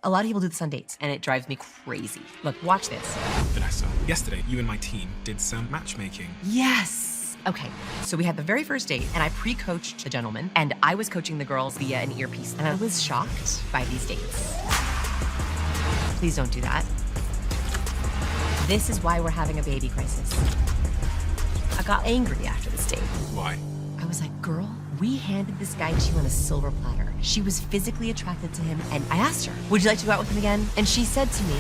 A lot of people do this on dates, and it drives me crazy. Look, watch this. Vanessa, yesterday you and my team did some matchmaking. Yes. Okay, so we had the very first date, and I pre-coached the gentleman, and I was coaching the girls via an earpiece, and I was shocked by these dates. Please don't do that. This is why we're having a baby crisis. I got angry after this date. Why? I was like, girl, we handed this guy to you on a silver platter. She was physically attracted to him, and I asked her, would you like to go out with him again? And she said to me,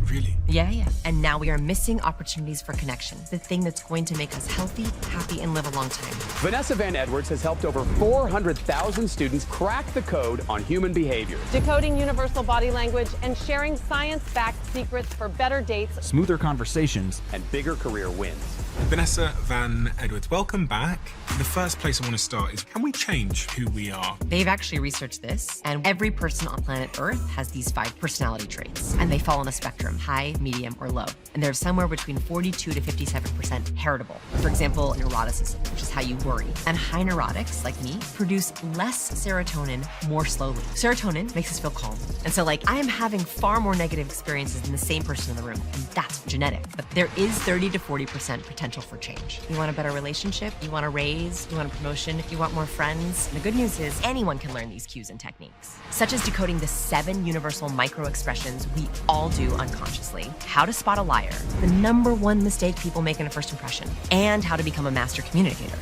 Really? yeah. And now we are missing opportunities for connection. The thing that's going to make us healthy, happy, and live a long time. Vanessa Van Edwards has helped over 400,000 students crack the code on human behavior. Decoding universal body language and sharing science-backed secrets for better dates, smoother conversations, and bigger career wins. Vanessa Van Edwards, welcome back. The first place I want to start is, can we change who we are? They've actually researched this, and every person on planet Earth has these 5 personality traits, and they fall on a spectrum, high, medium, or low. And they're somewhere between 42 to 57% heritable. For example, neuroticism, which is how you worry. And high neurotics, like me, produce less serotonin more slowly. Serotonin makes us feel calm. And so, like, I am having far more negative experiences than the same person in the room, and that's genetic. But there is 30 to 40% potential for change. You want a better relationship, you want a raise, you want a promotion, you want more friends. And the good news is anyone can learn these cues and techniques, such as decoding the 7 universal micro expressions we all do unconsciously, how to spot a liar, the #1 mistake people make in a first impression, and how to become a master communicator.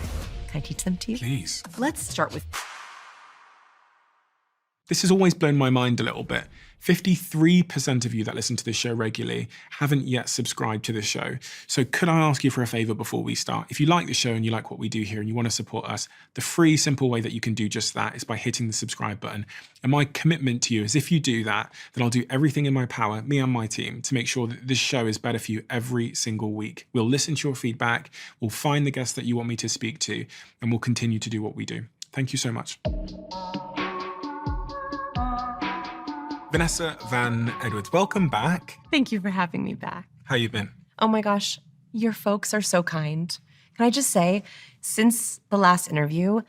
Can I teach them to you? Please. Let's start with... This has always blown my mind a little bit. 53% of you that listen to this show regularly haven't yet subscribed to the show. So could I ask you for a favor before we start? If you like the show and you like what we do here and you want to support us, the free, simple way that you can do just that is by hitting the subscribe button. And my commitment to you is if you do that, then I'll do everything in my power, me and my team, to make sure that this show is better for you every single week. We'll listen to your feedback, we'll find the guests that you want me to speak to, and we'll continue to do what we do. Thank you so much. Vanessa Van Edwards, welcome back. Thank you for having me back. How you been? Oh my gosh, your folks are so kind. Can I just say, since the last interview,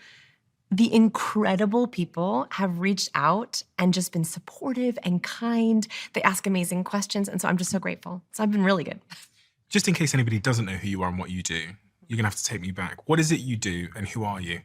the incredible people have reached out and just been supportive and kind. They ask amazing questions, and so I'm just so grateful. So I've been really good. Just in case anybody doesn't know who you are and what you do, you're gonna have to take me back. What is it you do and who are you?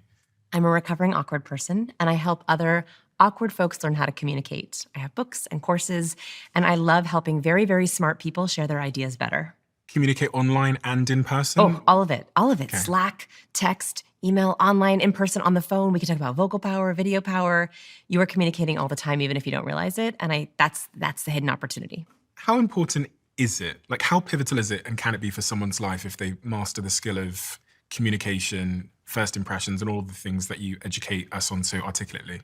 I'm a recovering awkward person, and I help other awkward folks learn how to communicate. I have books and courses, and I love helping very, very smart people share their ideas better. Communicate online and in person? Oh, all of it. Okay. Slack, text, email, online, in person, on the phone. We can talk about vocal power, video power. You are communicating all the time, even if you don't realize it. And that's the hidden opportunity. How important is it? Like, how pivotal is it and can it be for someone's life if they master the skill of communication, first impressions, and all the things that you educate us on so articulately?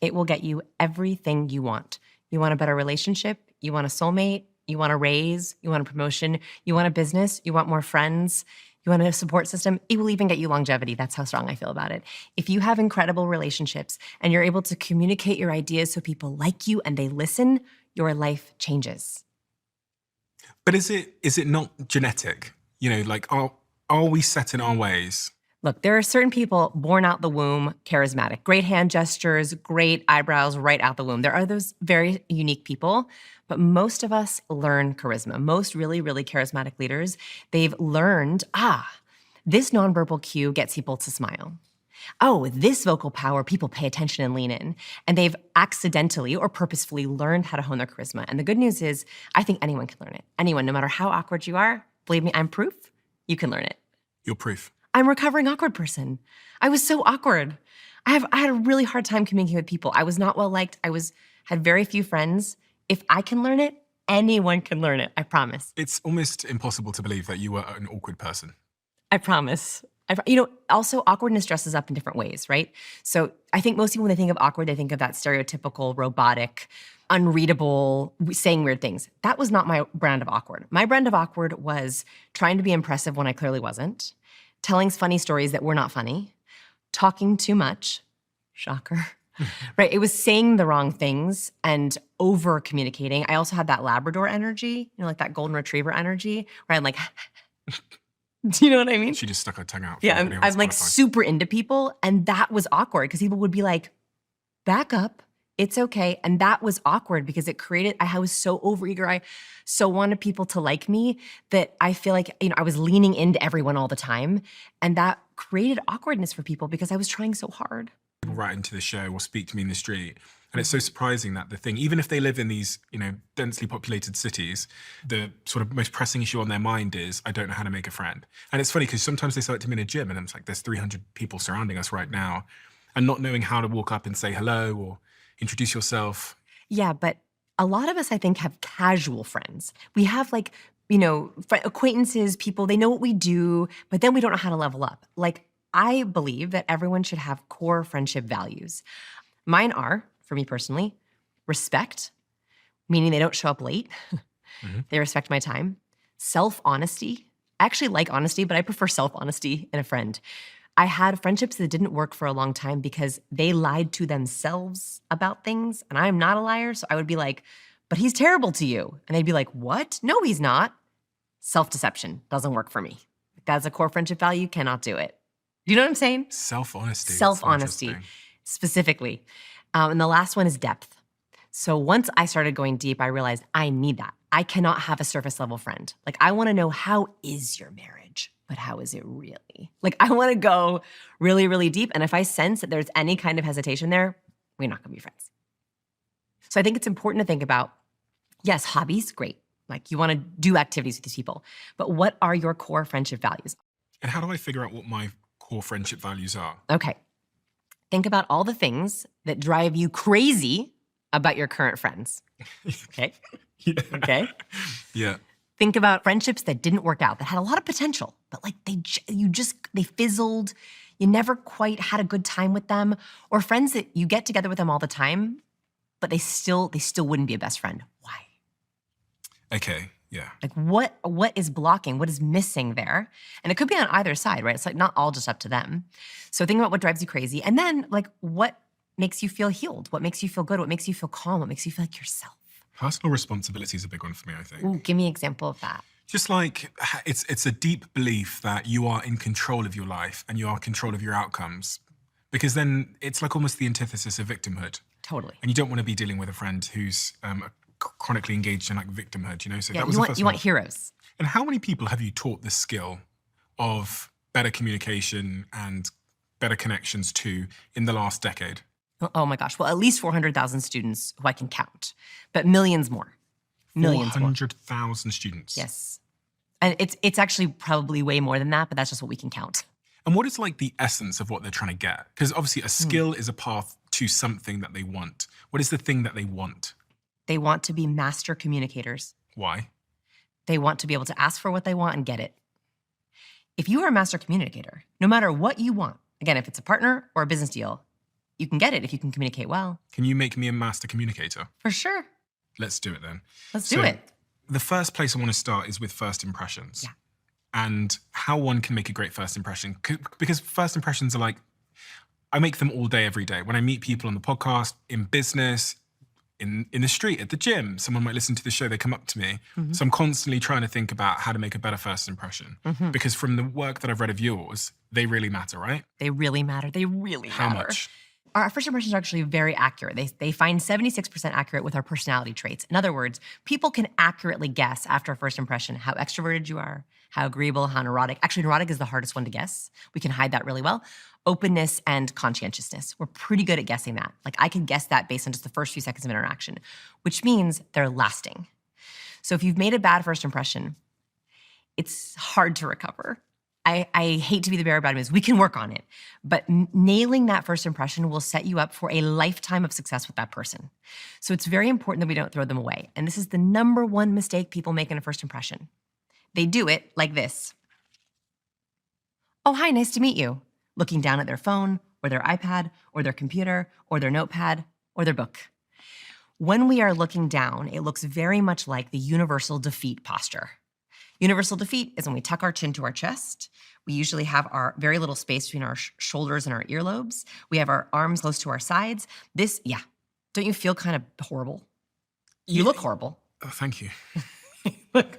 It will get you everything you want. You want a better relationship, you want a soulmate, you want a raise, you want a promotion, you want a business, you want more friends, you want a support system. It will even get you longevity. That's how strong I feel about it. If you have incredible relationships and you're able to communicate your ideas so people like you and they listen, your life changes. But is it not genetic? You know, like, are we set in our ways? Look, there are certain people born out the womb charismatic, great hand gestures, great eyebrows right out the womb. There are those very unique people, but most of us learn charisma. Most really, really charismatic leaders, they've learned, this nonverbal cue gets people to smile. Oh, this vocal power, people pay attention and lean in. And they've accidentally or purposefully learned how to hone their charisma. And the good news is, I think anyone can learn it. Anyone, no matter how awkward you are, believe me, I'm proof you can learn it. You're proof. I'm a recovering awkward person. I was so awkward. I had a really hard time communicating with people. I was not well liked. Had very few friends. If I can learn it, anyone can learn it. I promise. It's almost impossible to believe that you were an awkward person. I promise. Also awkwardness dresses up in different ways, right? So I think most people, when they think of awkward, they think of that stereotypical, robotic, unreadable, saying weird things. That was not my brand of awkward. My brand of awkward was trying to be impressive when I clearly wasn't, telling funny stories that were not funny, talking too much, shocker, right? It was saying the wrong things and over communicating. I also had that Labrador energy, like that golden retriever energy, where I'm like, do you know what I mean? She just stuck her tongue out. Yeah, I'm like super into people, and that was awkward because people would be like, back up, It's okay. And that was awkward because it created, I was so overeager. I so wanted people to like me that I feel like, I was leaning into everyone all the time. And that created awkwardness for people because I was trying so hard. People write into the show or speak to me in the street. And it's so surprising that the thing, even if they live in these, densely populated cities, the sort of most pressing issue on their mind is, I don't know how to make a friend. And it's funny because sometimes they say it to me in a gym and it's like, there's 300 people surrounding us right now. And not knowing how to walk up and say hello or introduce yourself. Yeah, but a lot of us, I think, have casual friends. We have acquaintances, people, they know what we do, but then we don't know how to level up. Like, I believe that everyone should have core friendship values. Mine are, for me personally, respect, meaning they don't show up late. They respect my time. Self-honesty. I actually like honesty, but I prefer self-honesty in a friend. I had friendships that didn't work for a long time because they lied to themselves about things, and I'm not a liar, so I would be like, but he's terrible to you. And they'd be like, what? No, he's not. Self-deception doesn't work for me. That's a core friendship value, cannot do it. Do you know what I'm saying? Self-honesty. Self-honesty, specifically. And the last one is depth. So once I started going deep, I realized I need that. I cannot have a surface level friend. Like, I wanna know, how is your marriage? But how is it really? Like, I wanna go really, really deep. And if I sense that there's any kind of hesitation there, we're not gonna be friends. So I think it's important to think about, yes, hobbies, great. Like, you wanna do activities with these people, but what are your core friendship values? And how do I figure out what my core friendship values are? Okay. Think about all the things that drive you crazy about your current friends. Okay? Yeah. Okay? Yeah. Think about friendships that didn't work out, that had a lot of potential, but like they fizzled. You never quite had a good time with them. Or friends that you get together with them all the time, but they still wouldn't be a best friend. Why? Okay. Yeah. Like, what is blocking? What is missing there? And it could be on either side, right? It's like not all just up to them. So think about what drives you crazy. And then, like, what makes you feel healed? What makes you feel good? What makes you feel calm? What makes you feel like yourself? Personal responsibility is a big one for me, I think. Ooh, give me an example of that. Just like, it's a deep belief that you are in control of your life and you are in control of your outcomes. Because then it's like almost the antithesis of victimhood. Totally. And you don't want to be dealing with a friend who's chronically engaged in like victimhood, So Yeah, that was you want heroes. And how many people have you taught the skill of better communication and better connections to in the last decade? Oh my gosh. Well, at least 400,000 students who I can count, but millions more. Millions more. 400,000 students. Yes. And it's actually probably way more than that, but that's just what we can count. And what is like the essence of what they're trying to get? Because obviously a skill is a path to something that they want. What is the thing that they want? They want to be master communicators. Why? They want to be able to ask for what they want and get it. If you are a master communicator, no matter what you want, again, if it's a partner or a business deal, you can get it if you can communicate well. Can you make me a master communicator? For sure. Let's do it then. Let's do it. The first place I want to start is with first impressions. Yeah. And how one can make a great first impression. Because first impressions are like, I make them all day, every day. When I meet people on the podcast, in business, in the street, at the gym, someone might listen to the show, they come up to me. So I'm constantly trying to think about how to make a better first impression. Because from the work that I've read of yours, they really matter, right? They really matter. They really matter. How much? Our first impressions are actually very accurate. They find 76% accurate with our personality traits. In other words, people can accurately guess after a first impression how extroverted you are, how agreeable, how neurotic. Actually, neurotic is the hardest one to guess. We can hide that really well. Openness and conscientiousness. We're pretty good at guessing that. Like, I could guess that based on just the first few seconds of interaction, which means they're lasting. So if you've made a bad first impression, it's hard to recover. I hate to be the bearer of bad news. We can work on it. But nailing that first impression will set you up for a lifetime of success with that person. So it's very important that we don't throw them away. And this is the number one mistake people make in a first impression. They do it like this. Oh, hi, nice to meet you. Looking down at their phone or their iPad or their computer or their notepad or their book. When we are looking down, it looks very much like the universal defeat posture. Universal defeat is when we tuck our chin to our chest. We usually have our very little space between our shoulders and our earlobes. We have our arms close to our sides. Don't you feel kind of horrible? You look horrible. Oh, thank you. Look.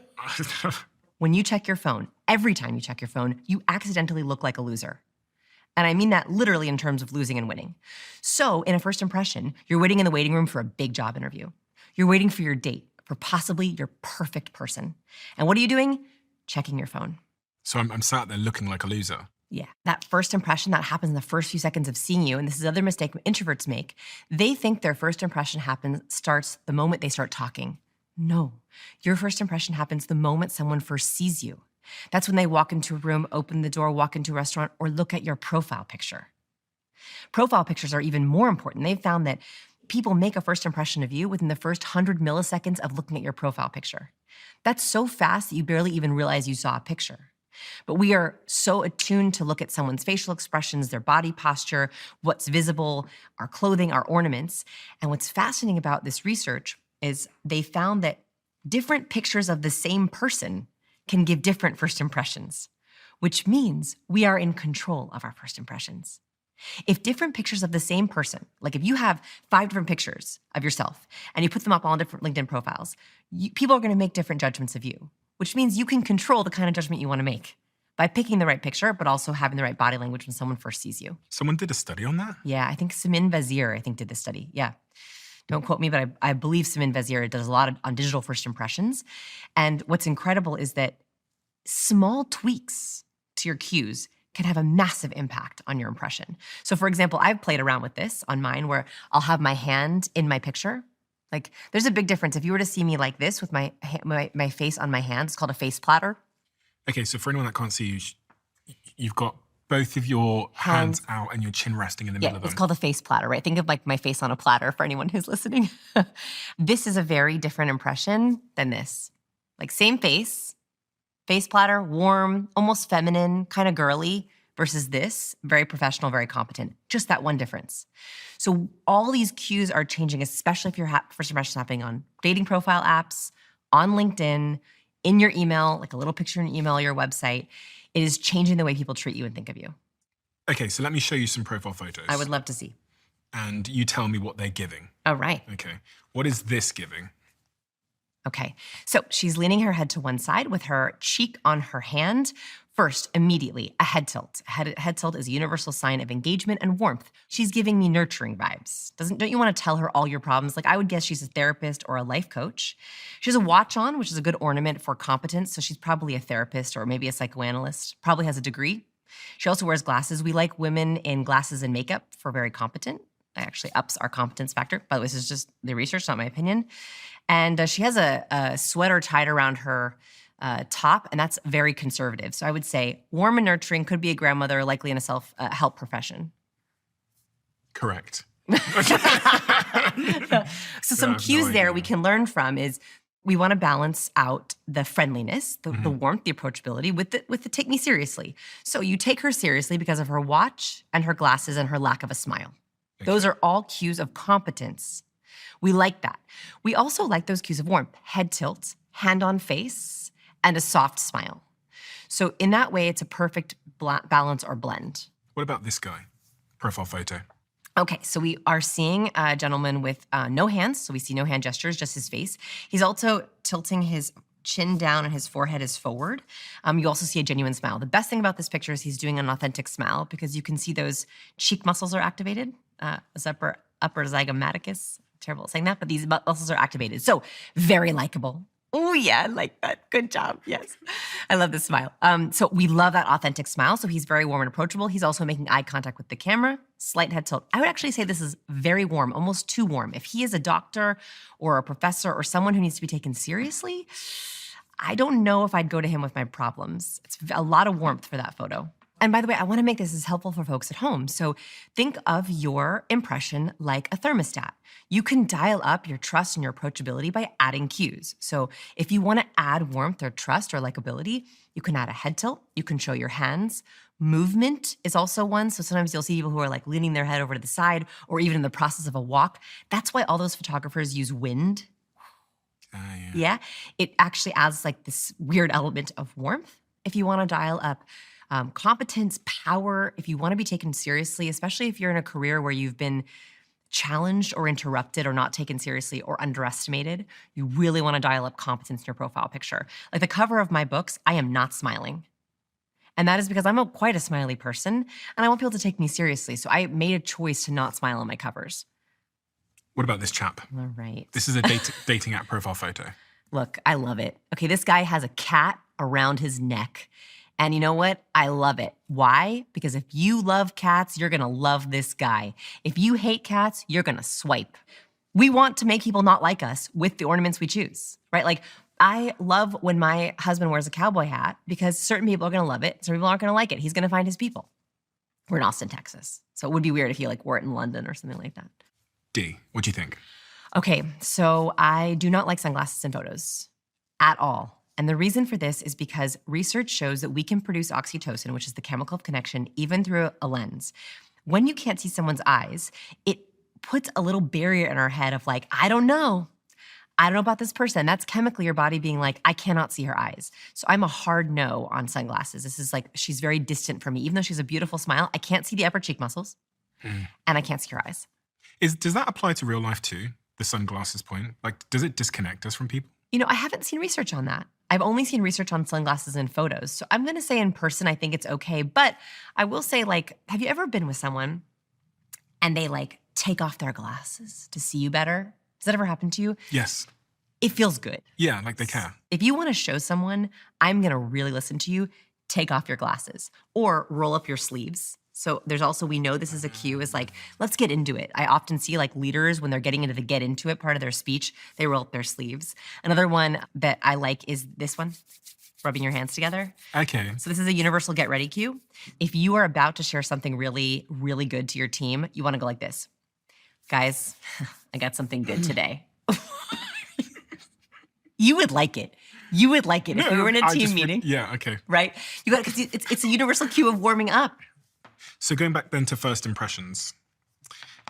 When you check your phone, every time you check your phone, you accidentally look like a loser. And I mean that literally in terms of losing and winning. So in a first impression, you're waiting in the waiting room for a big job interview. You're waiting for your date, for possibly your perfect person. And what are you doing? Checking your phone. So I'm sat there looking like a loser. Yeah, that first impression that happens in the first few seconds of seeing you, and this is another mistake introverts make, they think their first impression starts the moment they start talking. No, your first impression happens the moment someone first sees you. That's when they walk into a room, open the door, walk into a restaurant, or look at your profile picture. Profile pictures are even more important. They've found that people make a first impression of you within the first 100 milliseconds of looking at your profile picture. That's so fast that you barely even realize you saw a picture. But we are so attuned to look at someone's facial expressions, their body posture, what's visible, our clothing, our ornaments. And what's fascinating about this research is they found that different pictures of the same person can give different first impressions, which means we are in control of our first impressions. If different pictures of the same person, like if you have 5 different pictures of yourself and you put them up on different LinkedIn profiles, people are going to make different judgments of you, which means you can control the kind of judgment you want to make by picking the right picture, but also having the right body language when someone first sees you. Someone did a study on that? Yeah, I think Simin Vazir, did this study. Yeah. Don't quote me, but I believe Simin Vazir does a lot on digital first impressions. And what's incredible is that small tweaks to your cues can have a massive impact on your impression. So for example, I've played around with this on mine where I'll have my hand in my picture. Like there's a big difference. If you were to see me like this with my face on my hand, it's called a face platter. Okay, so for anyone that can't see you, you've got both of your hands out and your chin resting in the middle of them. It's called a face platter, right? Think of like my face on a platter for anyone who's listening. This is a very different impression than this. Like same face platter, warm, almost feminine, kind of girly, versus this, very professional, very competent. Just that one difference. So all these cues are changing, especially if your first impression is happening on dating profile apps, on LinkedIn, in your email, like a little picture in your email, your website. It is changing the way people treat you and think of you. Okay, so let me show you some profile photos. I would love to see. And you tell me what they're giving. All right. Okay, what is this giving? Okay, so she's leaning her head to one side with her cheek on her hand. First, immediately, a head tilt. A head tilt is a universal sign of engagement and warmth. She's giving me nurturing vibes. Don't you want to tell her all your problems? Like I would guess she's a therapist or a life coach. She has a watch on, which is a good ornament for competence. So she's probably a therapist or maybe a psychoanalyst, probably has a degree. She also wears glasses. We like women in glasses and makeup for very competent. It actually ups our competence factor. By the way, this is just the research, not my opinion. And she has a sweater tied around her top, and that's very conservative. So I would say warm and nurturing, could be a grandmother, likely in a self-help profession. Correct. So some cues there we can learn from is we want to balance out the friendliness, the warmth, the approachability with the take me seriously. So you take her seriously because of her watch and her glasses and her lack of a smile. Those are all cues of competence. We like that. We also like those cues of warmth, head tilt, hand on face, and a soft smile. So in that way, it's a perfect balance or blend. What about this guy? Profile photo. Okay, so we are seeing a gentleman with no hands. So we see no hand gestures, just his face. He's also tilting his chin down and his forehead is forward. You also see a genuine smile. The best thing about this picture is he's doing an authentic smile because you can see those cheek muscles are activated. His upper zygomaticus. Terrible at saying that, but these muscles are activated. So very likable. Oh yeah, I like that. Good job. Yes. I love this smile. So we love that authentic smile. So he's very warm and approachable. He's also making eye contact with the camera, slight head tilt. I would actually say this is very warm, almost too warm. If he is a doctor or a professor or someone who needs to be taken seriously, I don't know if I'd go to him with my problems. It's a lot of warmth for that photo. And by the way, I want to make this as helpful for folks at home. So think of your impression like a thermostat. You can dial up your trust and your approachability by adding cues. So if you want to add warmth or trust or likability, you can add a head tilt. You can show your hands. Movement is also one. So sometimes you'll see people who are like leaning their head over to the side or even in the process of a walk. That's why all those photographers use wind. Yeah. It actually adds like this weird element of warmth. If you want to dial up competence, power, if you want to be taken seriously, especially if you're in a career where you've been challenged or interrupted or not taken seriously or underestimated, you really want to dial up competence in your profile picture. Like the cover of my books, I am not smiling. And that is because I'm quite a smiley person and I want people to take me seriously. So I made a choice to not smile on my covers. What about this chap? All right. This is a dating app profile photo. Look, I love it. Okay, this guy has a cat around his neck. And you know what? I love it. Why? Because if you love cats, you're gonna love this guy. If you hate cats, you're gonna swipe. We want to make people not like us with the ornaments we choose, right? Like, I love when my husband wears a cowboy hat because certain people are gonna love it, certain people aren't gonna like it. He's gonna find his people. We're in Austin, Texas. So it would be weird if he like wore it in London or something like that. D, what do you think? Okay, so I do not like sunglasses in photos at all. And the reason for this is because research shows that we can produce oxytocin, which is the chemical of connection, even through a lens. When you can't see someone's eyes, it puts a little barrier in our head of like, I don't know about this person. That's chemically your body being like, I cannot see her eyes. So I'm a hard no on sunglasses. This is like, she's very distant from me. Even though she's a beautiful smile, I can't see the upper cheek muscles and I can't see her eyes. Does that apply to real life too, the sunglasses point? Like, does it disconnect us from people? You know, I haven't seen research on that. I've only seen research on sunglasses in photos. So I'm gonna say in person, I think it's okay. But I will say, like, have you ever been with someone and they like take off their glasses to see you better? Does that ever happen to you? Yes. It feels good. Yeah, like they care. If you wanna show someone, I'm gonna really listen to you, take off your glasses or roll up your sleeves. So there's also, we know this is a cue, is like, let's get into it. I often see like leaders when they're getting into the get into it part of their speech, they roll up their sleeves. Another one that I like is this one, rubbing your hands together. Okay. So this is a universal get ready cue. If you are about to share something really, really good to your team, you wanna go like this. Guys, I got something good today. You would like it. You would like it if we were in a team meeting. Yeah, okay. Right? You got, because it's a universal cue of warming up. So going back then to first impressions,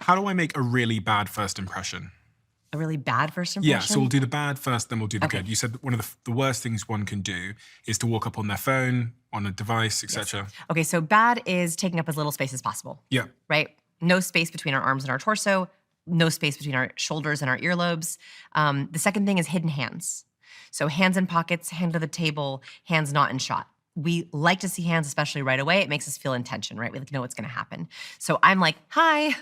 how do I make a really bad first impression? A really bad first impression? Yeah, so we'll do the bad first, then we'll do the Okay. good. You said that one of the worst things one can do is to walk up on their phone, on a device, etc. Okay, so bad is taking up as little space as possible, Yeah. right? No space between our arms and our torso, no space between our shoulders and our earlobes. The second thing is hidden hands. So hands in pockets, hand to the table, hands not in shot. We like to see hands, especially right away. It makes us feel intention, right? We like to know what's gonna happen. So I'm like, hi,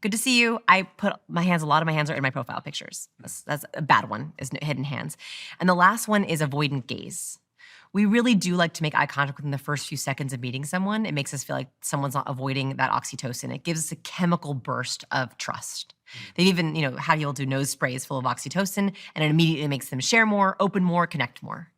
good to see you. I put my hands, a lot of my hands are in my profile pictures. That's a bad one, is hidden hands. And the last one is avoidant gaze. We really do like to make eye contact within the first few seconds of meeting someone. It makes us feel like someone's not avoiding that oxytocin. It gives us a chemical burst of trust. They've even, had people do nose sprays full of oxytocin, and it immediately makes them share more, open more, connect more.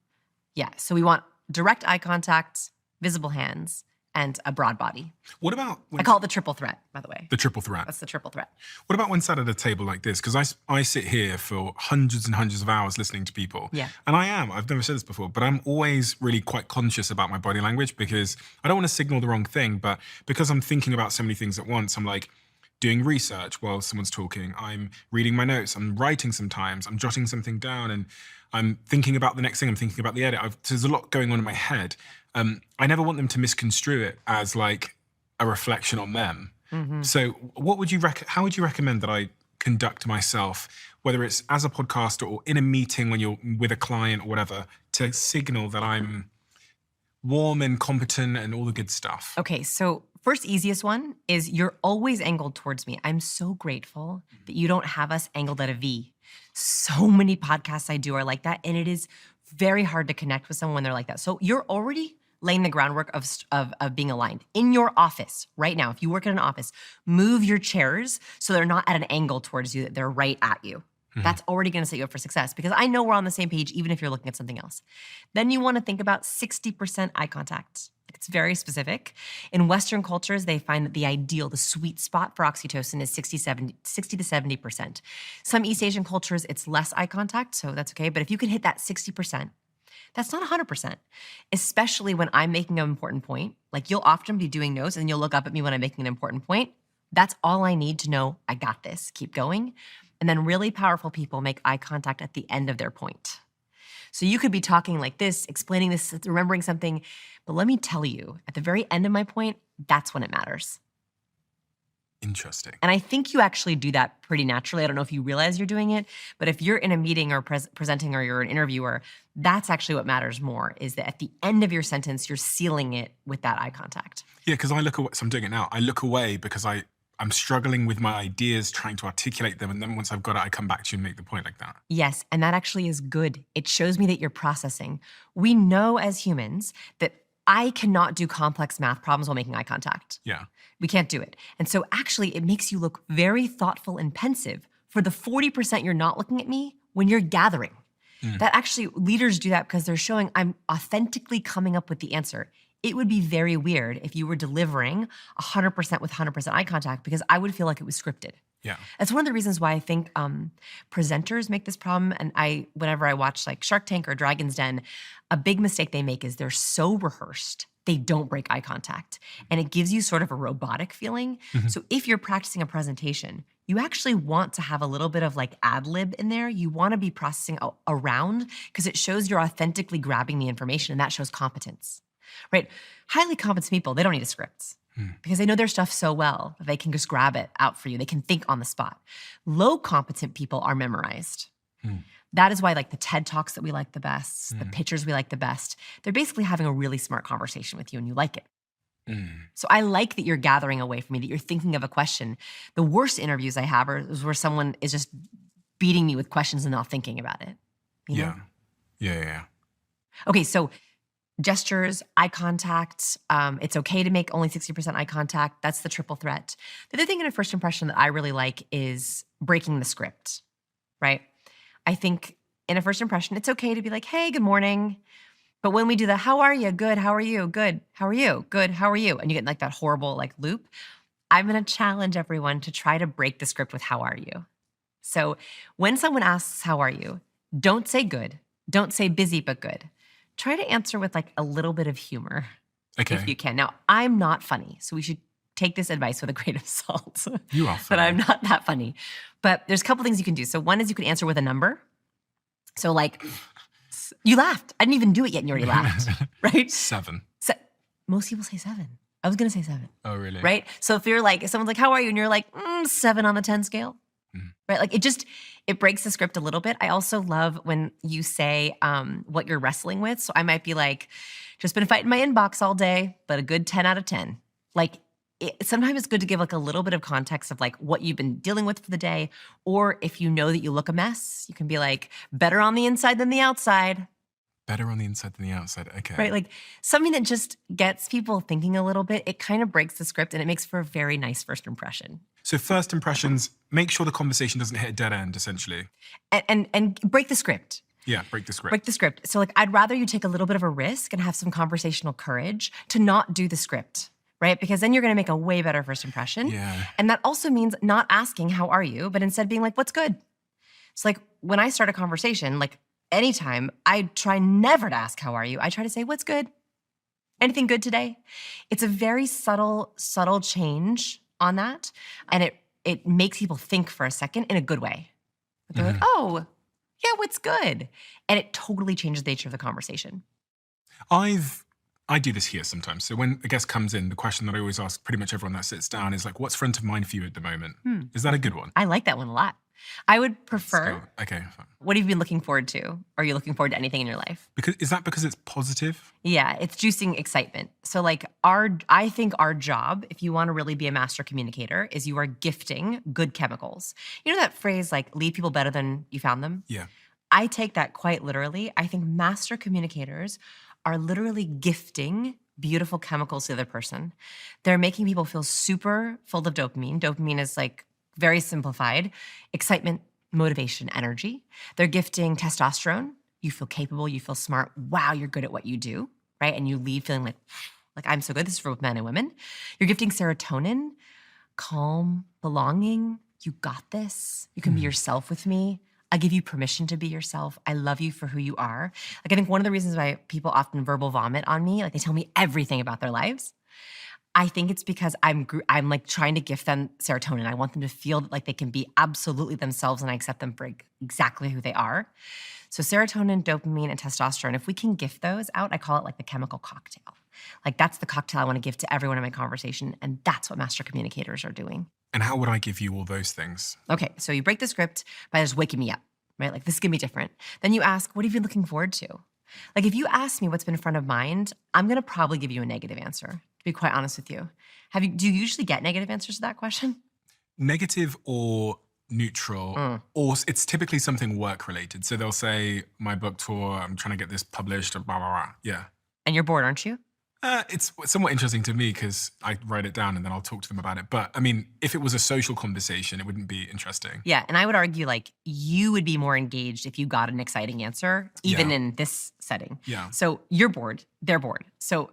Yeah, so we want direct eye contact, visible hands, and a broad body. What about... I call it the triple threat, by the way. the triple threat. That's the triple threat. What about when sat at a table like this? Because I sit here for hundreds and hundreds of hours listening to people. Yeah. And I've never said this before, but I'm always really quite conscious about my body language because I don't want to signal the wrong thing, but because I'm thinking about so many things at once, I'm like doing research while someone's talking. I'm reading my notes. I'm writing sometimes. I'm jotting something down and I'm thinking about the next thing. I'm thinking about the edit. There's a lot going on in my head. I never want them to misconstrue it as like a reflection on them. Mm-hmm. So how would you recommend that I conduct myself, whether it's as a podcaster or in a meeting when you're with a client or whatever, to signal that I'm warm and competent and all the good stuff? Okay, so first easiest one is you're always angled towards me. I'm so grateful that you don't have us angled at a V. So many podcasts I do are like that, and it is very hard to connect with someone when they're like that. So you're already laying the groundwork of being aligned. In your office right now, if you work in an office, move your chairs so they're not at an angle towards you, that they're right at you. Mm-hmm. That's already gonna set you up for success because I know we're on the same page even if you're looking at something else. Then you wanna think about 60% eye contact. It's very specific. In Western cultures, they find that the ideal, the sweet spot for oxytocin is 60 to 70%. Some East Asian cultures, it's less eye contact, so that's okay. But if you can hit that 60%, that's not 100%, especially when I'm making an important point. Like you'll often be doing notes and you'll look up at me when I'm making an important point. That's all I need to know. I got this, keep going. And then really powerful people make eye contact at the end of their point. So you could be talking like this, explaining this, remembering something, but let me tell you, at the very end of my point, that's when it matters. Interesting. And I think you actually do that pretty naturally. I don't know if you realize you're doing it, but if you're in a meeting or presenting or you're an interviewer, that's actually what matters more, is that at the end of your sentence, you're sealing it with that eye contact. Yeah, because I look away. So I'm doing it now. I look away because I'm struggling with my ideas, trying to articulate them. And then once I've got it, I come back to you and make the point like that. Yes, and that actually is good. It shows me that you're processing. We know as humans that I cannot do complex math problems while making eye contact. Yeah. We can't do it. And so actually it makes you look very thoughtful and pensive for the 40% you're not looking at me when you're gathering. That actually, leaders do that because they're showing I'm authentically coming up with the answer. It would be very weird if you were delivering 100% with 100% eye contact, because I would feel like it was scripted. Yeah. That's one of the reasons why I think presenters make this problem. And whenever I watch like Shark Tank or Dragon's Den, a big mistake they make is they're so rehearsed, they don't break eye contact. And it gives you sort of a robotic feeling. So if you're practicing a presentation, you actually want to have a little bit of like ad lib in there. You want to be processing around, because it shows you're authentically grabbing the information, and that shows competence, right? Highly competent people, they don't need a script. Because they know their stuff so well that they can just grab it out for you. They can think on the spot. Low competent people are memorized. That is why like the TED Talks that we like the best, the pictures we like the best, they're basically having a really smart conversation with you and you like it. So I like that you're gathering away from me, that you're thinking of a question. The worst interviews I have is where someone is just beating me with questions and not thinking about it. You know? Yeah. Okay, so gestures, eye contact. It's okay to make only 60% eye contact. That's the triple threat. The other thing in a first impression that I really like is breaking the script, right? I think in a first impression, it's okay to be like, hey, good morning. But when we do the, how are you? Good, how are you? Good, how are you? Good, how are you? And you get like that horrible like loop. I'm gonna challenge everyone to try to break the script with how are you? So when someone asks, how are you? Don't say good. Don't say busy but good. Try to answer with like a little bit of humor, if you can. Now, I'm not funny, so we should take this advice with a grain of salt. You are funny. But I'm not that funny. But there's a couple things you can do. So one is you can answer with a number. So like, you laughed. I didn't even do it yet and you already laughed, right? 7. Most people say 7. I was gonna say 7. Oh, really? Right? So if you're like, if someone's like, how are you? And you're like, 7 on the 10 scale. Right? Like it breaks the script a little bit. I also love when you say what you're wrestling with. So I might be like, just been fighting my inbox all day, but a good 10 out of 10. Like sometimes it's good to give like a little bit of context of like what you've been dealing with for the day. Or if you know that you look a mess, you can be like, better on the inside than the outside. Better on the inside than the outside. Okay. Right? Like something that just gets people thinking a little bit. It kind of breaks the script and it makes for a very nice first impression. So first impressions, make sure the conversation doesn't hit a dead end, essentially. And break the script. Yeah, break the script. Break the script. So like, I'd rather you take a little bit of a risk and have some conversational courage to not do the script, right? Because then you're gonna make a way better first impression. Yeah. And that also means not asking, how are you? But instead being like, what's good? So like, when I start a conversation, like anytime, I try never to ask, how are you? I try to say, what's good? Anything good today? It's a very subtle change on that. And it makes people think for a second in a good way. They're like, oh, yeah, what's good? And it totally changes the nature of the conversation. I do this here sometimes. So when a guest comes in, the question that I always ask pretty much everyone that sits down is like, what's front of mind for you at the moment? Is that a good one? I like that one a lot. I would prefer. Okay, fine. What have you been looking forward to? Are you looking forward to anything in your life? Is that because it's positive? Yeah, it's juicing excitement. So like I think our job, if you want to really be a master communicator, is you are gifting good chemicals. You know that phrase like leave people better than you found them? Yeah. I take that quite literally. I think master communicators are literally gifting beautiful chemicals to the other person. They're making people feel super full of dopamine. Dopamine is like very simplified, excitement, motivation, energy. They're gifting testosterone. You feel capable, you feel smart. Wow, you're good at what you do, right? And you leave feeling like I'm so good. This is for both men and women. You're gifting serotonin, calm, belonging. You got this. You can be yourself with me. I give you permission to be yourself. I love you for who you are. Like I think one of the reasons why people often verbal vomit on me, like they tell me everything about their lives, I think it's because I'm like trying to gift them serotonin. I want them to feel like they can be absolutely themselves and I accept them for exactly who they are. So serotonin, dopamine, and testosterone, if we can gift those out, I call it like the chemical cocktail. Like that's the cocktail I want to give to everyone in my conversation. And that's what master communicators are doing. And how would I give you all those things? Okay, so you break the script by just waking me up, right? Like, this is gonna be different. Then you ask, what have you been looking forward to? Like, if you ask me what's been front of mind, I'm gonna probably give you a negative answer, to be quite honest with you. Do you usually get negative answers to that question? Negative or neutral, or it's typically something work related. So they'll say, my book tour, I'm trying to get this published, blah, blah, blah. Yeah. And you're bored, aren't you? It's somewhat interesting to me because I write it down and then I'll talk to them about it. But I mean, if it was a social conversation, it wouldn't be interesting. Yeah, and I would argue like you would be more engaged if you got an exciting answer, even in this setting. Yeah. So you're bored, they're bored. So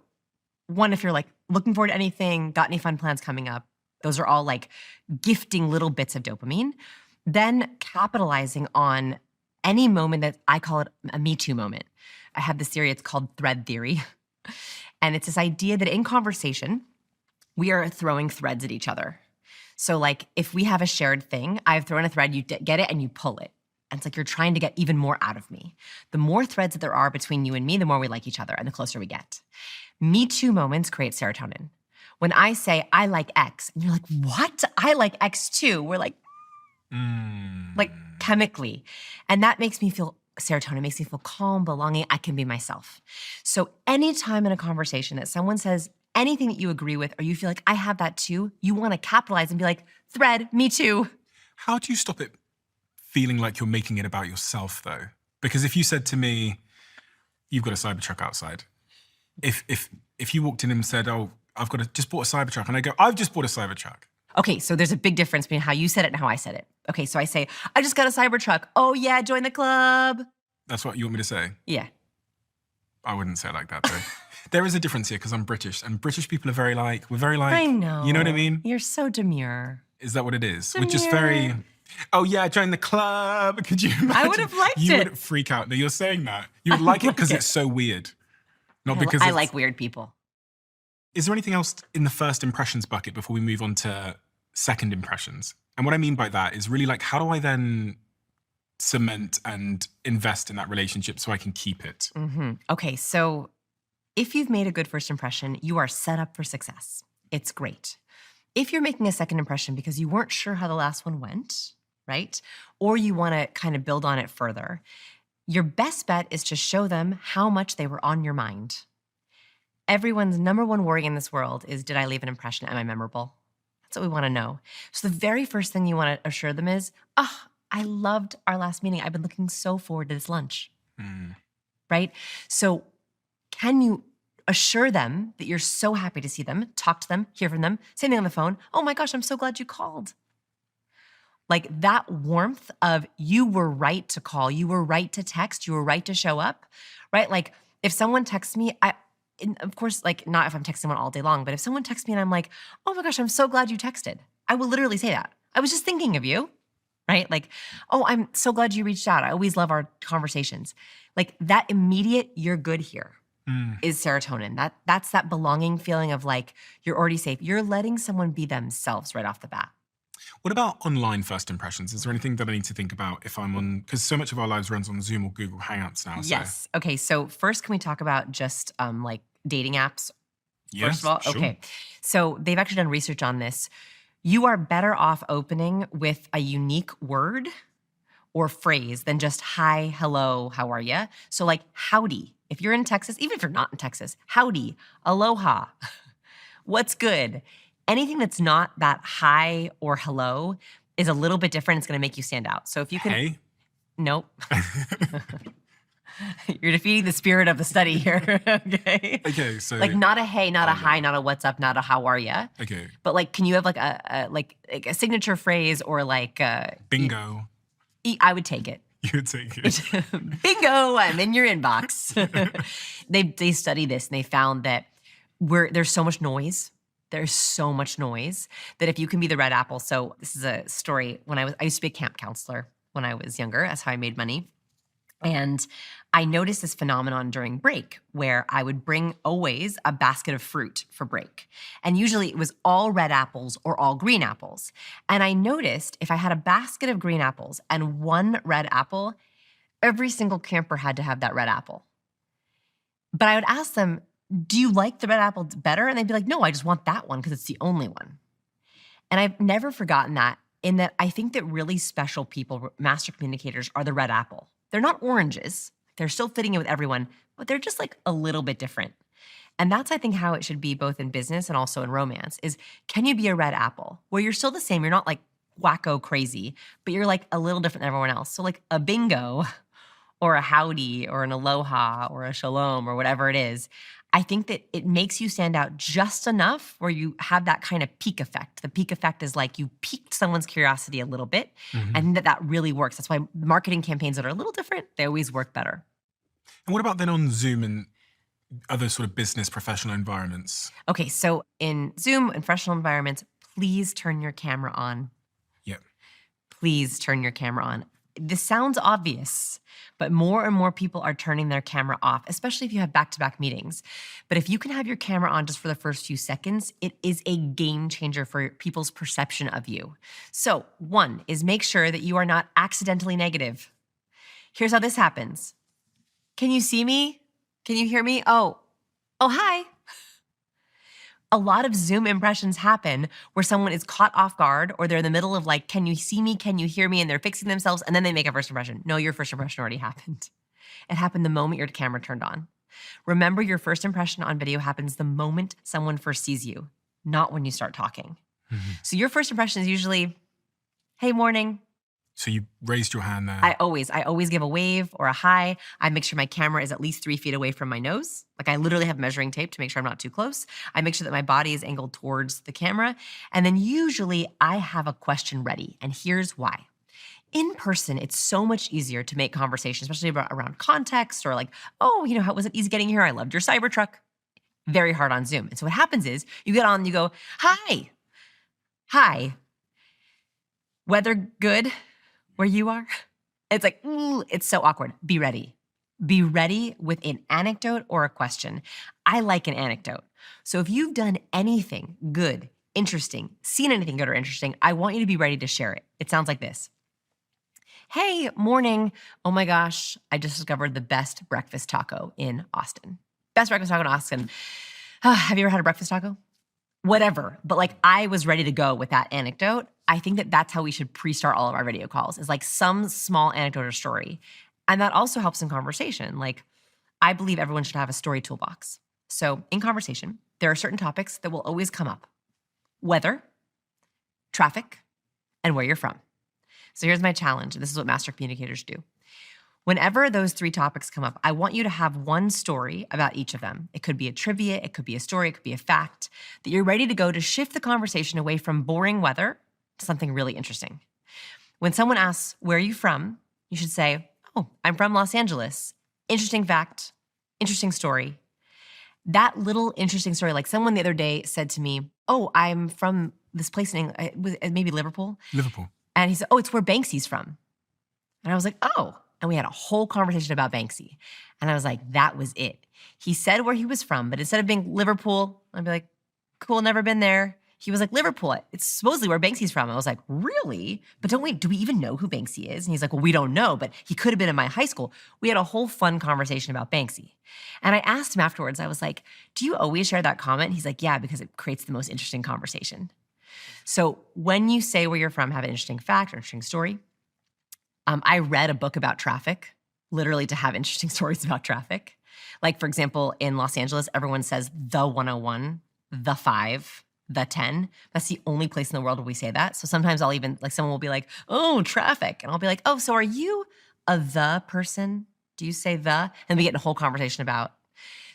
one, if you're like looking forward to anything, got any fun plans coming up, those are all like gifting little bits of dopamine. Then capitalizing on any moment that I call it a Me Too moment. I have this theory, it's called thread theory. And it's this idea that in conversation, we are throwing threads at each other. So like if we have a shared thing, I've thrown a thread, you get it and you pull it. And it's like you're trying to get even more out of me. The more threads that there are between you and me, the more we like each other and the closer we get. Me Too moments create serotonin. When I say, I like X, and you're like, what? I like X too. We're like chemically. And that makes me feel serotonin, makes me feel calm, belonging. I can be myself. So anytime in a conversation that someone says anything that you agree with, or you feel like I have that too, you want to capitalize and be like, thread, me too. How do you stop it feeling like you're making it about yourself though? Because if you said to me, you've got a Cybertruck outside. If you walked in and said, oh, just bought a Cybertruck, and I go, I've just bought a Cybertruck. Okay, so there's a big difference between how you said it and how I said it. Okay, so I say, I just got a Cybertruck. Oh yeah, join the club. That's what you want me to say? Yeah. I wouldn't say it like that though. There is a difference here because I'm British, and British people are very like, I know. You know what I mean? You're so demure. Is that what it is? Demure. We're just very, oh yeah, join the club. Could you imagine? I would have liked you it. You would freak out. No, you're saying that. You would like it because it's so weird. Not because I like weird people. Is there anything else in the first impressions bucket before we move on to second impressions? And what I mean by that is really like, how do I then cement and invest in that relationship so I can keep it? Mm-hmm. Okay, so if you've made a good first impression, you are set up for success. It's great. If you're making a second impression because you weren't sure how the last one went, right? Or you want to kind of build on it further, your best bet is to show them how much they were on your mind. Everyone's number one worry in this world is, did I leave an impression? Am I memorable? That's what we want to know. So the very first thing you want to assure them is, I loved our last meeting. I've been looking so forward to this lunch, right? So can you assure them that you're so happy to see them, talk to them, hear from them, same thing on the phone. Oh my gosh, I'm so glad you called. Like that warmth of you were right to call, you were right to text, you were right to show up, right? Like if someone texts me, of course, like not if I'm texting someone all day long, but if someone texts me and I'm like, oh my gosh, I'm so glad you texted. I will literally say that. I was just thinking of you, right? Like, oh, I'm so glad you reached out. I always love our conversations. Like that immediate, you're good here is serotonin. That's that belonging feeling of like, you're already safe. You're letting someone be themselves right off the bat. What about online first impressions? Is there anything that I need to think about if I'm on, because so much of our lives runs on Zoom or Google Hangouts now. Yes. So. Okay, so first can we talk about just like dating apps? Yes, first of all? sure. Okay, so they've actually done research on this. You are better off opening with a unique word or phrase than just hi, hello, how are ya? So like howdy. If you're in Texas, even if you're not in Texas, howdy, aloha, what's good? Anything that's not that hi or hello is a little bit different. It's going to make you stand out. So if you can, Hey? Nope. You're defeating the spirit of the study here. Okay. Okay, so like not a hey, not a hi, not a what's up, not a how are ya. Okay. But like, can you have like a signature phrase or like bingo. I would take it. You would take it. Bingo, I'm in your inbox. They studied this and they found that there's so much noise. There's so much noise that if you can be the red apple. So this is a story. I used to be a camp counselor when I was younger. That's how I made money. And I noticed this phenomenon during break where I would bring always a basket of fruit for break. And usually it was all red apples or all green apples. And I noticed if I had a basket of green apples and one red apple, every single camper had to have that red apple. But I would ask them, do you like the red apple better? And they'd be like, no, I just want that one because it's the only one. And I've never forgotten that, in that I think that really special people, master communicators, are the red apple. They're not oranges. They're still fitting in with everyone, but they're just like a little bit different. And that's, I think, how it should be both in business and also in romance is, can you be a red apple where you're still the same? You're not like wacko crazy, but you're like a little different than everyone else. So like a bingo or a howdy or an aloha or a shalom or whatever it is, I think that it makes you stand out just enough where you have that kind of peak effect. The peak effect is like you piqued someone's curiosity a little bit, and that really works. That's why marketing campaigns that are a little different, they always work better. And what about then on Zoom and other sort of business professional environments? Okay, so in Zoom and professional environments, please turn your camera on. Yeah. Please turn your camera on. This sounds obvious, but more and more people are turning their camera off, especially if you have back-to-back meetings. But if you can have your camera on just for the first few seconds, it is a game changer for people's perception of you. So 1 is make sure that you are not accidentally negative. Here's how this happens. Can you see me? Can you hear me? Oh, hi. A lot of Zoom impressions happen where someone is caught off guard or they're in the middle of like, can you see me? Can you hear me? And they're fixing themselves and then they make a first impression. No, your first impression already happened. It happened the moment your camera turned on. Remember, your first impression on video happens the moment someone first sees you, not when you start talking. So your first impression is usually, hey, morning. So you raised your hand there. I always give a wave or a hi. I make sure my camera is at least 3 feet away from my nose. Like I literally have measuring tape to make sure I'm not too close. I make sure that my body is angled towards the camera. And then usually I have a question ready. And here's why. In person, it's so much easier to make conversation, especially around context or like, oh, how was it easy getting here? I loved your Cybertruck. Very hard on Zoom. And so what happens is you get on and you go, hi. Weather good? Where you are? It's like, ooh, it's so awkward. Be ready. Be ready with an anecdote or a question. I like an anecdote. So if you've done anything good, interesting, seen anything good or interesting, I want you to be ready to share it. It sounds like this. Hey, morning. Oh my gosh, I just discovered the best breakfast taco in Austin. Best breakfast taco in Austin. Have you ever had a breakfast taco? Whatever. But like I was ready to go with that anecdote. I think that that's how we should pre-start all of our video calls, is like some small anecdote or story. And that also helps in conversation. Like I believe everyone should have a story toolbox. So in conversation, there are certain topics that will always come up. Weather, traffic, and where you're from. So here's my challenge. This is what master communicators do. Whenever those 3 topics come up, I want you to have one story about each of them. It could be a trivia, it could be a story, it could be a fact, that you're ready to go to shift the conversation away from boring weather to something really interesting. When someone asks, where are you from? You should say, oh, I'm from Los Angeles. Interesting fact, interesting story. That little interesting story, like someone the other day said to me, oh, I'm from this place in England, maybe Liverpool. Liverpool. And he said, oh, it's where Banksy's from. And I was like, oh. And we had a whole conversation about Banksy. And I was like, that was it. He said where he was from, but instead of being Liverpool, I'd be like, cool, never been there. He was like, Liverpool, it's supposedly where Banksy's from. I was like, really? But do we even know who Banksy is? And he's like, well, we don't know, but he could have been in my high school. We had a whole fun conversation about Banksy. And I asked him afterwards, I was like, do you always share that comment? He's like, yeah, because it creates the most interesting conversation. So when you say where you're from, have an interesting fact or interesting story. I read a book about traffic, literally to have interesting stories about traffic. Like, for example, in Los Angeles, everyone says the 101, the 5, the 10. That's the only place in the world where we say that. So sometimes I'll even, like, someone will be like, oh, traffic. And I'll be like, oh, so are you a the person? Do you say the? And we get in a whole conversation about.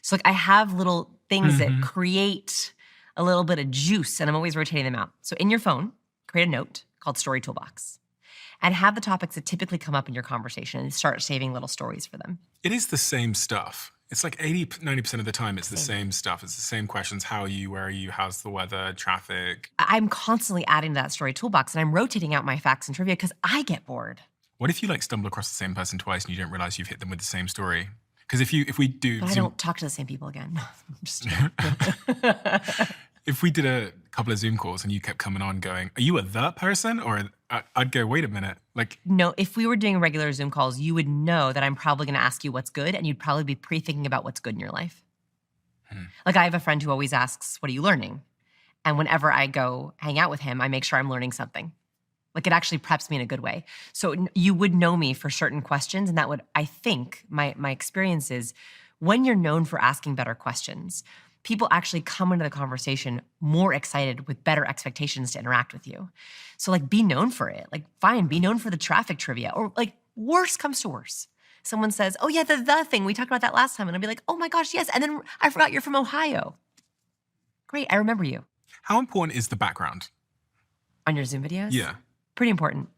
So like I have little things that create a little bit of juice, and I'm always rotating them out. So in your phone, create a note called Story Toolbox. And have the topics that typically come up in your conversation and start saving little stories for them. It is the same stuff. It's like 90% of the time, it's the same stuff. It's the same questions. How are you? Where are you? How's the weather? Traffic? I'm constantly adding to that story toolbox, and I'm rotating out my facts and trivia because I get bored. What if you like stumble across the same person twice and you don't realize you've hit them with the same story? Because if we do... But I don't talk to the same people again. Just If we did a couple of Zoom calls and you kept coming on going, are you a the person? Or I'd go, wait a minute. Like, no, if we were doing regular Zoom calls, you would know that I'm probably going to ask you what's good, and you'd probably be pre-thinking about what's good in your life. Like I have a friend who always asks, what are you learning? And whenever I go hang out with him, I make sure I'm learning something. Like it actually preps me in a good way. So you would know me for certain questions. And that would, I think, my experience is when you're known for asking better questions, people actually come into the conversation more excited with better expectations to interact with you. So like be known for it. Like fine, be known for the traffic trivia. Or like worse comes to worse. Someone says, oh yeah, the thing, we talked about that last time. And I'll be like, oh my gosh, yes. And then I forgot you're from Ohio. Great, I remember you. How important is the background? On your Zoom videos? Yeah. Pretty important.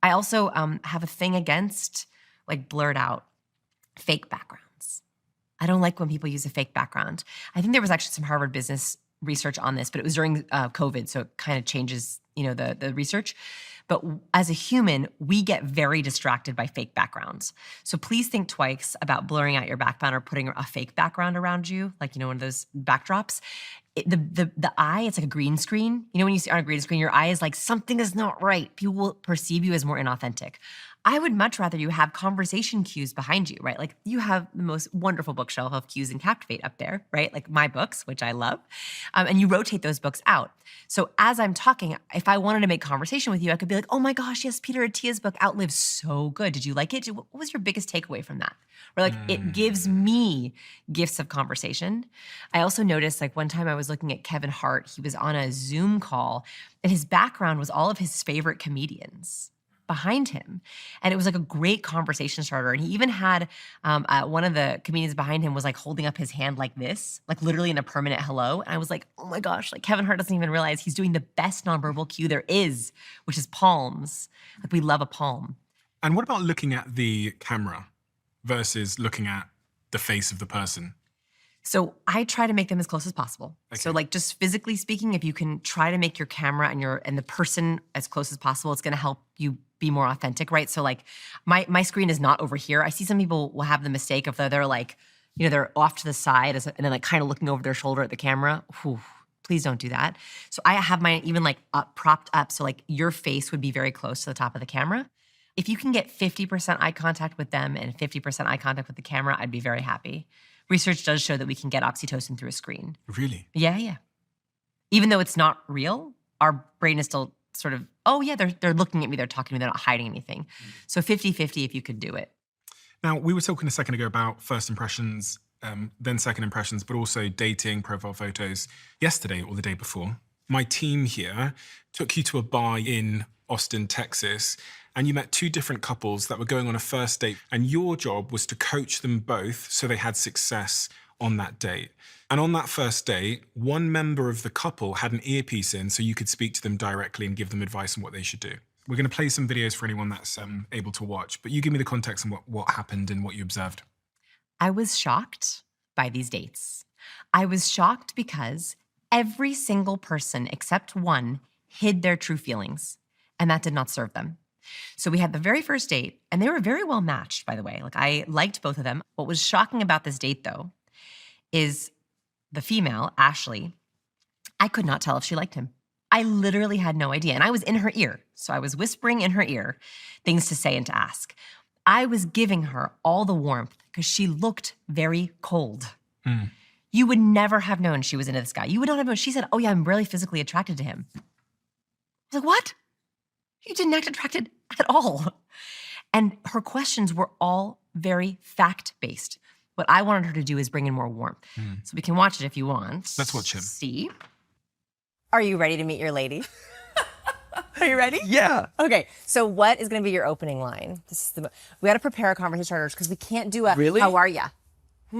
I also have a thing against like blurred out fake backgrounds. I don't like when people use a fake background. I think there was actually some Harvard business research on this, but it was during COVID, so it kind of changes, the research. But as a human, we get very distracted by fake backgrounds. So please think twice about blurring out your background or putting a fake background around you, like, one of those backdrops. The eye, it's like a green screen. When you see on a green screen, your eye is like, something is not right. People will perceive you as more inauthentic. I would much rather you have conversation cues behind you, right? Like you have the most wonderful bookshelf of cues and Captivate up there, right? Like my books, which I love. And you rotate those books out. So as I'm talking, if I wanted to make conversation with you, I could be like, oh my gosh, yes, Peter Attia's book Outlive, so good. Did you like it? What was your biggest takeaway from that? Or like it gives me gifts of conversation. I also noticed like one time I was looking at Kevin Hart. He was on a Zoom call and his background was all of his favorite comedians behind him. And it was like a great conversation starter. And he even had one of the comedians behind him was like holding up his hand like this, like literally in a permanent hello. And I was like, oh my gosh, like Kevin Hart doesn't even realize he's doing the best nonverbal cue there is, which is palms. Like we love a palm. And what about looking at the camera versus looking at the face of the person? So I try to make them as close as possible. Okay. So like just physically speaking, if you can try to make your camera and the person as close as possible, it's gonna help you be more authentic, right? So like my screen is not over here. I see some people will have the mistake of they're like, they're off to the side and then like kind of looking over their shoulder at the camera. Whew, please don't do that. So I have mine even like propped up. So like your face would be very close to the top of the camera. If you can get 50% eye contact with them and 50% eye contact with the camera, I'd be very happy. Research does show that we can get oxytocin through a screen. Really? Yeah. Even though it's not real, our brain is still sort of, oh yeah, they're looking at me, they're talking to me, they're not hiding anything. So 50-50 if you could do it. Now, we were talking a second ago about first impressions, then second impressions, but also dating, profile photos yesterday or the day before. My team here took you to a bar in Austin, Texas, and you met two different couples that were going on a first date, and your job was to coach them both so they had success on that date. And on that first date, one member of the couple had an earpiece in so you could speak to them directly and give them advice on what they should do. We're going to play some videos for anyone that's able to watch, but you give me the context on what happened and what you observed. I was shocked by these dates. I was shocked because every single person except one hid their true feelings, and that did not serve them. So we had the very first date, and they were very well matched, by the way. Like I liked both of them. What was shocking about this date, though, is the female, Ashley, I could not tell if she liked him. I literally had no idea. And I was in her ear. So I was whispering in her ear things to say and to ask. I was giving her all the warmth because she looked very cold. You would never have known she was into this guy. You would not have known. She said, oh yeah, I'm really physically attracted to him. I was like, what? You didn't act attracted at all. And her questions were all very fact-based. What I wanted her to do is bring in more warmth. So we can watch it if you want. Let's watch him. See? Are you ready to meet your lady? Are you ready? Yeah. Okay, so what is gonna be your opening line? We gotta prepare a conversation starters because we can't do a, Really? how are ya?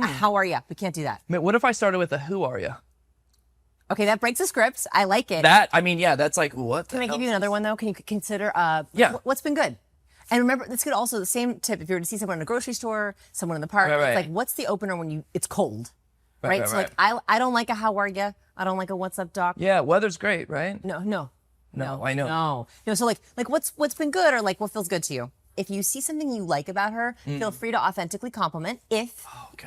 How are ya? We can't do that. Man, what if I started with a who are you? Okay, that breaks the script. I like it. That's like, what? Can I give you another one though? Can you consider, Yeah. What's been good? And remember, this could also, the same tip, if you were to see someone in a grocery store, someone in the park, Right. it's like, what's the opener when it's cold? Right? So right. like, I don't like a how are ya? I don't like a what's up, doc. Yeah, weather's great, right? No, I know. No, so like what's been good or like what feels good to you? If you see something you like about her, feel free to authentically compliment.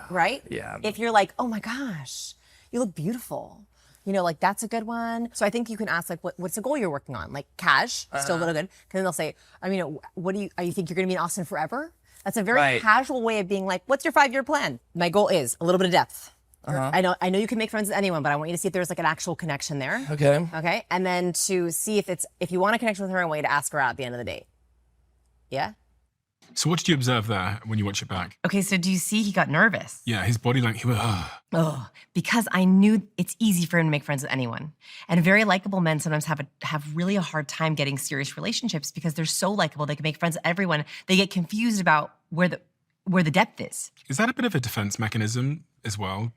Right? Yeah. If you're like, oh my gosh, you look beautiful. Like that's a good one. So I think you can ask like, what's the goal you're working on? Like cash, still a little good. Because then they'll say, what do you think you're gonna be in Austin forever? That's a very Right. casual way of being like, what's your 5-year plan? My goal is a little bit of depth. I know you can make friends with anyone, but I want you to see if there's like an actual connection there. Okay. Okay. And then to see if you want a connection with her, I want you to ask her out at the end of the date. Yeah? So what did you observe there when you watch it back? Okay, so do you see he got nervous? Yeah, his body language, he was, Oh, because I knew it's easy for him to make friends with anyone. And very likable men sometimes have really a hard time getting serious relationships because they're so likable, they can make friends with everyone. They get confused about where the depth is. Is that a bit of a defense mechanism as well?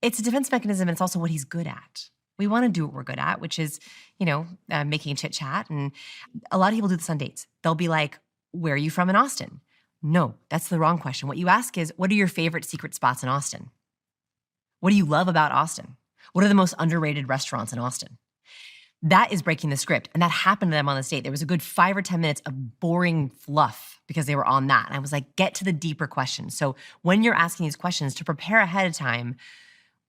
It's a defense mechanism, and it's also what he's good at. We want to do what we're good at, which is, making chit chat. And a lot of people do this on dates. They'll be like, where are you from in Austin? No, that's the wrong question. What you ask is, what are your favorite secret spots in Austin? What do you love about Austin? What are the most underrated restaurants in Austin? That is breaking the script. And that happened to them on this date. There was a good 5 or 10 minutes of boring fluff because they were on that. And I was like, get to the deeper questions. So when you're asking these questions, to prepare ahead of time,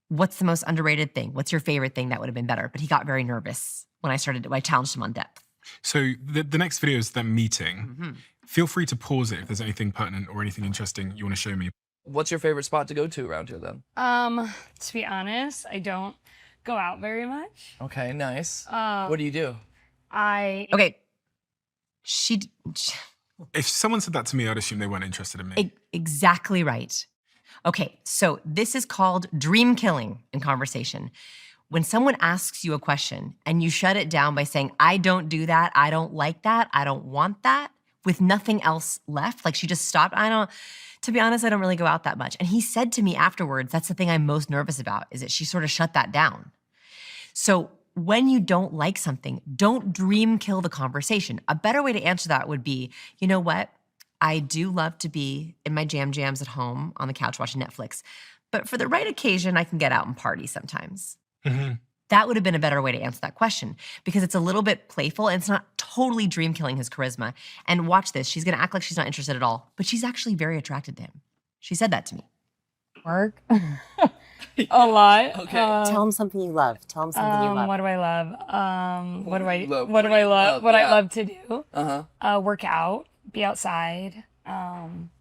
what's the most underrated thing? What's your favorite thing that would have been better? But he got very nervous when I challenged him on depth. So the next video is them meeting. Feel free to pause it if there's anything pertinent or anything interesting you want to show me. What's your favorite spot to go to around here then? To be honest, I don't go out very much. Okay, nice. What do you do? Okay. If someone said that to me, I'd assume they weren't interested in me. Exactly right. Okay, so this is called dream killing in conversation. When someone asks you a question and you shut it down by saying, I don't do that, I don't like that, I don't want that, with nothing else left, like she just stopped. To be honest, I don't really go out that much. And he said to me afterwards, that's the thing I'm most nervous about, is that she sort of shut that down. So when you don't like something, don't dream kill the conversation. A better way to answer that would be, you know what? I do love to be in my jams at home on the couch watching Netflix. But for the right occasion, I can get out and party sometimes. That would have been a better way to answer that question because it's a little bit playful and it's not totally dream killing his charisma. And watch this. She's going to act like she's not interested at all, but she's actually very attracted to him. She said that to me. Work. A lot. Okay. Tell him something you love. Tell him something you love. What do I love? What do I love? love? What I love to do? Work out, be outside,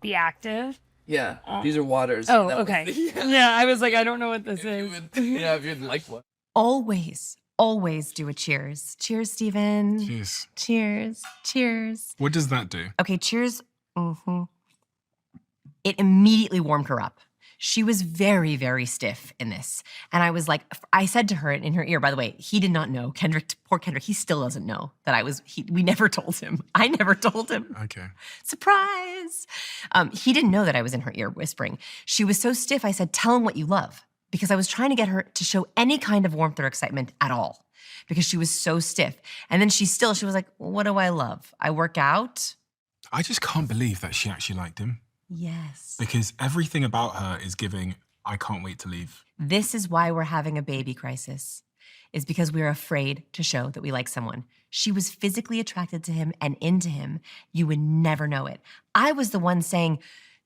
be active. Yeah, these are waters. Oh, okay. Yeah, I was like, I don't know what this is. Yeah, if you'd like one. Always do a cheers. Cheers, Steven. Cheers. Cheers. Cheers. What does that do? Okay, cheers. It immediately warmed her up. She was very, very stiff in this. And I was like, I said to her in her ear, by the way, he did not know, poor Kendrick, he still doesn't know that we never told him. I never told him. Okay. Surprise. He didn't know that I was in her ear whispering. She was so stiff, I said, tell him what you love. Because I was trying to get her to show any kind of warmth or excitement at all. Because she was so stiff. And then she was like, what do I love? I work out. I just can't believe that she actually liked him. Yes. Because everything about her is giving, I can't wait to leave. This is why we're having a baby crisis, is because we're afraid to show that we like someone. She was physically attracted to him and into him. You would never know it. I was the one saying,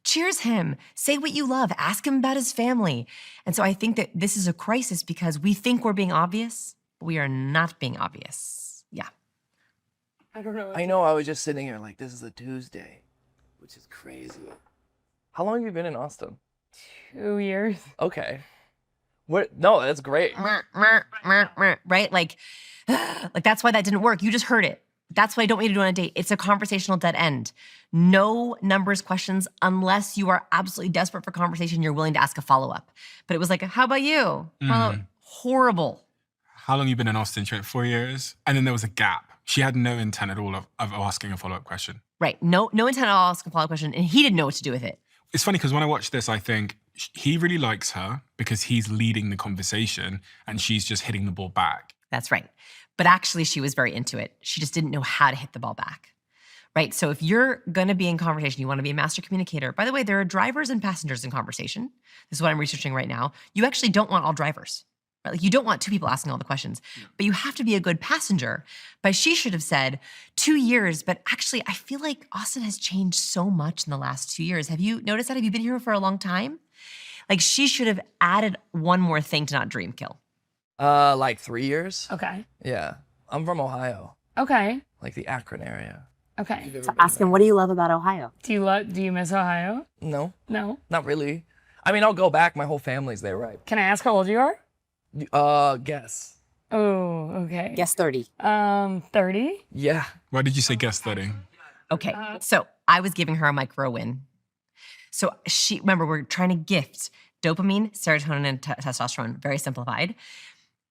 cheers him, say what you love, ask him about his family. And so I think that this is a crisis because we think we're being obvious, but we are not being obvious. Yeah. I don't know. I know, I was just sitting here like, this is a Tuesday, which is crazy. How long have you been in Austin? 2 years. Okay. No, that's great. Right? Like that's why that didn't work. You just heard it. That's what I don't want you to do on a date. It's a conversational dead end. No numbers questions unless you are absolutely desperate for conversation. You're willing to ask a follow-up. But it was like, how about you? Horrible. How long you been in Austin? She went 4 years. And then there was a gap. She had no intent at all of asking a follow-up question. Right. No intent at all asking a follow-up question. And he didn't know what to do with it. It's funny because when I watch this, I think he really likes her because he's leading the conversation and she's just hitting the ball back. That's right. But actually, she was very into it. She just didn't know how to hit the ball back, right? So if you're going to be in conversation, you want to be a master communicator. By the way, there are drivers and passengers in conversation. This is what I'm researching right now. You actually don't want all drivers, right? Like you don't want 2 people asking all the questions, but you have to be a good passenger. But she should have said 2 years. But actually, I feel like Austin has changed so much in the last 2 years. Have you noticed that? Have you been here for a long time? Like she should have added one more thing to not dream kill. Like 3 years. Okay. Yeah, I'm from Ohio, Okay. like the Akron area. Okay. So ask him, what do you love about Ohio? Do you miss Ohio? No, No. not really. I mean, I'll go back. My whole family's there, right? Can I ask how old you are? Guess. Oh, okay. Guess 30. 30? Yeah. Why did you say guess 30? Okay, so I was giving her a micro win. So remember, we're trying to gift dopamine, serotonin, and testosterone, very simplified.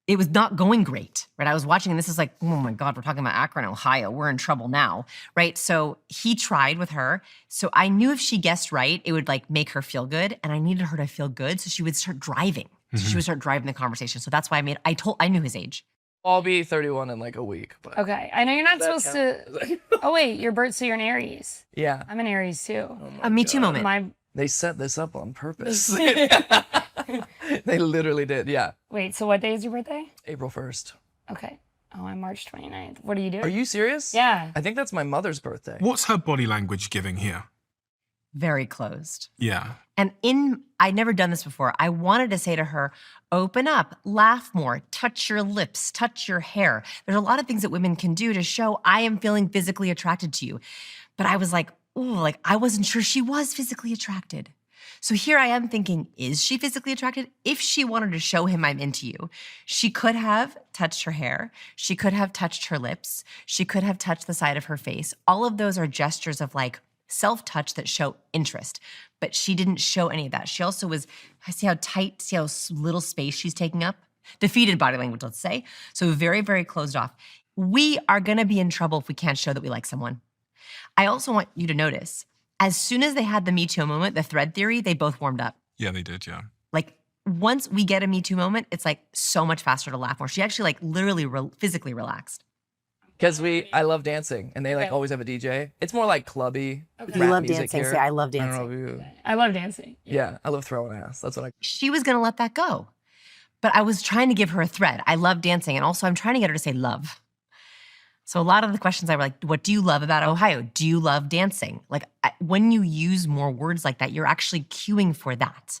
It was not going great, right? I was watching, and this is like, oh my God, we're talking about Akron, Ohio. We're in trouble now, right? So he tried with her. So I knew if she guessed right, it would like make her feel good, and I needed her to feel good, so she would start driving. So she would start driving the conversation. So that's why I knew his age. I'll be 31 in like a week. But Okay. I know you're not that supposed to. Oh, wait, so you're an Aries. yeah. I'm an Aries too. A Me Too moment. They set this up on purpose. They literally did. Yeah. Wait, so what day is your birthday? April 1st. Okay. Oh, I'm March 29th. What are you doing? Are you serious? Yeah. I think that's my mother's birthday. What's her body language giving here? Very closed. Yeah. And I'd never done this before. I wanted to say to her, open up, laugh more, touch your lips, touch your hair. There's a lot of things that women can do to show I am feeling physically attracted to you. But I was like, ooh, like I wasn't sure she was physically attracted. So here I am thinking, is she physically attracted? If she wanted to show him I'm into you, she could have touched her hair. She could have touched her lips. She could have touched the side of her face. All of those are gestures of like self-touch that show interest. But she didn't show any of that. She also see how little space she's taking up? Defeated body language, let's say. So very, very closed off. We are gonna be in trouble if we can't show that we like someone. I also want you to notice, as soon as they had the Me Too moment, the thread theory, they both warmed up. Yeah, they did, yeah. Like, once we get a Me Too moment, it's like so much faster to laugh more. She actually like literally physically relaxed. Because I love dancing, and they like always have a DJ. It's more like clubby. You rap love music dancing. here. See, I love I don't know dancing. if you- I love dancing. Yeah, I love throwing ass. That's what I. She was gonna let that go. But I was trying to give her a thread. I love dancing, and also I'm trying to get her to say love. So a lot of the questions I were like, what do you love about Ohio? Do you love dancing? Like when you use more words like that, you're actually cueing for that.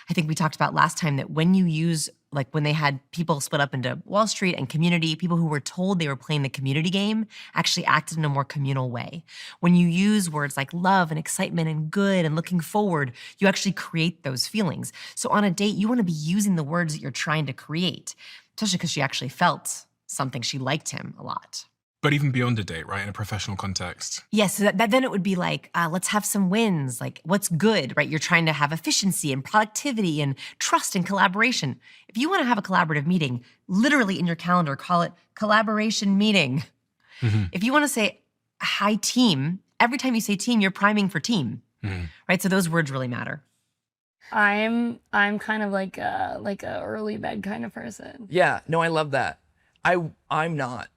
I think we talked about last time that when you use, like when they had people split up into Wall Street and community, people who were told they were playing the community game actually acted in a more communal way. When you use words like love and excitement and good and looking forward, you actually create those feelings. So on a date, you want to be using the words that you're trying to create, especially because she actually felt something. She liked him a lot. But even beyond a date, right, in a professional context. Yes, so then it would be like, let's have some wins. Like, what's good, right? You're trying to have efficiency and productivity and trust and collaboration. If you want to have a collaborative meeting, literally in your calendar, call it collaboration meeting. Mm-hmm. If you want to say hi team, every time you say team, you're priming for team, right? So those words really matter. I'm kind of like a early bed kind of person. Yeah, no, I love that. I'm not.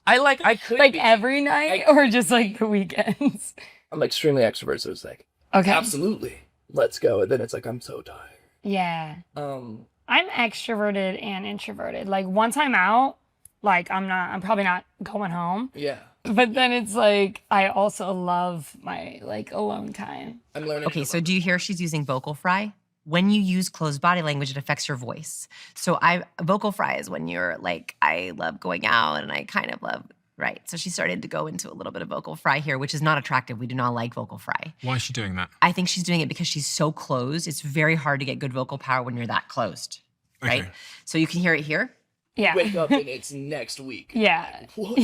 I could Like be. every night or just like the weekends? I'm extremely extroverted, so it's like Okay. absolutely, let's go. And then it's like I'm so tired. Yeah. Um, I'm extroverted and introverted. Like once I'm out, like I'm probably not going home. yeah, But then it's like I also love my like alone time. I'm learning. Okay, so do you hear she's using vocal fry? When you use closed body language, it affects your voice. So vocal fry is when you're like, I love going out and I kind of love, right? So she started to go into a little bit of vocal fry here, which is not attractive. We do not like vocal fry. Why is she doing that? I think she's doing it because she's so closed. It's very hard to get good vocal power when you're that closed, right? Okay. So you can hear it here. Yeah. wake up and it's next week. Yeah. What?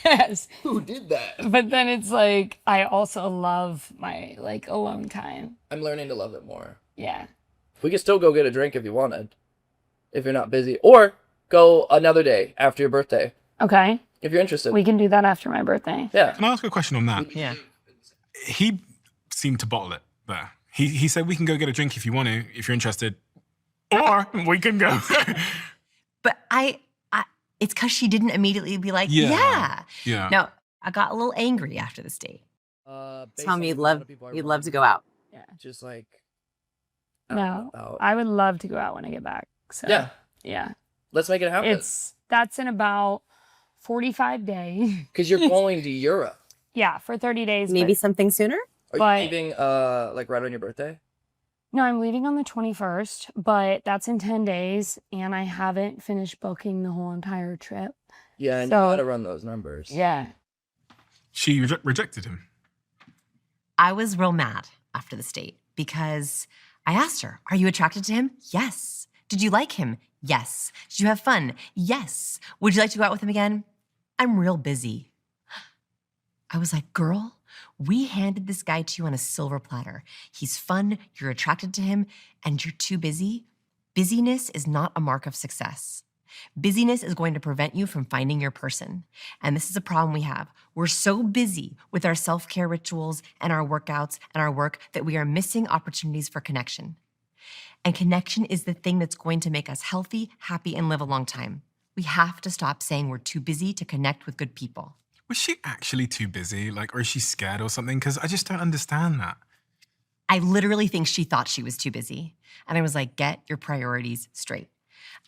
Yes. Who did that? But then it's like I also love my like alone time. I'm learning to love it more. Yeah. We could still go get a drink if you wanted, if you're not busy, or go another day after your birthday Okay. if you're interested. We can do that after my birthday. Yeah. Can I ask a question on that? Yeah. He seemed to bottle it there. He said, we can go get a drink if you want to, if you're interested. Or we can go. But it's because she didn't immediately be like, Yeah. yeah. No, I got a little angry after this date. Tell me you'd love to go out. Yeah. Just like No. out. I would love to go out when I get back. So Yeah. Yeah. Let's make it happen. That's in about 45 days. Because you're going to Europe. Yeah, for 30 days. Maybe but- something sooner? Are But- you leaving like right on your birthday? No, I'm leaving on the 21st, but that's in 10 days, and I haven't finished booking the whole entire trip. Yeah, and So- you gotta run those numbers. Yeah. She rejected him. I was real mad after this date because I asked her, are you attracted to him? Yes. Did you like him? Yes. Did you have fun? Yes. Would you like to go out with him again? I'm real busy. I was like, girl, we handed this guy to you on a silver platter. He's fun, you're attracted to him, and you're too busy. Busyness is not a mark of success. Busyness is going to prevent you from finding your person. And this is a problem we have. We're so busy with our self-care rituals and our workouts and our work that we are missing opportunities for connection. And connection is the thing that's going to make us healthy, happy, and live a long time. We have to stop saying we're too busy to connect with good people. Was she actually too busy? Like, or is she scared or something? Because I just don't understand that. I literally think she thought she was too busy. And I was like, get your priorities straight.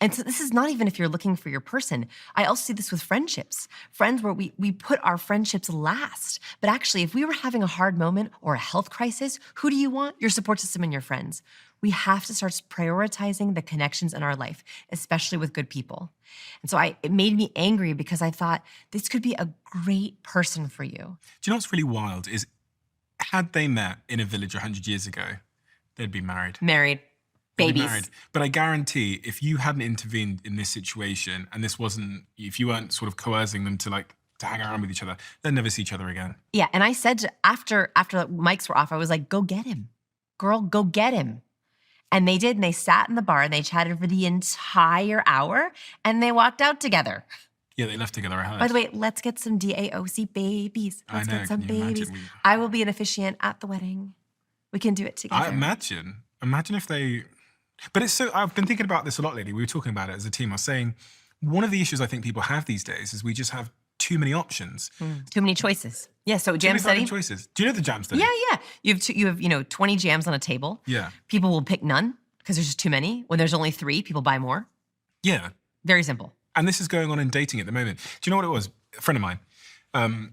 And so this is not even if you're looking for your person. I also see this with friendships. Friends where we put our friendships last. But actually, if we were having a hard moment or a health crisis, who do you want? Your support system and your friends. We have to start prioritizing the connections in our life, especially with good people. And so it made me angry because I thought this could be a great person for you. Do you know what's really wild is had they met in a village 100 years ago, they'd be married. Married. They'd be Babies. married. But I guarantee if you hadn't intervened in this situation and this wasn't, if you weren't sort of coercing them to hang around with each other, they'd never see each other again. Yeah, and I said after mics were off, I was like, go get him. Girl, go get him. And they did, and they sat in the bar and they chatted for the entire hour and they walked out together. Yeah, they left together, I heard. By the way, let's get some DAOC babies. I Let's know, get some can you babies. imagine? I will be an officiant at the wedding. We can do it together. I imagine if they, but it's so, I've been thinking about this a lot lately. We were talking about it as a team. I was saying, one of the issues I think people have these days is we just have too many options. Too many choices. Yeah, so Too jam many study. fucking choices. Do you know the jam study? Yeah. You have 20 jams on a table. Yeah. People will pick none because there's just too many. When there's only 3, people buy more. Yeah. Very simple. And this is going on in dating at the moment. Do you know what it was? A friend of mine,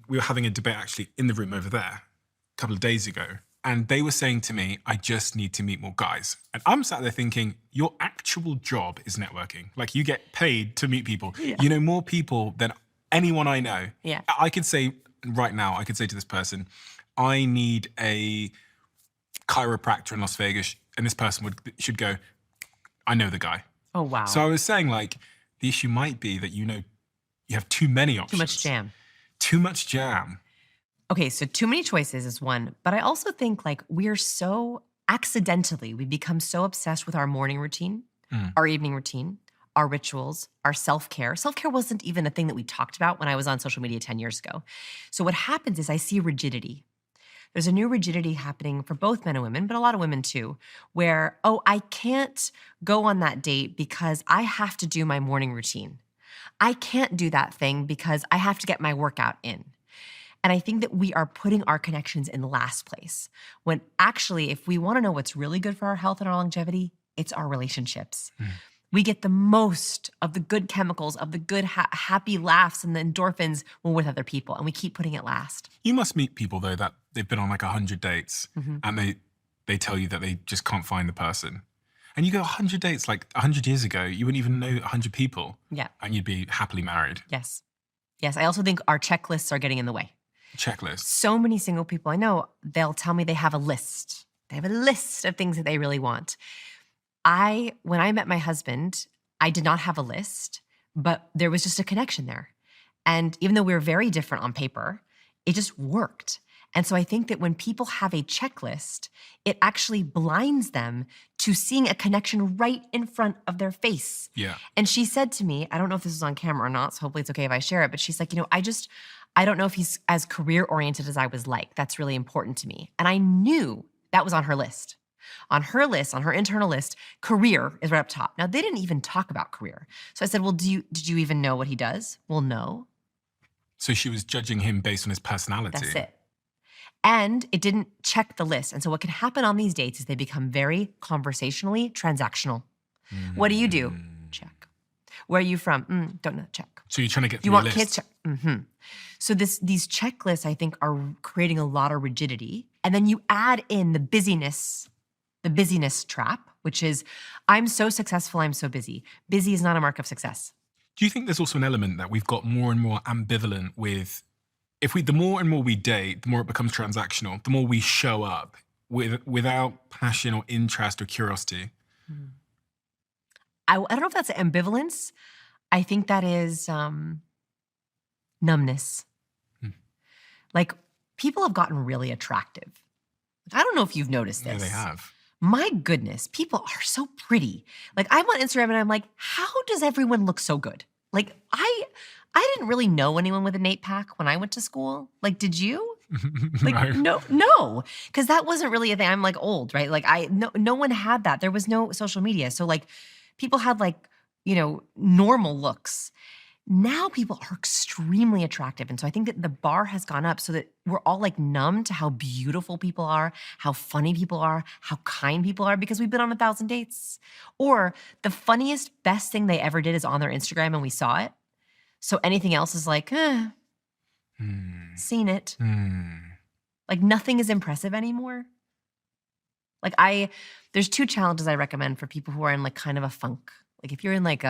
we were having a debate actually in the room over there a couple of days ago. And they were saying to me, I just need to meet more guys. And I'm sat there thinking, your actual job is networking. Like, you get paid to meet people. Yeah. You know more people than anyone I know. Yeah. I could say right now, I could say to this person, I need a chiropractor in Las Vegas. And this person should go, I know the guy. Oh, wow. So I was saying, like, the issue might be that, you have too many options. Too much jam. Too much jam. Okay, so too many choices is one, but I also think we're so we become so obsessed with our morning routine, our evening routine, our rituals, our self-care. Self-care wasn't even a thing that we talked about when I was on social media 10 years ago. So what happens is I see rigidity. There's a new rigidity happening for both men and women, but a lot of women too, where, I can't go on that date because I have to do my morning routine. I can't do that thing because I have to get my workout in. And I think that we are putting our connections in last place, when actually, if we want to know what's really good for our health and our longevity, it's our relationships. We get the most of the good chemicals, of the good happy laughs and the endorphins when we're with other people, and we keep putting it last. You must meet people, though, that they've been on 100 dates and they tell you that they just can't find the person. And you go 100 dates, 100 years ago, you wouldn't even know 100 people. Yeah. And you'd be happily married. Yes. Yes, I also think our checklists are getting in the way. Checklist. So many single people I know, they'll tell me they have a list. They have a list of things that they really want. When I met my husband, I did not have a list, but there was just a connection there. And even though we were very different on paper, it just worked. And so I think that when people have a checklist, it actually blinds them to seeing a connection right in front of their face. Yeah. And she said to me, I don't know if this is on camera or not, so hopefully it's okay if I share it, but she's like, I don't know if he's as career-oriented as I was like. That's really important to me. And I knew that was on her list. On her list, on her internal list, career is right up top. Now, they didn't even talk about career. So I said, well, did you even know what he does? Well, no. So she was judging him based on his personality. That's it. And it didn't check the list. And so what can happen on these dates is they become very conversationally transactional. What do you do? Check. Where are you from? Don't know. Check. So you're trying to get through You want list. kids? Check. So these checklists, I think, are creating a lot of rigidity. And then you add in the busyness trap, which is, I'm so successful, I'm so busy. Busy is not a mark of success. Do you think there's also an element that we've got more and more ambivalent with, the more and more we date, the more it becomes transactional, the more we show up, without passion or interest or curiosity? I don't know if that's ambivalence. I think that is numbness. Like, people have gotten really attractive. I don't know if you've noticed this. Yeah, they have. My goodness, people are so pretty. Like, I'm on Instagram and I'm like, how does everyone look so good? Like, I didn't really know anyone with an 8-pack when I went to school. Like, did you? Like, no, because that wasn't really a thing. I'm like old, right? Like, no one had that. There was no social media. So like, people had like, normal looks. Now people are extremely attractive. And so I think that the bar has gone up so that we're all like numb to how beautiful people are, how funny people are, how kind people are, because we've been on 1,000 dates. Or the funniest, best thing they ever did is on their Instagram and we saw it. So anything else is like, seen it. Like, nothing is impressive anymore. Like, there's 2 challenges I recommend for people who are in like kind of a funk. Like, if you're in like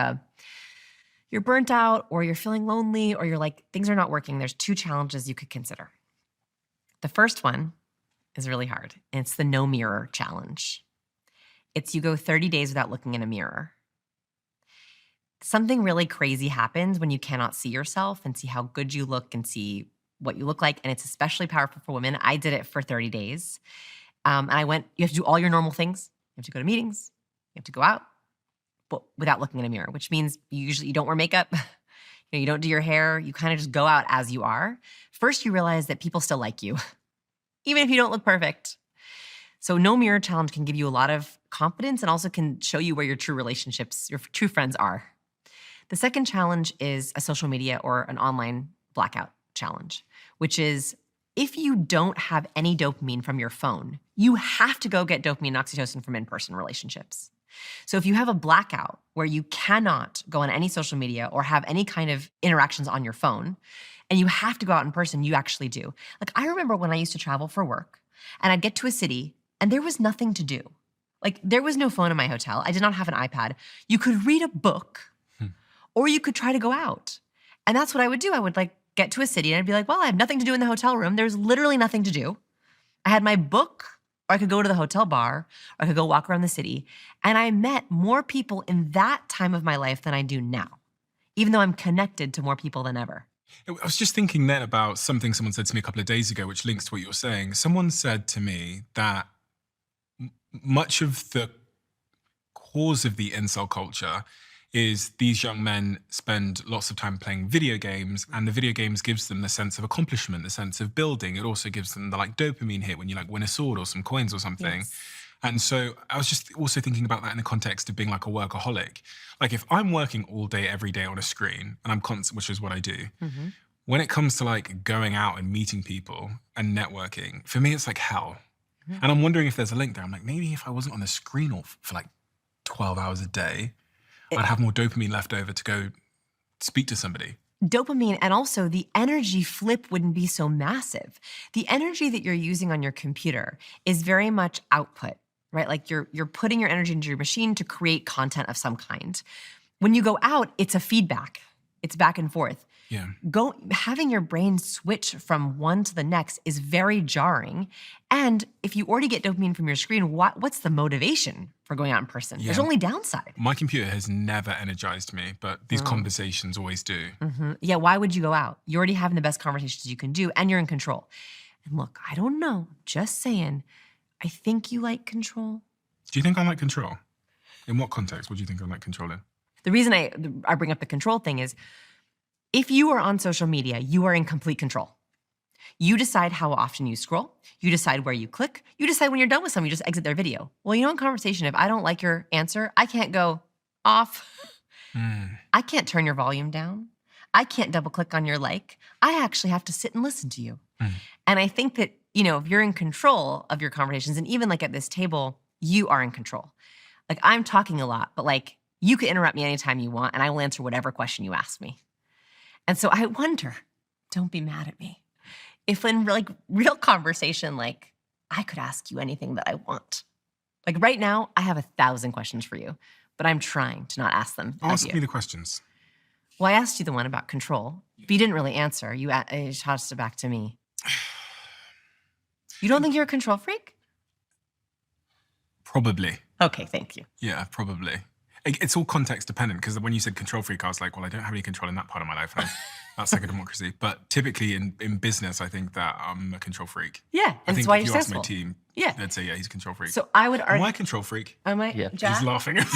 you're burnt out or you're feeling lonely or you're like, things are not working, there's 2 challenges you could consider. The first one is really hard, and it's the no mirror challenge. It's you go 30 days without looking in a mirror. Something really crazy happens when you cannot see yourself and see how good you look and see what you look like, and it's especially powerful for women. I did it for 30 days. And you have to do all your normal things. You have to go to meetings. You have to go out, but without looking in a mirror, which means you don't wear makeup. You don't do your hair. You kind of just go out as you are. First, you realize that people still like you, even if you don't look perfect. So no mirror challenge can give you a lot of confidence and also can show you where your true relationships, your true friends are. The second challenge is a social media or an online blackout challenge, which is if you don't have any dopamine from your phone, you have to go get dopamine and oxytocin from in-person relationships. So if you have a blackout where you cannot go on any social media or have any kind of interactions on your phone, and you have to go out in person, you actually do. Like, I remember when I used to travel for work and I'd get to a city and there was nothing to do. Like, there was no phone in my hotel. I did not have an iPad. You could read a book or you could try to go out. And that's what I would do. I would like get to a city and I'd be like, well, I have nothing to do in the hotel room. There's literally nothing to do. I had my book, or I could go to the hotel bar, or I could go walk around the city. And I met more people in that time of my life than I do now, even though I'm connected to more people than ever. I was just thinking then about something someone said to me a couple of days ago, which links to what you're saying. Someone said to me that much of the cause of the incel culture is these young men spend lots of time playing video games, and the video games gives them the sense of accomplishment, the sense of building. It also gives them the like dopamine hit when you like win a sword or some coins or something. Yes. And so I was just also thinking about that in the context of being like a workaholic. Like, if I'm working all day, every day on a screen, and I'm constant, which is what I do, when it comes to like going out and meeting people and networking, for me, it's like hell. And I'm wondering if there's a link there. I'm like, maybe if I wasn't on a screen for like 12 hours a day, I'd have more dopamine left over to go speak to somebody. Dopamine, and also the energy flip wouldn't be so massive. The energy that you're using on your computer is very much output, right? Like you're putting your energy into your machine to create content of some kind. When you go out, it's a feedback. It's back and forth. Yeah. Having your brain switch from one to the next is very jarring. And if you already get dopamine from your screen, what's the motivation for going out in person? Yeah. There's only downside. My computer has never energized me, but these conversations always do. Yeah, why would you go out? You're already having the best conversations you can do, and you're in control. And look, I don't know, just saying, I think you like control. Do you think I like control? In what context would you think I like control in? The reason I bring up the control thing is, if you are on social media, you are in complete control. You decide how often you scroll. You decide where you click. You decide when you're done with someone, you just exit their video. Well, in conversation, if I don't like your answer, I can't go off. I can't turn your volume down. I can't double click on your like. I actually have to sit and listen to you. And I think that, if you're in control of your conversations, and even like at this table, you are in control. Like, I'm talking a lot, but like, you can interrupt me anytime you want, and I will answer whatever question you ask me. And so I wonder, don't be mad at me, if in like real conversation, like I could ask you anything that I want. Like right now, I have 1,000 questions for you, but I'm trying to not ask them. Ask me the questions. Well, I asked you the one about control, but you didn't really answer. You tossed it back to me. You don't think you're a control freak? Probably. Okay, thank you. Yeah, probably. It's all context dependent, because when you said control freak, I was like, well, I don't have any control in that part of my life. That's like a democracy. But typically in business, I think that I'm a control freak. Yeah, I and think that's why if you're you ask my successful. team, Yeah. they'd say, yeah, he's a control freak. So I would Am argue. I a control freak? Am I? Yeah. Jack? He's laughing. He was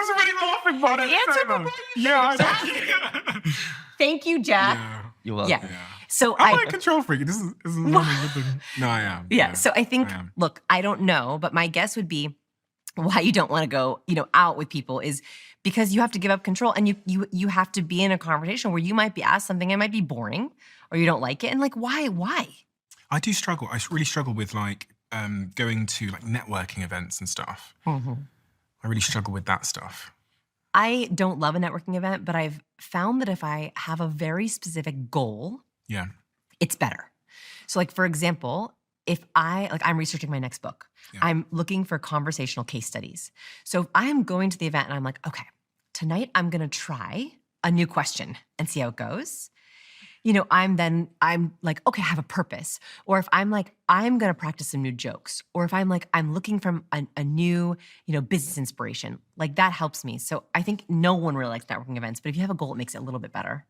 already laughing about it. Answer before you Thank you, Jack. Yeah. You're welcome. Yeah. So Am I a control freak? This is not a good thing. No, I am. Yeah. So I think, am. look, I don't know, but my guess would be why you don't want to go, out with people is because you have to give up control, and you have to be in a conversation where you might be asked something that might be boring or you don't like it, and like why? I do struggle. I really struggle with going to networking events and stuff. Mm-hmm. I really struggle with that stuff. I don't love a networking event, but I've found that if I have a very specific goal, Yeah. it's better. So for example, if I'm researching my next book, Yeah. I'm looking for conversational case studies. So if I am going to the event and I'm like, okay, tonight I'm going to try a new question and see how it goes. I'm like, okay, I have a purpose. Or if I'm like, I'm going to practice some new jokes. Or if I'm like, I'm looking for a new, business inspiration, that helps me. So I think no one really likes networking events, but if you have a goal, it makes it a little bit better.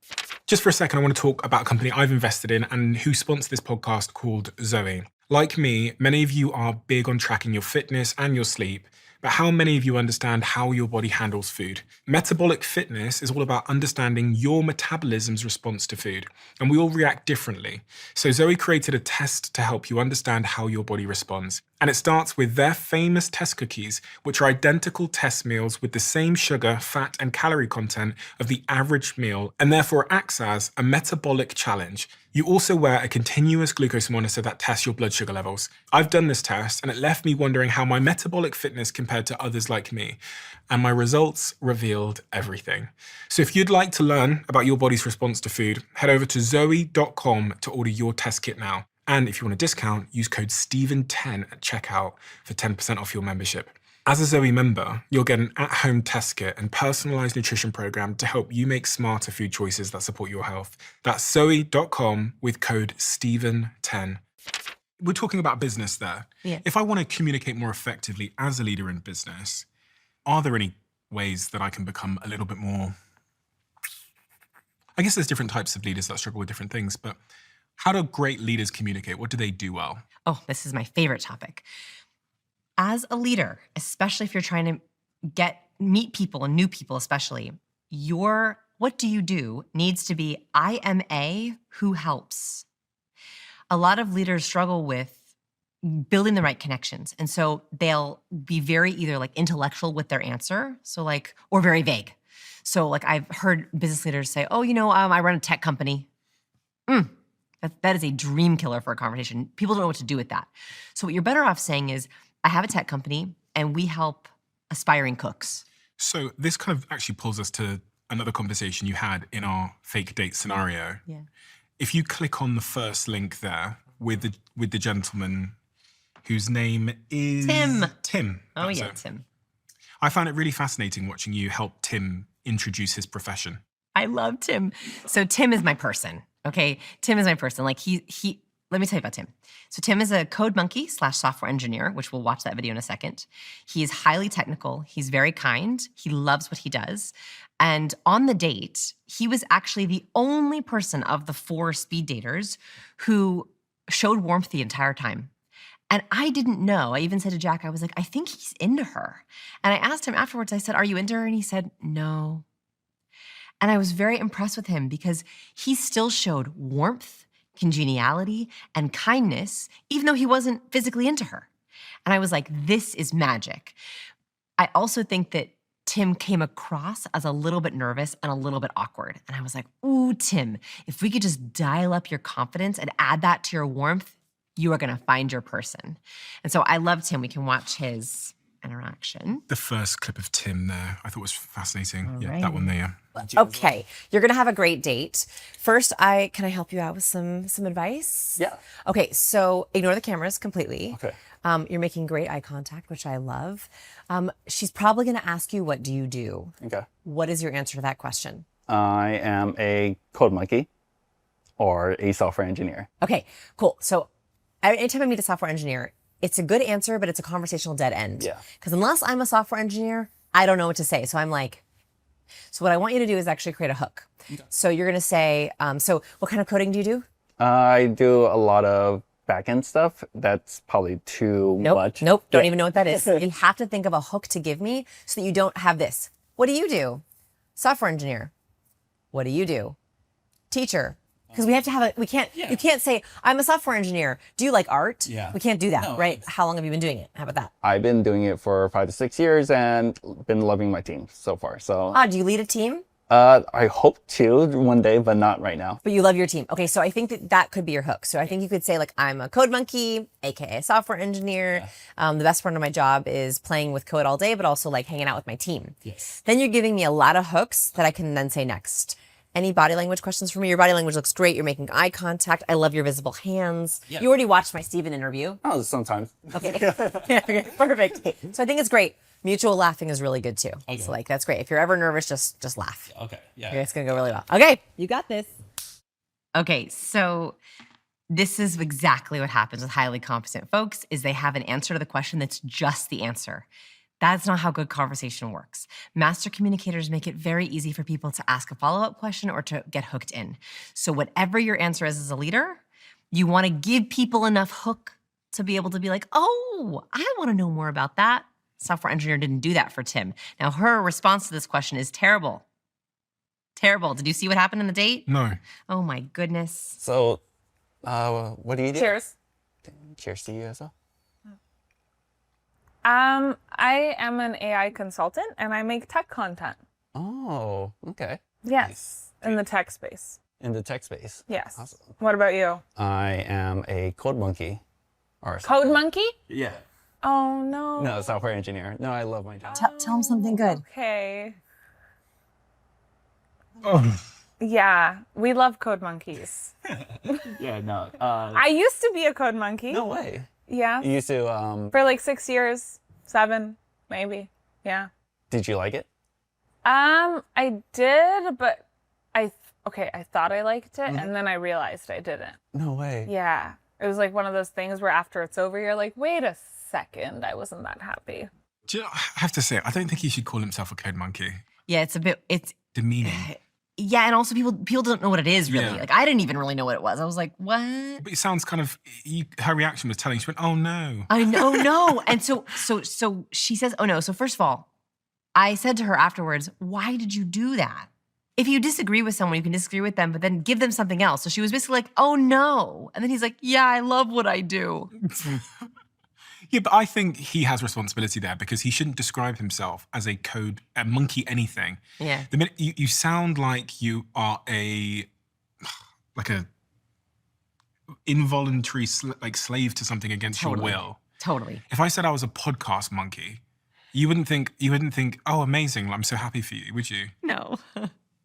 Just for a second, I want to talk about a company I've invested in and who sponsor this podcast called Zoe. Like me, many of you are big on tracking your fitness and your sleep, but how many of you understand how your body handles food? Metabolic fitness is all about understanding your metabolism's response to food, and we all react differently. So Zoe created a test to help you understand how your body responds. And it starts with their famous test cookies, which are identical test meals with the same sugar, fat, and calorie content of the average meal, and therefore acts as a metabolic challenge. You also wear a continuous glucose monitor that tests your blood sugar levels. I've done this test, and it left me wondering how my metabolic fitness compared to others like me. And my results revealed everything. So if you'd like to learn about your body's response to food, head over to zoe.com to order your test kit now. And if you want a discount, use code STEVEN10 at checkout for 10% off your membership. As a Zoe member, you'll get an at-home test kit and personalized nutrition program to help you make smarter food choices that support your health. That's zoe.com with code STEVEN10. We're talking about business there. Yeah. If I want to communicate more effectively as a leader in business, are there any ways that I can become a little bit more... I guess there's different types of leaders that struggle with different things, but how do great leaders communicate? What do they do well? Oh, this is my favorite topic. As a leader, especially if you're trying to meet people and new people especially, what do you do needs to be, I am a who helps. A lot of leaders struggle with building the right connections. And so they'll be very either intellectual with their answer, or very vague. So I've heard business leaders say, oh, I run a tech company. That is a dream killer for a conversation. People don't know what to do with that. So what you're better off saying is, I have a tech company and we help aspiring cooks. So this kind of actually pulls us to another conversation you had in our fake date scenario. Yeah. If you click on the first link there with the gentleman whose name is... Tim. Oh That's yeah, it. Tim. I found it really fascinating watching you help Tim introduce his profession. I love Tim. So Tim is my person. Okay, Tim is my person. He. Let me tell you about Tim. So Tim is a code monkey / software engineer, which we'll watch that video in a second. He is highly technical. He's very kind. He loves what he does. And on the date, he was actually the only person of the 4 speed daters who showed warmth the entire time. And I didn't know. I even said to Jack, I was like, I think he's into her. And I asked him afterwards, I said, are you into her? And he said, no. And I was very impressed with him because he still showed warmth, congeniality, and kindness, even though he wasn't physically into her. And I was like, this is magic. I also think that Tim came across as a little bit nervous and a little bit awkward. And I was like, ooh, Tim, if we could just dial up your confidence and add that to your warmth, you are gonna find your person. And so I loved Tim. We can watch his interaction. The first clip of Tim there, I thought was fascinating. All yeah, right. that one there. Okay, you're gonna have a great date. First, can I help you out with some advice? Yeah. Okay, so ignore the cameras completely. Okay. You're making great eye contact, which I love. She's probably gonna ask you, what do you do? Okay. What is your answer to that question? I am a code monkey or a software engineer. Okay, cool. So anytime I meet a software engineer, it's a good answer, but it's a conversational dead end. Yeah. Because unless I'm a software engineer, I don't know what to say. So I'm like, so what I want you to do is actually create a hook. So you're going to say, so what kind of coding do you do? I do a lot of back-end stuff. That's probably too much. Nope. Don't even know what that is. You have to think of a hook to give me so that you don't have this. What do you do? Software engineer. What do you do? Teacher. Because we have to have you can't say, I'm a software engineer. Do you like art? Yeah. We can't do that, right? How long have you been doing it? How about that? I've been doing it for 5 to 6 years and been loving my team so far. So Do you lead a team? I hope to one day, but not right now. But you love your team. Okay, so I think that could be your hook. So I think you could say, like, I'm a code monkey, aka software engineer. The best part of my job is playing with code all day, but also like hanging out with my team. Yes. Then you're giving me a lot of hooks that I can then say next. Any body language questions for me? Your body language looks great. You're making eye contact. I love your visible hands. Yeah. You already watched my Steven interview. Oh, sometimes. Okay. Okay, perfect. So I think it's great. Mutual laughing is really good too. Okay. So like that's great. If you're ever nervous, just laugh. Okay. Yeah. Okay, it's gonna go really well. Okay, you got this. Okay, so this is exactly what happens with highly competent folks is they have an answer to the question that's just the answer. That's not how good conversation works. Master communicators make it very easy for people to ask a follow-up question or to get hooked in. So whatever your answer is as a leader, you want to give people enough hook to be able to be like, oh, I want to know more about that. Software engineer didn't do that for Tim. Now her response to this question is terrible. Terrible. Did you see what happened in the date? No. Oh my goodness. So, what do you do? Cheers. Cheers to you as well. I am an AI consultant and I make tech content. Oh, okay. Yes, in the tech space. In the tech space. Yes. Awesome. What about you? I am a code monkey. Or Code monkey? Yeah. Oh no. No, software engineer. No, I love my job. Tell him something good. Okay. Oh. Yeah, we love code monkeys. Yeah, no. I used to be a code monkey. No way. Yeah. You used to, For like 6 years, 7, maybe. Yeah. did you like it? I did, but I thought I liked it, and then I realized I didn't. No way. Yeah. It was like one of those things where after it's over, you're like, wait a second, I wasn't that happy. Do you know, I have to say, I don't think he should call himself a code monkey. Yeah, it's Demeaning. yeah, and also people don't know what it is really. Yeah. Like I didn't even really know what it was. I was like, what? But it sounds kind of, her reaction was telling, she went, oh no. I know, no. And so she says, oh no. So first of all, I said to her afterwards, why did you do that? If you disagree with someone, you can disagree with them, but then give them something else. So she was basically like, oh no. And then he's like, yeah, I love what I do. Yeah, but I think he has responsibility there because he shouldn't describe himself as a monkey anything. Yeah. The minute you sound like you are a involuntary slave to something against Totally. your will. Totally. If I said I was a podcast monkey, you wouldn't think, oh, amazing, I'm so happy for you, would you? No.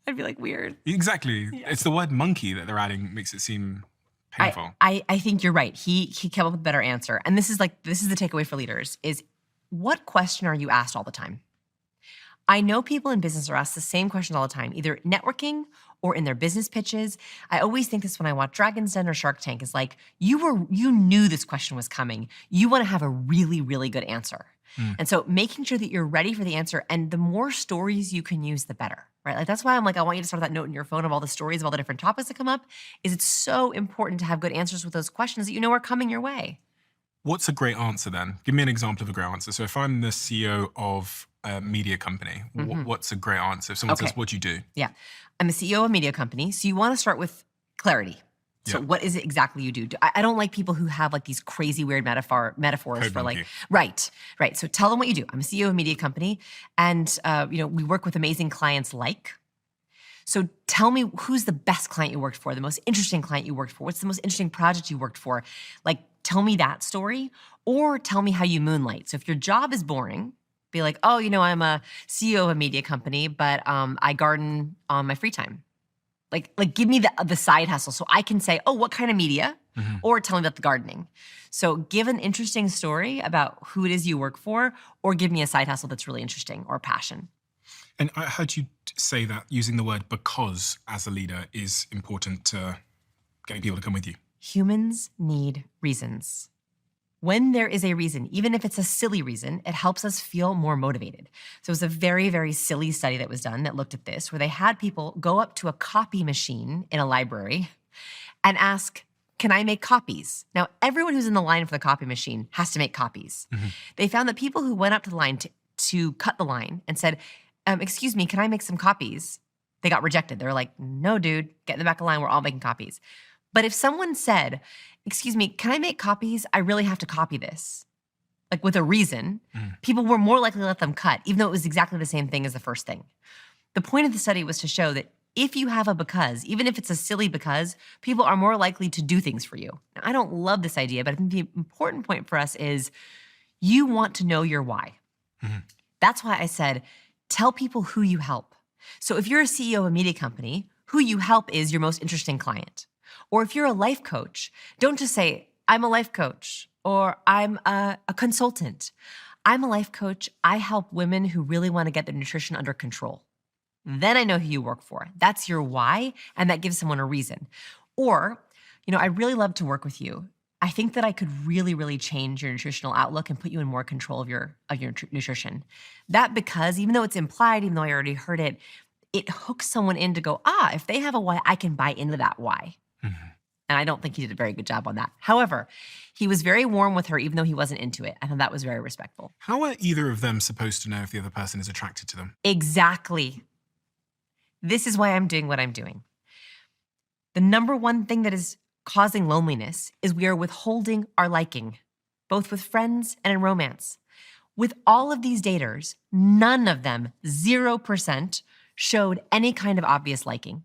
I'd be like weird. Exactly. Yeah. It's the word monkey that they're adding makes it seem painful. I think you're right. He came up with a better answer. And this is the takeaway for leaders is what question are you asked all the time? I know people in business are asked the same question all the time, either networking or in their business pitches. I always think this when I watch Dragon's Den or Shark Tank is like, you knew this question was coming. You want to have a really, really good answer. And so making sure that you're ready for the answer and the more stories you can use, the better, right? Like that's why I'm like, I want you to start that note in your phone of all the stories of all the different topics that come up is it's so important to have good answers with those questions that you know are coming your way. What's a great answer then? Give me an example of a great answer. So if I'm the CEO of a media company, what's a great answer? If someone says, what do you do? Yeah. I'm a CEO of a media company. So you want to start with clarity. So what is it exactly you do? I don't like people who have like these crazy weird metaphors Code for monkey. like, right. So tell them what you do. I'm a CEO of a media company and, we work with amazing clients like. So tell me who's the best client you worked for, the most interesting client you worked for, what's the most interesting project you worked for? Like, tell me that story or tell me how you moonlight. So if your job is boring, be like, oh, I'm a CEO of a media company, but I garden on my free time. Like give me the side hustle so I can say, oh, what kind of media? Or tell me about the gardening. So give an interesting story about who it is you work for or give me a side hustle that's really interesting or passion. And I heard you say that using the word because as a leader is important to getting people to come with you. Humans need reasons. When there is a reason, even if it's a silly reason, it helps us feel more motivated. So it was a very, very silly study that was done that looked at this, where they had people go up to a copy machine in a library and ask, can I make copies? Now, everyone who's in the line for the copy machine has to make copies. They found that people who went up to the line to cut the line and said, excuse me, can I make some copies? They got rejected. They were like, no, dude, get in the back of the line. We're all making copies. But if someone said, excuse me, can I make copies? I really have to copy this. Like with a reason, people were more likely to let them cut, even though it was exactly the same thing as the first thing. The point of the study was to show that if you have a because, even if it's a silly because, people are more likely to do things for you. Now, I don't love this idea, but I think the important point for us is you want to know your why. That's why I said, tell people who you help. So if you're a CEO of a media company, who you help is your most interesting client. Or if you're a life coach, don't just say, I'm a life coach, or I'm a consultant. I'm a life coach. I help women who really want to get their nutrition under control. Then I know who you work for. That's your why, and that gives someone a reason. Or, I really love to work with you. I think that I could really, really change your nutritional outlook and put you in more control of your nutrition. That because, even though it's implied, even though I already heard it, it hooks someone in to go, if they have a why, I can buy into that why. And I don't think he did a very good job on that. However, he was very warm with her, even though he wasn't into it. I thought that was very respectful. How are either of them supposed to know if the other person is attracted to them? Exactly. This is why I'm doing what I'm doing. The number one thing that is causing loneliness is we are withholding our liking, both with friends and in romance. With all of these daters, none of them, 0%, showed any kind of obvious liking.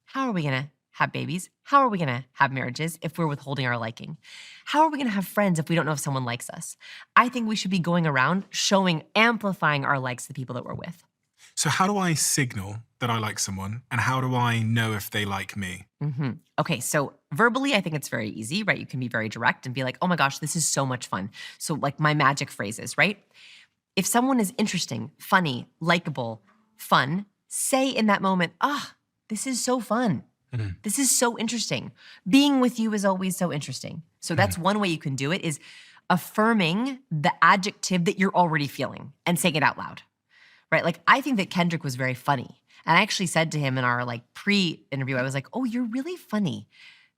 How are we going to have babies? How are we going to have marriages if we're withholding our liking? How are we going to have friends if we don't know if someone likes us? I think we should be going around amplifying our likes to the people that we're with. So how do I signal that I like someone, and how do I know if they like me? Okay, so verbally, I think it's very easy, right? You can be very direct and be like, oh my gosh, this is so much fun. So like my magic phrases, right? If someone is interesting, funny, likable, fun, say in that moment, this is so fun. This is so interesting. Being with you is always so interesting. So that's one way you can do it, is affirming the adjective that you're already feeling and saying it out loud, right? Like I think that Kendrick was very funny. And I actually said to him in our pre-interview, I was like, oh, you're really funny.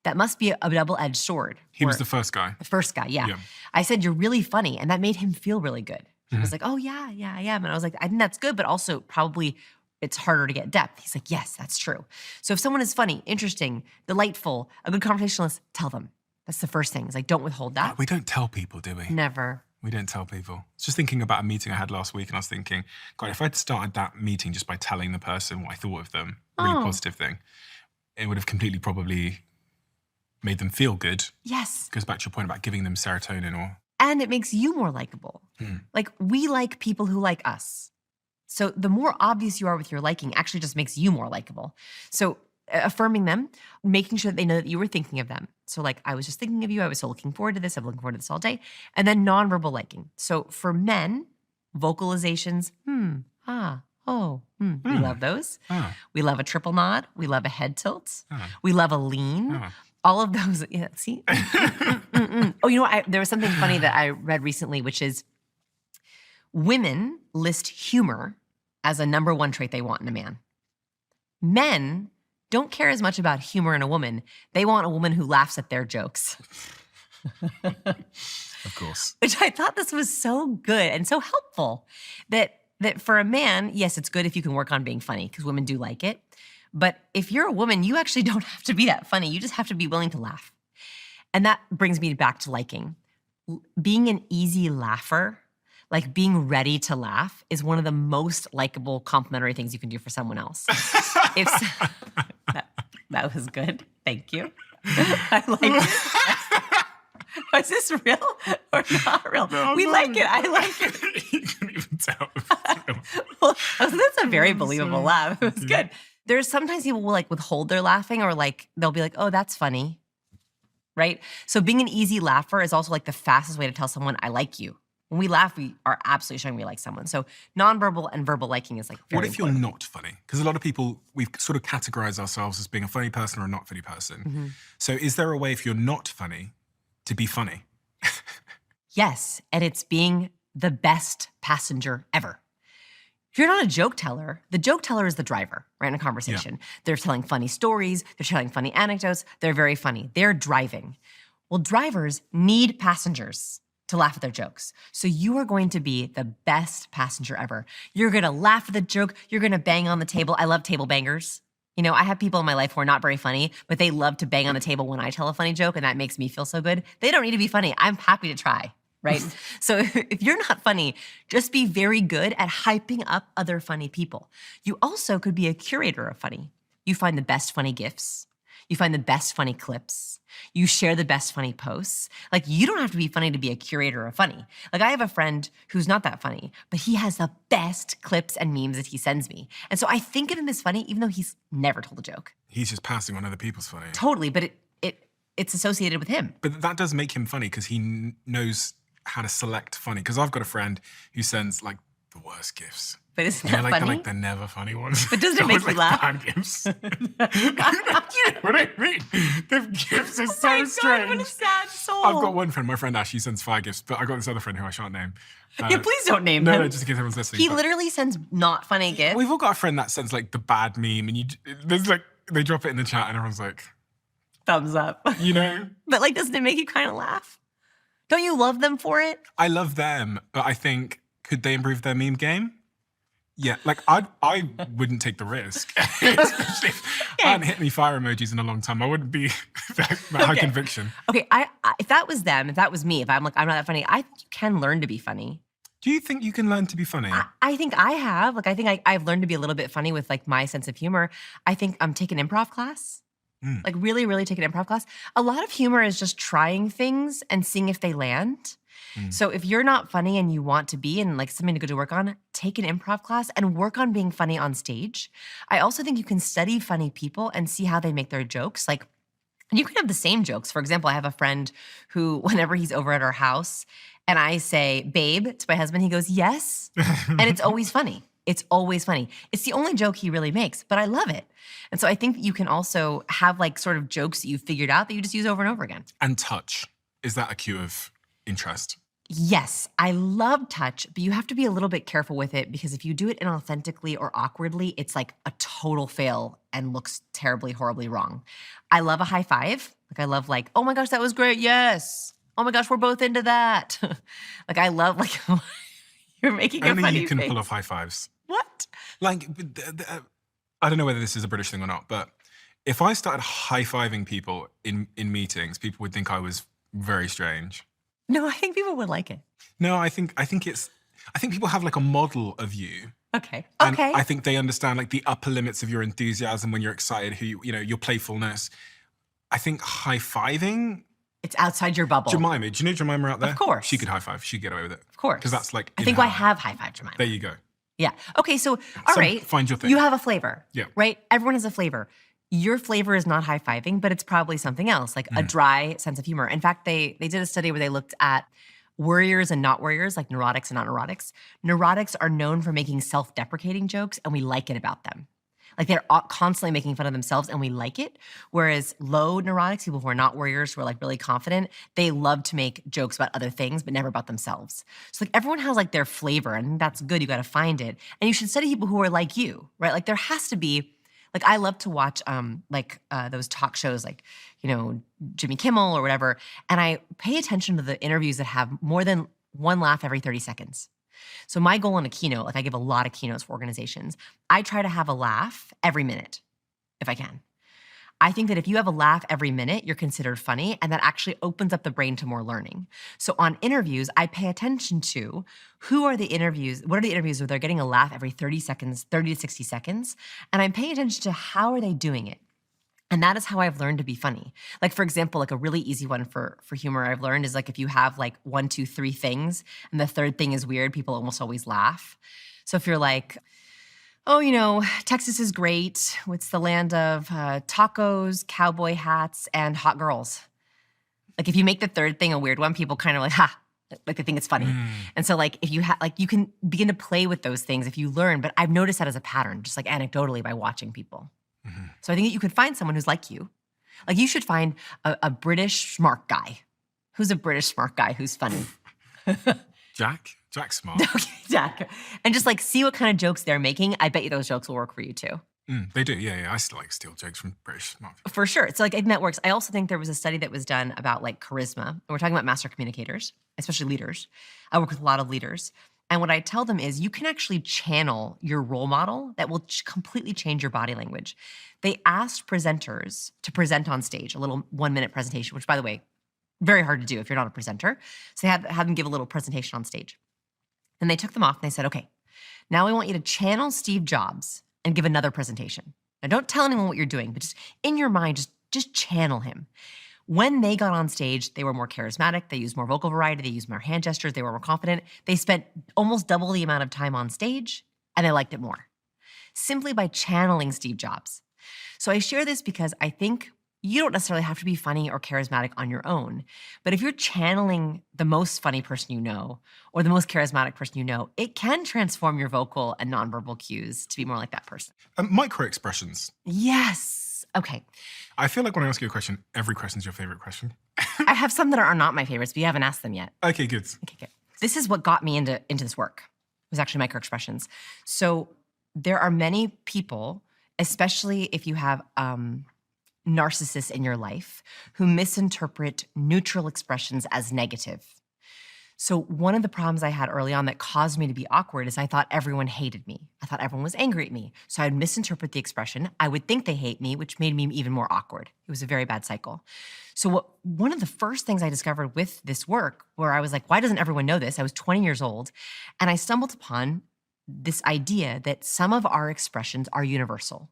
That must be a double-edged sword. He was the first guy. The first guy, yeah. I said, you're really funny. And that made him feel really good. He was like, oh yeah, I am. And I was like, I think that's good, but also probably it's harder to get depth. He's like, yes, that's true. So if someone is funny, interesting, delightful, a good conversationalist, tell them. That's the first thing. It's like, don't withhold that. We don't tell people, do we? Never. We don't tell people. I was just thinking about a meeting I had last week, and I was thinking, God, if I'd started that meeting just by telling the person what I thought of them, really positive thing, it would have completely probably made them feel good. Yes. Goes back to your point about giving them serotonin or... And it makes you more likable. Like we like people who like us. So the more obvious you are with your liking actually just makes you more likable. So affirming them, making sure that they know that you were thinking of them. So like, I was just thinking of you. I was so looking forward to this. I'm looking forward to this all day. And then nonverbal liking. So for men, vocalizations, we love those. We love a triple nod. We love a head tilt. We love a lean. All of those, see? Oh, there was something funny that I read recently, which is women list humor as a number one trait they want in a man. Men don't care as much about humor in a woman. They want a woman who laughs at their jokes. Of course. Which I thought this was so good and so helpful. That for a man, yes, it's good if you can work on being funny, because women do like it. But if you're a woman, you actually don't have to be that funny. You just have to be willing to laugh. And that brings me back to liking. Being an easy laugher, like being ready to laugh, is one of the most likable, complimentary things you can do for someone else. That was good. Thank you. I like it. Is this real or not real? We like it. I like it. You couldn't even tell. Well, that's a very believable laugh. It was good. There's sometimes people will withhold their laughing, or they'll be like, oh, that's funny. Right? So being an easy laugher is also the fastest way to tell someone, I like you. When we laugh, we are absolutely showing we like someone. So nonverbal and verbal liking is very What if important. you're not funny? Because a lot of people, we've sort of categorized ourselves as being a funny person or a not funny person. So is there a way, if you're not funny, to be funny? Yes, and it's being the best passenger ever. If you're not a joke teller, the joke teller is the driver, right, in a conversation. They're telling funny stories, they're telling funny anecdotes, they're very funny. They're driving. Well, drivers need passengers to laugh at their jokes. So you are going to be the best passenger ever. You're gonna laugh at the joke, you're gonna bang on the table. I love table bangers. You know, I have people in my life who are not very funny, but they love to bang on the table when I tell a funny joke, and that makes me feel so good. They don't need to be funny. I'm happy to try, right? So if you're not funny, just be very good at hyping up other funny people. You also could be a curator of funny. You find the best funny gifs. You find the best funny clips. You share the best funny posts. Like, you don't have to be funny to be a curator of funny. Like, I have a friend who's not that funny, but he has the best clips and memes that he sends me. And so I think of him as funny, even though he's never told a joke. He's just passing on other people's funny. Totally, but it's associated with him. But that does make him funny because he knows how to select funny. Because I've got a friend who sends like the worst gifts. But isn't You know, that like funny? the never funny ones. But doesn't it make you laugh? Bad gifts. What I mean, the gifts are so God, strange. what a sad soul. I've got one friend, my friend Ash, he sends fire gifts, but I got this other friend who I shan't name. Yeah, please don't name No, him. no, just in case everyone's listening. He but- literally sends not funny gifts. We've all got a friend that sends like the bad meme, and there's like they drop it in the chat, and everyone's like, Thumbs up. you know. But like, doesn't it make you kind of laugh? Don't you love them for it? I love them, but I think could they improve their meme game? Yeah, like I wouldn't take the risk. Especially if I hadn't hit any fire emojis in a long time. I wouldn't be that high conviction. Okay, if that was them, if that was me, if I'm like, I'm not that funny, I think you can learn to be funny. Do you think you can learn to be funny? I think I have. Like, I think I've learned to be a little bit funny with like my sense of humor. I think I'm taking improv class. Like really, really take an improv class. A lot of humor is just trying things and seeing if they land. So if you're not funny and you want to be and like something to go to work on, take an improv class and work on being funny on stage. I also think you can study funny people and see how they make their jokes. Like, you can have the same jokes. For example, I have a friend who, whenever he's over at our house and I say, babe, to my husband, he goes, yes. And it's always funny. It's always funny. It's the only joke he really makes, but I love it. And so I think that you can also have like sort of jokes that you've figured out that you just use over and over again. And touch. Is that a cue of interest? Yes, I love touch, but you have to be a little bit careful with it because if you do it inauthentically or awkwardly, it's like a total fail and looks terribly, horribly wrong. I love a high five. Like, I love like, oh my gosh, that was great. Yes. Oh my gosh, we're both into that. Like, I love like, you're making a funny Only you can face. pull off high fives. What? Like, I don't know whether this is a British thing or not, but if I started high-fiving people in meetings, people would think I was very strange. No, I think people would like it. No, I think people have like a model of you. Okay. And Okay. I think they understand like the upper limits of your enthusiasm when you're excited, your playfulness. I think high-fiving. It's outside your bubble. Jemima, do you know Jemima out there? Of course. She could high-five. She'd get away with it. Of course. Because that's like I in think her. I have high five Jemima. There you go. Yeah. Okay, so all So right. find your thing. You have a flavor. Yeah. Right? Everyone has a flavor. Your flavor is not high-fiving, but it's probably something else, like a dry sense of humor. In fact, they did a study where they looked at worriers and not worriers, like neurotics and not neurotics. Neurotics are known for making self-deprecating jokes, and we like it about them. Like, they're constantly making fun of themselves, and we like it. Whereas low neurotics, people who are not worriers, who are like really confident, they love to make jokes about other things, but never about themselves. So like, everyone has like their flavor, and that's good. You got to find it. And you should study people who are like you, right? Like, there has to be, like, I love to watch those talk shows like, Jimmy Kimmel or whatever. And I pay attention to the interviews that have more than one laugh every 30 seconds. So my goal in a keynote, like I give a lot of keynotes for organizations, I try to have a laugh every minute, if I can. I think that if you have a laugh every minute, you're considered funny, and that actually opens up the brain to more learning. So on interviews, I pay attention to what are the interviews where they're getting a laugh every 30 seconds, 30 to 60 seconds, and I'm paying attention to how are they doing it. And that is how I've learned to be funny. Like, for example, like a really easy one for humor I've learned is like if you have like 1, 2, 3 things and the third thing is weird, people almost always laugh. So if you're like, oh, Texas is great. It's the land of tacos, cowboy hats, and hot girls. Like, if you make the third thing a weird one, people kind of like, ha, like they think it's funny. And so like if you you can begin to play with those things if you learn, but I've noticed that as a pattern, just like anecdotally by watching people. So I think that you could find someone who's like you. Like, you should find a British smart guy. Who's a British smart guy who's funny? Jack? Jack's smart. Okay, Jack. And just like see what kind of jokes they're making. I bet you those jokes will work for you too. They do, yeah. I still like steal jokes from British smart people. For sure. So like I think that works. I also think there was a study that was done about like charisma. And we're talking about master communicators, especially leaders. I work with a lot of leaders. And what I tell them is you can actually channel your role model that will completely change your body language. They asked presenters to present on stage, a little 1-minute presentation, which by the way, very hard to do if you're not a presenter. So they had them give a little presentation on stage. And they took them off and they said, okay, now we want you to channel Steve Jobs and give another presentation. Now don't tell anyone what you're doing, but just in your mind, just channel him. When they got on stage, they were more charismatic, they used more vocal variety, they used more hand gestures, they were more confident. They spent almost double the amount of time on stage and they liked it more. Simply by channeling Steve Jobs. So I share this because I think you don't necessarily have to be funny or charismatic on your own. But if you're channeling the most funny person you know or the most charismatic person you know, it can transform your vocal and nonverbal cues to be more like that person. Micro expressions. Yes. Okay. I feel like when I ask you a question, every question's your favorite question. I have some that are not my favorites, but you haven't asked them yet. Okay, good. Okay, good. This is what got me into this work. It was actually micro expressions. So there are many people, especially if you have narcissists in your life, who misinterpret neutral expressions as negative. So one of the problems I had early on that caused me to be awkward is I thought everyone hated me. I thought everyone was angry at me. So I would misinterpret the expression. I would think they hate me, which made me even more awkward. It was a very bad cycle. So one of the first things I discovered with this work, where I was like, why doesn't everyone know this? I was 20 years old, and I stumbled upon this idea that some of our expressions are universal,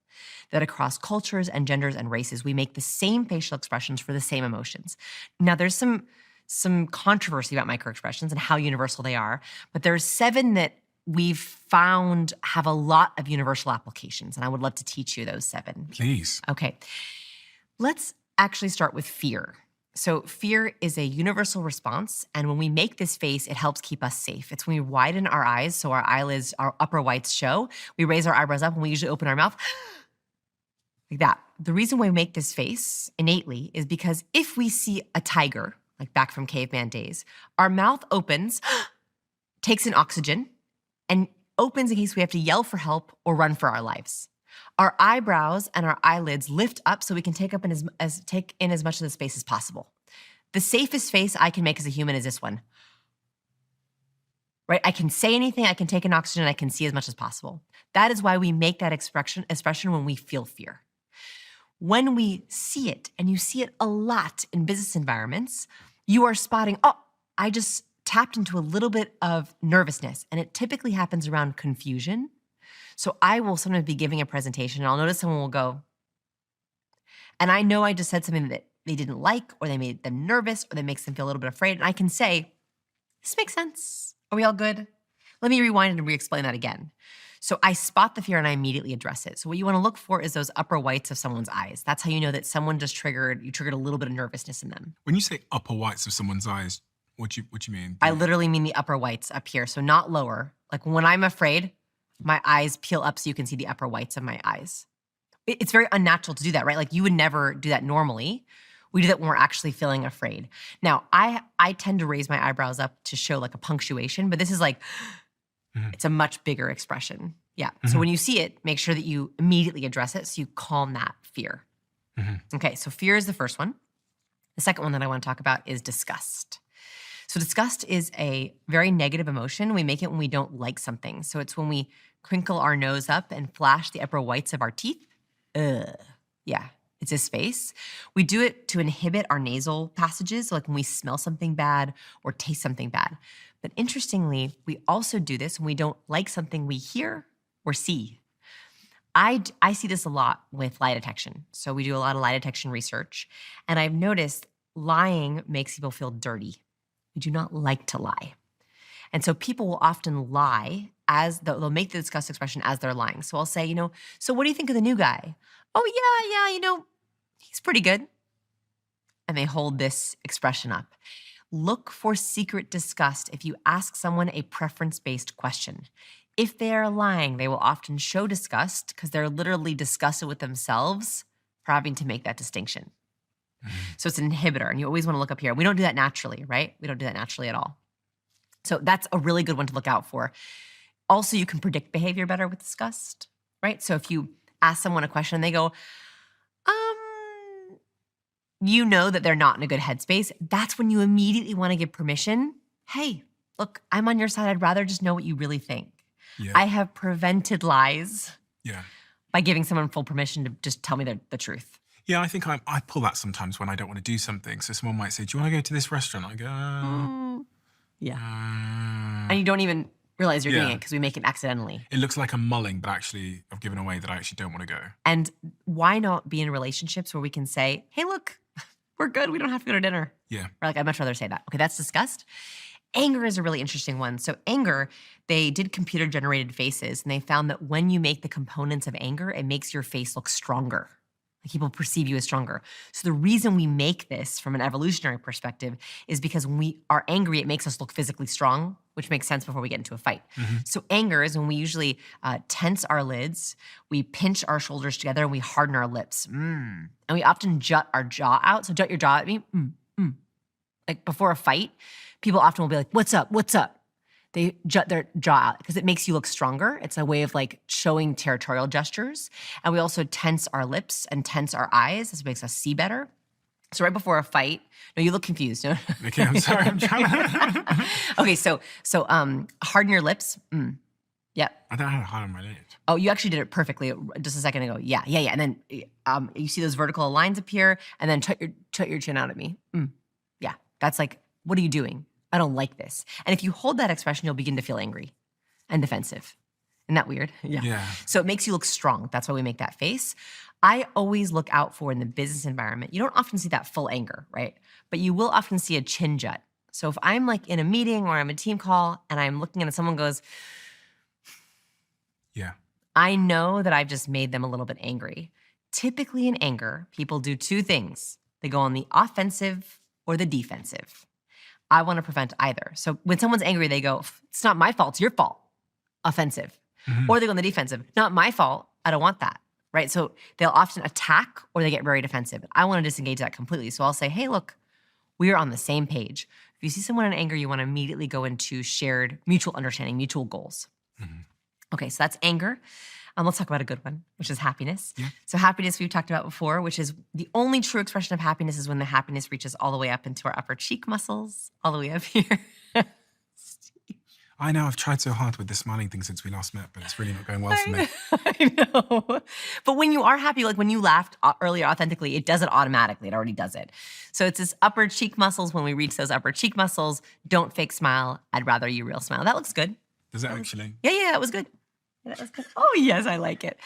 that across cultures and genders and races, we make the same facial expressions for the same emotions. Now, there's some controversy about microexpressions and how universal they are, but there's 7 that we've found have a lot of universal applications, and I would love to teach you those 7. Please. Okay. Let's actually start with fear. So fear is a universal response, and when we make this face, it helps keep us safe. It's when we widen our eyes so our eyelids, our upper whites show. We raise our eyebrows up, and we usually open our mouth like that. The reason why we make this face innately is because if we see a tiger, like back from caveman days, our mouth opens, takes in oxygen, and opens in case we have to yell for help or run for our lives. Our eyebrows and our eyelids lift up so we can take in as much of the space as possible. The safest face I can make as a human is this one. Right? I can say anything, I can take in oxygen, I can see as much as possible. That is why we make that expression when we feel fear. When we see it, and you see it a lot in business environments, you are spotting, oh, I just tapped into a little bit of nervousness, and it typically happens around confusion. So I will sometimes be giving a presentation and I'll notice someone will go, and I know I just said something that they didn't like, or they made them nervous, or that makes them feel a little bit afraid. And I can say, this makes sense. Are we all good? Let me rewind and re-explain that again. So I spot the fear and I immediately address it. So what you want to look for is those upper whites of someone's eyes. That's how you know that someone you triggered a little bit of nervousness in them. When you say upper whites of someone's eyes, what do you mean? I literally mean the upper whites up here. So not lower. Like when I'm afraid, my eyes peel up so you can see the upper whites of my eyes. It's very unnatural to do that, right? Like you would never do that normally. We do that when we're actually feeling afraid. Now, I tend to raise my eyebrows up to show like a punctuation, but this is like, it's a much bigger expression. Yeah. So when you see it, make sure that you immediately address it so you calm that fear. Okay, so fear is the first one. The second one that I want to talk about is disgust. So disgust is a very negative emotion. We make it when we don't like something. So it's when we crinkle our nose up and flash the upper whites of our teeth. Yeah, it's this face. We do it to inhibit our nasal passages, like when we smell something bad or taste something bad. But interestingly, we also do this when we don't like something we hear or see. I see this a lot with lie detection. So we do a lot of lie detection research, and I've noticed lying makes people feel dirty. We do not like to lie. And so people will often lie as they'll make the disgust expression as they're lying. So I'll say, so what do you think of the new guy? Oh, yeah, he's pretty good. And they hold this expression up. Look for secret disgust if you ask someone a preference-based question. If they are lying, they will often show disgust because they're literally disgusted with themselves for having to make that distinction. So it's an inhibitor, and you always want to look up here. We don't do that naturally, right? We don't do that naturally at all. So that's a really good one to look out for. Also, you can predict behavior better with disgust, right? So if you ask someone a question and they go, you know that they're not in a good headspace, that's when you immediately want to give permission. Hey, look, I'm on your side. I'd rather just know what you really think. Yeah. I have prevented lies Yeah. by giving someone full permission to just tell me the truth. Yeah, I think I pull that sometimes when I don't want to do something. So someone might say, do you want to go to this restaurant? I go, Yeah. And you don't even realize you're doing it because we make it accidentally. It looks like I'm mulling, but actually I've given away that I actually don't want to go. And why not be in relationships where we can say, hey, look, we're good. We don't have to go to dinner. Yeah. Or like, I'd much rather say that. Okay, that's disgust. Anger is a really interesting one. So anger, they did computer-generated faces, and they found that when you make the components of anger, it makes your face look stronger. Like people perceive you as stronger. So the reason we make this from an evolutionary perspective is because when we are angry, it makes us look physically strong, which makes sense before we get into a fight. So anger is when we usually tense our lids, we pinch our shoulders together, and we harden our lips. And we often jut our jaw out. So jut your jaw at me. Like before a fight, people often will be like, what's up, what's up? They jut their jaw out because it makes you look stronger. It's a way of like showing territorial gestures. And we also tense our lips and tense our eyes. This makes us see better. So right before a fight, no, you look confused. No? Okay, I'm sorry. I'm trying to... Okay, so harden your lips. Yep. I don't know how to harden my lips. Oh, you actually did it perfectly just a second ago. Yeah. And then you see those vertical lines appear, and then chut your chin out at me. Yeah, that's like, what are you doing? I don't like this. And if you hold that expression, you'll begin to feel angry and defensive. Isn't that weird? Yeah. So it makes you look strong. That's why we make that face. I always look out for in the business environment, you don't often see that full anger, right? But you will often see a chin jut. So if I'm like in a meeting or I'm a team call and I'm looking and someone goes, yeah, I know that I've just made them a little bit angry. Typically in anger, people do two things. They go on the offensive or the defensive. I want to prevent either. So when someone's angry, they go, it's not my fault, it's your fault. Offensive. Or they go on the defensive. Not my fault, I don't want that, right? So they'll often attack or they get very defensive. I want to disengage that completely. So I'll say, hey, look, we are on the same page. If you see someone in anger, you want to immediately go into shared mutual understanding, mutual goals. Okay, so that's anger. Let's talk about a good one, which is happiness. Yeah. So happiness we've talked about before, which is the only true expression of happiness is when the happiness reaches all the way up into our upper cheek muscles, all the way up here. I know I've tried so hard with the smiling thing since we last met, but it's really not going well for me. I know. But when you are happy, like when you laughed earlier authentically, it does it automatically. It already does it. So it's this upper cheek muscles. When we reach those upper cheek muscles, don't fake smile. I'd rather you real smile. That looks good. Does it actually? Yeah, that was good. That was good. Oh, yes, I like it.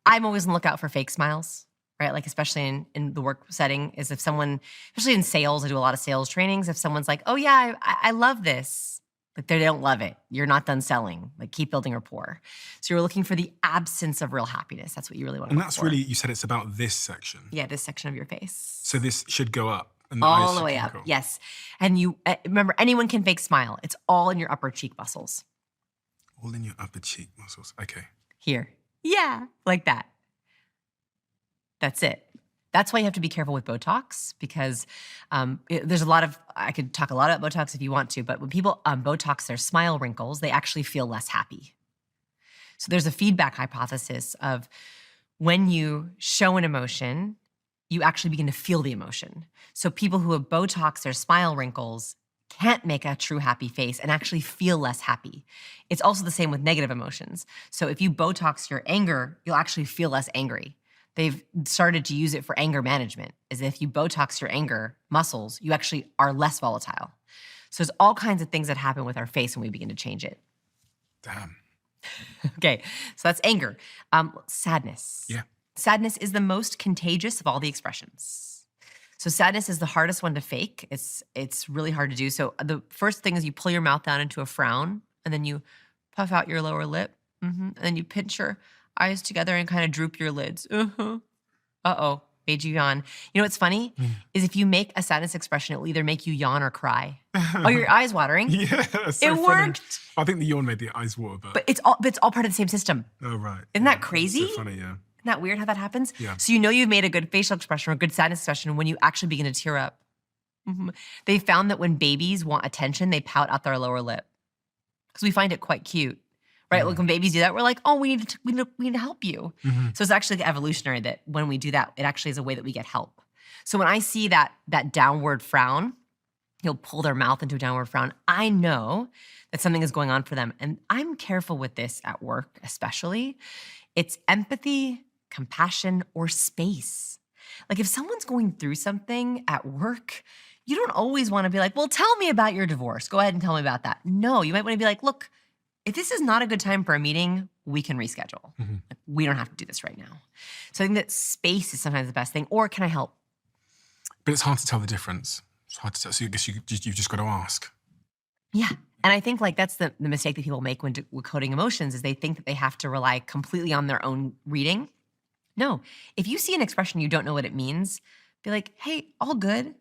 I'm always on the lookout for fake smiles, right? Like especially in the work setting is if someone, especially in sales, I do a lot of sales trainings. If someone's like, oh yeah, I love this, but they don't love it. You're not done selling. Like keep building rapport. So you're looking for the absence of real happiness. That's what you really want to look for. And that's really, you said it's about this section. Yeah, this section of your face. So this should go up. And all the way up, yes. And you remember, anyone can fake smile. It's all in your upper cheek muscles. All in your upper cheek muscles. Okay. Here. Yeah, like that. That's it. That's why you have to be careful with Botox because there's a lot of, I could talk a lot about Botox if you want to, but when people Botox their smile wrinkles, they actually feel less happy. So there's a feedback hypothesis of when you show an emotion, you actually begin to feel the emotion. So people who have Botox their smile wrinkles can't make a true happy face and actually feel less happy. It's also the same with negative emotions. So if you Botox your anger, you'll actually feel less angry. They've started to use it for anger management, is if you Botox your anger muscles, you actually are less volatile. So there's all kinds of things that happen with our face when we begin to change it. Damn. Okay, so that's anger. Sadness. Yeah. Sadness is the most contagious of all the expressions. So sadness is the hardest one to fake. It's really hard to do. So the first thing is you pull your mouth down into a frown, and then you puff out your lower lip, and then you pinch your eyes together and kind of droop your lids. Uh-oh, made you yawn. You know what's funny? Is if you make a sadness expression, it will either make you yawn or cry. Oh, your eyes watering? Yeah, so it worked. I think the yawn made the eyes water, but it's all part of the same system. Oh, right. Isn't that crazy? So funny, yeah. Isn't that weird how that happens? Yeah. So you know you've made a good facial expression or a good sadness expression when you actually begin to tear up. They found that when babies want attention, they pout out their lower lip. because we find it quite cute, right? Like when babies do that, we're like, oh, we need to help you. So it's actually evolutionary that when we do that, it actually is a way that we get help. So when I see that downward frown, he'll pull their mouth into a downward frown, I know that something is going on for them. And I'm careful with this at work, especially. It's empathy, compassion, or space. Like if someone's going through something at work, you don't always want to be like, well, tell me about your divorce. Go ahead and tell me about that. No, you might want to be like, look, if this is not a good time for a meeting, we can reschedule. Like, we don't have to do this right now. So I think that space is sometimes the best thing. Or can I help? But it's hard to tell the difference. It's hard to tell. So I guess you've just got to ask. Yeah. And I think like that's the mistake that people make when coding emotions is they think that they have to rely completely on their own reading. No. If you see an expression you don't know what it means, be like, hey, all good.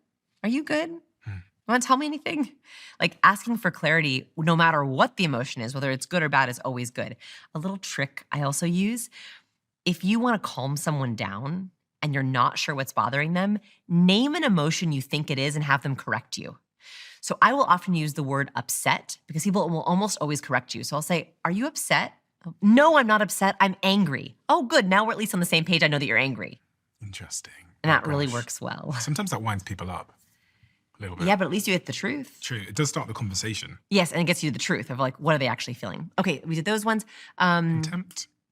Are you good? You want to tell me anything? Like asking for clarity, no matter what the emotion is, whether it's good or bad, is always good. A little trick I also use, if you want to calm someone down and you're not sure what's bothering them, name an emotion you think it is and have them correct you. So I will often use the word upset because people will almost always correct you. So I'll say, are you upset? No, I'm not upset. I'm angry. Oh, good. Now we're at least on the same page. I know that you're angry. Interesting. And that really works well. Sometimes that winds people up a little bit. Yeah, but at least you get the truth. True. It does start the conversation. Yes, and it gets you the truth of like, what are they actually feeling? Okay, we did those ones.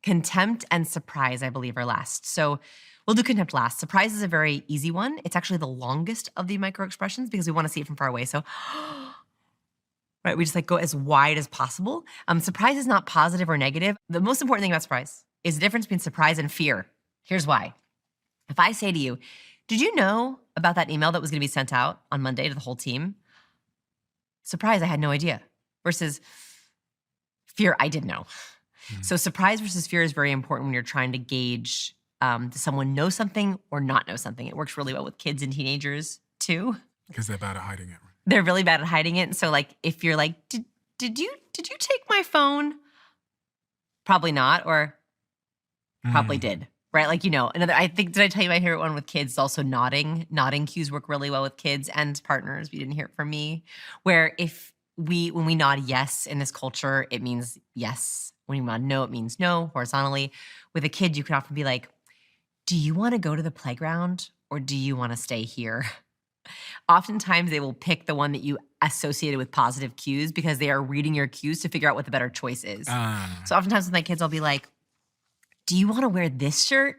Contempt and surprise, I believe, are last. So we'll do contempt last. Surprise is a very easy one. It's actually the longest of the micro expressions because we want to see it from far away. So, right, we just like go as wide as possible. Surprise is not positive or negative. The most important thing about surprise is the difference between surprise and fear. Here's why. If I say to you, did you know about that email that was going to be sent out on Monday to the whole team? Surprise, I had no idea. Versus fear, I did know. So surprise versus fear is very important when you're trying to gauge does someone know something or not know something. It works really well with kids and teenagers too. Because they're bad at hiding it. They're really bad at hiding it. So like if you're like, did you take my phone? Probably not, or probably did. Right? Like, another, I think, did I tell you my favorite one with kids? Also nodding. Nodding cues work really well with kids and partners. You didn't hear it from me. Where when we nod yes in this culture, it means yes. When you nod no, it means no, horizontally. With a kid, you could often be like, do you want to go to the playground or do you want to stay here? Oftentimes, they will pick the one that you associated with positive cues because they are reading your cues to figure out what the better choice is. So oftentimes with my kids, I'll be like, do you want to wear this shirt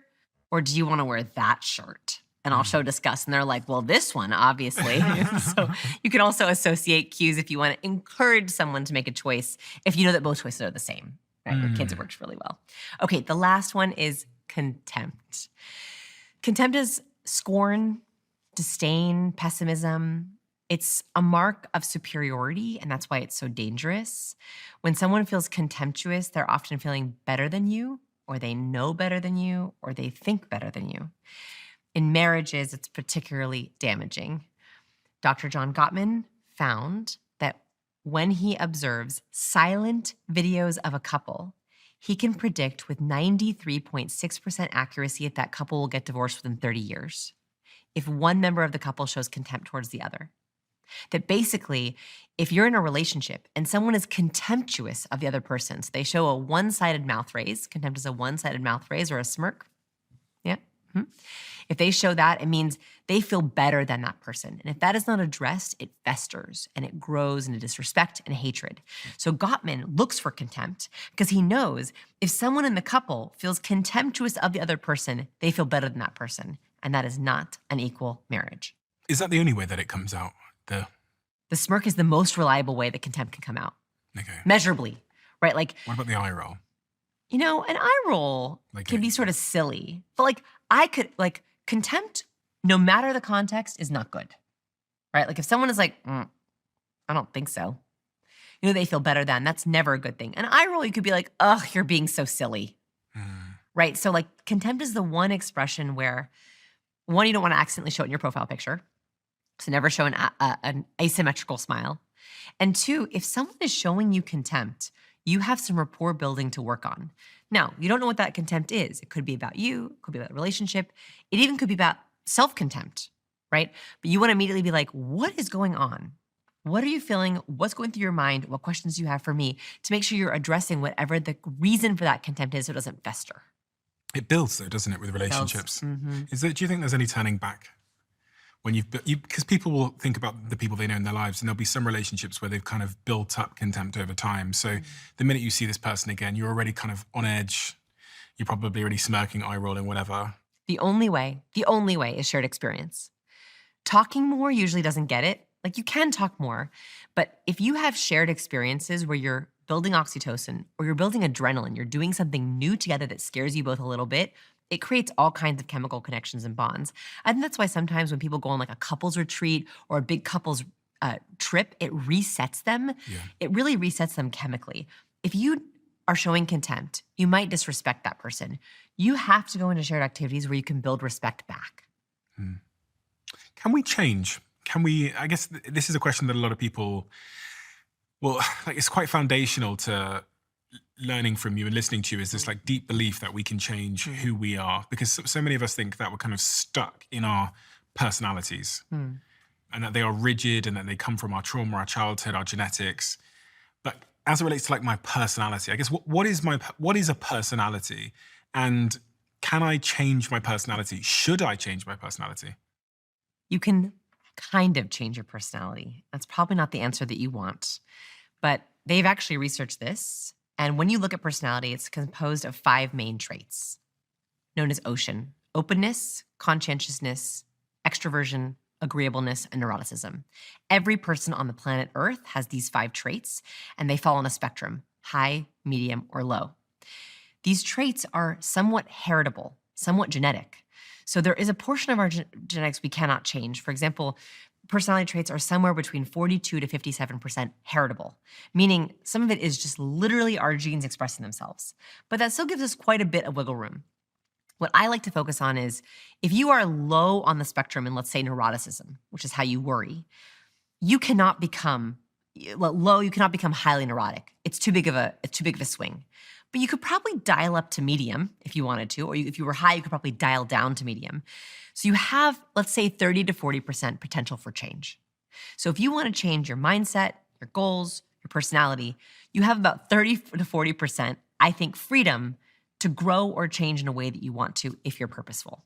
or do you want to wear that shirt? And I'll show disgust. And they're like, well, this one, obviously. So you can also associate cues if you want to encourage someone to make a choice, if you know that both choices are the same. Right? With kids, it works really well. Okay, the last one is contempt. Contempt is scorn, disdain, pessimism. It's a mark of superiority, and that's why it's so dangerous. When someone feels contemptuous, they're often feeling better than you, or they know better than you, or they think better than you. In marriages, it's particularly damaging. Dr. John Gottman found that when he observes silent videos of a couple, he can predict with 93.6% accuracy if that couple will get divorced within 30 years, if one member of the couple shows contempt towards the other. That basically, if you're in a relationship and someone is contemptuous of the other person, so they show a one-sided mouth raise, contempt is a one-sided mouth raise or a smirk. Yeah. If they show that, it means they feel better than that person. And if that is not addressed, it festers and it grows into disrespect and hatred. So Gottman looks for contempt because he knows if someone in the couple feels contemptuous of the other person, they feel better than that person. And that is not an equal marriage. Is that the only way that it comes out? The smirk is the most reliable way that contempt can come out. Okay. Measurably, right? Like, what about the eye roll? An eye roll can be sort of silly. But contempt, no matter the context, is not good, right? Like if someone is like, I don't think so. They feel better than, that's never a good thing. An eye roll, you could be like, ugh, you're being so silly, right? So like contempt is the one expression where, one, you don't want to accidentally show it in your profile picture. So never show an asymmetrical smile. And two, if someone is showing you contempt, you have some rapport building to work on. Now, you don't know what that contempt is. It could be about you, it could be about the relationship. It even could be about self-contempt, right? But you want to immediately be like, what is going on? What are you feeling? What's going through your mind? What questions do you have for me to make sure you're addressing whatever the reason for that contempt is so it doesn't fester? It builds, though, doesn't it, with relationships? Do you think there's any turning back? When because people will think about the people they know in their lives, and there'll be some relationships where they've kind of built up contempt over time. So the minute you see this person again, you're already kind of on edge. You're probably already smirking, eye rolling, whatever. The only way is shared experience. Talking more usually doesn't get it. Like, you can talk more, but if you have shared experiences where you're building oxytocin or you're building adrenaline, you're doing something new together that scares you both a little bit, it creates all kinds of chemical connections and bonds. I think that's why sometimes when people go on like a couples retreat or a big couples trip, it resets them. Yeah. It really resets them chemically. If you are showing contempt, you might disrespect that person. You have to go into shared activities where you can build respect back. Can we change? I guess this is a question that a lot of people, well, like, it's quite foundational to learning from you and listening to you, is this like deep belief that we can change who we are, because so many of us think that we're kind of stuck in our personalities and that they are rigid and that they come from our trauma, our childhood, our genetics. But as it relates to like my personality, I guess what is a personality, and can I change my personality? Should I change my personality? You can kind of change your personality. That's probably not the answer that you want, but they've actually researched this. And when you look at personality, it's composed of 5 main traits known as OCEAN: openness, conscientiousness, extroversion, agreeableness, and neuroticism. Every person on the planet Earth has these 5 traits, and they fall on a spectrum: high, medium, or low. These traits are somewhat heritable, somewhat genetic. So there is a portion of our genetics we cannot change. For example, personality traits are somewhere between 42 to 57% heritable, meaning some of it is just literally our genes expressing themselves. But that still gives us quite a bit of wiggle room. What I like to focus on is if you are low on the spectrum in, let's say, neuroticism, which is how you worry, you cannot become highly neurotic. It's too big of a swing. But you could probably dial up to medium if you wanted to, or if you were high, you could probably dial down to medium. So you have, let's say, 30 to 40% potential for change. So if you want to change your mindset, your goals, your personality, you have about 30 to 40%, I think, freedom to grow or change in a way that you want to if you're purposeful.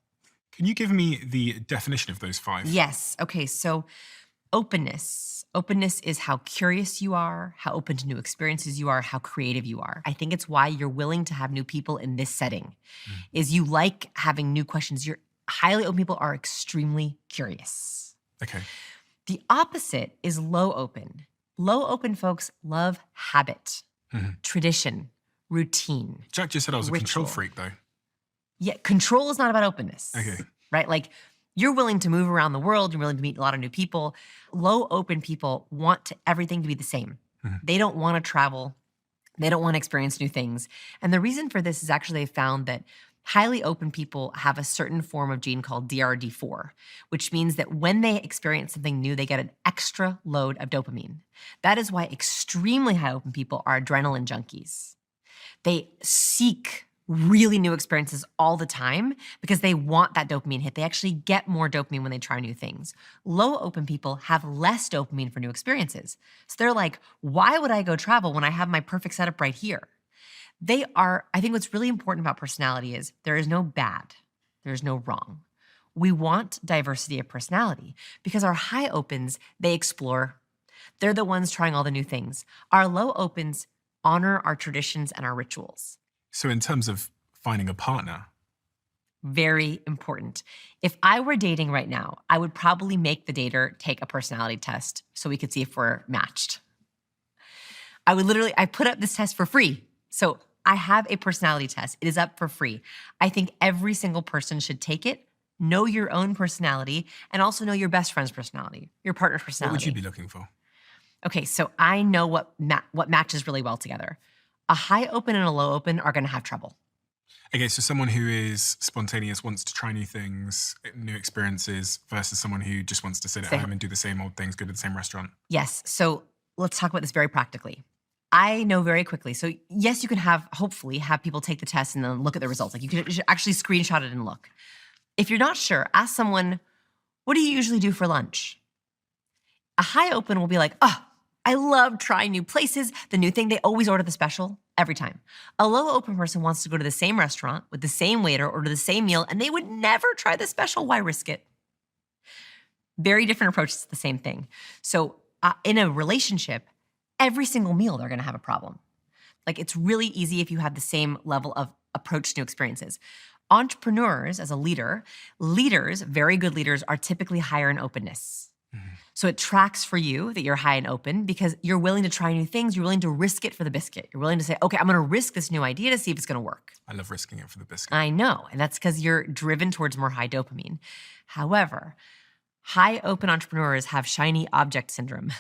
Can you give me the definition of those 5? Yes. Okay, so openness. Openness is how curious you are, how open to new experiences you are, how creative you are. I think it's why you're willing to have new people in this setting, is you like having new questions. Highly open people are extremely curious. Okay. The opposite is low open. Low open folks love habit, tradition, routine. Jack just said I was a control ritual. freak, though. Yeah, control is not about openness. Okay. Right? Like, you're willing to move around the world. You're willing to meet a lot of new people. Low open people want everything to be the same. They don't want to travel. They don't want to experience new things. And the reason for this is actually they found that highly open people have a certain form of gene called DRD4, which means that when they experience something new, they get an extra load of dopamine. That is why extremely high open people are adrenaline junkies. They seek really new experiences all the time because they want that dopamine hit. They actually get more dopamine when they try new things. Low open people have less dopamine for new experiences. So they're like, why would I go travel when I have my perfect setup right here? I think what's really important about personality is there is no bad, there's no wrong. We want diversity of personality because our high opens, they explore. They're the ones trying all the new things. Our low opens honor our traditions and our rituals. So in terms of finding a partner, very important. If I were dating right now, I would probably make the dater take a personality test so we could see if we're matched. I put up this test for free. So I have a personality test. It is up for free. I think every single person should take it, know your own personality, and also know your best friend's personality, your partner's personality. what would you be looking for? Okay, so I know what matches really well together. A high open and a low open are going to have trouble. Okay, so someone who is spontaneous, wants to try new things, new experiences, versus someone who just wants to sit at home and do the same old things, go to the same restaurant. Yes, so let's talk about this very practically. I know very quickly. So yes, you can hopefully have people take the test and then look at the results. Like, you should actually screenshot it and look. If you're not sure, ask someone, what do you usually do for lunch? A high open will be like, oh, I love trying new places, the new thing. They always order the special every time. A low open person wants to go to the same restaurant with the same waiter, order the same meal, and they would never try the special. Why risk it? Very different approaches to the same thing. So in a relationship, every single meal they're going to have a problem. Like, it's really easy if you have the same level of approach to new experiences. Entrepreneurs, as a leaders, very good leaders, are typically higher in openness. So it tracks for you that you're high and open because you're willing to try new things. You're willing to risk it for the biscuit. You're willing to say, okay, I'm going to risk this new idea to see if it's going to work. I love risking it for the biscuit. I know. And that's because you're driven towards more high dopamine. However, high open entrepreneurs have shiny object syndrome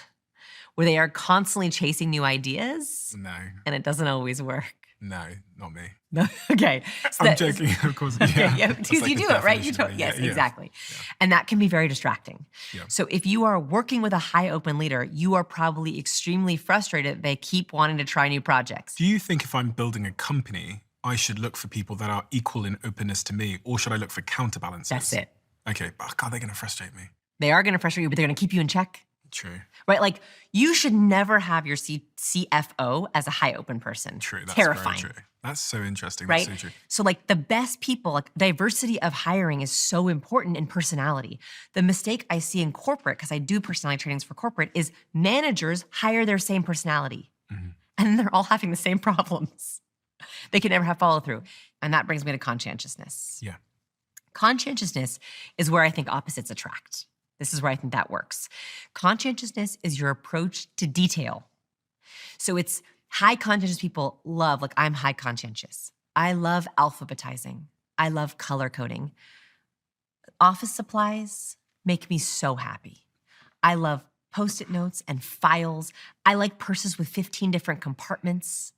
where they are constantly chasing new ideas. No. And it doesn't always work. No, not me. No, okay. So I'm joking, of course. Yeah. Okay, yeah, because you do it, right? You don't. Yes, exactly. Yeah. And that can be very distracting. Yeah. So if you are working with a high open leader, you are probably extremely frustrated. They keep wanting to try new projects. Do you think if I'm building a company, I should look for people that are equal in openness to me, or should I look for counterbalances? That's it. Okay, but God, they're going to frustrate me. They are going to frustrate you, but they're going to keep you in check. True. Right? Like, you should never have your CFO as a high open person. True. That's terrifying. Very true. That's so interesting. Right? That's so true. So like the best people, like diversity of hiring is so important in personality. The mistake I see in corporate, because I do personality trainings for corporate, is managers hire their same personality. And they're all having the same problems. They can never have follow through. And that brings me to conscientiousness. Yeah. Conscientiousness is where I think opposites attract. This is where I think that works. Conscientiousness is your approach to detail. So it's high conscientious people love, like I'm high conscientious. I love alphabetizing. I love color coding. Office supplies make me so happy. I love Post-it notes and files. I like purses with 15 different compartments.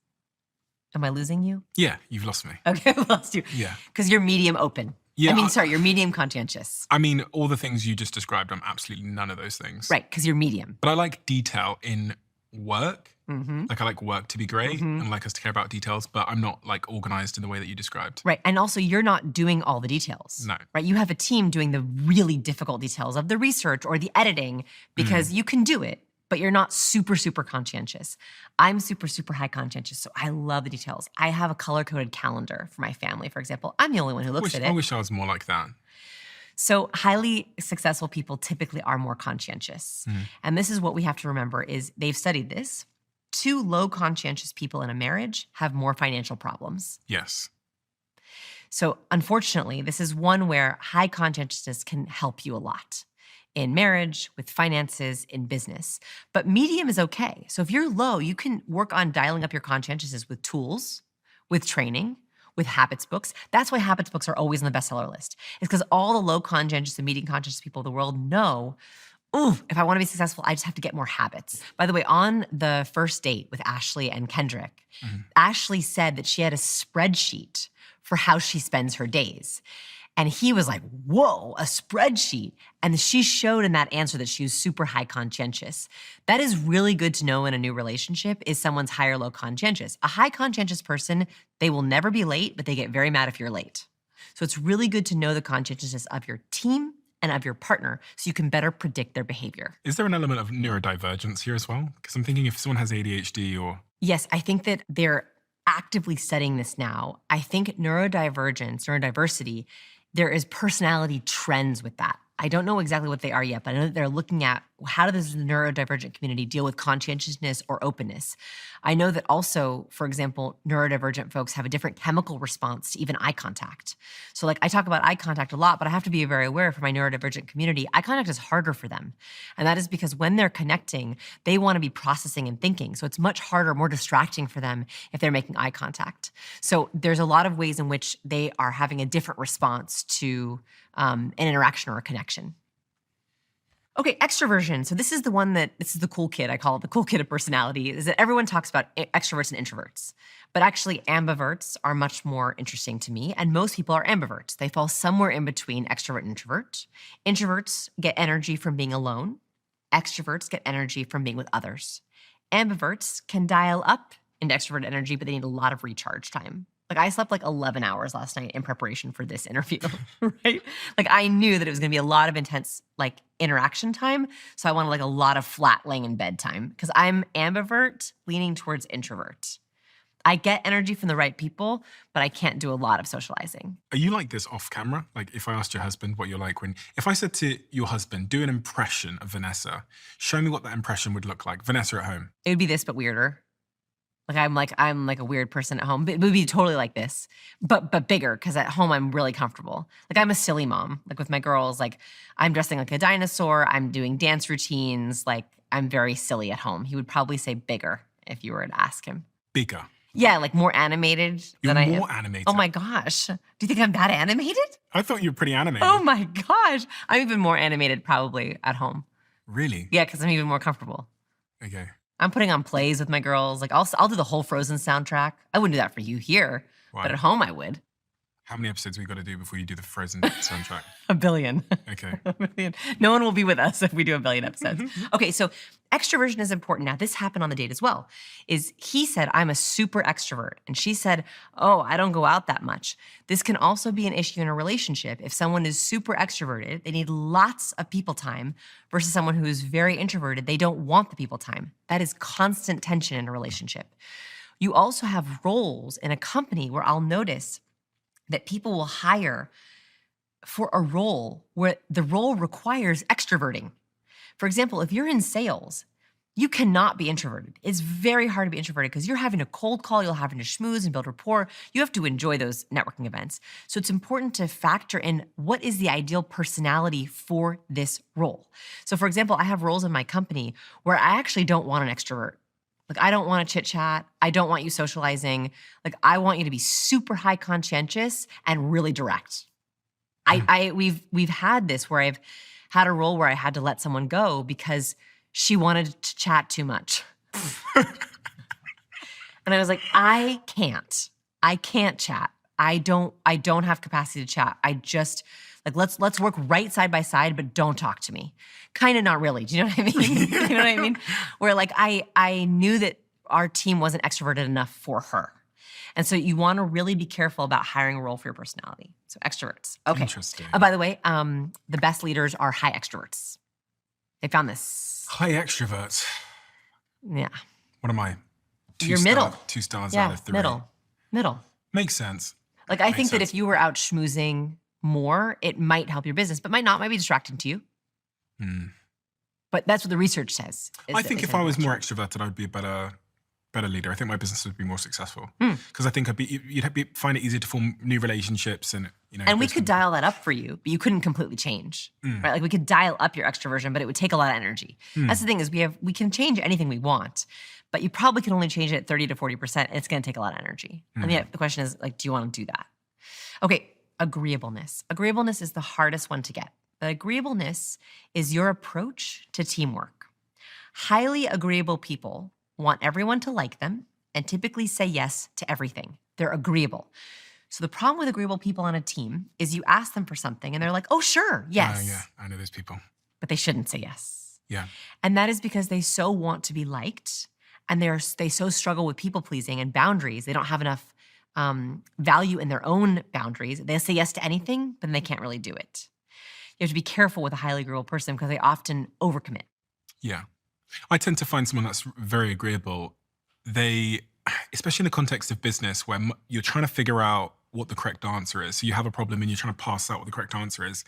Am I losing you? Yeah, you've lost me. Okay, I've lost you. Yeah. Because you're medium open. Yeah, you're medium conscientious. I mean, all the things you just described, I'm absolutely none of those things. Right, because you're medium. But I like detail in work. Like, I like work to be great and like us to care about details, but I'm not like organized in the way that you described. Right, and also you're not doing all the details. No. Right, you have a team doing the really difficult details of the research or the editing because you can do it, but you're not super, super conscientious. I'm super, super high conscientious, so I love the details. I have a color-coded calendar for my family, for example. I'm the only one who looks at it. I wish I was more like that. So highly successful people typically are more conscientious. And this is what we have to remember is they've studied this. 2 low conscientious people in a marriage have more financial problems. Yes. So unfortunately, this is one where high conscientiousness can help you a lot in marriage, with finances, in business. But medium is okay. So if you're low, you can work on dialing up your conscientiousness with tools, with training, with habits books. That's why habits books are always on the bestseller list. It's because all the low conscientious and medium conscientious people of the world know, ooh, if I want to be successful, I just have to get more habits. By the way, on the first date with Ashley and Kendrick, Ashley said that she had a spreadsheet for how she spends her days. And he was like, whoa, a spreadsheet. And she showed in that answer that she was super high conscientious. That is really good to know in a new relationship, is someone's high or low conscientious. A high conscientious person, they will never be late, but they get very mad if you're late. So it's really good to know the conscientiousness of your team and of your partner so you can better predict their behavior. Is there an element of neurodivergence here as well? Because I'm thinking if someone has ADHD or... Yes, I think that they're actively studying this now. I think neurodiversity, there is personality trends with that. I don't know exactly what they are yet, but I know that they're looking at how does the neurodivergent community deal with conscientiousness or openness. I know that also, for example, neurodivergent folks have a different chemical response to even eye contact. So like I talk about eye contact a lot, but I have to be very aware for my neurodivergent community, eye contact is harder for them. And that is because when they're connecting, they want to be processing and thinking. So it's much harder, more distracting for them if they're making eye contact. So there's a lot of ways in which they are having a different response to an interaction or a connection. Okay, extroversion. So this is the cool kid. I call it the cool kid of personality, is that everyone talks about extroverts and introverts. But actually ambiverts are much more interesting to me. And most people are ambiverts. They fall somewhere in between extrovert and introvert. Introverts get energy from being alone. Extroverts get energy from being with others. Ambiverts can dial up into extrovert energy, but they need a lot of recharge time. Like I slept like 11 hours last night in preparation for this interview, right? Like I knew that it was gonna be a lot of intense like interaction time. So I wanted like a lot of flat laying in bed time because I'm ambivert leaning towards introvert. I get energy from the right people, but I can't do a lot of socializing. Are you like this off camera? Like if I asked your husband what you're like if I said to your husband, do an impression of Vanessa, show me what that impression would look like. Vanessa at home. It would be this, but weirder. I'm like a weird person at home. But it would be totally like this, but bigger, because at home I'm really comfortable. Like I'm a silly mom. Like with my girls, like I'm dressing like a dinosaur. I'm doing dance routines. Like I'm very silly at home. He would probably say bigger if you were to ask him. Bigger. Yeah, like more animated You're than I am. more animated. Oh my gosh. Do you think I'm that animated? I thought you were pretty animated. Oh my gosh. I'm even more animated probably at home. Really? Yeah, because I'm even more comfortable. Okay. I'm putting on plays with my girls. Like I'll do the whole Frozen soundtrack. I wouldn't do that for you here, Why? but at home I would. How many episodes we got to do before you do the Frozen soundtrack? A billion. Okay. A billion. No one will be with us if we do a billion episodes. Okay, so extroversion is important. Now, this happened on the date as well. He said, I'm a super extrovert. And she said, oh, I don't go out that much. This can also be an issue in a relationship. If someone is super extroverted, they need lots of people time versus someone who is very introverted, they don't want the people time. That is constant tension in a relationship. You also have roles in a company where I'll notice that people will hire for a role where the role requires extroverting. For example, if you're in sales, you cannot be introverted. It's very hard to be introverted because you're having a cold call, you're having to schmooze and build rapport. You have to enjoy those networking events. So it's important to factor in what is the ideal personality for this role. So for example, I have roles in my company where I actually don't want an extrovert. Like, I don't want to chit chat. I don't want you socializing. Like, I want you to be super high conscientious and really direct. We've had this where I've had a role where I had to let someone go because she wanted to chat too much. And I was like, I can't chat. I don't have capacity to chat. I just like, let's work right side by side, but don't talk to me. Kind of not really. Do you know what I mean? You know what I mean? Where like, I knew that our team wasn't extroverted enough for her. And so you want to really be careful about hiring a role for your personality. So extroverts. Okay. Interesting. By the way, the best leaders are high extroverts. They found this. High extroverts. Yeah. What am I? You're middle. 2 stars Yeah, out of 3. middle. Makes sense. Like, I think that if you were out schmoozing more, it might help your business, but might not, might be distracting to you. But that's what the research says. I think if I was more extroverted, I'd be a better leader. I think my business would be more successful because I think you'd find it easier to form new relationships and And we could dial that up for you, but you couldn't completely change, right? Like we could dial up your extroversion, but it would take a lot of energy. That's the thing is we can change anything we want, but you probably can only change it at 30 to 40%. And it's going to take a lot of energy. And yet the question is like, do you want to do that? Okay, agreeableness. Agreeableness is the hardest one to get. But agreeableness is your approach to teamwork. Highly agreeable people want everyone to like them and typically say yes to everything. They're agreeable. So the problem with agreeable people on a team is you ask them for something and they're like, oh, sure, yes. Yeah, I know those people. But they shouldn't say yes. Yeah. And that is because they so want to be liked and they so struggle with people pleasing and boundaries. They don't have enough value in their own boundaries. They'll say yes to anything, but then they can't really do it. You have to be careful with a highly agreeable person because they often overcommit. Yeah. I tend to find someone that's very agreeable. They, especially in the context of business where you're trying to figure out what the correct answer is. So you have a problem and you're trying to pass out what the correct answer is.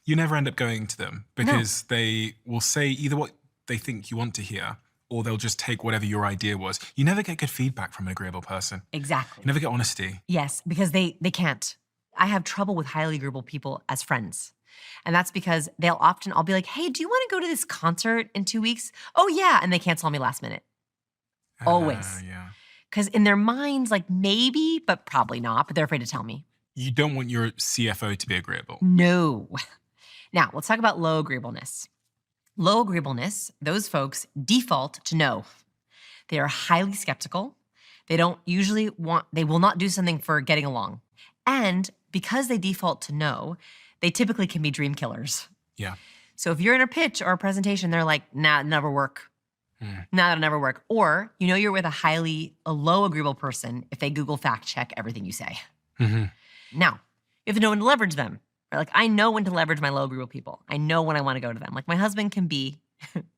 You never end up going to them because they will say either what they think you want to hear or they'll just take whatever your idea was. You never get good feedback from an agreeable person. Exactly. You never get honesty. Yes, because they can't. I have trouble with highly agreeable people as friends. And that's because I'll be like, hey, do you want to go to this concert in 2 weeks? Oh yeah, and they cancel on me last minute. Always. Yeah. Because in their minds, like maybe, but probably not, but they're afraid to tell me. You don't want your CFO to be agreeable. No. Now, let's talk about low agreeableness. Low agreeableness, those folks default to no. They are highly skeptical. They will not do something for getting along. And because they default to no, they typically can be dream killers. Yeah. So if you're in a pitch or a presentation, they're like, nah, never work. No, that'll never work. Or you know you're with a low agreeable person if they Google fact check everything you say. Now, you have to know when to leverage them. Right? Like I know when to leverage my low agreeable people. I know when I want to go to them. Like my husband can be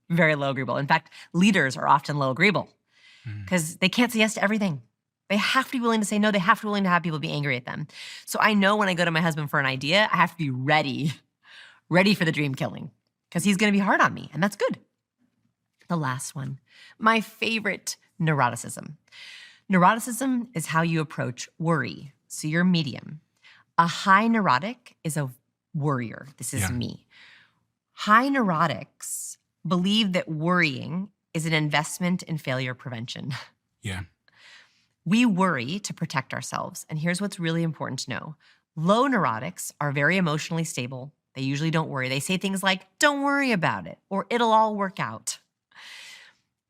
very low agreeable. In fact, leaders are often low agreeable because they can't say yes to everything. They have to be willing to say no. They have to be willing to have people be angry at them. So I know when I go to my husband for an idea, I have to be ready for the dream killing because he's going to be hard on me, and that's good. The last one, my favorite, neuroticism. Neuroticism is how you approach worry. So you're medium. A high neurotic is a worrier. This is me. High neurotics believe that worrying is an investment in failure prevention. Yeah. We worry to protect ourselves. And here's what's really important to know. Low neurotics are very emotionally stable. They usually don't worry. They say things like, don't worry about it, or it'll all work out.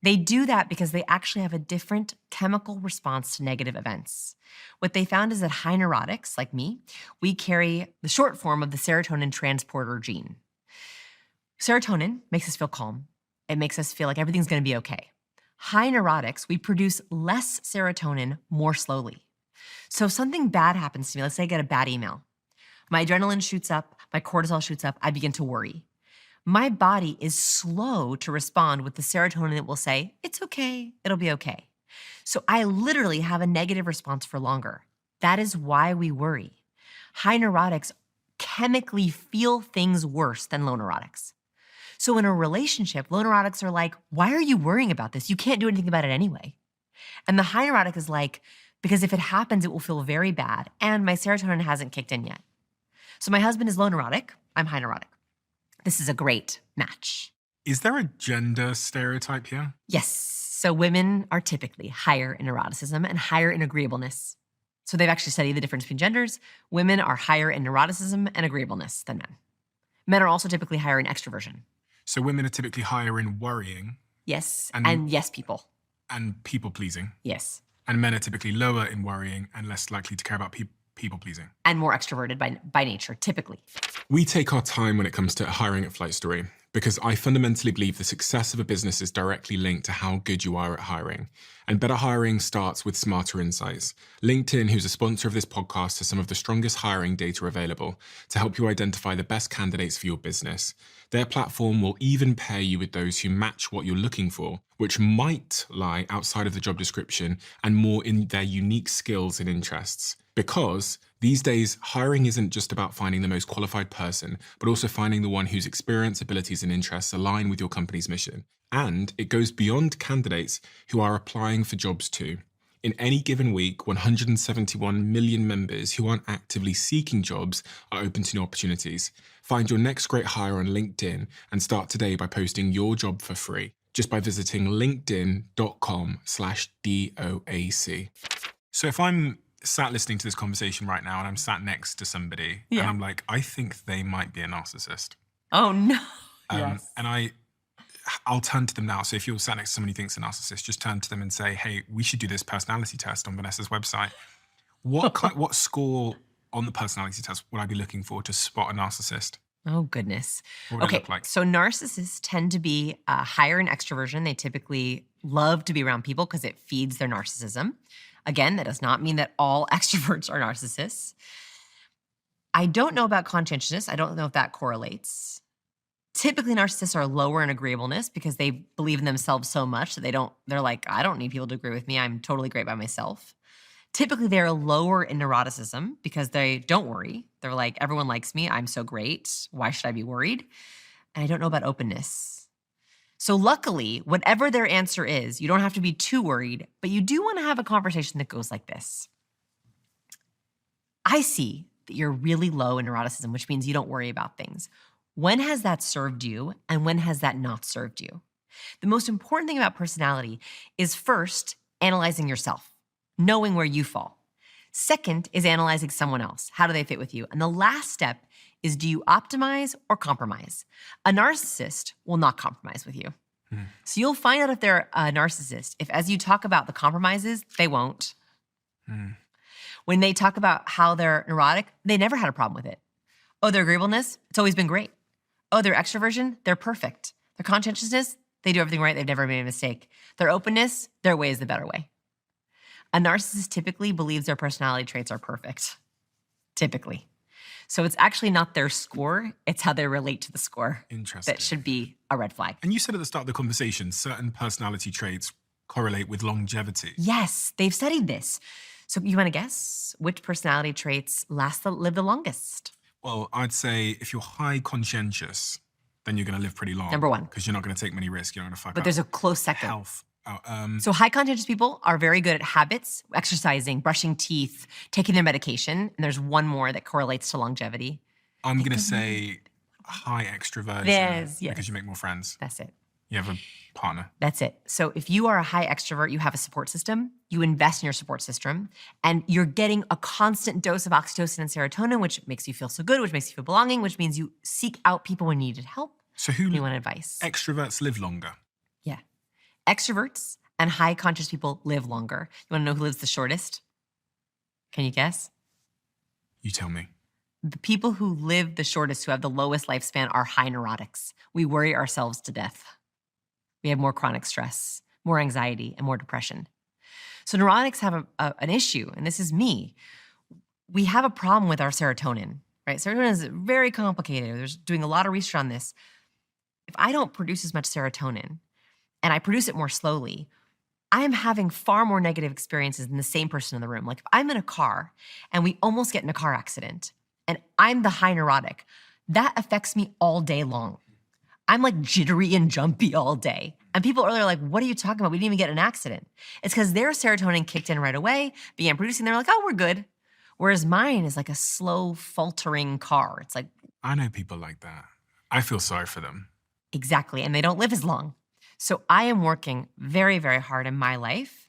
They do that because they actually have a different chemical response to negative events. What they found is that high neurotics, like me, we carry the short form of the serotonin transporter gene. Serotonin makes us feel calm. It makes us feel like everything's going to be okay. High neurotics, we produce less serotonin more slowly. So if something bad happens to me, let's say I get a bad email, my adrenaline shoots up, my cortisol shoots up, I begin to worry. My body is slow to respond with the serotonin that will say, it's okay, it'll be okay. So I literally have a negative response for longer. That is why we worry. High neurotics chemically feel things worse than low neurotics. So in a relationship, low neurotics are like, why are you worrying about this? You can't do anything about it anyway. And the high neurotic is like, because if it happens, it will feel very bad. And my serotonin hasn't kicked in yet. So my husband is low neurotic, I'm high neurotic. This is a great match. Is there a gender stereotype here? Yes. So women are typically higher in neuroticism and higher in agreeableness. So they've actually studied the difference between genders. Women are higher in neuroticism and agreeableness than men. Men are also typically higher in extroversion. So women are typically higher in worrying. Yes. And yes people. And people pleasing. Yes. And men are typically lower in worrying and less likely to care about people pleasing. And more extroverted by nature, typically. We take our time when it comes to hiring at Flight Story because I fundamentally believe the success of a business is directly linked to how good you are at hiring. And better hiring starts with smarter insights. LinkedIn, who's a sponsor of this podcast, has some of the strongest hiring data available to help you identify the best candidates for your business. Their platform will even pair you with those who match what you're looking for, which might lie outside of the job description and more in their unique skills and interests. Because these days, hiring isn't just about finding the most qualified person, but also finding the one whose experience, abilities, and interests align with your company's mission. And it goes beyond candidates who are applying for jobs too. In any given week, 171 million members who aren't actively seeking jobs are open to new opportunities. Find your next great hire on LinkedIn and start today by posting your job for free, just by visiting linkedin.com/DOAC. So if I'm sat listening to this conversation right now and I'm sat next to somebody and I'm like, I think they might be a narcissist. Oh no. Yes. And I'll turn to them now. So if you're sat next to somebody who thinks a narcissist, just turn to them and say, hey, we should do this personality test on Vanessa's website. What score on the personality test would I be looking for to spot a narcissist? Oh, goodness. What would it Okay, look like? so narcissists tend to be higher in extroversion. They typically love to be around people because it feeds their narcissism. Again, that does not mean that all extroverts are narcissists. I don't know about conscientiousness. I don't know if that correlates. Typically, narcissists are lower in agreeableness because they believe in themselves so much that they're like, I don't need people to agree with me. I'm totally great by myself. Typically, they're lower in neuroticism because they don't worry. They're like, everyone likes me. I'm so great. Why should I be worried? And I don't know about openness. So luckily, whatever their answer is, you don't have to be too worried, but you do want to have a conversation that goes like this. I see that you're really low in neuroticism, which means you don't worry about things. When has that served you and when has that not served you? The most important thing about personality is first, analyzing yourself, knowing where you fall. Second is analyzing someone else. How do they fit with you? And the last step is, do you optimize or compromise? A narcissist will not compromise with you. So you'll find out if they're a narcissist if as you talk about the compromises, they won't. When they talk about how they're neurotic, they never had a problem with it. Oh, their agreeableness, it's always been great. Oh, their extroversion, they're perfect. Their conscientiousness, They do everything right. They've never made a mistake. Their openness, their way is the better way. A narcissist typically believes their personality traits are perfect. Typically. So it's actually not their score, it's how they relate to the score. Interesting. That should be a red flag. And you said at the start of the conversation, certain personality traits correlate with longevity. Yes, they've studied this. So you want to guess which personality traits live the longest? Well, I'd say if you're high conscientious, then you're going to live pretty long. Number one. Because you're not going to take many risks. You're not going to fuck up. But there's a close second. Health. So high conscientious people are very good at habits, exercising, brushing teeth, taking their medication. And there's one more that correlates to longevity. I'm going to say high extroversion. Yes. Because you make more friends. That's it. You have a partner. That's it. So if you are a high extrovert, you have a support system, you invest in your support system, and you're getting a constant dose of oxytocin and serotonin, which makes you feel so good, which makes you feel belonging, which means you seek out people when you needed help. So who you want advice? Extroverts live longer. Yeah. Extroverts and high conscious people live longer. You want to know who lives the shortest? Can you guess? You tell me. The people who live the shortest, who have the lowest lifespan, are high neurotics. We worry ourselves to death. We have more chronic stress, more anxiety, and more depression. So neurotics have an issue, and this is me. We have a problem with our serotonin, right? Serotonin is very complicated. There's doing a lot of research on this. If I don't produce as much serotonin, and I produce it more slowly, I am having far more negative experiences than the same person in the room. Like if I'm in a car and we almost get in a car accident and I'm the high neurotic, that affects me all day long. I'm like jittery and jumpy all day. And people earlier are like, what are you talking about? We didn't even get in an accident. It's because their serotonin kicked in right away, began producing. They're like, oh, we're good. Whereas mine is like a slow, faltering car. It's like. I know people like that. I feel sorry for them. Exactly. And they don't live as long. So I am working very, very hard in my life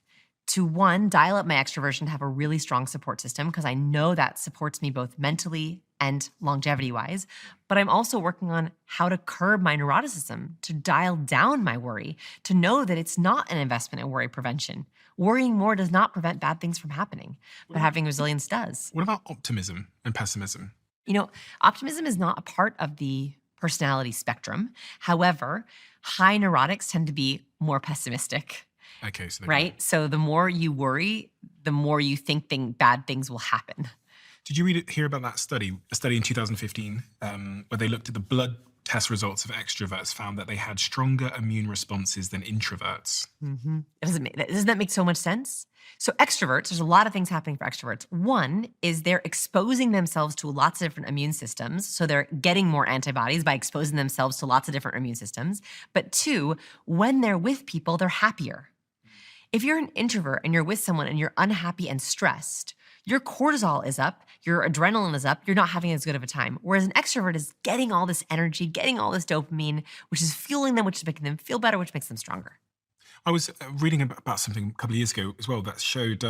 to, one, dial up my extroversion to have a really strong support system because I know that supports me both mentally and longevity-wise. But I'm also working on how to curb my neuroticism, to dial down my worry, to know that it's not an investment in worry prevention. Worrying more does not prevent bad things from happening, but having resilience does. What about optimism and pessimism? You know, optimism is not a part of the personality spectrum. However, high neurotics tend to be more pessimistic. Okay, so right? So the more you worry, the more you think bad things will happen. Did you hear about that study? A study in 2015 where they looked at the blood test results of extroverts, found that they had stronger immune responses than introverts. Mm-hmm. Doesn't that make so much sense? So extroverts, there's a lot of things happening for extroverts. One is they're exposing themselves to lots of different immune systems. So they're getting more antibodies by exposing themselves to lots of different immune systems. But two, when they're with people, they're happier. If you're an introvert and you're with someone and you're unhappy and stressed, your cortisol is up, your adrenaline is up, you're not having as good of a time. Whereas an extrovert is getting all this energy, getting all this dopamine, which is fueling them, which is making them feel better, which makes them stronger. I was reading about something a couple of years ago as well that showed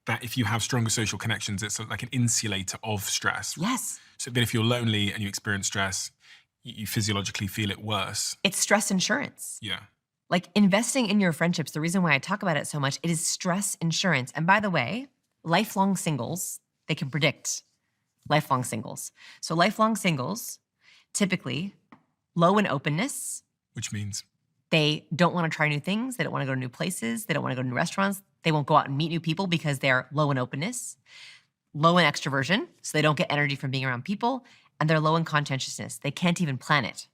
that if you have stronger social connections, it's like an insulator of stress. Yes. So that if you're lonely and you experience stress, you physiologically feel it worse. It's stress insurance. Yeah. Like investing in your friendships, the reason why I talk about it so much, it is stress insurance. And by the way, lifelong singles, they can predict lifelong singles. So lifelong singles, typically low in openness. Which means? They don't want to try new things. They don't want to go to new places. They don't want to go to new restaurants. They won't go out and meet new people because they're low in openness, low in extroversion, so they don't get energy from being around people, and they're low in conscientiousness. They can't even plan it.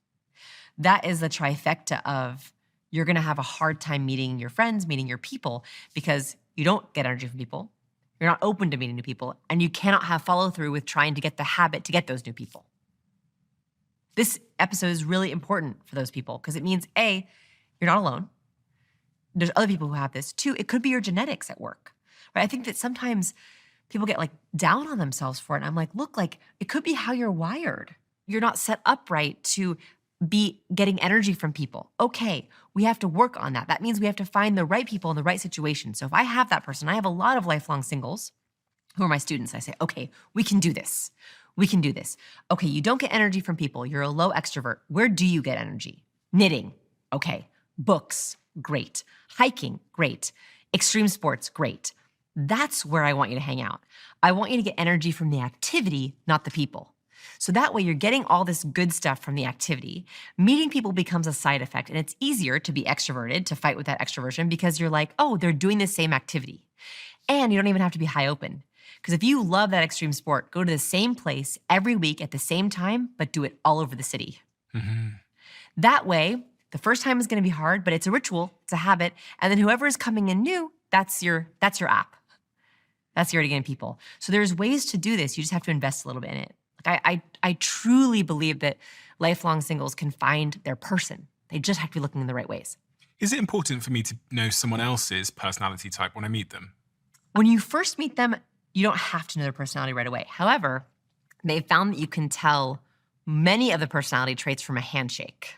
That is the trifecta of you're going to have a hard time meeting your friends, meeting your people, because you don't get energy from people. You're not open to meeting new people, and you cannot have follow through with trying to get the habit to get those new people. This episode is really important for those people because it means, A, you're not alone. There's other people who have this. Two, it could be your genetics at work, right? I think that sometimes people get like down on themselves for it. And I'm like, look, like it could be how you're wired. You're not set up right to be getting energy from people. Okay, we have to work on that. That means we have to find the right people in the right situation. So if I have that person, I have a lot of lifelong singles who are my students. I say, okay, we can do this. We can do this. Okay, you don't get energy from people. You're a low extrovert. Where do you get energy? Knitting. Okay. Books. Great. Hiking. Great. Extreme sports. Great. That's where I want you to hang out. I want you to get energy from the activity, not the people. So that way you're getting all this good stuff from the activity. Meeting people becomes a side effect, and it's easier to be extroverted, to fight with that extroversion, because you're like, oh, they're doing the same activity. And you don't even have to be high open. Because if you love that extreme sport, go to the same place every week at the same time, but do it all over the city. That way, the first time is going to be hard, but it's a ritual, it's a habit. And then whoever is coming in new, that's your app. That's you're already getting people. So there's ways to do this. You just have to invest a little bit in it. Like I truly believe that lifelong singles can find their person. They just have to be looking in the right ways. Is it important for me to know someone else's personality type when I meet them? When you first meet them, you don't have to know their personality right away. However, they found that you can tell many of the personality traits from a handshake.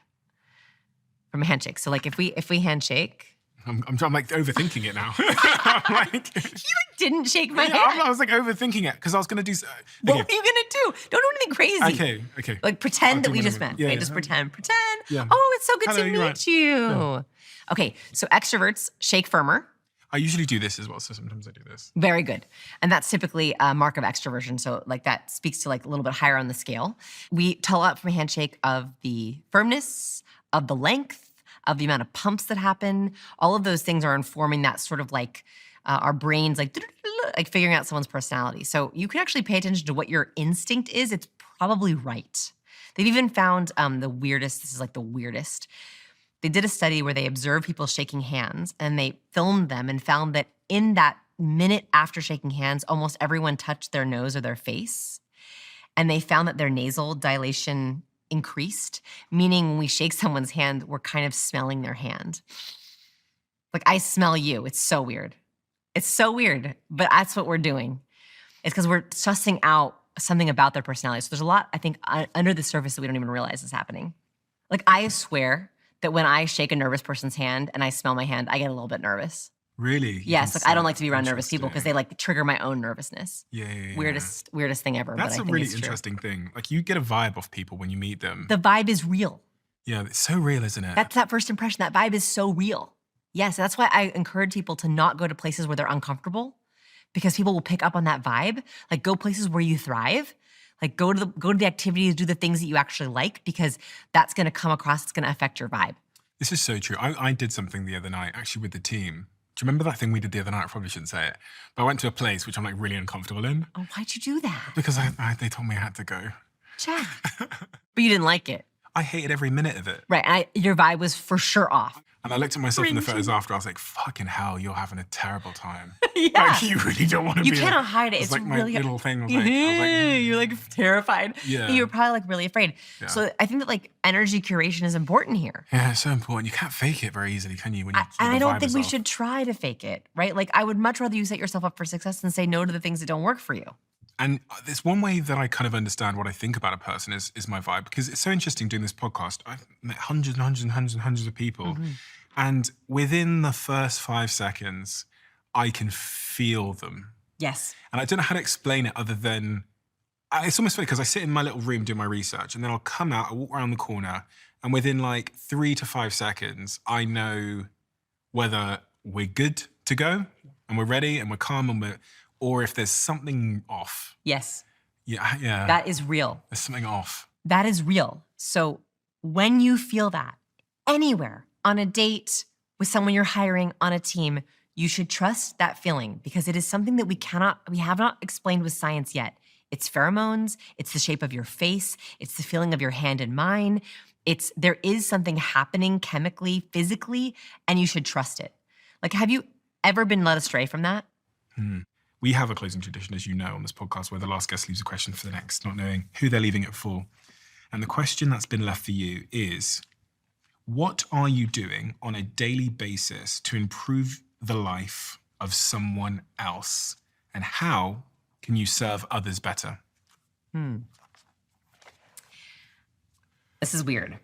So like if we handshake. I'm like overthinking it now. I'm like, You didn't shake my hand. I was like overthinking it because I was going to do. Okay. What were you going to do? Don't do anything crazy. Okay. Like pretend that we just met. Yeah, okay, yeah. just pretend. Yeah. Oh, it's so good Hello, to you're meet right. you. Yeah. Okay, so extroverts shake firmer. I usually do this as well, so sometimes I do this. Very good. And that's typically a mark of extroversion. So like that speaks to like a little bit higher on the scale. We tell out from a handshake of the firmness, of the length, of the amount of pumps that happen. All of those things are informing that sort of like our brains like figuring out someone's personality. So you can actually pay attention to what your instinct is. It's probably right. They've even found this is like the weirdest. They did a study where they observed people shaking hands and they filmed them and found that in that minute after shaking hands, almost everyone touched their nose or their face. And they found that their nasal dilation increased, meaning when we shake someone's hand, we're kind of smelling their hand. Like, I smell you. It's so weird. It's so weird, but that's what we're doing. It's because we're sussing out something about their personality. So there's a lot, I think, under the surface that we don't even realize is happening. Like, I swear that when I shake a nervous person's hand and I smell my hand, I get a little bit nervous. Really? Yes, like I don't like to be around nervous people because they like trigger my own nervousness. Yeah. Weirdest thing ever. That's but I a think really it's true. interesting thing. Like you get a vibe off people when you meet them. The vibe is real. Yeah, it's so real, isn't it? That's that first impression. That vibe is so real. Yes, that's why I encourage people to not go to places where they're uncomfortable, because people will pick up on that vibe. Like go places where you thrive. Like go to the activities, do the things that you actually like, because that's going to come across. It's going to affect your vibe. This is so true. I did something the other night, actually with the team. Do you remember that thing we did the other night? I probably shouldn't say it. But I went to a place which I'm like really uncomfortable in. Oh, why'd you do that? Because they told me I had to go. Jack. But you didn't like it. I hated every minute of it. Right. And your vibe was for sure off. And I looked at myself in the photos after. I was like, fucking hell, you're having a terrible time. Yeah. Like, you really don't want to be. You cannot hide it. It's It's like my really little thing. I was like, you're like terrified. Yeah. You were probably like really afraid. Yeah. So I think that like energy curation is important here. yeah, it's so important. You can't fake it very easily, can you? When you And the I don't vibe think is we off. should try to fake it, right? Like I would much rather you set yourself up for success than say no to the things that don't work for you. And there's one way that I kind of understand what I think about a person is my vibe, because it's so interesting doing this podcast. I've met hundreds and hundreds and hundreds and hundreds of people. Mm-hmm. And within the first 5 seconds, I can feel them. Yes. And I don't know how to explain it other than, it's almost funny because I sit in my little room doing my research and then I'll come out, I walk around the corner, and within like 3 to 5 seconds, I know whether we're good to go and we're ready and we're calm and or if there's something off. Yes. Yeah. That is real. There's something off. That is real. So when you feel that anywhere, on a date, with someone you're hiring, on a team, you should trust that feeling, because it is something that we have not explained with science yet. It's pheromones, it's the shape of your face, it's the feeling of your hand in mine. There is something happening chemically, physically, and you should trust it. Like, have you ever been led astray from that? We have a closing tradition, as you know, on this podcast, where the last guest leaves a question for the next, not knowing who they're leaving it for. And the question that's been left for you is, what are you doing on a daily basis to improve the life of someone else? And how can you serve others better? This is weird.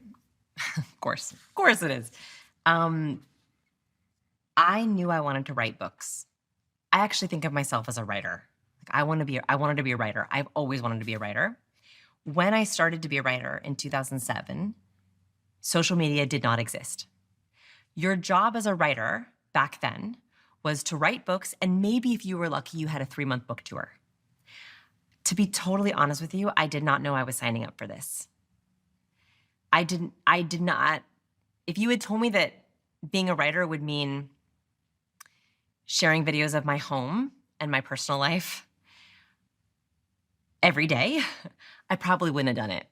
Of course it is. I knew I wanted to write books. I actually think of myself as a writer. Like I wanted to be a writer. I've always wanted to be a writer. When I started to be a writer in 2007, social media did not exist. Your job as a writer back then was to write books, and maybe if you were lucky, you had a 3-month book tour. To be totally honest with you, I did not know I was signing up for this. I did not. If you had told me that being a writer would mean sharing videos of my home and my personal life every day, I probably wouldn't have done it.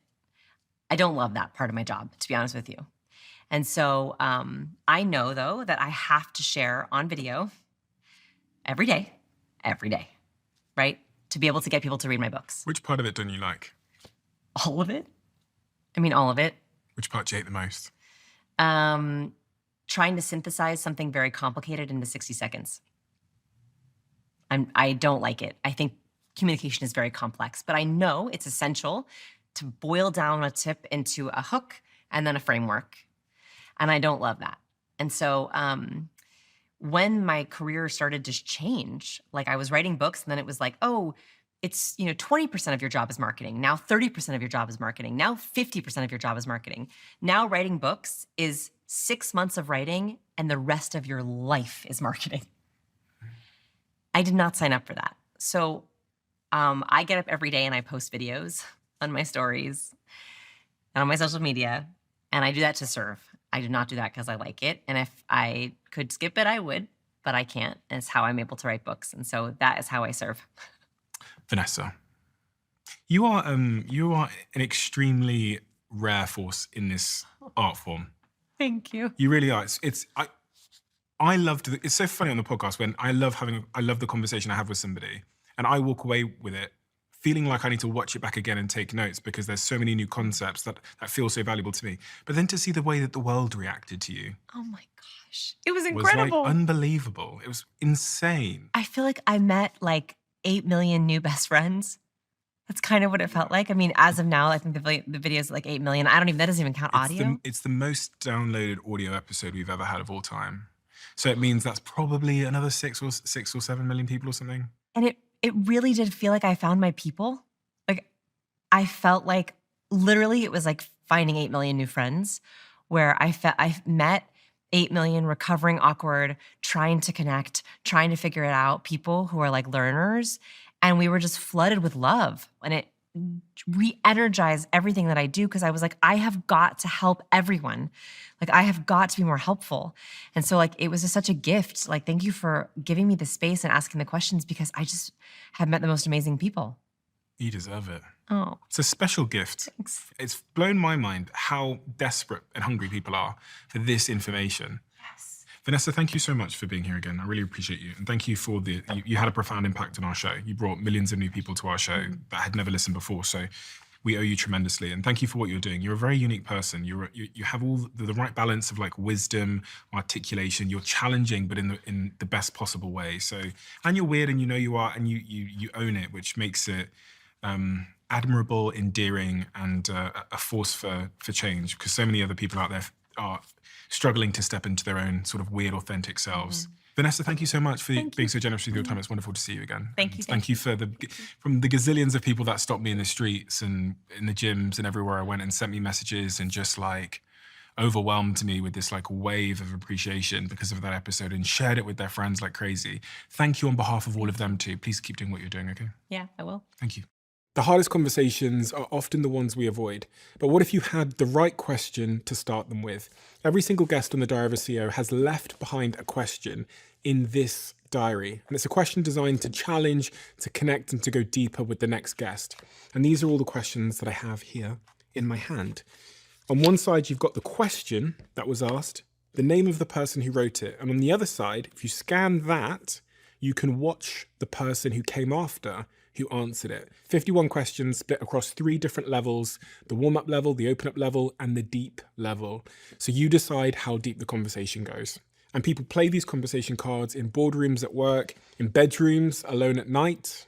I don't love that part of my job, to be honest with you. And so I know, though, that I have to share on video every day, right? To be able to get people to read my books. Which part of it don't you like? All of it. I mean, all of it. Which part do you hate the most? Trying to synthesize something very complicated into 60 seconds. I don't like it. I think communication is very complex, but I know it's essential to boil down a tip into a hook and then a framework. And I don't love that. And so when my career started to change, like I was writing books and then it was like, oh, it's 20% of your job is marketing. Now 30% of your job is marketing. Now 50% of your job is marketing. Now writing books is 6 months of writing and the rest of your life is marketing. I did not sign up for that. So I get up every day and I post videos on my stories and on my social media, and I do that to serve. I do not do that because I like it. And if I could skip it, I would, but I can't. And it's how I'm able to write books. And so that is how I serve. Vanessa, you are an extremely rare force in this art form. Thank you. You really are. I loved it. It's so funny on the podcast when I love the conversation I have with somebody and I walk away with it feeling like I need to watch it back again and take notes because there's so many new concepts that feel so valuable to me. But then to see the way that the world reacted to you. Oh my gosh. It was incredible. Was like unbelievable. It was insane. I feel like I met like 8 million new best friends. That's kind of what it felt like. I mean, as of now, I think the video is like 8 million. That doesn't even count audio. It's the most downloaded audio episode we've ever had of all time. So it means that's probably another 6 or 7 million people or something. And it really did feel like I found my people. Like I felt like literally it was like finding 8 million new friends where I met 8 million recovering awkward, trying to connect, trying to figure it out people who are like learners. And we were just flooded with love. And it re-energized everything that I do because I was like, I have got to help everyone. Like I have got to be more helpful. And so like it was just such a gift. Like thank you for giving me the space and asking the questions because I just have met the most amazing people. You deserve it. Oh. It's a special gift. Thanks. It's blown my mind how desperate and hungry people are for this information. Yes. Vanessa, thank you so much for being here again. I really appreciate you. And thank you for you had a profound impact on our show. You brought millions of new people to our show that had never listened before. So we owe you tremendously. And thank you for what you're doing. You're a very unique person. You have all the right balance of like wisdom, articulation. You're challenging, but in the best possible way. So, and you're weird and you know you are, and you own it, which makes it admirable, endearing, and a force for change. Because so many other people out there are struggling to step into their own sort of weird, authentic selves. Vanessa, thank you so much for being so generous with your time. It's wonderful to see you again. Thank you. Thank you for from the gazillions of people that stopped me in the streets and in the gyms and everywhere I went and sent me messages and just like overwhelmed me with this like wave of appreciation because of that episode and shared it with their friends like crazy. Thank you on behalf of all of them too. Please keep doing what you're doing, okay? Yeah, I will. Thank you. The hardest conversations are often the ones we avoid. But what if you had the right question to start them with? Every single guest on the Diary of a CEO has left behind a question in this diary. And it's a question designed to challenge, to connect, and to go deeper with the next guest. And these are all the questions that I have here in my hand. On one side, you've got the question that was asked, the name of the person who wrote it. And on the other side, if you scan that, you can watch the person who came after who answered it. 51 questions split across 3 different levels, the warm-up level, the open-up level, and the deep level. So you decide how deep the conversation goes. And people play these conversation cards in boardrooms at work, in bedrooms, alone at night,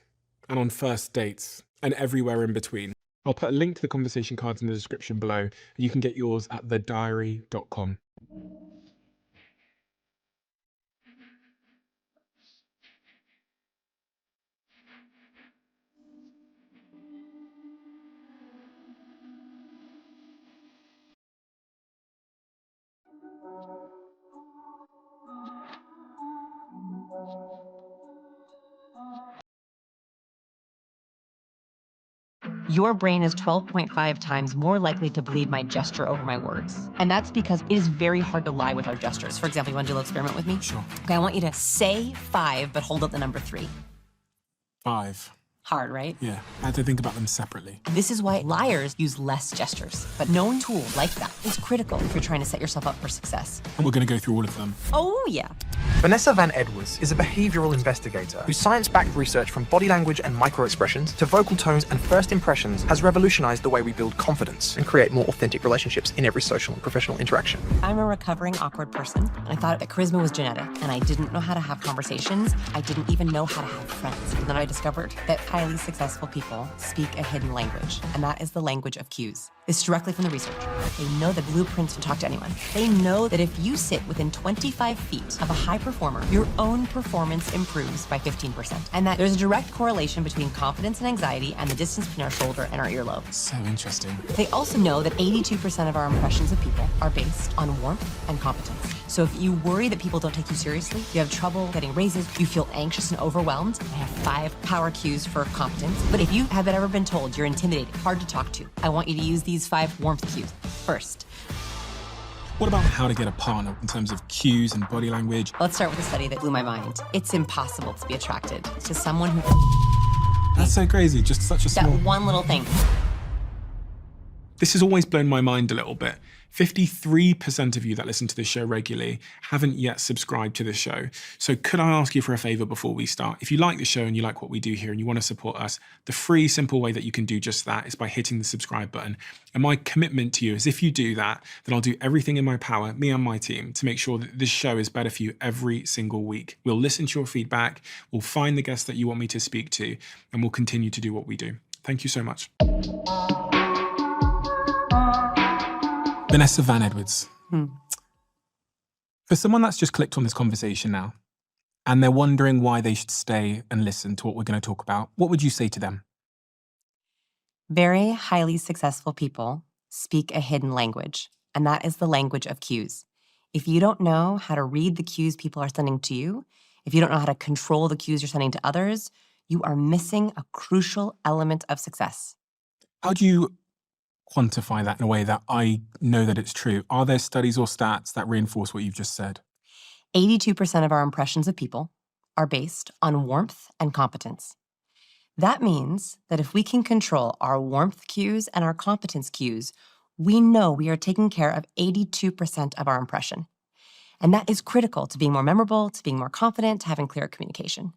and on first dates, and everywhere in between. I'll put a link to the conversation cards in the description below. You can get yours at thediary.com. your brain is 12.5 times more likely to believe my gesture over my words. And that's because it is very hard to lie with our gestures. For example, you want to do a little experiment with me? Sure. Okay, I want you to say 5, but hold up the number 3. 5. Hard, right? Yeah, I had to think about them separately. This is why liars use less gestures. But knowing a tool like that is critical if you're trying to set yourself up for success. And we're going to go through all of them. Oh, yeah. Vanessa Van Edwards is a behavioral investigator whose science-backed research from body language and microexpressions to vocal tones and first impressions has revolutionized the way we build confidence and create more authentic relationships in every social and professional interaction. I'm a recovering awkward person, and I thought that charisma was genetic, and I didn't know how to have conversations. I didn't even know how to have friends. And then I discovered that highly successful people speak a hidden language, and that is the language of cues. It's directly from the research. They know the blueprints to talk to anyone. They know that if you sit within 25 feet of a high performer, your own performance improves by 15%. And that there's a direct correlation between confidence and anxiety and the distance between our shoulder and our earlobe. So interesting. They also know that 82% of our impressions of people are based on warmth and competence. So if you worry that people don't take you seriously, you have trouble getting raises, you feel anxious and overwhelmed, I have 5 power cues for competence. But if you have ever been told you're intimidated, hard to talk to, I want you to use these 5 warmth cues. First, What about how to get a partner in terms of cues and body language? let's start with a study that blew my mind. It's impossible to be attracted to someone who That's so crazy, just such a that small... one little thing. This has always blown my mind a little bit. 53% of you that listen to this show regularly haven't yet subscribed to the show. So could I ask you for a favor before we start? If you like the show and you like what we do here and you want to support us, the free, simple way that you can do just that is by hitting the subscribe button. And my commitment to you is if you do that, then I'll do everything in my power, me and my team, to make sure that this show is better for you every single week. We'll listen to your feedback, we'll find the guests that you want me to speak to, and we'll continue to do what we do. Thank you so much. Vanessa Van Edwards. For someone that's just clicked on this conversation now, and they're wondering why they should stay and listen to what we're going to talk about, what would you say to them? Very highly successful people speak a hidden language, and that is the language of cues. If you don't know how to read the cues people are sending to you, if you don't know how to control the cues you're sending to others, you are missing a crucial element of success. How do you quantify that in a way that I know that it's true? Are there studies or stats that reinforce what you've just said? 82% of our impressions of people are based on warmth and competence. That means that if we can control our warmth cues and our competence cues, we know we are taking care of 82% of our impression. And that is critical to being more memorable, to being more confident, to having clear communication.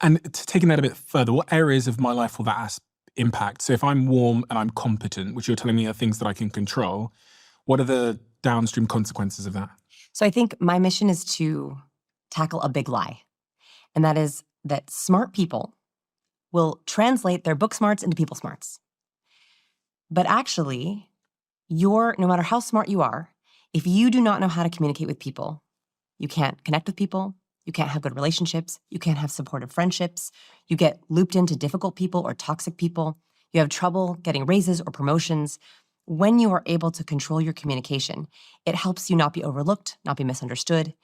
And taking that a bit further, what areas of my life will that impact? So if I'm warm and I'm competent, which you're telling me are things that I can control, what are the downstream consequences of that? So I think my mission is to tackle a big lie. And that is that smart people will translate their book smarts into people smarts. But actually, no matter how smart you are, if you do not know how to communicate with people, you can't connect with people, you can't have good relationships, you can't have supportive friendships, you get looped into difficult people or toxic people, you have trouble getting raises or promotions. When you are able to control your communication, it helps you not be overlooked, not be misunderstood,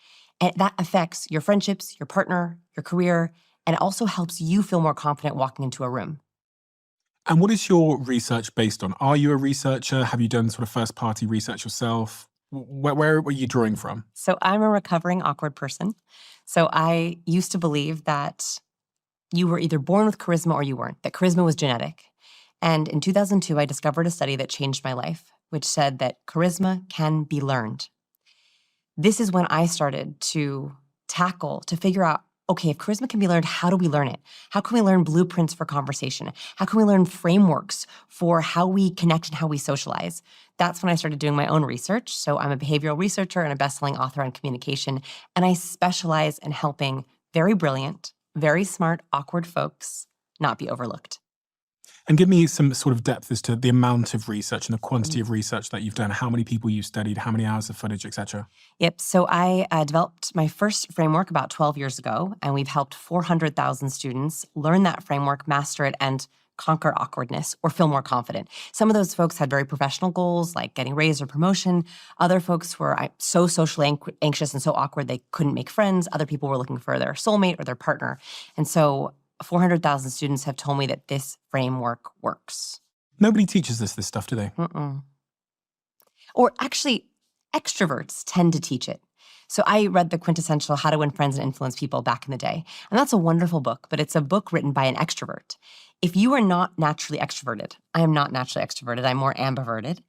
and that affects your friendships, your partner, your career, and it also helps you feel more confident walking into a room. And what is your research based on? Are you a researcher? Have you done sort of first-party research yourself? Where were you drawing from? So I'm a recovering awkward person. So I used to believe that you were either born with charisma or you weren't, that charisma was genetic. And in 2002, I discovered a study that changed my life, which said that charisma can be learned. This is when I started to figure out, okay, if charisma can be learned, how do we learn it? How can we learn blueprints for conversation? How can we learn frameworks for how we connect and how we socialize? That's when I started doing my own research. So I'm a behavioral researcher and a best-selling author on communication, and I specialize in helping very brilliant, very smart, awkward folks not be overlooked. And give me some sort of depth as to the amount of research and the quantity of research that you've done, how many people you've studied, how many hours of footage, etc. Yep. So I developed my first framework about 12 years ago, and we've helped 400,000 students learn that framework, master it, and conquer awkwardness or feel more confident. Some of those folks had very professional goals like getting raised or promotion. Other folks were so socially anxious and so awkward they couldn't make friends. Other people were looking for their soulmate or their partner. And so 400,000 students have told me that this framework works. Nobody teaches us this stuff, do they? Or actually, extroverts tend to teach it. So I read the quintessential How to Win Friends and Influence People back in the day. And that's a wonderful book, but it's a book written by an extrovert. If you are not naturally extroverted, I am not naturally extroverted, I'm more ambiverted.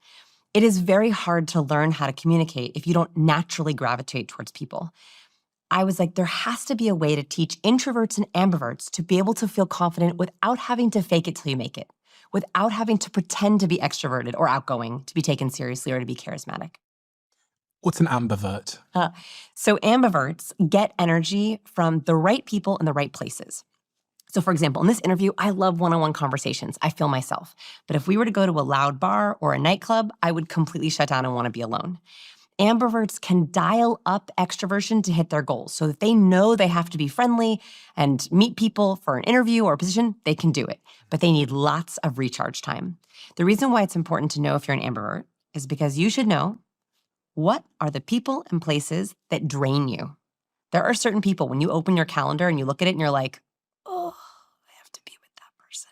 It is very hard to learn how to communicate if you don't naturally gravitate towards people. I was like, there has to be a way to teach introverts and ambiverts to be able to feel confident without having to fake it till you make it, without having to pretend to be extroverted or outgoing, to be taken seriously or to be charismatic. What's an ambivert? So ambiverts get energy from the right people in the right places. So for example, in this interview, I love one-on-one conversations. I feel myself. But if we were to go to a loud bar or a nightclub, I would completely shut down and want to be alone. Ambiverts can dial up extroversion to hit their goals. So if they know they have to be friendly and meet people for an interview or a position, they can do it. But they need lots of recharge time. The reason why it's important to know if you're an ambivert is because you should know what are the people and places that drain you. There are certain people, when you open your calendar and you look at it and you're like, oh, I have to be with that person.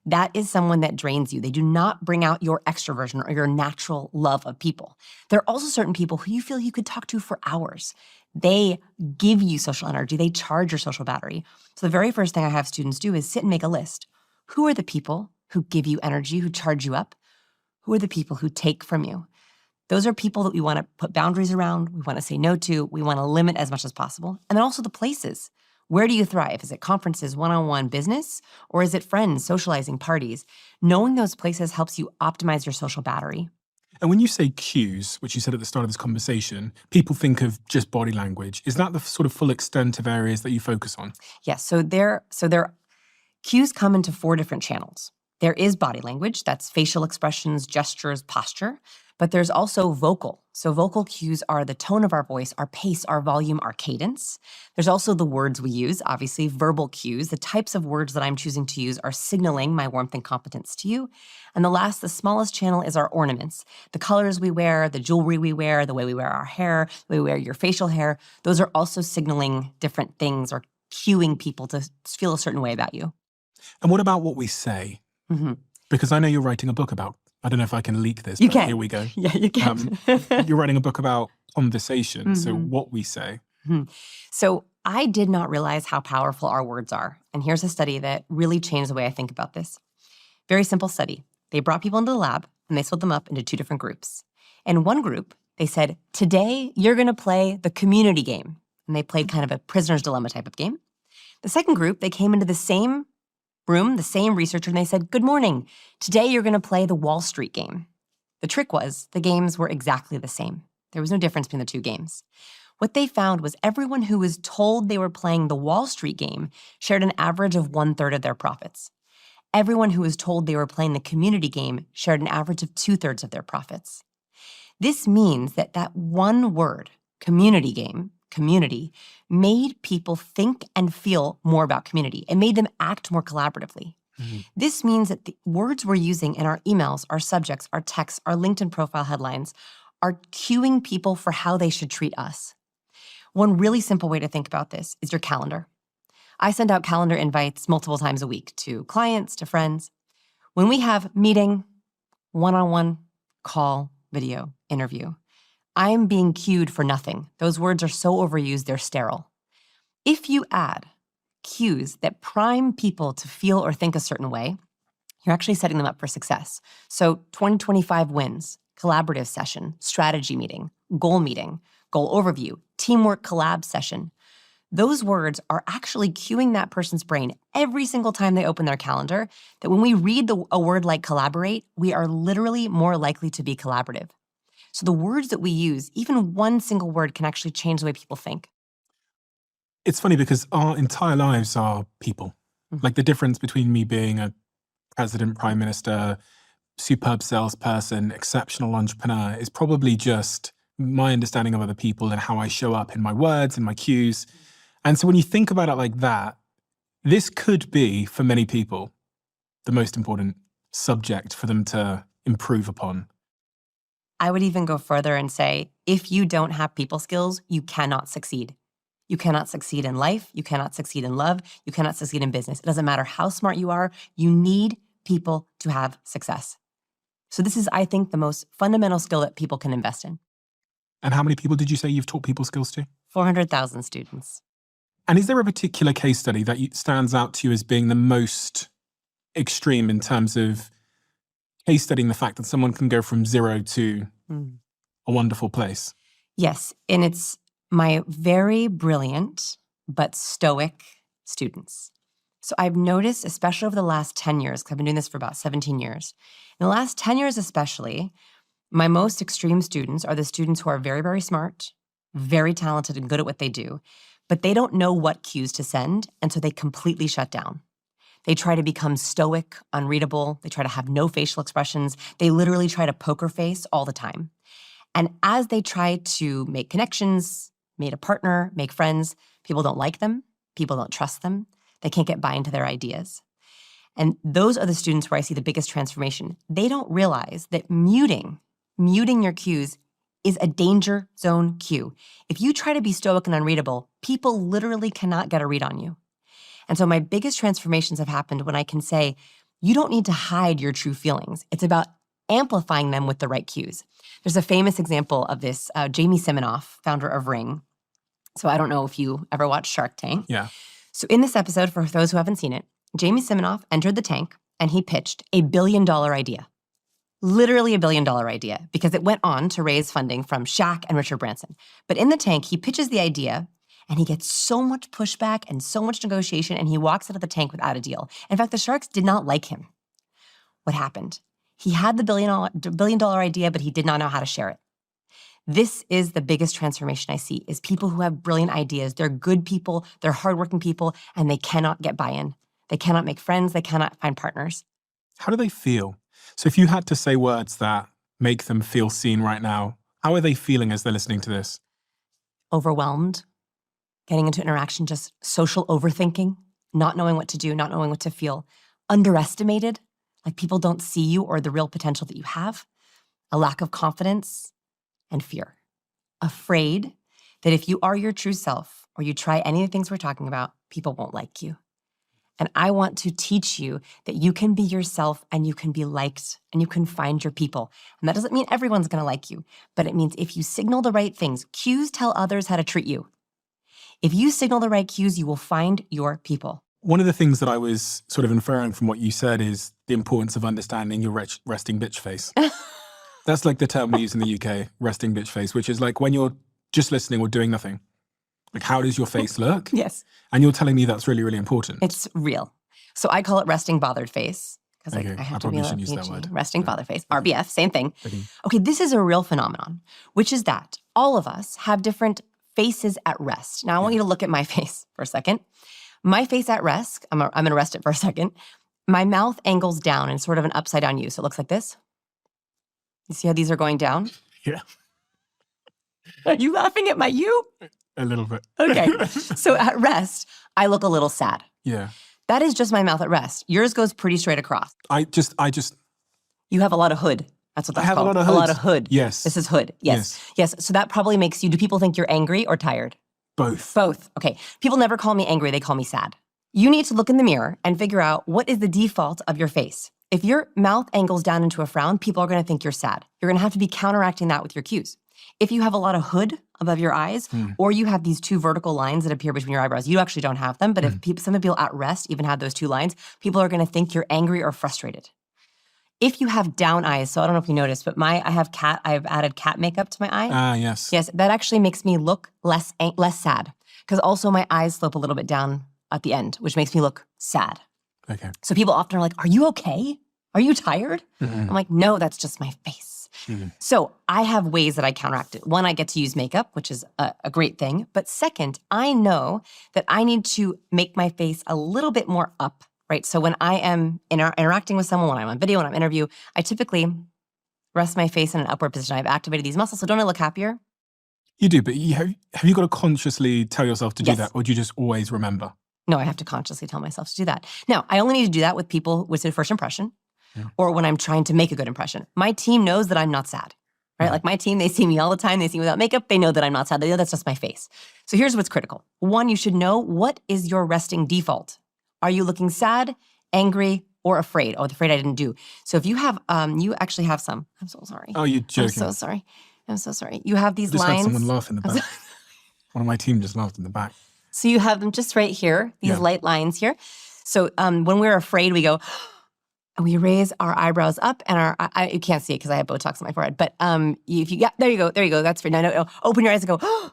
That is someone that drains you. They do not bring out your extroversion or your natural love of people. There are also certain people who you feel you could talk to for hours. They give you social energy. They charge your social battery. So the very first thing I have students do is sit and make a list. Who are the people who give you energy, who charge you up? Who are the people who take from you? Those are people that we want to put boundaries around, we want to say no to, we want to limit as much as possible. And then also the places. Where do you thrive? Is it conferences, one-on-one business, or is it friends, socializing, parties? Knowing those places helps you optimize your social battery. And when you say cues, which you said at the start of this conversation, people think of just body language. Is that the sort of full extent of areas that you focus on? Yes, so cues come into 4 different channels. There is body language, that's facial expressions, gestures, posture. But there's also vocal. So vocal cues are the tone of our voice, our pace, our volume, our cadence. There's also the words we use, obviously verbal cues. The types of words that I'm choosing to use are signaling my warmth and competence to you. And the smallest channel is our ornaments. The colors we wear, the jewelry we wear, the way we wear our hair, the way we wear your facial hair. Those are also signaling different things or cueing people to feel a certain way about you. And what about what we say? Mm-hmm. Because I know you're writing a book about, I don't know if I can leak this, You but can. here we go. Yeah, you can. You're writing a book about conversation, Mm-hmm. so what we say. Mm-hmm. So I did not realize how powerful our words are. And here's a study that really changed the way I think about this. Very simple study. They brought people into the lab and they split them up into 2 different groups. In one group, they said, today you're going to play the community game. And they played kind of a prisoner's dilemma type of game. The second group, they came into the same room, the same researcher, and they said, good morning. Today you're going to play the Wall Street game. The trick was the games were exactly the same. There was no difference between the 2 games. What they found was everyone who was told they were playing the Wall Street game shared an average of 1/3 of their profits. Everyone who was told they were playing the community game shared an average of 2/3 of their profits. This means that one word, community game, community, made people think and feel more about community. It made them act more collaboratively. Mm-hmm. This means that the words we're using in our emails, our subjects, our texts, our LinkedIn profile headlines are cueing people for how they should treat us. One really simple way to think about this is your calendar. I send out calendar invites multiple times a week to clients, to friends. When we have meeting, one-on-one, call, video, interview, I'm being cued for nothing. Those words are so overused, they're sterile. If you add cues that prime people to feel or think a certain way, you're actually setting them up for success. So 2025 wins, collaborative session, strategy meeting, goal overview, teamwork collab session. Those words are actually cueing that person's brain every single time they open their calendar that when we read a word like collaborate, we are literally more likely to be collaborative. So the words that we use, even one single word can actually change the way people think. It's funny because our entire lives are people. Mm-hmm. Like the difference between me being a president, prime minister, superb salesperson, exceptional entrepreneur is probably just my understanding of other people and how I show up in my words and my cues. And so when you think about it like that, this could be, for many people, the most important subject for them to improve upon. I would even go further and say, if you don't have people skills, you cannot succeed. You cannot succeed in life. You cannot succeed in love. You cannot succeed in business. It doesn't matter how smart you are. You need people to have success. So this is, I think, the most fundamental skill that people can invest in. And how many people did you say you've taught people skills to? 400,000 students. And is there a particular case study that stands out to you as being the most extreme in terms of case studying the fact that someone can go from zero to a wonderful place? Yes, and it's my very brilliant but stoic students. So I've noticed, especially over the last 10 years, because I've been doing this for about 17 years, in the last 10 years especially, my most extreme students are the students who are very, very smart, very talented and good at what they do, but they don't know what cues to send, and so they completely shut down. They try to become stoic, unreadable. They try to have no facial expressions. They literally try to poker face all the time. And as they try to make connections, meet a partner, make friends, people don't like them. People don't trust them. They can't get buy into their ideas. And those are the students where I see the biggest transformation. They don't realize that muting your cues is a danger zone cue. If you try to be stoic and unreadable, people literally cannot get a read on you. And so my biggest transformations have happened when I can say, you don't need to hide your true feelings. It's about amplifying them with the right cues. There's a famous example of this, Jamie Siminoff, founder of Ring. So I don't know if you ever watched Shark Tank. Yeah. So in this episode, for those who haven't seen it, Jamie Siminoff entered the tank and he pitched $1 billion idea. Literally $1 billion idea, because it went on to raise funding from Shaq and Richard Branson. But in the tank, he pitches the idea and he gets so much pushback and so much negotiation, and he walks out of the tank without a deal. In fact, the Sharks did not like him. What happened? He had the $1 billion idea, but he did not know how to share it. This is the biggest transformation I see, is people who have brilliant ideas. They're good people, they're hardworking people, and they cannot get buy-in. They cannot make friends, they cannot find partners. How do they feel? So if you had to say words that make them feel seen right now, how are they feeling as they're listening to this? Overwhelmed, getting into interaction, just social overthinking, not knowing what to do, not knowing what to feel, underestimated, like people don't see you or the real potential that you have, a lack of confidence, and fear. Afraid that if you are your true self or you try any of the things we're talking about, people won't like you. And I want to teach you that you can be yourself and you can be liked and you can find your people. And that doesn't mean everyone's going to like you, but it means if you signal the right things, cues tell others how to treat you. If you signal the right cues, you will find your people. One of the things that I was sort of inferring from what you said is the importance of understanding your resting bitch face. That's like the term we use in the UK, resting bitch face, which is like when you're just listening or doing nothing. Like, how does your face look? Yes. And you're telling me that's really, really important. It's real. So I call it resting bothered face. Because Okay, I have I to be probably a shouldn't use that PhD. word. Resting Yeah. bothered face. RBF, same thing. Okay. Okay, this is a real phenomenon, which is that all of us have different faces at rest. Now, I want you to look at my face for a second. My face at rest, I'm going to rest it for a second. My mouth angles down in sort of an upside down U. So it looks like this. You see how these are going down? Yeah, Are you laughing at my U? a little bit. Okay. So at rest, I look a little sad. Yeah. That is just my mouth at rest. Yours goes pretty straight across. I just, You have a lot of hood. That's what that's I have called. a lot of A hood. lot of hood. Yes. This is hood. Yes. Yes. So that probably makes you, do people think you're angry or tired? Both. Both. Okay. People never call me angry. They call me sad. You need to look in the mirror and figure out what is the default of your face. If your mouth angles down into a frown, people are going to think you're sad. You're going to have to be counteracting that with your cues. If you have a lot of hood above your eyes, or you have these two vertical lines that appear between your eyebrows, you actually don't have them. But if some people at rest even have those two lines, people are going to think you're angry or frustrated. If you have down eyes, so I don't know if you noticed, but I've added cat makeup to my eye. Ah, yes. Yes, that actually makes me look less sad. Because also my eyes slope a little bit down at the end, which makes me look sad. Okay. So people often are like, are you okay? Are you tired? I'm like, no, that's just my face. So I have ways that I counteract it. One, I get to use makeup, which is a great thing. But second, I know that I need to make my face a little bit more up, right? So when I am interacting with someone, when I'm on video, when I'm interview, I typically rest my face in an upward position. I've activated these muscles, so don't I look happier? You do, but have you got to consciously tell yourself to do Yes. that, or do you just always remember? No, I have to consciously tell myself to do that. Now, I only need to do that with people with their first impression or when I'm trying to make a good impression. My team knows that I'm not sad, right? Like my team, they see me all the time. They see me without makeup. They know that I'm not sad. They know that's just my face. So here's what's critical. One, you should know, what is your resting default? Are you looking sad, angry, or afraid? Oh, afraid I didn't do. So if you have, you actually have some. I'm so sorry. Oh, you're joking. I'm so sorry. I'm so sorry. You have these Just lines. had someone laugh in the back. One of my team just laughed in the back. So you have them just right here, these light lines here. So when we're afraid, we go, and we raise our eyebrows up, and you can't see it because I have Botox on my forehead. But if you there you go, that's afraid. No, open your eyes and go,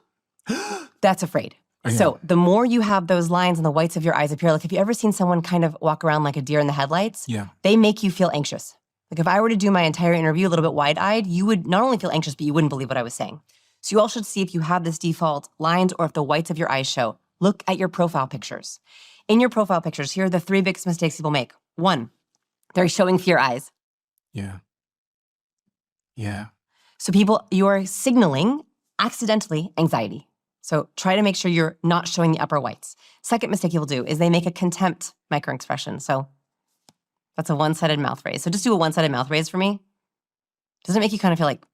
that's afraid. Okay. So the more you have those lines and the whites of your eyes appear, like have you ever seen someone kind of walk around like a deer in the headlights? Yeah. They make you feel anxious. Like if I were to do my entire interview a little bit wide-eyed, you would not only feel anxious, but you wouldn't believe what I was saying. So you all should see if you have this default lines or if the whites of your eyes show. Look at your profile pictures. In your profile pictures, here are the 3 biggest mistakes people make. 1, they're showing fear eyes. Yeah. Yeah. So you're signaling accidentally anxiety. So try to make sure you're not showing the upper whites. Second mistake people do is they make a contempt microexpression. So that's a one-sided mouth raise. So just do a one-sided mouth raise for me. Does it make you kind of feel like,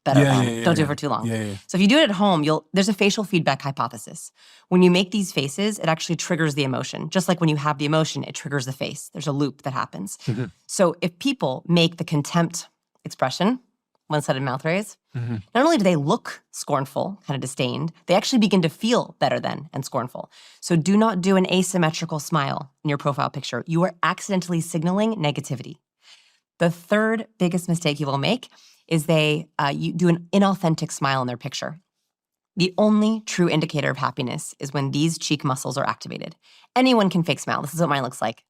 better? Don't do it for too long. Yeah. So if you do it at home, there's a facial feedback hypothesis. When you make these faces, it actually triggers the emotion. Just like when you have the emotion, it triggers the face. There's a loop that happens. Mm-hmm. So if people make the contempt expression, one-sided mouth raise, Mm-hmm. not only do they look scornful, kind of disdained, they actually begin to feel better than and scornful. So do not do an asymmetrical smile in your profile picture. You are accidentally signaling negativity. The third biggest mistake you will make is you do an inauthentic smile in their picture. The only true indicator of happiness is when these cheek muscles are activated. Anyone can fake smile. This is what mine looks like.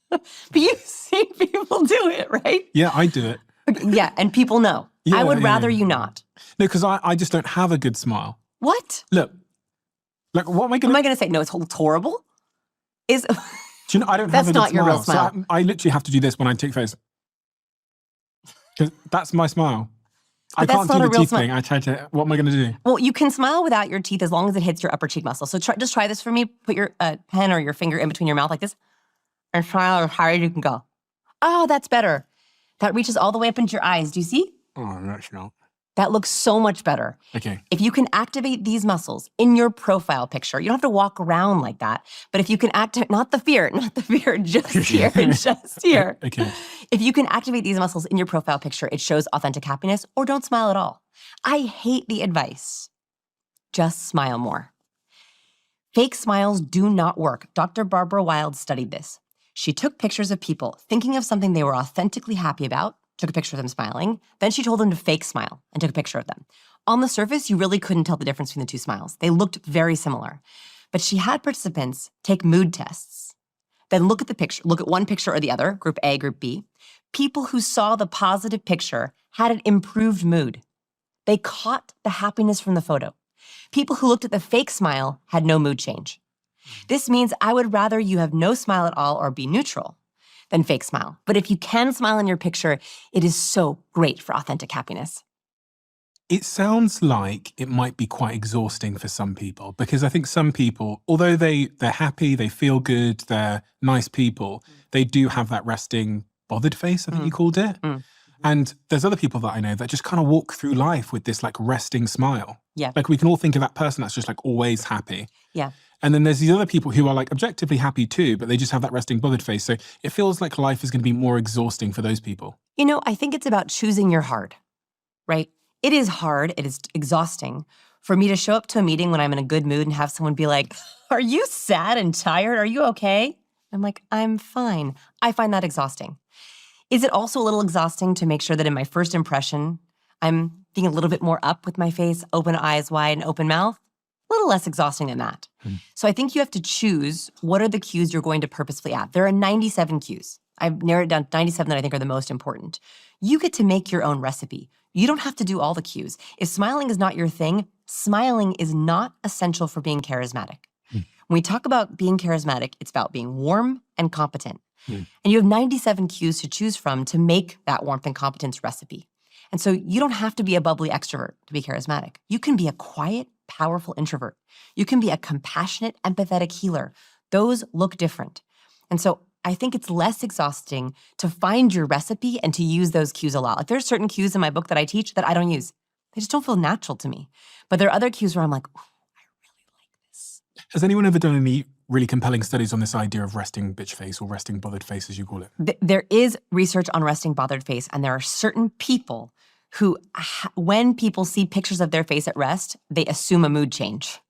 But you've seen people do it, right? Yeah, I do it. Yeah, and people know. I would rather you not. No, because I just don't have a good smile. What? Look, like what am I going to... Am I going to say, no, it's horrible? Do you know, I don't have a good smile. That's not your real smile. So I literally have to do this when I take photos. Because that's my smile. I can't do the teeth thing. I try to, what am I going to do? Well, you can smile without your teeth as long as it hits your upper cheek muscle. So just try this for me. Put your pen or your finger in between your mouth like this and smile as hard as you can go. Oh, that's better. That reaches all the way up into your eyes. Do you see? Oh, that's not. That looks so much better. Okay. If you can activate these muscles in your profile picture, you don't have to walk around like that. But if you can activate, not the fear, just here, just here. Okay. If you can activate these muscles in your profile picture, it shows authentic happiness, or don't smile at all. I hate the advice. Just smile more. Fake smiles do not work. Dr. Barbara Wild studied this. She took pictures of people thinking of something they were authentically happy about, took a picture of them smiling, then she told them to fake smile and took a picture of them. On the surface, you really couldn't tell the difference between the two smiles. They looked very similar. But she had participants take mood tests, then look at the picture, look at one picture or the other, group A, group B. People who saw the positive picture had an improved mood. They caught the happiness from the photo. People who looked at the fake smile had no mood change. This means I would rather you have no smile at all or be neutral than fake smile. But if you can smile in your picture, it is so great for authentic happiness. It sounds like it might be quite exhausting for some people, because I think some people, although they're happy, they feel good, they're nice people, they do have that resting bothered face, I think you called it. And there's other people that I know that just kind of walk through life with this like resting smile. Yeah. Like we can all think of that person that's just like always happy. Yeah. And then there's these other people who are like objectively happy too, but they just have that resting bothered face. So it feels like life is going to be more exhausting for those people. You know, I think it's about choosing your hard, right? It is hard, it is exhausting for me to show up to a meeting when I'm in a good mood and have someone be like, are you sad and tired? Are you okay? I'm like, I'm fine. I find that exhausting. Is it also a little exhausting to make sure that in my first impression, I'm being a little bit more up with my face, open eyes wide and open mouth? A little less exhausting than that. So I think you have to choose what are the cues you're going to purposefully add. There are 97 cues. I've narrowed it down to 97 that I think are the most important. You get to make your own recipe. You don't have to do all the cues. If smiling is not your thing, smiling is not essential for being charismatic. When we talk about being charismatic, it's about being warm and competent. And you have 97 cues to choose from to make that warmth and competence recipe. And so you don't have to be a bubbly extrovert to be charismatic. You can be a quiet, powerful introvert. You can be a compassionate, empathetic healer. Those look different. And so I think it's less exhausting to find your recipe and to use those cues a lot. Like there's certain cues in my book that I teach that I don't use. They just don't feel natural to me. But there are other cues where I'm like, oh, I really like this. Has anyone ever done any really compelling studies on this idea of resting bitch face or resting bothered face, as you call it? There is research on resting bothered face, and there are certain people who, when people see pictures of their face at rest, they assume a mood change.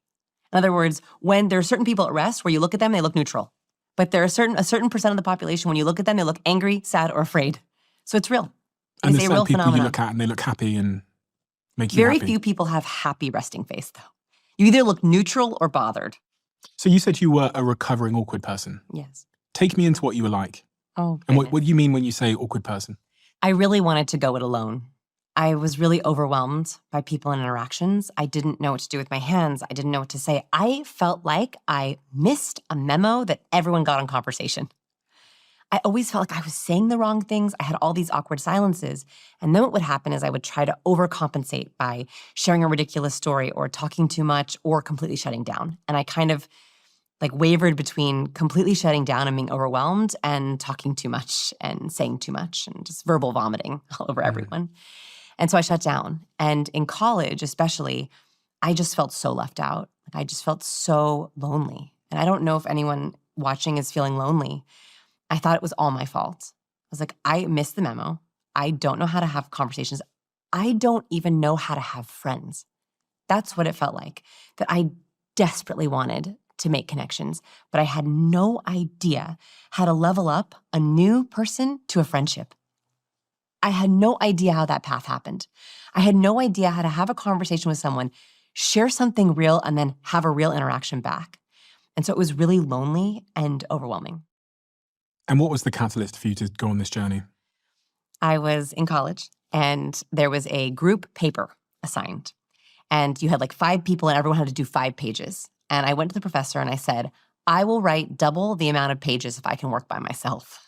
In other words, when there are certain people at rest where you look at them, they look neutral. But there are a certain percent of the population, when you look at them, they look angry, sad, or afraid. So it's real. And It's there's a real certain people phenomenon. you look at and they look happy and make you Very happy. few people have happy resting face, though. You either look neutral or bothered. So you said you were a recovering awkward person. Yes. Take me into what you were like. Oh, And what do you mean when you say awkward person? I really wanted to go it alone. I was really overwhelmed by people and interactions. I didn't know what to do with my hands. I didn't know what to say. I felt like I missed a memo that everyone got on conversation. I always felt like I was saying the wrong things. I had all these awkward silences. And then what would happen is I would try to overcompensate by sharing a ridiculous story or talking too much or completely shutting down. And I kind of like wavered between completely shutting down and being overwhelmed and talking too much and saying too much and just verbal vomiting all over everyone. And so I shut down. And in college, especially, I just felt so left out. Like I just felt so lonely. And I don't know if anyone watching is feeling lonely. I thought it was all my fault. I was like, I missed the memo. I don't know how to have conversations. I don't even know how to have friends. That's what it felt like, that I desperately wanted to make connections, but I had no idea how to level up a new person to a friendship. I had no idea how that path happened. I had no idea how to have a conversation with someone, share something real, and then have a real interaction back. And so it was really lonely and overwhelming. And what was the catalyst for you to go on this journey? I was in college, and there was a group paper assigned. And you had like 5 people, and everyone had to do 5 pages. And I went to the professor and I said, I will write double the amount of pages if I can work by myself.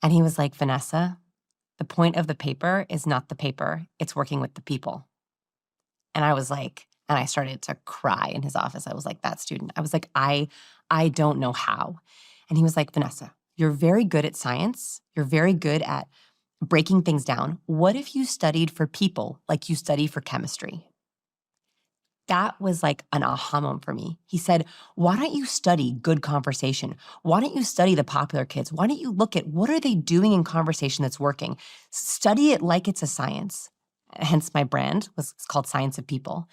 And he was like, Vanessa, the point of the paper is not the paper, it's working with the people. And I was like, and I started to cry in his office. I was like, that student. I was like, I don't know how. And he was like, Vanessa, you're very good at science. You're very good at breaking things down. What if you studied for people like you study for chemistry? That was like an aha moment for me. He said, why don't you study good conversation? Why don't you study the popular kids? Why don't you look at what are they doing in conversation that's working? Study it like it's a science. Hence my brand was called Science of People.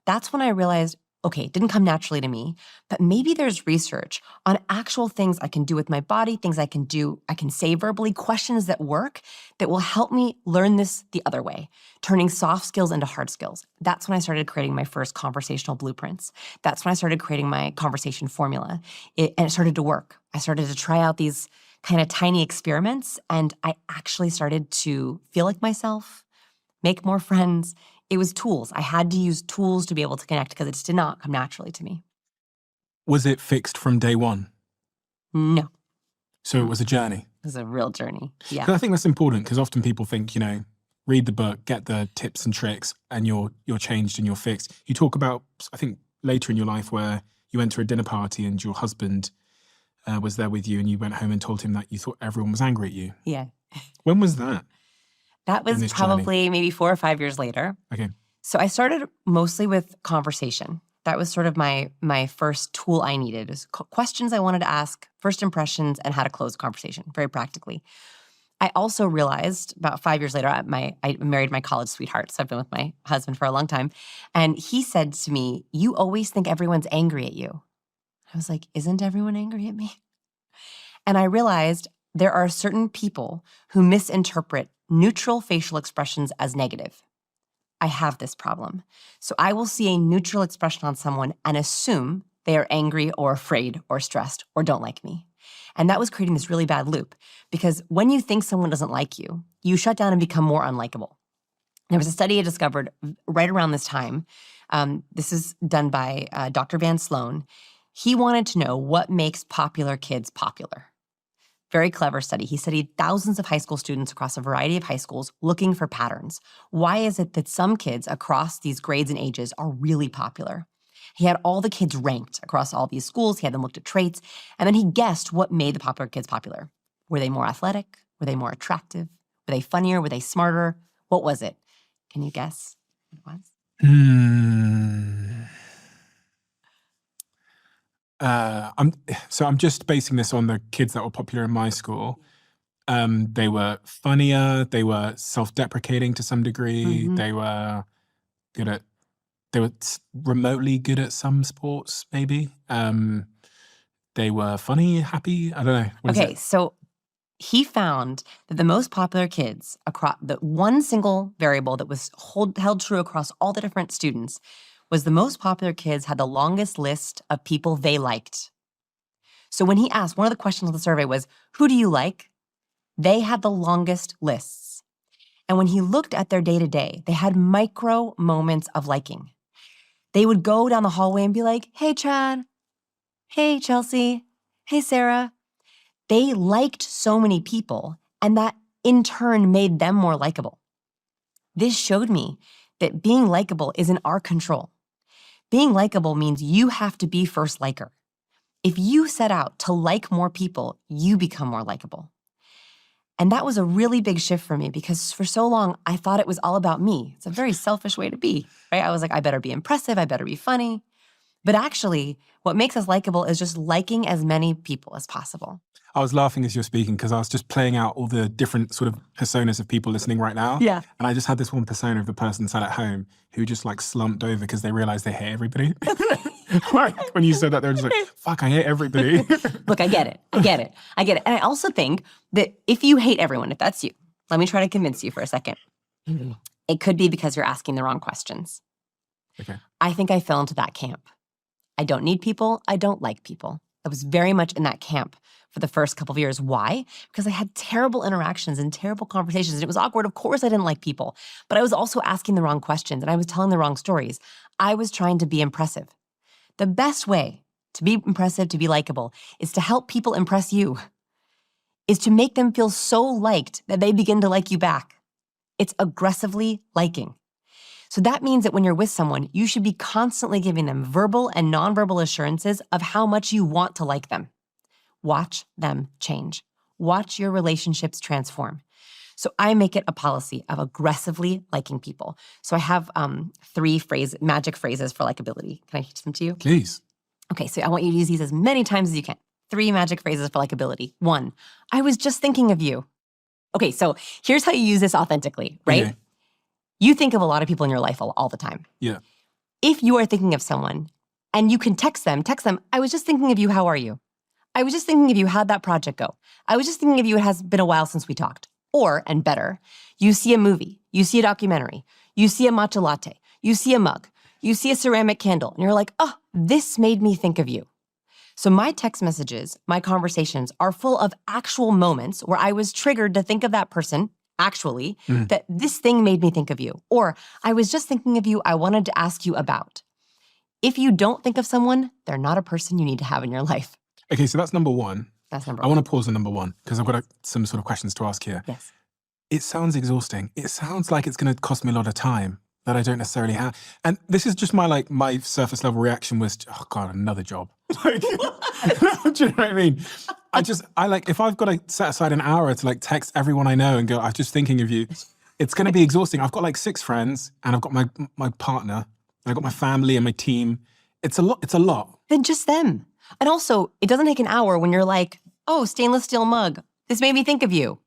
That's when I realized, okay, it didn't come naturally to me, but maybe there's research on actual things I can do with my body, things I can say verbally, questions that work that will help me learn this the other way, turning soft skills into hard skills. That's when I started creating my first conversational blueprints. That's when I started creating my conversation formula. And it started to work. I started to try out these kind of tiny experiments, and I actually started to feel like myself, make more friends. It was tools. I had to use tools to be able to connect because it just did not come naturally to me. Was it fixed from day one? No. So it was a journey? It was a real journey, yeah. 'Cause I think that's important because often people think, read the book, get the tips and tricks, and you're changed and you're fixed. You talk about, I think, later in your life where you went to a dinner party and your husband was there with you and you went home and told him that you thought everyone was angry at you. Yeah. When was that? That was probably maybe 4 or 5 years later. Okay. So I started mostly with conversation. That was sort of my first tool I needed, is questions I wanted to ask, first impressions, and how to close a conversation, very practically. I also realized about 5 years later, I married my college sweetheart, so I've been with my husband for a long time, and he said to me, you always think everyone's angry at you. I was like, isn't everyone angry at me? And I realized there are certain people who misinterpret neutral facial expressions as negative. I have this problem. So I will see a neutral expression on someone and assume they are angry or afraid or stressed or don't like me. And that was creating this really bad loop because when you think someone doesn't like you, you shut down and become more unlikable. There was a study I discovered right around this time. This is done by Dr. Van Sloan. He wanted to know what makes popular kids popular. Very clever study. He studied thousands of high school students across a variety of high schools looking for patterns. Why is it that some kids across these grades and ages are really popular? He had all the kids ranked across all these schools. He had them looked at traits. And then he guessed what made the popular kids popular. Were they more athletic? Were they more attractive? Were they funnier? Were they smarter? What was it? Can you guess what it was? I'm just basing this on the kids that were popular in my school. They were funnier. They were self-deprecating to some degree. They were good at. They were remotely good at some sports, maybe. They were funny, happy. I don't know. Okay, so he found that the most popular kids across the one single variable that was held true across all the different students was the most popular kids had the longest list of people they liked. So when he asked, one of the questions of the survey was, who do you like? They had the longest lists. And when he looked at their day-to-day, they had micro moments of liking. They would go down the hallway and be like, hey, Chad. Hey, Chelsea. Hey, Sarah. They liked so many people, and that in turn made them more likable. This showed me that being likable is in our control. Being likable means you have to be first liker. If you set out to like more people, you become more likable. And that was a really big shift for me because for so long, I thought it was all about me. It's a very selfish way to be, right? I was like, I better be impressive, I better be funny. But actually, what makes us likable is just liking as many people as possible. I was laughing as you were speaking because I was just playing out all the different sort of personas of people listening right now. Yeah. And I just had this one persona of the person sat at home who just like slumped over because they realized they hate everybody. Like when you said that, they were just like, fuck, I hate everybody. Look, I get it. And I also think that if you hate everyone, if that's you, let me try to convince you for a second. It could be because you're asking the wrong questions. Okay. I think I fell into that camp. I don't need people. I don't like people. I was very much in that camp for the first couple of years. Why? Because I had terrible interactions and terrible conversations, and it was awkward. Of course, I didn't like people, but I was also asking the wrong questions, and I was telling the wrong stories. I was trying to be impressive. The best way to be impressive, to be likable, is to help people impress you, is to make them feel so liked that they begin to like you back. It's aggressively liking. So that means that when you're with someone, you should be constantly giving them verbal and nonverbal assurances of how much you want to like them. Watch them change. Watch your relationships transform. So I make it a policy of aggressively liking people. So I have 3 magic phrases for likability. Can I teach them to you? Please. Okay, so I want you to use these as many times as you can. 3 magic phrases for likability. 1, I was just thinking of you. Okay, so here's how you use this authentically, right? Okay. You think of a lot of people in your life all the time. Yeah. If you are thinking of someone and you can text them, I was just thinking of you, how are you? I was just thinking of you, how'd that project go? I was just thinking of you, it has been a while since we talked. Or, and better, you see a movie, you see a documentary, you see a matcha latte, you see a mug, you see a ceramic candle, and you're like, oh, this made me think of you. So my text messages, my conversations are full of actual moments where I was triggered to think of that person, actually, that this thing made me think of you. Or I was just thinking of you, I wanted to ask you about. If you don't think of someone, they're not a person you need to have in your life. Okay, so that's number 1. That's number I 1. want to pause on number 1 because I've got some sort of questions to ask here. Yes. It sounds exhausting. It sounds like it's going to cost me a lot of time that I don't necessarily have. And this is just my surface level reaction was, oh God, another job. Like, do you know what I mean? If I've got to set aside an hour to like text everyone I know and go, I'm just thinking of you, it's going to be exhausting. I've got like 6 friends and I've got my partner and I've got my family and my team. It's a lot. Then just them. And also, it doesn't take an hour when you're like, oh, stainless steel mug. This made me think of you,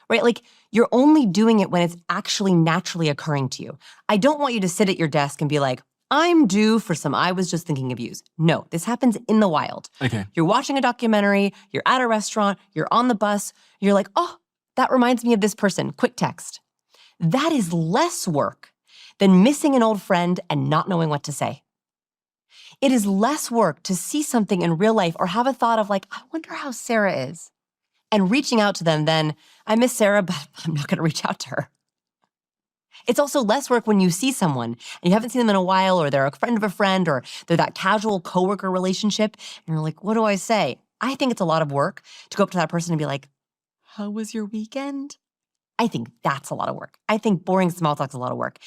right? Like you're only doing it when it's actually naturally occurring to you. I don't want you to sit at your desk and be like, I'm due for some I was just thinking of yous. No, this happens in the wild. Okay. You're watching a documentary, you're at a restaurant, you're on the bus, you're like, oh, that reminds me of this person, quick text. That is less work than missing an old friend and not knowing what to say. It is less work to see something in real life or have a thought of like, I wonder how Sarah is, and reaching out to them than, I miss Sarah, but I'm not gonna reach out to her. It's also less work when you see someone and you haven't seen them in a while, or they're a friend of a friend, or they're that casual coworker relationship, and you're like, what do I say? I think it's a lot of work to go up to that person and be like, how was your weekend? I think that's a lot of work. I think boring small talk is a lot of work.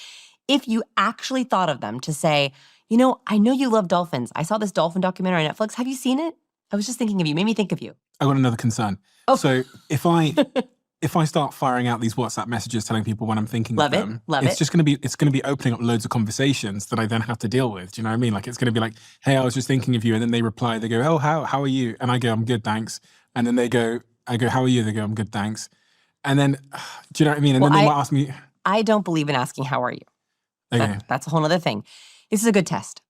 If you actually thought of them to say, You know, I know you love dolphins. I saw this dolphin documentary on Netflix. Have you seen it? I was just thinking of you. Made me think of you. I got another concern. Oh. So if I start firing out these WhatsApp messages telling people when I'm thinking Love of it. them, Love it's it. just going to be opening up loads of conversations that I then have to deal with. Do you know what I mean? Like it's going to be like, hey, I was just thinking of you. And then they reply, they go, oh, how are you? And I go, I'm good, thanks. And then I go, how are you? They go, I'm good, thanks. And then, do you know what I mean? And Well, then they might ask me. I don't believe in asking, how are you? Okay. That's a whole other thing. This is a good test.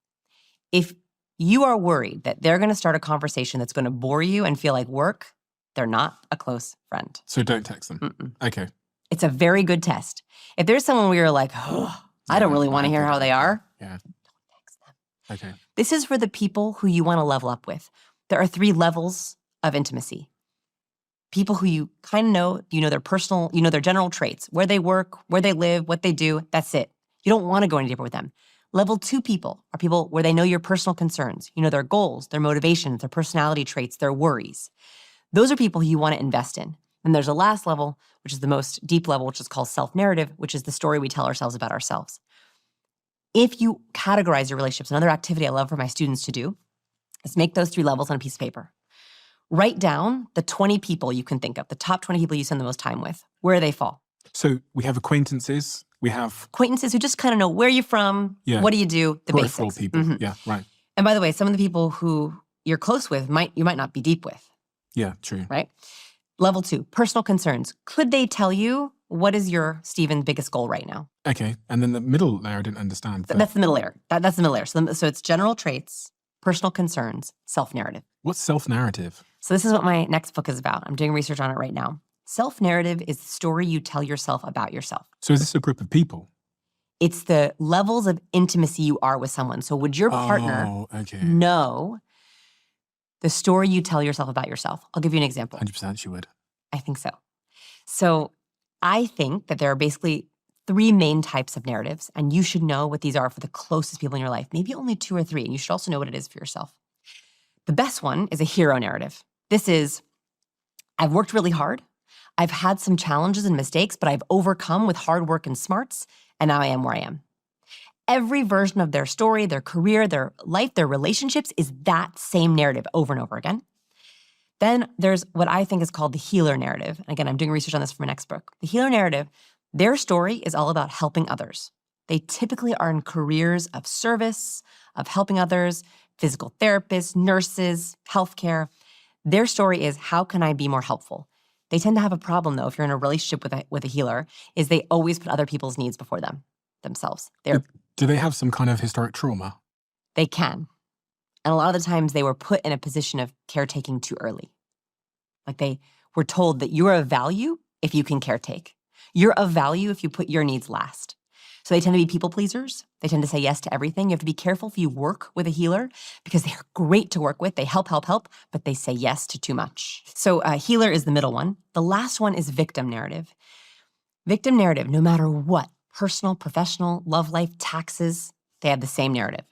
If you are worried that they're going to start a conversation that's going to bore you and feel like work, they're not a close friend. So don't text them. Mm-mm. Okay. It's a very good test. If there's someone where you're like, oh, I don't really want to hear how they are, Yeah. don't text them. Okay. This is for the people who you want to level up with. There are 3 levels of intimacy. People who you kind of know, you know their personal, you know their general traits, where they work, where they live, what they do, that's it. You don't want to go any deeper with them. Level 2 people are people where they know your personal concerns. You know their goals, their motivations, their personality traits, their worries. Those are people who you want to invest in. And there's a last level, which is the most deep level, which is called self-narrative, which is the story we tell ourselves about ourselves. If you categorize your relationships, another activity I love for my students to do is make those 3 levels on a piece of paper. Write down the 20 people you can think of, the top 20 people you spend the most time with, where they fall. So we have acquaintances, we have Acquaintances who just kind of know where you're from, Yeah. what do you do, the peripheral basics. people. Mhm. Yeah, right. And by the way, some of the people who you're close with you might not be deep with, Yeah, true. right? Level 2, personal concerns. Could they tell you what is your, Stephen's, biggest goal right now? Okay. And then the middle layer I didn't understand. That's the middle layer. That's the middle layer. So it's general traits, personal concerns, self-narrative. What's self-narrative? So this is what my next book is about. I'm doing research on it right now. Self-narrative is the story you tell yourself about yourself. So is this a group of people? It's the levels of intimacy you are with someone. So would your partner Oh, okay. know the story you tell yourself about yourself? I'll give you an example. 100% she would. I think so. So I think that there are basically 3 main types of narratives, and you should know what these are for the closest people in your life. Maybe only 2 or 3, and you should also know what it is for yourself. The best one is a hero narrative. This is, I've worked really hard. I've had some challenges and mistakes, but I've overcome with hard work and smarts, and now I am where I am. Every version of their story, their career, their life, their relationships is that same narrative over and over again. Then there's what I think is called the healer narrative. And again, I'm doing research on this for my next book. The healer narrative, their story is all about helping others. They typically are in careers of service, of helping others, physical therapists, nurses, healthcare. Their story is, how can I be more helpful? They tend to have a problem, though, if you're in a relationship with a healer, is they always put other people's needs before themselves. Do they have some kind of historic trauma? They can. And a lot of the times they were put in a position of caretaking too early. Like they were told that you're of value if you can caretake. You're of value if you put your needs last. So they tend to be people pleasers. They tend to say yes to everything. You have to be careful if you work with a healer because they're great to work with. They help, but they say yes to too much. So healer is the middle one. The last one is victim narrative. Victim narrative, no matter what, personal, professional, love life, taxes, they have the same narrative.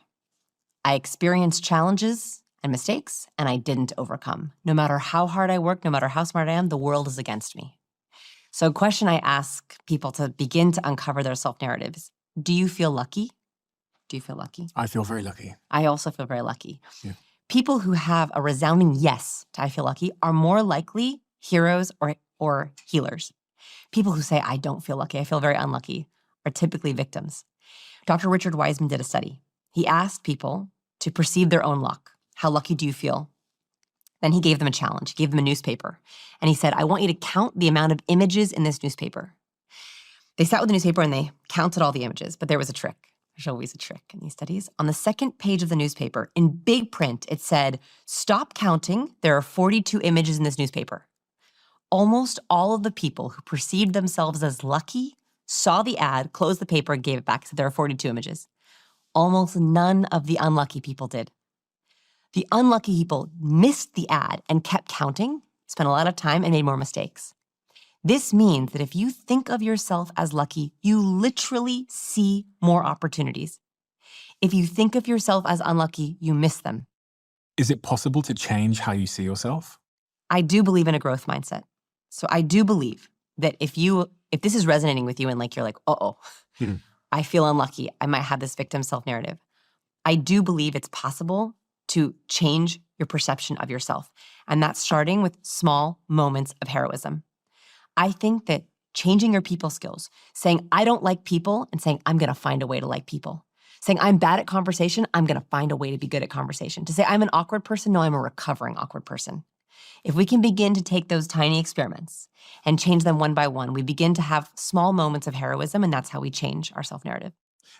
I experienced challenges and mistakes, and I didn't overcome. No matter how hard I work, no matter how smart I am, the world is against me. So a question I ask people to begin to uncover their self-narratives, do you feel lucky? Do you feel lucky? I feel very lucky. I also feel very lucky. Yeah. People who have a resounding yes to I feel lucky are more likely heroes or healers. People who say, I don't feel lucky, I feel very unlucky, are typically victims. Dr. Richard Wiseman did a study. He asked people to perceive their own luck. How lucky do you feel? Then he gave them a challenge. He gave them a newspaper. And he said, I want you to count the amount of images in this newspaper. They sat with the newspaper and they counted all the images, but there was a trick. There's always a trick in these studies. On the second page of the newspaper, in big print, it said, stop counting. There are 42 images in this newspaper. Almost all of the people who perceived themselves as lucky saw the ad, closed the paper, and gave it back. So there are 42 images. Almost none of the unlucky people did. The unlucky people missed the ad and kept counting, spent a lot of time, and made more mistakes. This means that if you think of yourself as lucky, you literally see more opportunities. If you think of yourself as unlucky, you miss them. Is it possible to change how you see yourself? I do believe in a growth mindset. So I do believe that if this is resonating with you and like you're like, uh-oh, I feel unlucky, I might have this victim self-narrative. I do believe it's possible to change your perception of yourself. And that's starting with small moments of heroism. I think that changing your people skills, saying, I don't like people, and saying, I'm going to find a way to like people. Saying, I'm bad at conversation, I'm going to find a way to be good at conversation. To say, I'm an awkward person, no, I'm a recovering awkward person. If we can begin to take those tiny experiments and change them one by one, we begin to have small moments of heroism, and that's how we change our self-narrative.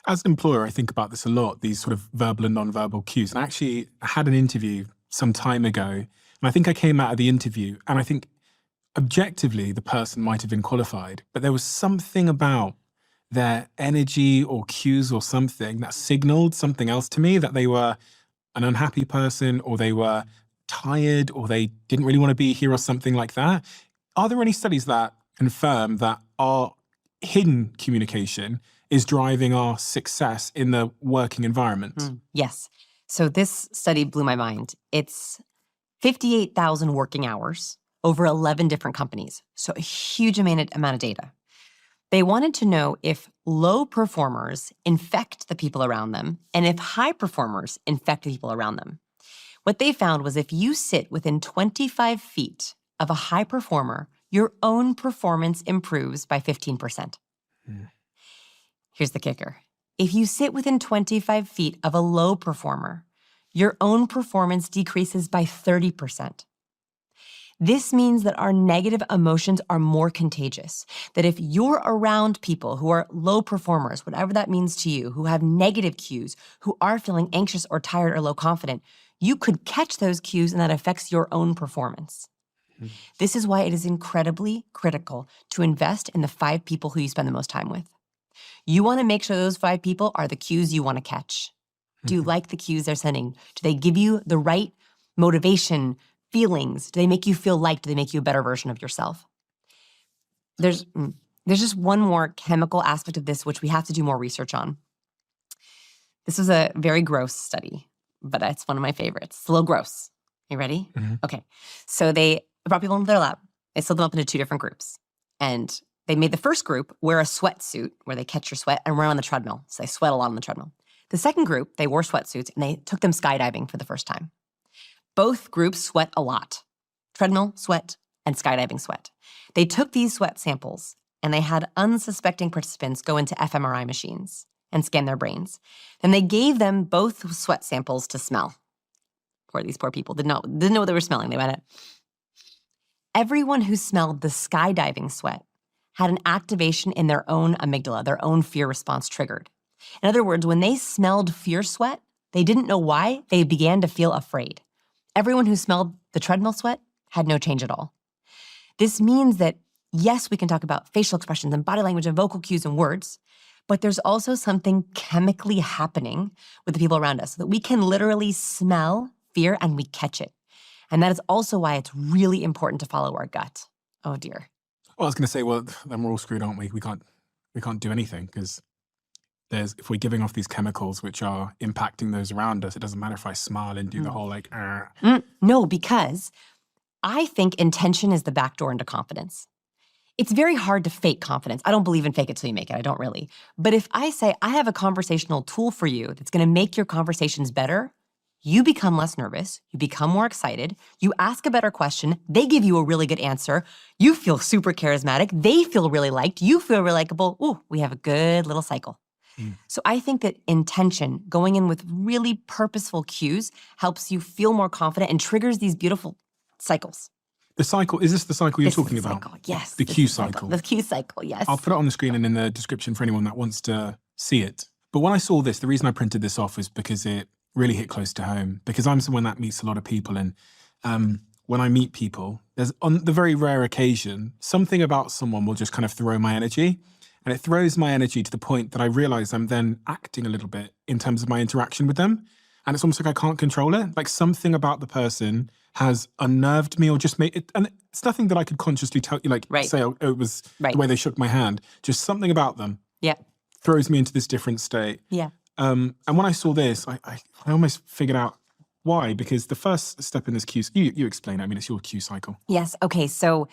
As an employer, I think about this a lot, these sort of verbal and non-verbal cues. And actually, I had an interview some time ago, and I think I came out of the interview, and I think objectively, the person might have been qualified, but there was something about their energy or cues or something that signaled something else to me, that they were an unhappy person, or they were tired, or they didn't really want to be here, or something like that. Are there any studies that confirm that our hidden communication is driving our success in the working environment? Yes. So this study blew my mind. It's 58,000 working hours over 11 different companies. So a huge amount of data. They wanted to know if low performers infect the people around them and if high performers infect the people around them. What they found was if you sit within 25 feet of a high performer, your own performance improves by 15%. Here's the kicker. If you sit within 25 feet of a low performer, your own performance decreases by 30%. This means that our negative emotions are more contagious, that if you're around people who are low performers, whatever that means to you, who have negative cues, who are feeling anxious or tired or low confident, you could catch those cues and that affects your own performance. This is why it is incredibly critical to invest in the 5 people who you spend the most time with. You want to make sure those 5 people are the cues you want to catch. Do you like the cues they're sending? Do they give you the right motivation, feelings? Do they make you feel liked? Do they make you a better version of yourself? There's just one more chemical aspect of this which we have to do more research on. This was a very gross study, but it's one of my favorites. It's a little gross. You ready? Okay. So they brought people into their lab. They split them up into 2 different groups. And they made the first group wear a sweatsuit where they catch your sweat and run on the treadmill. So they sweat a lot on the treadmill. The second group, they wore sweatsuits and they took them skydiving for the first time. Both groups sweat a lot. Treadmill sweat and skydiving sweat. They took these sweat samples and they had unsuspecting participants go into fMRI machines and scan their brains. Then they gave them both sweat samples to smell. Poor these poor people didn't know what they were smelling. They went, everyone who smelled the skydiving sweat had an activation in their own amygdala, their own fear response triggered. In other words, when they smelled fear sweat, they didn't know why, they began to feel afraid. Everyone who smelled the treadmill sweat had no change at all. This means that, yes, we can talk about facial expressions and body language and vocal cues and words, but there's also something chemically happening with the people around us so that we can literally smell fear and we catch it. And that is also why it's really important to follow our gut. Oh, dear. Well, I was going to say, well, then we're all screwed, aren't we? We can't do anything because if we're giving off these chemicals which are impacting those around us, it doesn't matter if I smile and do the whole like, No, because I think intention is the back door into confidence. It's very hard to fake confidence. I don't believe in fake it till you make it. I don't really. But if I say, I have a conversational tool for you that's going to make your conversations better, you become less nervous, you become more excited, you ask a better question, they give you a really good answer, you feel super charismatic, they feel really liked, you feel really likable. Ooh, we have a good little cycle. So I think that intention, going in with really purposeful cues, helps you feel more confident and triggers these beautiful cycles. The cycle, is this the cycle you're talking about? Cycle, yes. The cue cycle. The cue cycle, yes. I'll put it on the screen and in the description for anyone that wants to see it. But when I saw this, the reason I printed this off was because it really hit close to home, because I'm someone that meets a lot of people. And when I meet people, there's on the very rare occasion, something about someone will just kind of throw my energy. And it throws my energy to the point that I realize I'm then acting a little bit in terms of my interaction with them. And it's almost like I can't control it. Like something about the person has unnerved me or just made it. And it's nothing that I could consciously tell you, like say, oh, it was the way they shook my hand. Just something about them throws me into this different state. And when I saw this, I almost figured out why, because the first step in this cue, you explain it. I mean, it's your cue cycle. Yes. Okay. So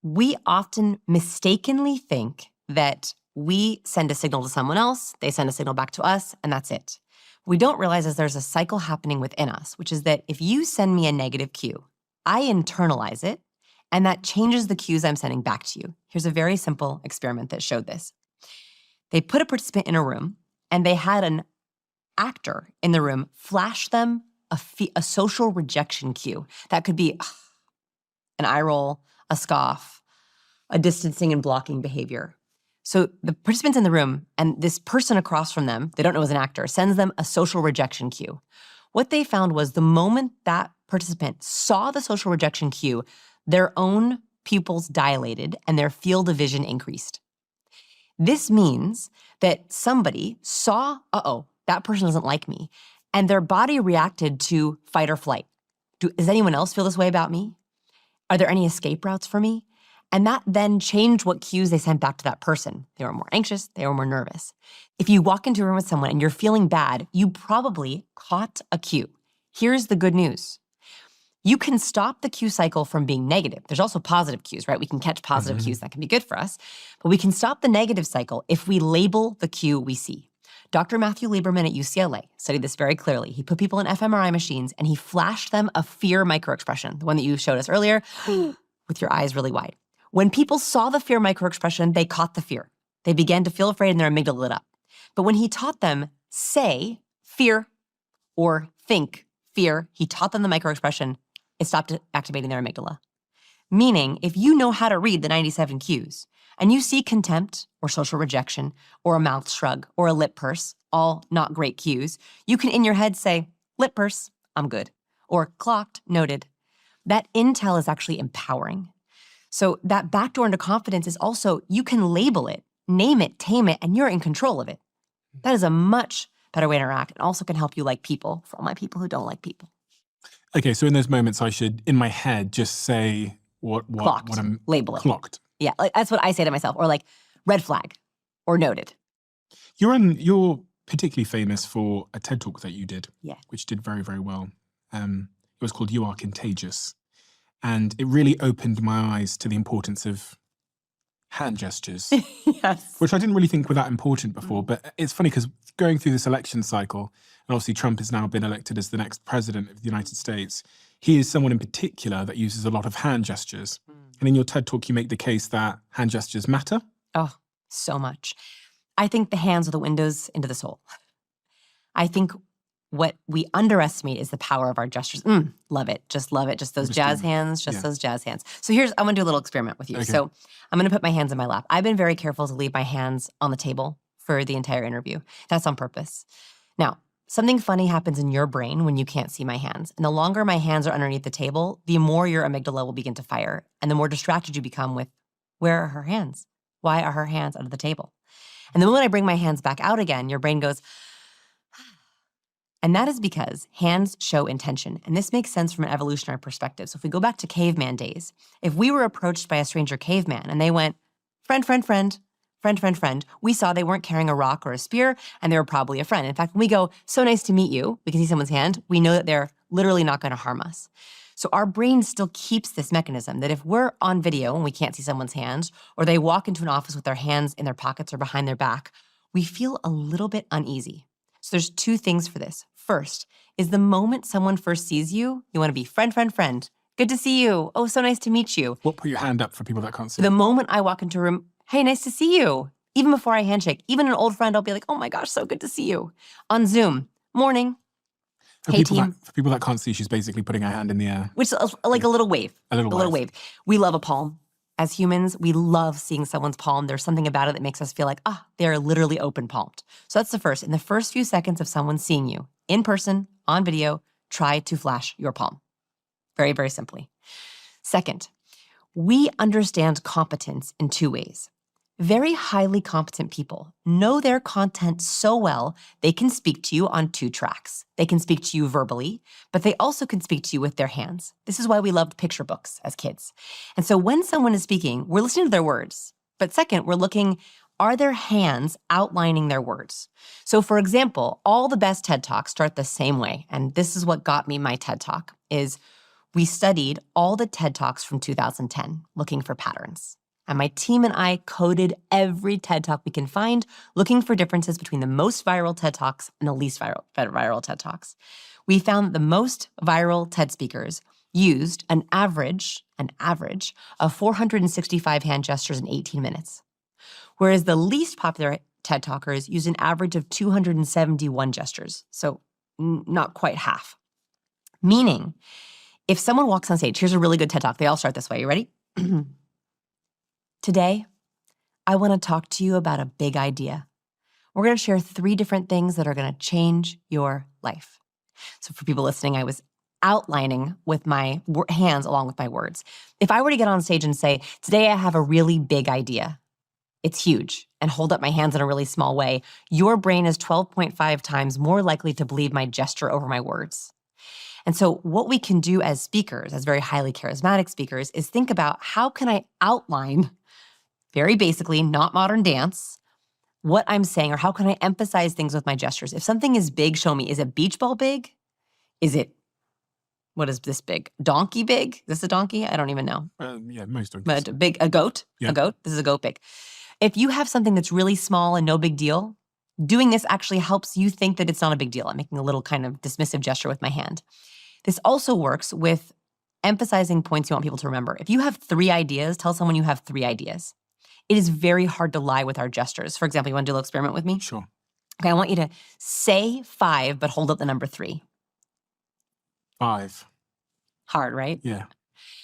we often mistakenly think that we send a signal to someone else, they send a signal back to us, and that's it. we don't realize is there's a cycle happening within us, which is that if you send me a negative cue, I internalize it, and that changes the cues I'm sending back to you. Here's a very simple experiment that showed this. They put a participant in a room, and they had an actor in the room flash them a social rejection cue. That could be an eye roll, a scoff, a distancing and blocking behavior. So the participants in the room and this person across from them, they don't know is an actor, sends them a social rejection cue. What they found was the moment that participant saw the social rejection cue, their own pupils dilated and their field of vision increased. This means that somebody saw, that person doesn't like me, and their body reacted to fight or flight. Does anyone else feel this way about me? Are there any escape routes for me? And that then changed what cues they sent back to that person. They were more anxious, they were more nervous. If you walk into a room with someone and you're feeling bad, you probably caught a cue. Here's the good news. You can stop the cue cycle from being negative. There's also positive cues, right? We can catch positive cues that can be good for us, but we can stop the negative cycle if we label the cue we see. Dr. Matthew Lieberman at UCLA studied this very clearly. He put people in fMRI machines and he flashed them a fear microexpression, the one that you showed us earlier, with your eyes really wide. When people saw the fear microexpression, they caught the fear. They began to feel afraid and their amygdala lit up. But when he taught them say fear or think fear, he taught them the microexpression, it stopped activating their amygdala. Meaning, if you know how to read the 97 cues and you see contempt or social rejection or a mouth shrug or a lip purse, all not great cues, you can in your head say, lip purse, I'm good, or clocked, noted. That intel is actually empowering. So that backdoor into confidence is also, you can label it, name it, tame it, and you're in control of it. That is a much better way to interact and also can help you like people, for all my people who don't like people. Okay, so in those moments, I should, in my head, just say what I'm label it. Clocked. Yeah, like that's what I say to myself, or like red flag or noted. You're particularly famous for a TED Talk that you did, which did very, very well. It was called You Are Contagious. And it really opened my eyes to the importance of hand gestures. Yes. Which I didn't really think were that important before. But it's funny because going through this election cycle, and obviously Trump has now been elected as the next president of the United States, he is someone in particular that uses a lot of hand gestures. And in your TED Talk, you make the case that hand gestures matter. Oh, so much. I think the hands are the windows into the soul. I think what we underestimate is the power of our gestures. Love it. Just love it. Just those jazz hands, those jazz hands. So I'm going to do a little experiment with you. Okay. So I'm going to put my hands in my lap. I've been very careful to leave my hands on the table for the entire interview. That's on purpose. Now, something funny happens in your brain when you can't see my hands. And the longer my hands are underneath the table, the more your amygdala will begin to fire. And the more distracted you become with, where are her hands? Why are her hands under the table? And the moment I bring my hands back out again, your brain goes, and that is because hands show intention. And this makes sense from an evolutionary perspective. So if we go back to caveman days, if we were approached by a stranger caveman and they went, friend, friend, friend, friend, friend, friend, we saw they weren't carrying a rock or a spear and they were probably a friend. In fact, when we go, so nice to meet you, we can see someone's hand, we know that they're literally not going to harm us. So our brain still keeps this mechanism that if we're on video and we can't see someone's hands, or they walk into an office with their hands in their pockets or behind their back, we feel a little bit uneasy. So there's two things for this. First is the moment someone first sees you, you want to be friend, friend, friend. Good to see you. Oh, so nice to meet you. What, put your hand up for people that can't see? The moment I walk into a room, hey, nice to see you. Even before I handshake, even an old friend, I'll be like, oh my gosh, so good to see you. On Zoom, morning. Hey, team. For people that can't see, she's basically putting her hand in the air. Which is like a little wave. A little wave. We love a palm. As humans, we love seeing someone's palm. There's something about it that makes us feel like, they're literally open palmed. So that's the first. In the first few seconds of someone seeing you, in person, on video, try to flash your palm. Very, very simply. Second, we understand competence in two ways. Very highly competent people know their content so well, they can speak to you on two tracks. They can speak to you verbally, but they also can speak to you with their hands. This is why we loved picture books as kids. And so when someone is speaking, we're listening to their words. But second, we're looking, are their hands outlining their words? So for example, all the best TED Talks start the same way. And this is what got me my TED Talk, is we studied all the TED Talks from 2010, looking for patterns. And my team and I coded every TED Talk we can find, looking for differences between the most viral TED Talks and the least viral TED Talks. We found that the most viral TED speakers used an average of 465 hand gestures in 18 minutes, whereas the least popular TED Talkers used an average of 271 gestures, so not quite half. Meaning, if someone walks on stage, here's a really good TED Talk. They all start this way. You ready? Today, I want to talk to you about a big idea. We're going to share 3 different things that are going to change your life. So for people listening, I was outlining with my hands along with my words. If I were to get on stage and say, today I have a really big idea, it's huge, and hold up my hands in a really small way, your brain is 12.5 times more likely to believe my gesture over my words. And so what we can do as speakers, as very highly charismatic speakers, is think about how can I outline, very basically, not modern dance, what I'm saying, or how can I emphasize things with my gestures? If something is big, show me. Is it beach ball big? Is it, what is this big? Donkey big? Is this a donkey? I don't even know. Yeah, most donkeys. But a goat? Yeah. A goat? This is a goat big. If you have something that's really small and no big deal, doing this actually helps you think that it's not a big deal. I'm making a little kind of dismissive gesture with my hand. This also works with emphasizing points you want people to remember. If you have 3 ideas, tell someone you have 3 ideas. It is very hard to lie with our gestures. For example, you want to do a little experiment with me? Sure. Okay, I want you to say 5, but hold up the number 3. 5. Hard, right? Yeah.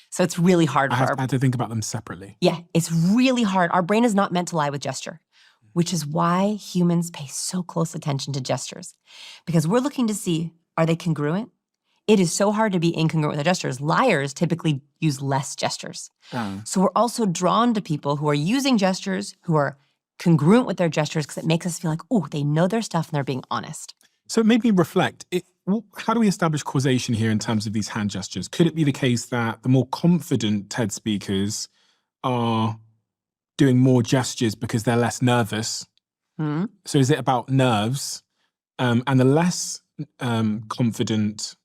So it's really hard I for our... had to think about them separately. Yeah, it's really hard. Our brain is not meant to lie with gesture, which is why humans pay so close attention to gestures. Because we're looking to see, are they congruent? It is so hard to be incongruent with their gestures. Liars typically use less gestures. So we're also drawn to people who are using gestures, who are congruent with their gestures, because it makes us feel like, oh, they know their stuff and they're being honest. So it made me reflect. How do we establish causation here in terms of these hand gestures? Could it be the case that the more confident TED speakers are doing more gestures because they're less nervous? So is it about nerves? And the less confident,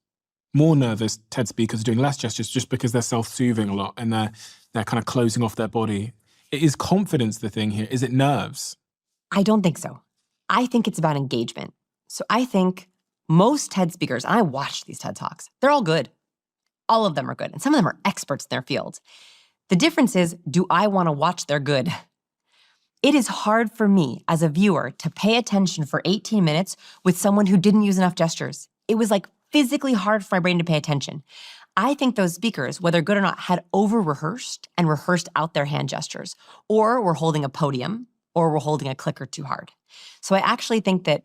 more nervous TED speakers are doing less gestures just because they're self-soothing a lot and they're kind of closing off their body. Is confidence the thing here? Is it nerves? I don't think so. I think it's about engagement. So I think most TED speakers, and I watched these TED Talks, they're all good. All of them are good. And some of them are experts in their field. The difference is, do I want to watch their good? It is hard for me as a viewer to pay attention for 18 minutes with someone who didn't use enough gestures. It was like physically hard for my brain to pay attention. I think those speakers, whether good or not, had over-rehearsed and rehearsed out their hand gestures, or were holding a podium, or were holding a clicker too hard. So I actually think that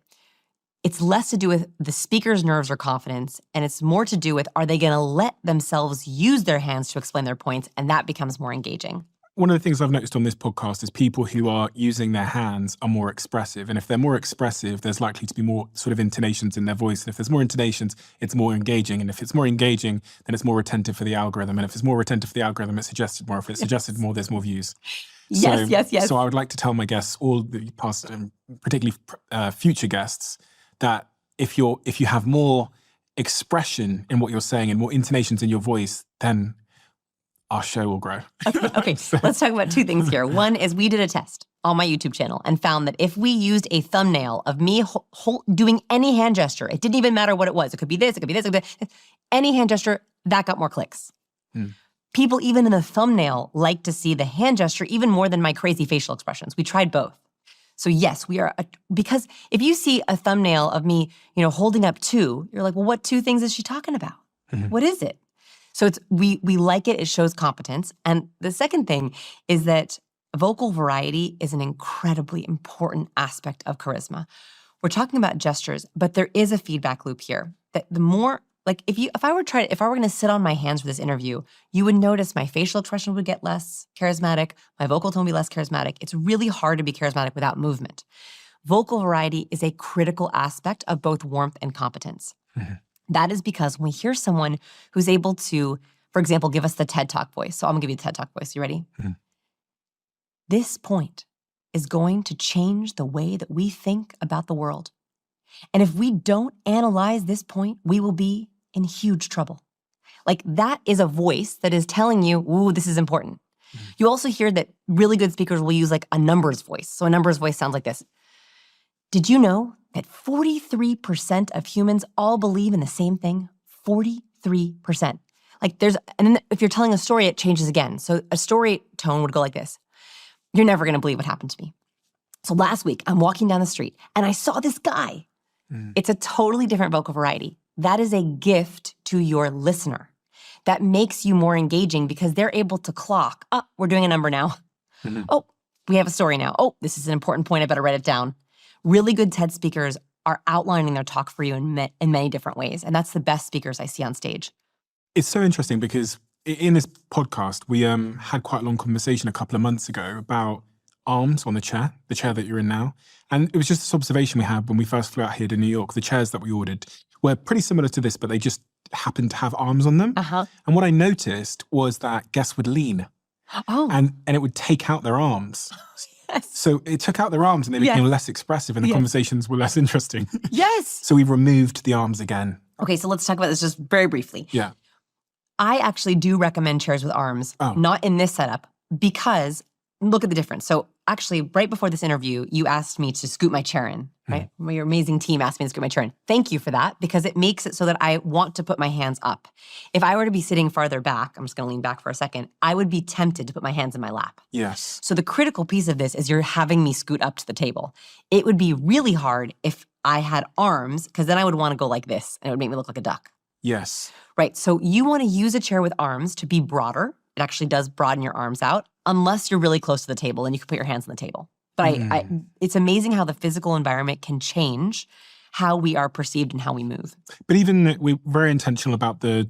it's less to do with the speaker's nerves or confidence, and it's more to do with, are they going to let themselves use their hands to explain their points, and that becomes more engaging. One of the things I've noticed on this podcast is people who are using their hands are more expressive. And if they're more expressive, there's likely to be more sort of intonations in their voice. And if there's more intonations, it's more engaging. And if it's more engaging, then it's more retentive for the algorithm. And if it's more retentive for the algorithm, it's suggested more. If it's suggested more, there's more views. Yes. So I would like to tell my guests, all the past and particularly future guests, that if you have more expression in what you're saying and more intonations in your voice, then our show will grow. Okay. Let's talk about 2 things here. One is we did a test on my YouTube channel and found that if we used a thumbnail of me doing any hand gesture, it didn't even matter what it was. It could be this, it could be this, it could be this. Any hand gesture, that got more clicks. People even in the thumbnail like to see the hand gesture even more than my crazy facial expressions. We tried both. So yes, we are, because if you see a thumbnail of me, holding up 2, you're like, well, what 2 things is she talking about? What is it? So we like it. It shows competence. And the second thing is that vocal variety is an incredibly important aspect of charisma. We're talking about gestures, but there is a feedback loop here. That the more, like if I were going to sit on my hands for this interview, you would notice my facial expression would get less charismatic, my vocal tone would be less charismatic. It's really hard to be charismatic without movement. Vocal variety is a critical aspect of both warmth and competence. That is because when we hear someone who's able to, for example, give us the TED Talk voice. So I'm gonna give you the TED Talk voice. You ready? This point is going to change the way that we think about the world. And if we don't analyze this point, we will be in huge trouble. Like that is a voice that is telling you, ooh, this is important. You also hear that really good speakers will use like a numbers voice. So a numbers voice sounds like this. Did you know that 43% of humans all believe in the same thing? 43%. Like and then if you're telling a story, it changes again. So a story tone would go like this. You're never gonna believe what happened to me. So last week, I'm walking down the street and I saw this guy. It's a totally different vocal variety. That is a gift to your listener. That makes you more engaging because they're able to clock, oh, we're doing a number now. Oh, we have a story now. Oh, this is an important point, I better write it down. Really good TED speakers are outlining their talk for you in many different ways. And that's the best speakers I see on stage. It's so interesting because in this podcast, we had quite a long conversation a couple of months ago about arms on the chair that you're in now. And it was just this observation we had when we first flew out here to New York. The chairs that we ordered were pretty similar to this, but they just happened to have arms on them. And what I noticed was that guests would lean. And it would take out their arms. So it took out their arms and they became less expressive and the conversations were less interesting. So we removed the arms again. Okay, so let's talk about this just very briefly. Yeah. I actually do recommend chairs with arms, not in this setup, because look at the difference. So actually, right before this interview, you asked me to scoot my chair in, right? Your amazing team asked me to scoot my chair in. Thank you for that, because it makes it so that I want to put my hands up. If I were to be sitting farther back, I'm just gonna lean back for a second, I would be tempted to put my hands in my lap. Yes. So the critical piece of this is you're having me scoot up to the table. It would be really hard if I had arms, because then I would wanna go like this, and it would make me look like a duck. Yes. Right, so you wanna use a chair with arms to be broader. It actually does broaden your arms out, unless you're really close to the table and you can put your hands on the table. But it's amazing how the physical environment can change how we are perceived and how we move. But even we're very intentional about the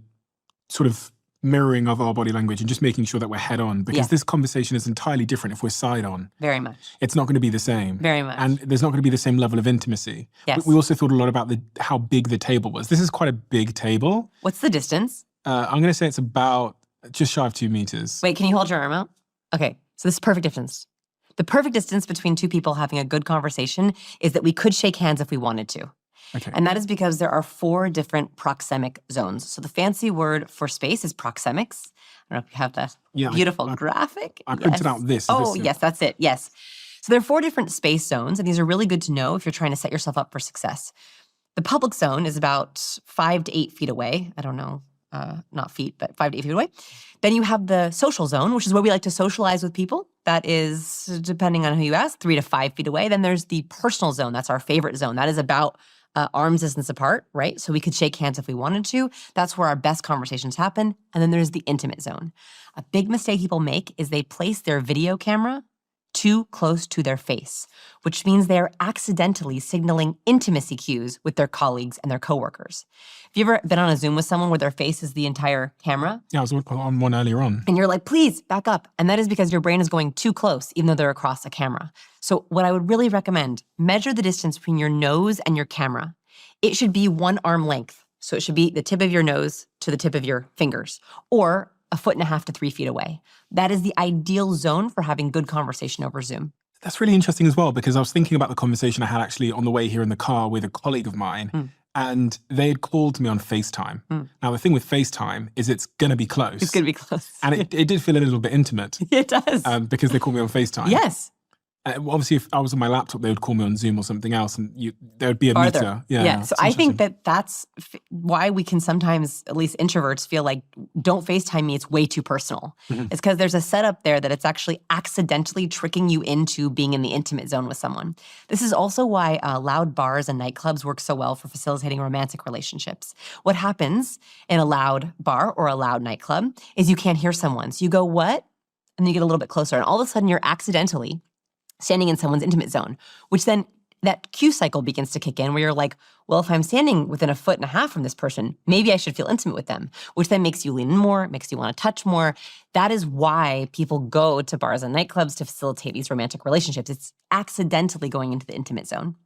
sort of mirroring of our body language and just making sure that we're head on, because this conversation is entirely different if we're side on. Very much. It's not going to be the same. Very much. And there's not going to be the same level of intimacy. Yes. We also thought a lot about how big the table was. This is quite a big table. What's the distance? I'm going to say it's about just shy of 2 meters. Wait, can you hold your arm out? Okay, so this is perfect distance. The perfect distance between two people having a good conversation is that we could shake hands if we wanted to. Okay. And that is because there are 4 different proxemic zones. So the fancy word for space is proxemics. I don't know if you have that beautiful graphic. I printed out this. Yes, that's it. Yes. So there are 4 different space zones, and these are really good to know if you're trying to set yourself up for success. The public zone is about 5 to 8 feet away. I don't know, not feet, but 5 to 8 feet away. Then you have the social zone, which is where we like to socialize with people. That is, depending on who you ask, 3 to 5 feet away. Then there's the personal zone. That's our favorite zone. That is about arm's distance apart, right? So we could shake hands if we wanted to. That's where our best conversations happen. And then there's the intimate zone. A big mistake people make is they place their video camera too close to their face, which means they're accidentally signaling intimacy cues with their colleagues and their coworkers. Have you ever been on a Zoom with someone where their face is the entire camera? Yeah, I was on one earlier on. And you're like, please, back up. And that is because your brain is going too close, even though they're across a camera. So what I would really recommend, measure the distance between your nose and your camera. It should be 1 arm length. So it should be the tip of your nose to the tip of your fingers, or 1.5 feet to 3 feet away. That is the ideal zone for having good conversation over Zoom. That's really interesting as well, because I was thinking about the conversation I had actually on the way here in the car with a colleague of mine, and they had called me on FaceTime. Now, the thing with FaceTime is it's going to be close. It's going to be close. And it did feel a little bit intimate. It does. Because they called me on FaceTime. Yes. Obviously, if I was on my laptop, they would call me on Zoom or something else, and there would be a Farther. meter. Yeah. So I think that's why we can sometimes, at least introverts, feel like, don't FaceTime me, it's way too personal. It's because there's a setup there that it's actually accidentally tricking you into being in the intimate zone with someone. This is also why loud bars and nightclubs work so well for facilitating romantic relationships. What happens in a loud bar or a loud nightclub is you can't hear someone. So you go, what? And then you get a little bit closer, and all of a sudden you're accidentally standing in someone's intimate zone, which then that cue cycle begins to kick in where you're like, well, if I'm standing within 1.5 feet from this person, maybe I should feel intimate with them, which then makes you lean in more, makes you want to touch more. That is why people go to bars and nightclubs to facilitate these romantic relationships. It's accidentally going into the intimate zone.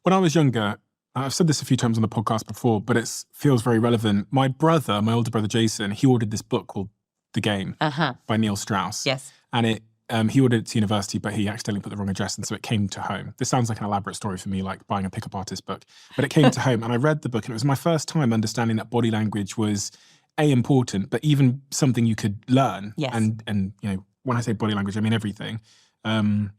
When I was younger, I've said this a few times on the podcast before, but it feels very relevant. My older brother Jason, he ordered this book called The Game by Neil Strauss. Yes. And he ordered it to university, but he accidentally put the wrong address, and so it came to home. This sounds like an elaborate story for me, like buying a pickup artist book. But it came to home, and I read the book, and it was my first time understanding that body language was, A, important, but even something you could learn Yes. and when I say body language, I mean everything. And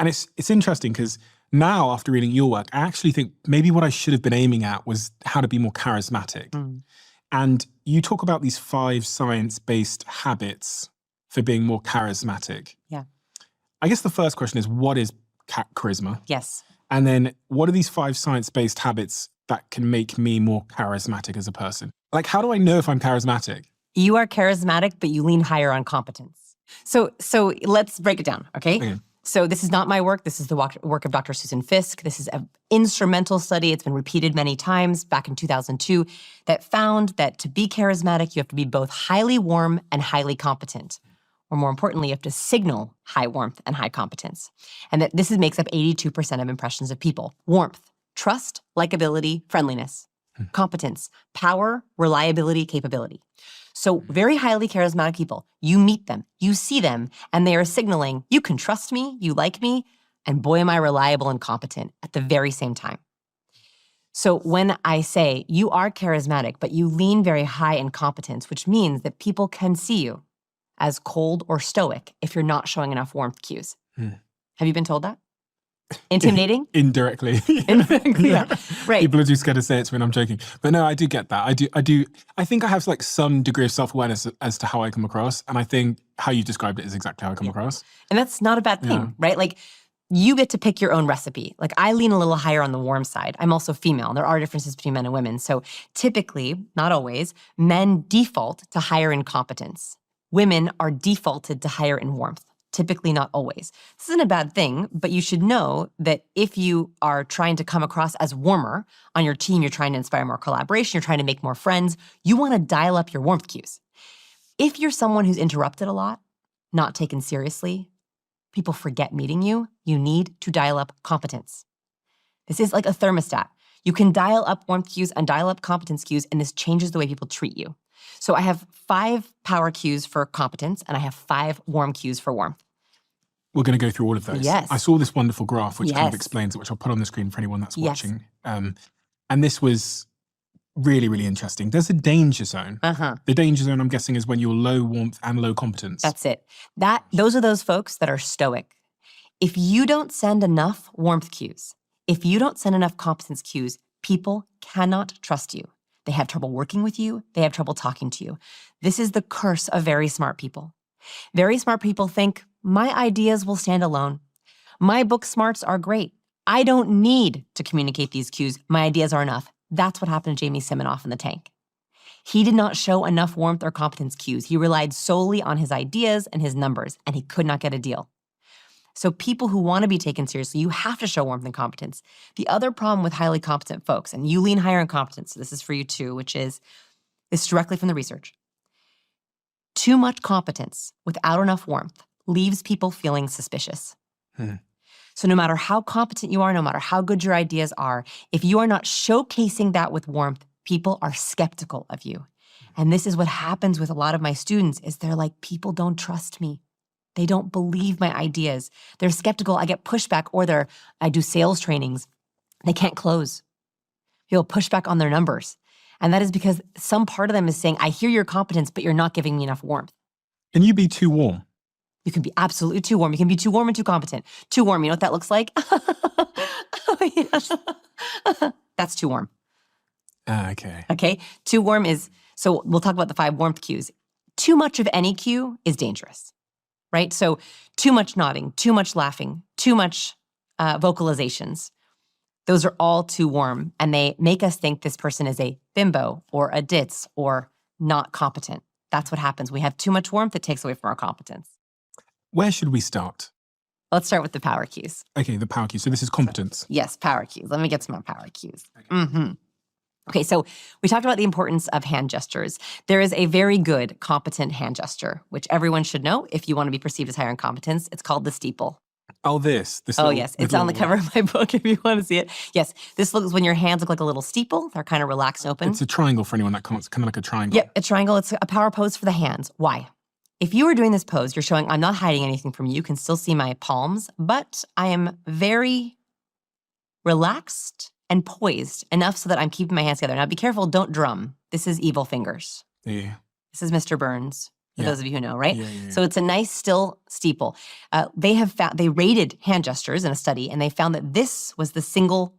it's interesting because now, after reading your work, I actually think maybe what I should have been aiming at was how to be more charismatic. And you talk about these 5 science-based habits for being more charismatic. Yeah. I guess the first question is, what is charisma? Yes. And then what are these 5 science-based habits that can make me more charismatic as a person? Like, how do I know if I'm charismatic? You are charismatic, but you lean higher on competence. So let's break it down, okay? So this is not my work. This is the work of Dr. Susan Fisk. This is an instrumental study. It's been repeated many times back in 2002 that found that to be charismatic, you have to be both highly warm and highly competent. Or more importantly, you have to signal high warmth and high competence. And that this makes up 82% of impressions of people. Warmth, trust, likability, friendliness. Competence, power, reliability, capability. So very highly charismatic people, you meet them, you see them, and they are signaling, you can trust me, you like me, and boy, am I reliable and competent at the very same time. So when I say you are charismatic, but you lean very high in competence, which means that people can see you as cold or stoic if you're not showing enough warmth cues. Have you been told that? Intimidating? Indirectly. Indirectly, yeah. Right. People are too scared to say it to me, and I'm joking. But no, I do get that. I think I have like some degree of self-awareness as to how I come across. And I think how you described it is exactly how I come across. And that's not a bad thing, right? Like, you get to pick your own recipe. Like, I lean a little higher on the warm side. I'm also female. There are differences between men and women. So typically, not always, men default to higher in competence. Women are defaulted to higher in warmth. Typically, not always. This isn't a bad thing, but you should know that if you are trying to come across as warmer on your team, you're trying to inspire more collaboration, you're trying to make more friends, you want to dial up your warmth cues. If you're someone who's interrupted a lot, not taken seriously, people forget meeting you, you need to dial up competence. This is like a thermostat. You can dial up warmth cues and dial up competence cues, and this changes the way people treat you. So I have 5 power cues for competence, and I have 5 warm cues for warmth. We're going to go through all of those. Yes. I saw this wonderful graph, which kind of explains it, which I'll put on the screen for anyone that's watching. And this was really, really interesting. There's a danger zone. The danger zone, I'm guessing, is when you're low warmth and low competence. That's it. Those are those folks that are stoic. If you don't send enough warmth cues, if you don't send enough competence cues, people cannot trust you. They have trouble working with you. They have trouble talking to you. This is the curse of very smart people. Very smart people think, my ideas will stand alone. My book smarts are great. I don't need to communicate these cues. My ideas are enough. That's what happened to Jamie Siminoff in the tank. He did not show enough warmth or competence cues. He relied solely on his ideas and his numbers, and he could not get a deal. So people who want to be taken seriously, you have to show warmth and competence. The other problem with highly competent folks, and you lean higher in competence, so this is for you too, which is, it's directly from the research. Too much competence without enough warmth leaves people feeling suspicious. So no matter how competent you are, no matter how good your ideas are, if you are not showcasing that with warmth, people are skeptical of you. And this is what happens with a lot of my students, is they're like, people don't trust me. They don't believe my ideas. They're skeptical. I get pushback, or I do sales trainings. They can't close. People push back on their numbers. And that is because some part of them is saying, I hear your competence, but you're not giving me enough warmth. Can you be too warm? You can be absolutely too warm. You can be too warm and too competent. Too warm, you know what that looks like? That's too warm. Okay. Okay? Too warm is, so we'll talk about the 5 warmth cues. Too much of any cue is dangerous, right? So too much nodding, too much laughing, too much vocalizations. Those are all too warm, and they make us think this person is a bimbo or a ditz or not competent. That's what happens. We have too much warmth, it takes away from our competence. Where should we start? Let's start with the power cues. Okay, the power cues. So this is competence. Yes, power cues. Let me get to my power cues. Okay, so we talked about the importance of hand gestures. There is a very good competent hand gesture, which everyone should know if you want to be perceived as higher in competence. It's called the steeple. Oh, this. Oh, yes. It's on the cover of my book if you want to see it. Yes, this looks when your hands look like a little steeple. They're kind of relaxed and open. It's a triangle for anyone that can't. It's kind of like a triangle. Yep, a triangle. It's a power pose for the hands. Why? If you were doing this pose, you're showing I'm not hiding anything from you. You can still see my palms, but I am very relaxed and poised enough so that I'm keeping my hands together. Now, be careful. Don't drum. This is evil fingers. Yeah. This is Mr. Burns. for Yeah. those of you who know, right? Yeah, yeah, yeah. So it's a nice still steeple. They rated hand gestures in a study, and they found that this was the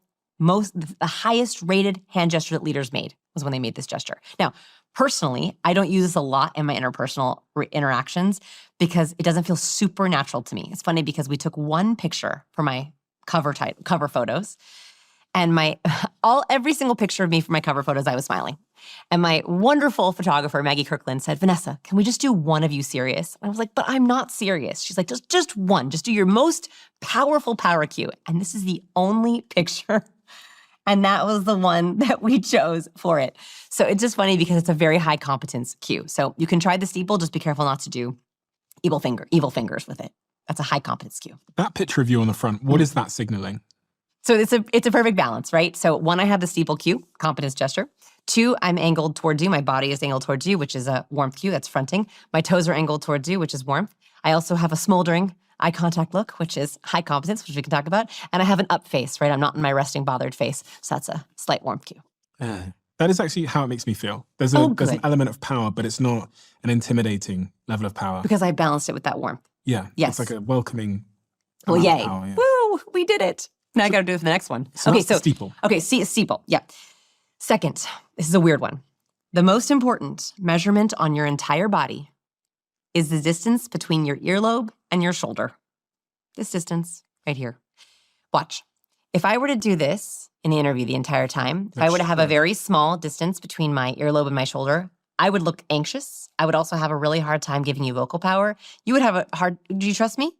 highest rated hand gesture that leaders made was when they made this gesture. Now, personally, I don't use this a lot in my interpersonal interactions because it doesn't feel super natural to me. It's funny because we took one picture for my cover photos, and every single picture of me for my cover photos, I was smiling. And my wonderful photographer, Maggie Kirkland, said, Vanessa, can we just do one of you serious? And I was like, but I'm not serious. She's like, just one. Just do your most powerful power cue. And this is the only picture. And that was the one that we chose for it. So it's just funny because it's a very high competence cue. So you can try the steeple, just be careful not to do evil fingers with it. That's a high competence cue. That picture of you on the front, what is that signaling? So it's a perfect balance, right? So one, I have the steeple cue, competence gesture. Two, I'm angled towards you. My body is angled towards you, which is a warmth cue, that's fronting. My toes are angled towards you, which is warmth. I also have a smoldering eye contact look, which is high competence, which we can talk about. And I have an up face, right? I'm not in my resting, bothered face. So that's a slight warmth cue. That is actually how it makes me feel. There's an element of power, but it's not an intimidating level of power. Because I balanced it with that warmth. Yeah. Yes. It's like a welcoming Well, amount of yay. power, yeah. Woo, we did it. Now I got to do it for the next one. So that's the steeple. Okay, steeple, yeah. Second, this is a weird one. The most important measurement on your entire body is the distance between your earlobe and your shoulder. This distance right here. Watch. If I were to do this in the interview the entire time, if I were to have a very small distance between my earlobe and my shoulder, I would look anxious. I would also have a really hard time giving you vocal power. You would have do you trust me?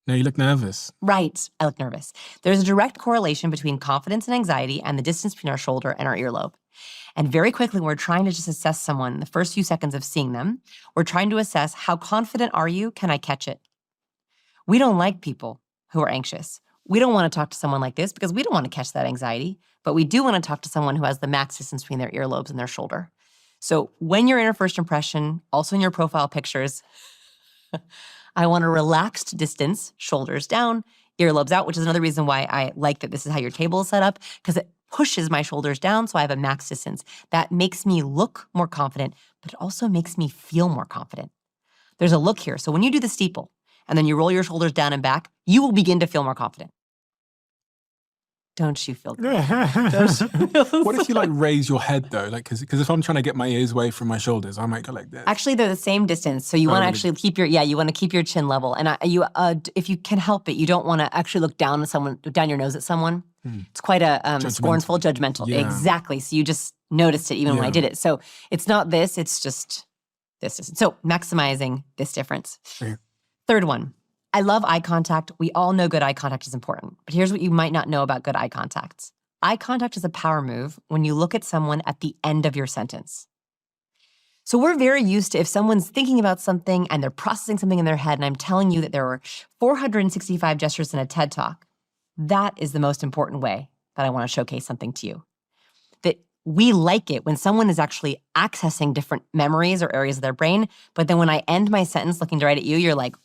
No, you look nervous. Right, I look nervous. There's a direct correlation between confidence and anxiety and the distance between our shoulder and our earlobe. And very quickly, when we're trying to just assess someone in the first few seconds of seeing them, we're trying to assess how confident are you? Can I catch it? We don't like people who are anxious. We don't want to talk to someone like this because we don't want to catch that anxiety, but we do want to talk to someone who has the max distance between their earlobes and their shoulder. So when you're in a first impression, also in your profile pictures, I want a relaxed distance, shoulders down, earlobes out, which is another reason why I like that this is how your table is set up, because it pushes my shoulders down so I have a max distance. That makes me look more confident, but it also makes me feel more confident. There's a look here. So when you do the steeple and then you roll your shoulders down and back, you will begin to feel more confident. Don't you feel good? What if you like raise your head though? Like, because if I'm trying to get my ears away from my shoulders, I might go like this. Actually, they're the same distance. So you want to actually keep you want to keep your chin level. And if you can help it, you don't want to actually look down your nose at someone. It's quite a scornful, judgmental. Yeah. Exactly. So you just noticed it even when I did it. So it's not this, it's just this distance. So maximizing this difference. Okay. Third one. I love eye contact. We all know good eye contact is important, but here's what you might not know about good eye contact. Eye contact is a power move when you look at someone at the end of your sentence. So we're very used to if someone's thinking about something and they're processing something in their head, and I'm telling you that there were 465 gestures in a TED Talk, that is the most important way that I want to showcase something to you. That we like it when someone is actually accessing different memories or areas of their brain, but then when I end my sentence looking right at you, you're like,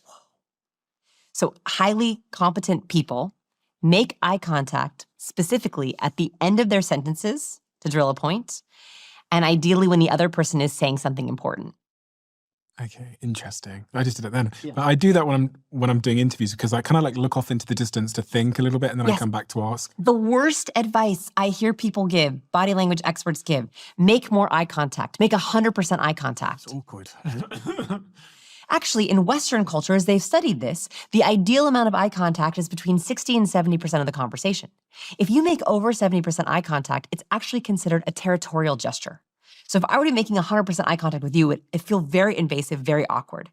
so highly competent people make eye contact specifically at the end of their sentences to drill a point, and ideally when the other person is saying something important. Okay, interesting. I just did it then. Yeah. But I do that when I'm doing interviews because I kind of like look off into the distance to think a little bit and then I come back to ask. The worst advice I hear people give, body language experts give, make more eye contact. Make 100% eye contact. It's awkward. Actually, in Western cultures, they've studied this. The ideal amount of eye contact is between 60 and 70% of the conversation. If you make over 70% eye contact, it's actually considered a territorial gesture. So if I were to be making 100% eye contact with you, it feels very invasive, very awkward.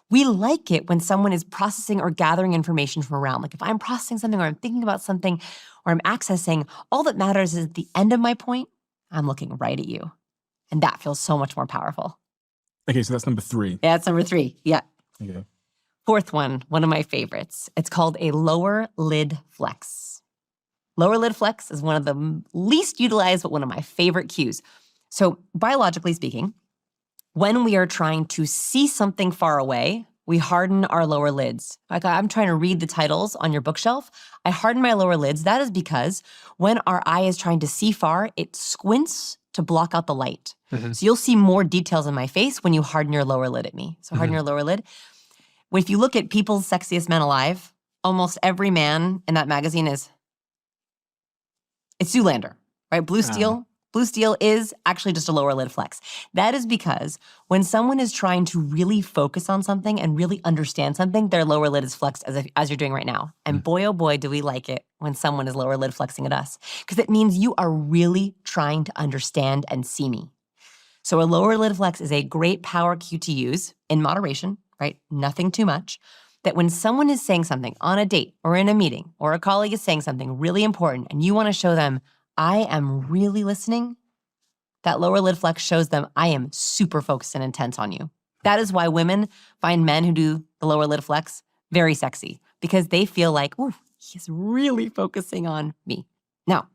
We like it when someone is processing or gathering information from around. Like if I'm processing something or I'm thinking about something or I'm accessing, all that matters is at the end of my point, I'm looking right at you. And that feels so much more powerful. Okay, so that's number 3. Yeah, that's number 3. Yeah. Okay. Fourth one of my favorites. It's called a lower lid flex. Lower lid flex is one of the least utilized, but one of my favorite cues. So biologically speaking, when we are trying to see something far away, we harden our lower lids. Like I'm trying to read the titles on your bookshelf, I harden my lower lids. That is because when our eye is trying to see far, it squints to block out the light. So you'll see more details in my face when you harden your lower lid at me. So harden your lower lid. If you look at People's Sexiest Men Alive, almost every man in that magazine it's Zoolander, right? Blue Steel. Blue Steel is actually just a lower lid flex. That is because when someone is trying to really focus on something and really understand something, their lower lid is flexed as you're doing right now. And boy, oh boy, do we like it when someone is lower lid flexing at us. Because it means you are really trying to understand and see me. So a lower lid flex is a great power cue to use in moderation, right? Nothing too much. That when someone is saying something on a date or in a meeting or a colleague is saying something really important and you want to show them, I am really listening, that lower lid flex shows them I am super focused and intense on you. That is why women find men who do the lower lid flex very sexy, because they feel like, ooh, he's really focusing on me. Now,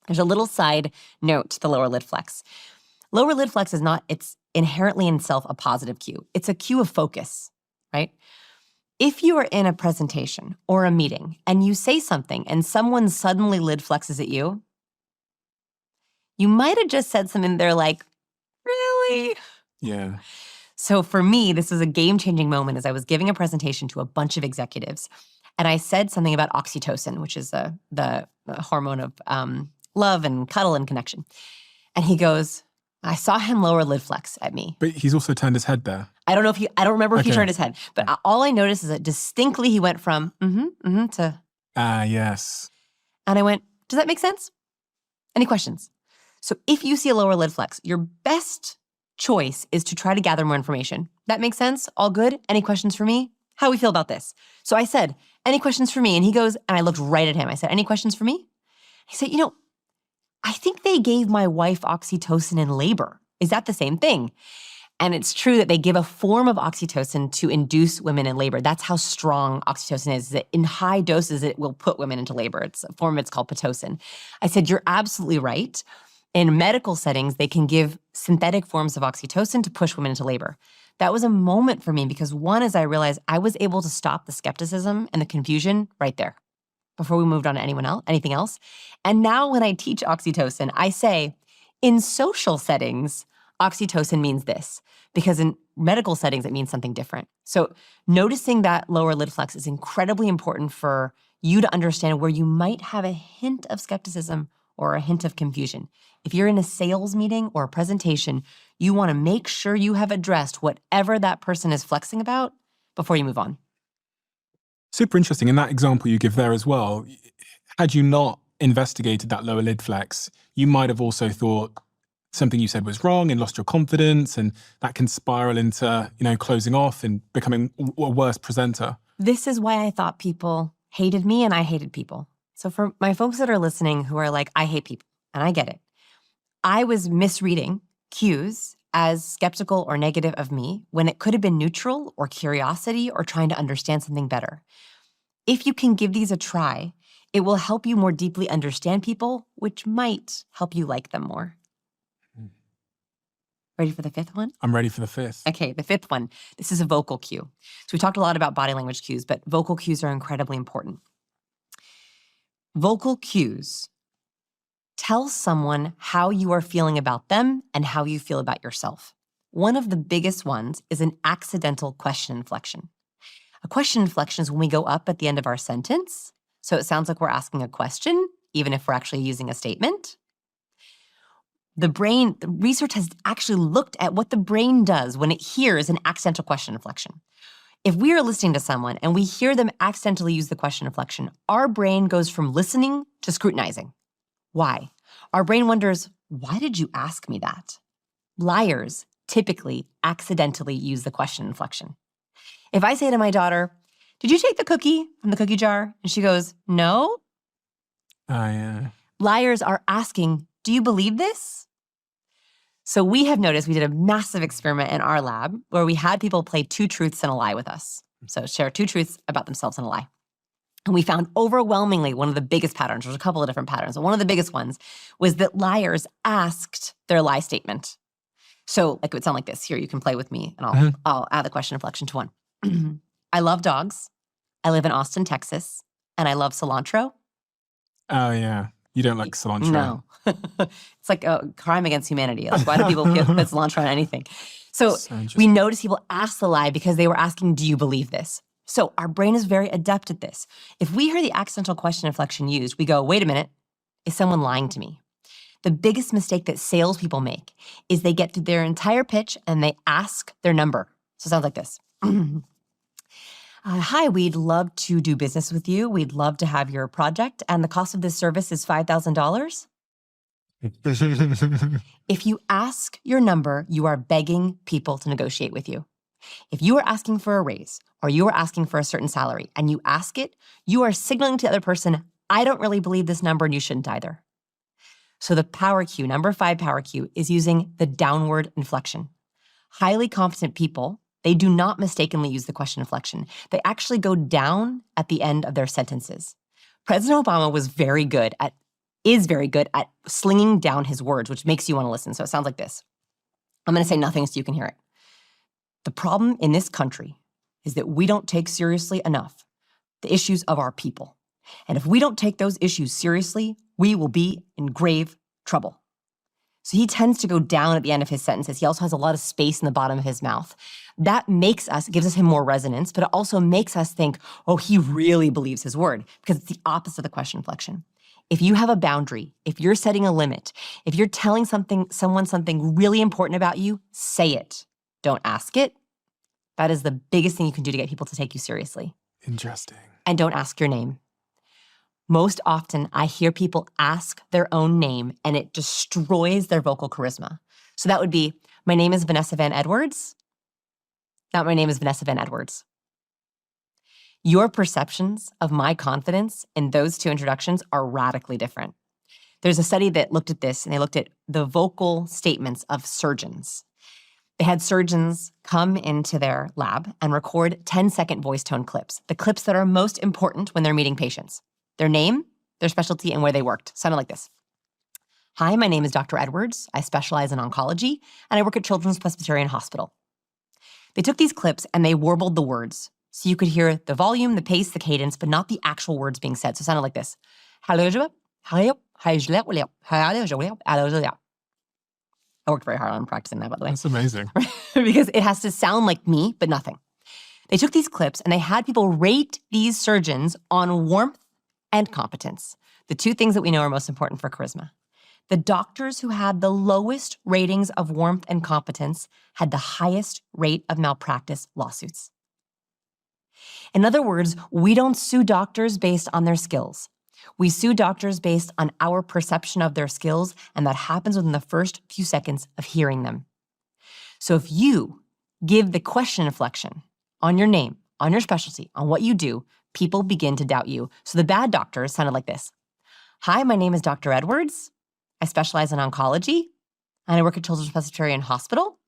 there's a little side note to the lower lid flex. Lower lid flex is not, it's inherently in itself a positive cue. It's a cue of focus, right? If you are in a presentation or a meeting and you say something and someone suddenly lid flexes at you, you might have just said something they're like, really? Yeah. So for me, this was a game-changing moment as I was giving a presentation to a bunch of executives. And I said something about oxytocin, which is the hormone of love and cuddle and connection. And he goes, I saw him lower lid flex at me. But he's also turned his head there. I don't remember if he turned his head. But all I noticed is that distinctly he went from to. Yes. And I went, does that make sense? Any questions? So if you see a lower lid flex, your best choice is to try to gather more information. That makes sense? All good? Any questions for me? How we feel about this? So I said, any questions for me? And he goes, and I looked right at him. I said, any questions for me? He said, I think they gave my wife oxytocin in labor. Is that the same thing? And it's true that they give a form of oxytocin to induce women in labor. That's how strong oxytocin is, that in high doses, it will put women into labor. It's a form, it's called Pitocin. I said, you're absolutely right. In medical settings, they can give synthetic forms of oxytocin to push women into labor. That was a moment for me because one, as I realized I was able to stop the skepticism and the confusion right there before we moved on to anything else. And now when I teach oxytocin, I say, in social settings, oxytocin means this, because in medical settings, it means something different. So noticing that lower lid flex is incredibly important for you to understand where you might have a hint of skepticism or a hint of confusion. If you're in a sales meeting or a presentation, you want to make sure you have addressed whatever that person is flexing about before you move on. Super interesting. In that example you give there as well, had you not investigated that lower lid flex, you might have also thought something you said was wrong and lost your confidence, and that can spiral into, closing off and becoming a worse presenter. This is why I thought people hated me and I hated people. So for my folks that are listening who are like, I hate people, and I get it, I was misreading cues as skeptical or negative of me when it could have been neutral or curiosity or trying to understand something better. If you can give these a try, it will help you more deeply understand people, which might help you like them more. Ready for the fifth one? I'm ready for the fifth. Okay, the fifth one. This is a vocal cue. So we talked a lot about body language cues, but vocal cues are incredibly important. Vocal cues tell someone how you are feeling about them and how you feel about yourself. One of the biggest ones is an accidental question inflection. A question inflection is when we go up at the end of our sentence, so it sounds like we're asking a question, even if we're actually using a statement. The research has actually looked at what the brain does when it hears an accidental question inflection. If we are listening to someone and we hear them accidentally use the question inflection, our brain goes from listening to scrutinizing. Why? Our brain wonders, why did you ask me that? Liars typically accidentally use the question inflection. If I say to my daughter, did you take the cookie from the cookie jar? And she goes, no. Yeah. Liars are asking, do you believe this? So we have noticed, we did a massive experiment in our lab where we had people play 2 truths and a lie with us. So share 2 truths about themselves and a line. And we found overwhelmingly one of the biggest patterns, there's a couple of different patterns, but one of the biggest ones was that liars asked their lie statement. So like it would sound like this. Here, you can play with me and I'll add the question inflection to one. I love dogs. I live in Austin, Texas, and I love cilantro. Oh, yeah. You don't like cilantro? No. It's like a crime against humanity. Like, why do people put cilantro on anything? So we notice people ask the lie because they were asking, do you believe this? So our brain is very adept at this. If we hear the accidental question inflection used, we go, wait a minute, is someone lying to me? The biggest mistake that salespeople make is they get through their entire pitch and they ask their number. So it sounds like this. Hi, we'd love to do business with you. We'd love to have your project. And the cost of this service is $5,000. If you ask your number, you are begging people to negotiate with you. If you are asking for a raise or you are asking for a certain salary and you ask it, you are signaling to the other person, I don't really believe this number and you shouldn't either. So the power cue, number 5 power cue, is using the downward inflection. Highly competent people, they do not mistakenly use the question inflection. They actually go down at the end of their sentences. President Obama is very good at slinging down his words, which makes you want to listen. So it sounds like this. I'm going to say nothing so you can hear it. The problem in this country is that we don't take seriously enough the issues of our people. And if we don't take those issues seriously, we will be in grave trouble. So he tends to go down at the end of his sentences. He also has a lot of space in the bottom of his mouth. That gives us him more resonance, but it also makes us think, oh, he really believes his word, because it's the opposite of the question inflection. If you have a boundary, if you're setting a limit, if you're telling someone something really important about you, say it. Don't ask it. That is the biggest thing you can do to get people to take you seriously. Interesting. And don't ask your name. Most often, I hear people ask their own name and it destroys their vocal charisma. So that would be, my name is Vanessa Van Edwards. Not my name is Vanessa Van Edwards. Your perceptions of my confidence in those two introductions are radically different. There's a study that looked at this, and they looked at the vocal statements of surgeons. They had surgeons come into their lab and record 10-second voice tone clips, the clips that are most important when they're meeting patients. Their name, their specialty, and where they worked. Sounded like this. Hi, my name is Dr. Edwards. I specialize in oncology, and I work at Children's Presbyterian Hospital. They took these clips and they warbled the words. So you could hear the volume, the pace, the cadence, but not the actual words being said. So it sounded like this. I worked very hard on practicing that, by the way. That's amazing. Because it has to sound like me, but nothing. They took these clips and they had people rate these surgeons on warmth and competence, the two things that we know are most important for charisma. The doctors who had the lowest ratings of warmth and competence had the highest rate of malpractice lawsuits. In other words, we don't sue doctors based on their skills. We sue doctors based on our perception of their skills, and that happens within the first few seconds of hearing them. So if you give the question inflection on your name, on your specialty, on what you do, people begin to doubt you. So the bad doctors sounded like this. Hi, my name is Dr. Edwards. I specialize in oncology, and I work at Children's Presbyterian Hospital.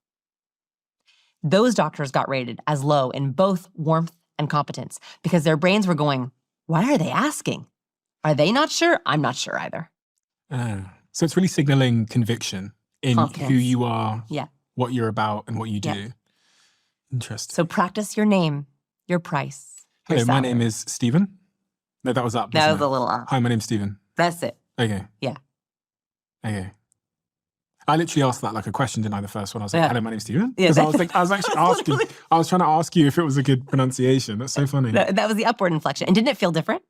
Those doctors got rated as low in both warmth and competence because their brains were going, why are they asking? Are they not sure? I'm not sure either. So it's really signaling conviction in Confidence. who you are, Yeah. what you're about, and what you do. Yeah. Interesting. So practice your name, your price. Hello, your my salary. name is Stephen. No, that was up. That wasn't was it? a little off. Hi, my name's Stephen. That's it. Okay. Yeah. Okay. I literally asked that like a question, didn't I? The first one, I was like, Yeah. "Hello, my name's Stephen." Yeah, Because I was actually asking. I was trying to ask you if it was a good pronunciation. That's so funny. That was the upward inflection. And didn't it feel different?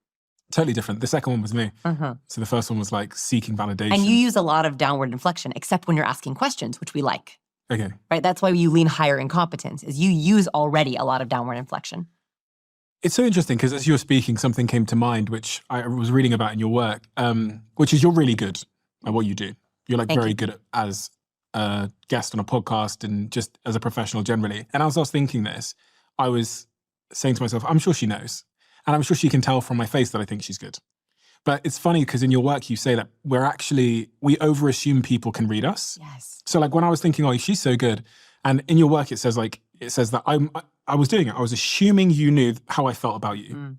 Totally different. The second one was me. So the first one was like seeking validation. And you use a lot of downward inflection, except when you're asking questions, which we like, Okay. right? That's why you lean higher in competence, is you use already a lot of downward inflection. It's so interesting because as you were speaking, something came to mind, which I was reading about in your work, which is you're really good at what you do. You're like Thank very you. good as a guest on a podcast and just as a professional generally. And as I was thinking this, I was saying to myself, I'm sure she knows. And I'm sure she can tell from my face that I think she's good. But it's funny because in your work, you say that we overassume people can read us. Yes. So like when I was thinking, oh, she's so good. And in your work, it says that I was doing it. I was assuming you knew how I felt about you.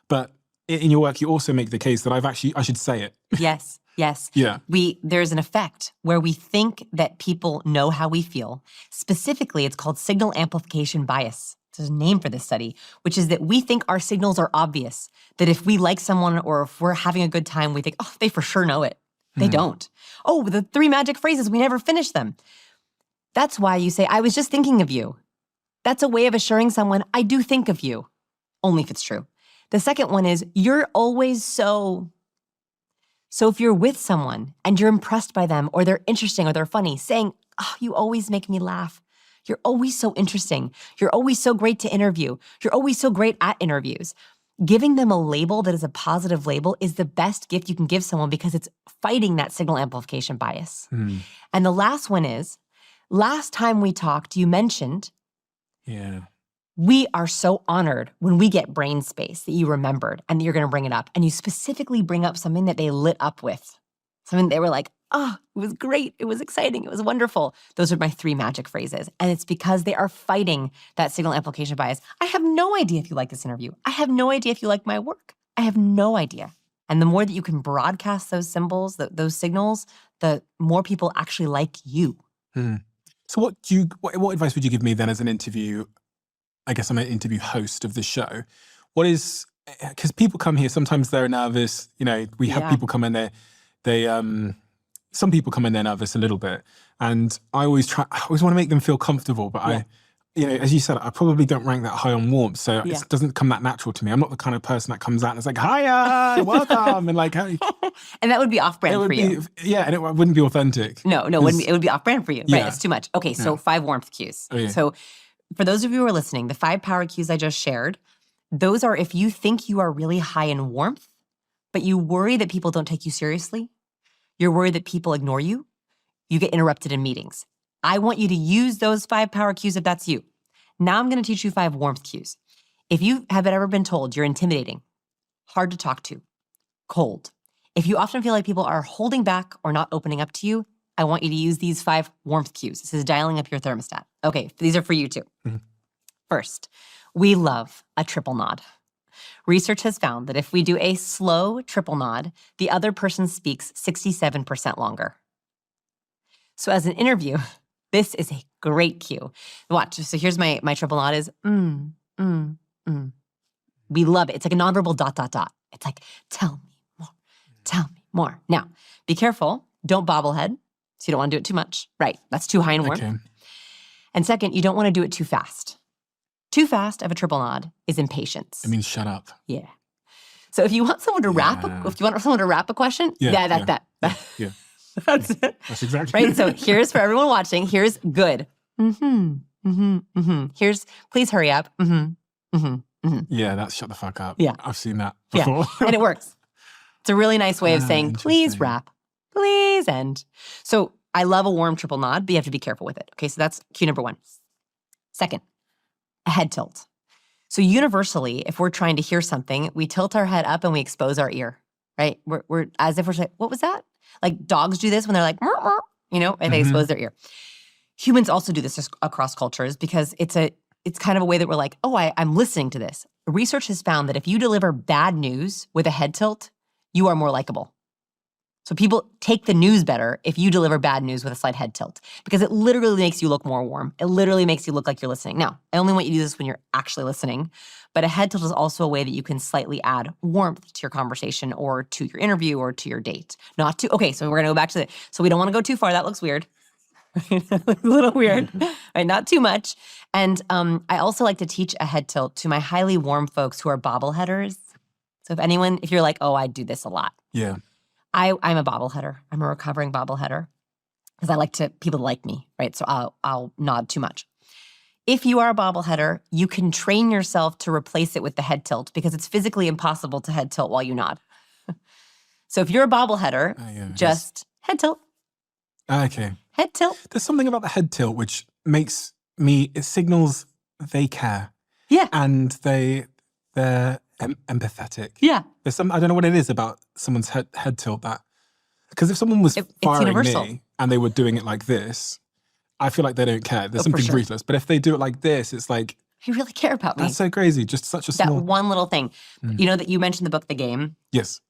But in your work, you also make the case that I should say it. Yes. Yes. Yeah. There's an effect where we think that people know how we feel. Specifically, it's called signal amplification bias. there's a name for this study, which is that we think our signals are obvious. That if we like someone or if we're having a good time, we think, oh, they for sure know it. They don't. Oh, the 3 magic phrases, we never finish them. That's why you say, I was just thinking of you. That's a way of assuring someone, I do think of you. Only if it's true. The second one is, you're always so if you're with someone and you're impressed by them or they're interesting or they're funny, saying, oh, you always make me laugh. You're always so interesting. You're always so great to interview. You're always so great at interviews. Giving them a label that is a positive label is the best gift you can give someone because it's fighting that signal amplification bias. And the last one is, last time we talked, you mentioned, we are so honored when we get brain space that you remembered and that you're going to bring it up. And you specifically bring up something that they lit up with. Something they were like, oh, it was great. It was exciting. It was wonderful. Those are my 3 magic phrases. And it's because they are fighting that signal amplification bias. I have no idea if you like this interview. I have no idea if you like my work. I have no idea. And the more that you can broadcast those symbols, those signals, the more people actually like you. So what advice would you give me then as an interview? I guess I'm an interview host of the show. What is, because people come here, sometimes they're nervous. You know, we have people come in there, some people come in there nervous a little bit. And I always want to make them feel comfortable, but I, you know, as you said, I probably don't rank that high on warmth. So it doesn't come that natural to me. I'm not the kind of person that comes out and is like, hiya, welcome. And like, hey. And that would be off-brand for you. Yeah, and it wouldn't be authentic. No, it would be off-brand for you. Right, it's too much. Okay, so 5 warmth cues. So for those of you who are listening, the 5 power cues I just shared, those are if you think you are really high in warmth, but you worry that people don't take you seriously, you're worried that people ignore you, you get interrupted in meetings. I want you to use those 5 power cues if that's you. Now I'm going to teach you 5 warmth cues. If you have ever been told you're intimidating, hard to talk to, cold, if you often feel like people are holding back or not opening up to you, I want you to use these 5 warmth cues. This is dialing up your thermostat. Okay, these are for you too. First, we love a triple nod. Research has found that if we do a slow triple nod, the other person speaks 67% longer. So as an interview, this is a great cue. Watch, so here's my triple nod is, We love it. It's like a nonverbal ... It's like, tell me more. Now, be careful, don't bobblehead. So you don't want to do it too much. Right, that's too high in warmth. Okay. And second, you don't want to do it too fast. Too fast of a triple nod is impatience. It means shut up. Yeah. So if you want someone to wrap a question, that. Yeah. That's it. That's exactly right. So here's for everyone watching. Here's good. Here's please hurry up. Yeah, that's shut the fuck up. Yeah. I've seen that before. Yeah. And it works. It's a really nice way of saying, please wrap, please end. So I love a warm triple nod, but you have to be careful with it. Okay, so that's cue number 1. Second, a head tilt. So universally, if we're trying to hear something, we tilt our head up and we expose our ear, right? We're as if we're saying, what was that? Like dogs do this when they're like, "Murr, murr," you know, and they expose their ear. Humans also do this across cultures because it's kind of a way that we're like, oh, I'm listening to this. Research has found that if you deliver bad news with a head tilt, you are more likable. So people take the news better if you deliver bad news with a slight head tilt because it literally makes you look more warm. It literally makes you look like you're listening. Now, I only want you to do this when you're actually listening, but a head tilt is also a way that you can slightly add warmth to your conversation or to your interview or to your date. Okay, so we're going to go back to so we don't want to go too far. That looks weird. That looks a little weird, right? Not too much. And I also like to teach a head tilt to my highly warm folks who are bobbleheaders. So if you're like, oh, I do this a lot. Yeah. I'm a bobbleheader. I'm a recovering bobbleheader because I like people to like me, right? So I'll nod too much. If you are a bobbleheader, you can train yourself to replace it with the head tilt because it's physically impossible to head tilt while you nod. So if you're a bobbleheader, just head tilt. Okay. Head tilt. There's something about the head tilt which makes it signals they care. Yeah. And they're empathetic. Yeah. There's I don't know what it is about someone's head tilt that, because if someone was firing me and they were doing it like this, I feel like they don't care. There's something ruthless. But if they do it like this, it's like, you really care about me. That's so crazy. Just such a small. That one little thing. You know that you mentioned the book, The Game? Yes.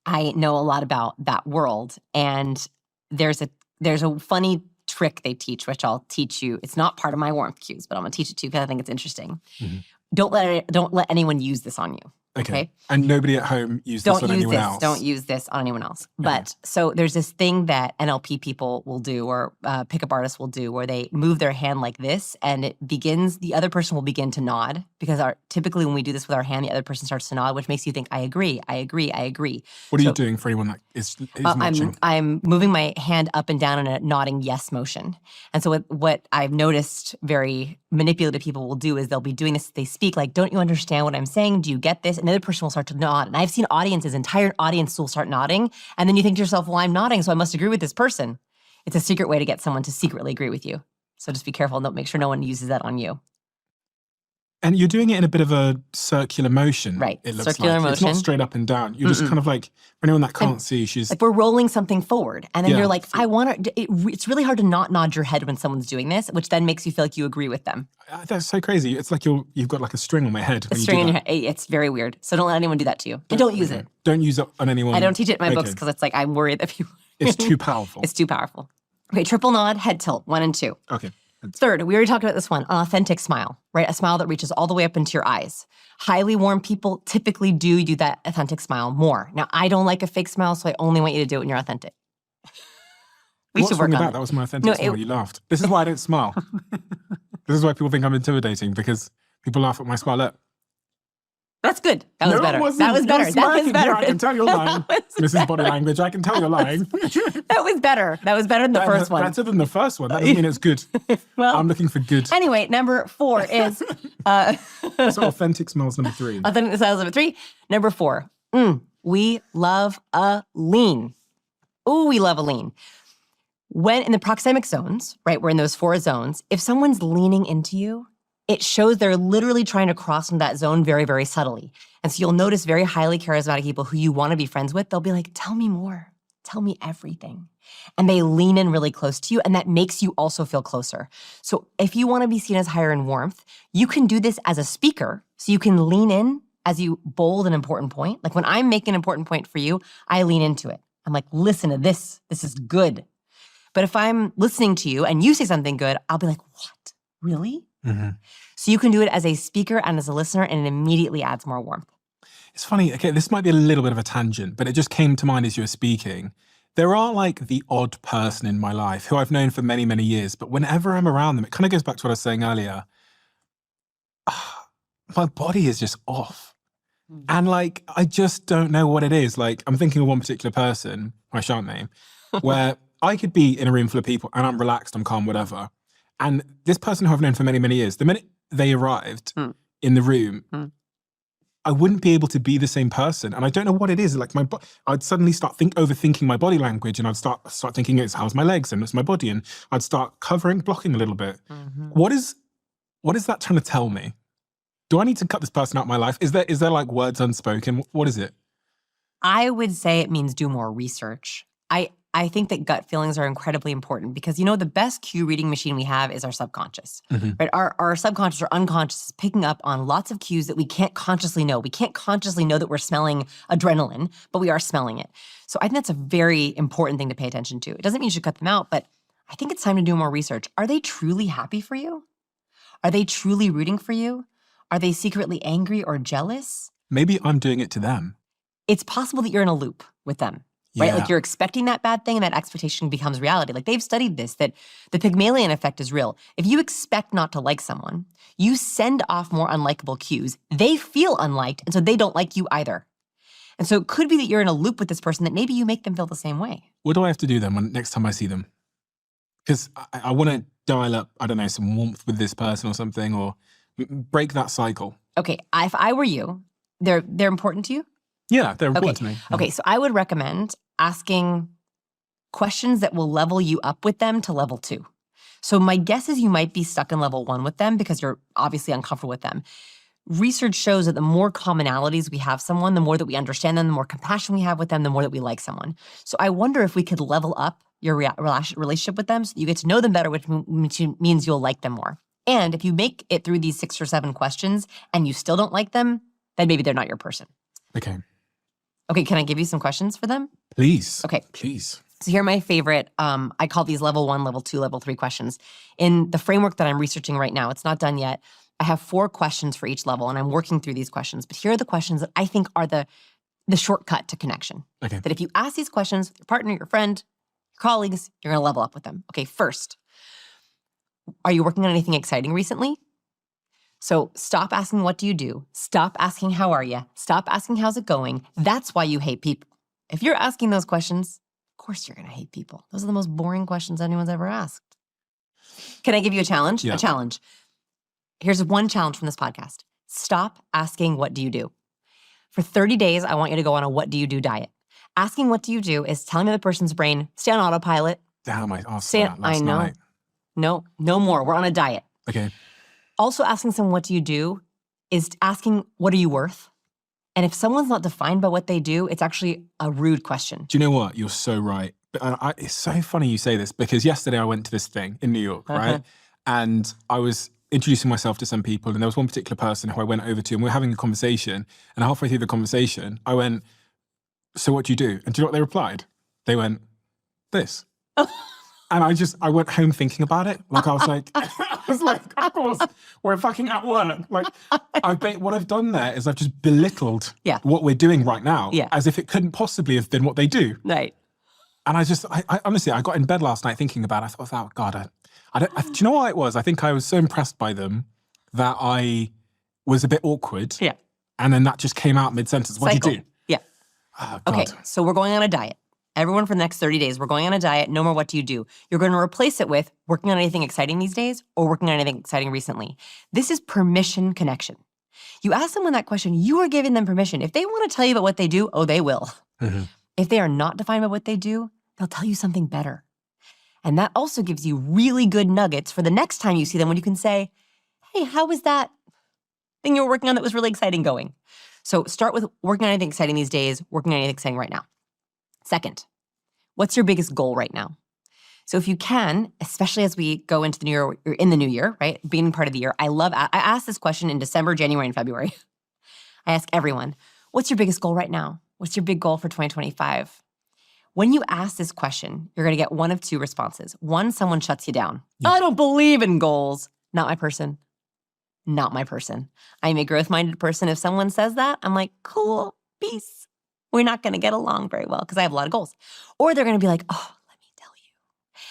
I know a lot about that world. And there's a funny trick they teach, which I'll teach you. It's not part of my warmth cues, but I'm gonna teach it to you because I think it's interesting. Mhm. Don't let anyone use this on you. Okay. And nobody at home use this on anyone else. Don't use this on anyone else. But so there's this thing that NLP people will do, or pickup artists will do, where they move their hand like this, and the other person will begin to nod, because typically when we do this with our hand, the other person starts to nod, which makes you think, I agree, I agree, I agree. What are you doing for anyone that is watching? I'm moving my hand up and down in a nodding yes motion. And so what I've noticed very manipulative people will do is they'll be doing this, they speak like, don't you understand what I'm saying? Do you get this? And the other person will start to nod. And I've seen entire audience will start nodding. And then you think to yourself, well, I'm nodding, so I must agree with this person. It's a secret way to get someone to secretly agree with you. So just be careful and make sure no one uses that on you. And you're doing it in a bit of a circular motion. Right, It looks circular like. motion. It's not straight up and down. You're just kind of like, for anyone that can't see, she's... Like we're rolling something forward. And then Yeah. you're like, it's really hard to not nod your head when someone's doing this, which then makes you feel like you agree with them. That's so crazy. It's like you've got like a string on my head. A when string you in do your that. head. It's very weird. So don't let anyone do that to you. And don't use it. Don't use it on anyone. I don't teach it in my books Okay. because it's like, I'm worried that people... It's too powerful. It's too powerful. Okay, triple nod, head tilt, 1 and 2. Okay. Third, we already talked about this one, an authentic smile, right? A smile that reaches all the way up into your eyes. Highly warm people typically do that authentic smile more. Now, I don't like a fake smile, so I only want you to do it when you're authentic. What's wrong with that? That was my authentic smile. You laughed. This is why I don't smile. This is why people think I'm intimidating, because people laugh at my smile. Look. That's good. That was better. It wasn't. That was better. That was better. I can tell you're lying. This is body language. I can tell you're lying. That was better. That was better than the first one. Better than the first one. That doesn't mean it's good. Well, I'm looking for good. Anyway, number 4 is... So authentic smells number 3. Authentic smells number 3. Number 4, we love a lean. Ooh, we love a lean. When in the proxemic zones, right, we're in those 4 zones, if someone's leaning into you, it shows they're literally trying to cross into that zone very, very subtly. And so you'll notice very highly charismatic people who you want to be friends with, they'll be like, tell me more. Tell me everything. And they lean in really close to you, and that makes you also feel closer. So if you want to be seen as higher in warmth, you can do this as a speaker. So you can lean in as you bold an important point. Like when I'm making an important point for you, I lean into it. I'm like, listen to this. This is good. But if I'm listening to you and you say something good, I'll be like, what? Really? Mm-hmm. So you can do it as a speaker and as a listener, and it immediately adds more warmth. It's funny. Okay, this might be a little bit of a tangent, but it just came to mind as you were speaking. There are like the odd person in my life who I've known for many, many years, but whenever I'm around them, it kind of goes back to what I was saying earlier. My body is just off. And like, I just don't know what it is. Like, I'm thinking of one particular person, I shan't name, where I could be in a room full of people and I'm relaxed, I'm calm, whatever. And this person who I've known for many, many years, the minute they arrived in the room, I wouldn't be able to be the same person. And I don't know what it is. Like I'd suddenly start overthinking my body language, and I'd start thinking, it's how's my legs and it's my body. And I'd start blocking a little bit. What is that trying to tell me? Do I need to cut this person out of my life? Is there like words unspoken? What is it? I would say it means do more research. I think that gut feelings are incredibly important because, the best cue reading machine we have is our subconscious, right? Our subconscious or unconscious is picking up on lots of cues that we can't consciously know. We can't consciously know that we're smelling adrenaline, but we are smelling it. So I think that's a very important thing to pay attention to. It doesn't mean you should cut them out, but I think it's time to do more research. Are they truly happy for you? Are they truly rooting for you? Are they secretly angry or jealous? Maybe I'm doing it to them. It's possible that you're in a loop with them. Right? Yeah. Like you're expecting that bad thing and that expectation becomes reality. Like they've studied this, that the Pygmalion effect is real. If you expect not to like someone, you send off more unlikable cues. They feel unliked, and so they don't like you either. And so it could be that you're in a loop with this person that maybe you make them feel the same way. What do I have to do then next time I see them? Because I want to dial up, I don't know, some warmth with this person or something, or break that cycle. Okay, if I were you, they're important to you? Yeah, they're important to me. Okay, so I would recommend asking questions that will level you up with them to level 2. So my guess is you might be stuck in level 1 with them because you're obviously uncomfortable with them. Research shows that the more commonalities we have someone, the more that we understand them, the more compassion we have with them, the more that we like someone. So I wonder if we could level up your relationship with them so that you get to know them better, which means you'll like them more. And if you make it through these 6 or 7 questions and you still don't like them, then maybe they're not your person. Okay. Okay, can I give you some questions for them? Please. Okay. Please. So here are my favorite, I call these level 1, level 2, level 3 questions. In the framework that I'm researching right now, it's not done yet, I have 4 questions for each level, and I'm working through these questions. But here are the questions that I think are the shortcut to connection. Okay. That if you ask these questions, your partner, your friend, your colleagues, you're gonna level up with them. Okay, first, are you working on anything exciting recently? So stop asking, what do you do? Stop asking, how are you? Stop asking, how's it going? That's why you hate people. If you're asking those questions, of course you're gonna hate people. Those are the most boring questions anyone's ever asked. Can I give you a challenge? Yeah. A challenge. Here's one challenge from this podcast. Stop asking, what do you do? For 30 days, I want you to go on a what do you do diet. Asking what do you do is telling the other person's brain, stay on autopilot. Damn, I asked Stay, that last I know. night. No more. We're on a diet. Okay. Also asking someone, what do you do, is asking, what are you worth? And if someone's not defined by what they do, it's actually a rude question. Do you know what? You're so right. But it's so funny you say this because yesterday I went to this thing in New York, right? And I was introducing myself to some people, and there was one particular person who I went over to, and we were having a conversation. And halfway through the conversation, I went, so what do you do? And do you know what they replied? They went, this. And I went home thinking about it. Like, I was like, of course, we're fucking at work. Like, what I've done there is I've just belittled what we're doing right now as if it couldn't possibly have been what they do. Right. And I honestly, I got in bed last night thinking about it. I thought, oh God, do you know what it was? I think I was so impressed by them that I was a bit awkward. Yeah. And then that just came out mid-sentence. What do you do? Yeah. Oh, God. Okay, so we're going on a diet. Everyone for the next 30 days, we're going on a diet. No more what do you do. You're going to replace it with working on anything exciting these days or working on anything exciting recently. This is permission connection. You ask someone that question, you are giving them permission. If they want to tell you about what they do, oh, they will. Mm-hmm. If they are not defined by what they do, they'll tell you something better. And that also gives you really good nuggets for the next time you see them when you can say, hey, how was that thing you were working on that was really exciting going? So start with working on anything exciting these days, working on anything exciting right now. Second, what's your biggest goal right now? So if you can, especially as we go into the new year, or in the new year, right? Beginning part of the year, I ask this question in December, January, and February. I ask everyone, what's your biggest goal right now? What's your big goal for 2025? When you ask this question, you're gonna get one of 2 responses. One, someone shuts you down. Yeah. I don't believe in goals. Not my person. Not my person. I'm a growth-minded person. If someone says that, I'm like, cool, peace. We're not gonna get along very well because I have a lot of goals. Or they're gonna be like, oh, let me tell you.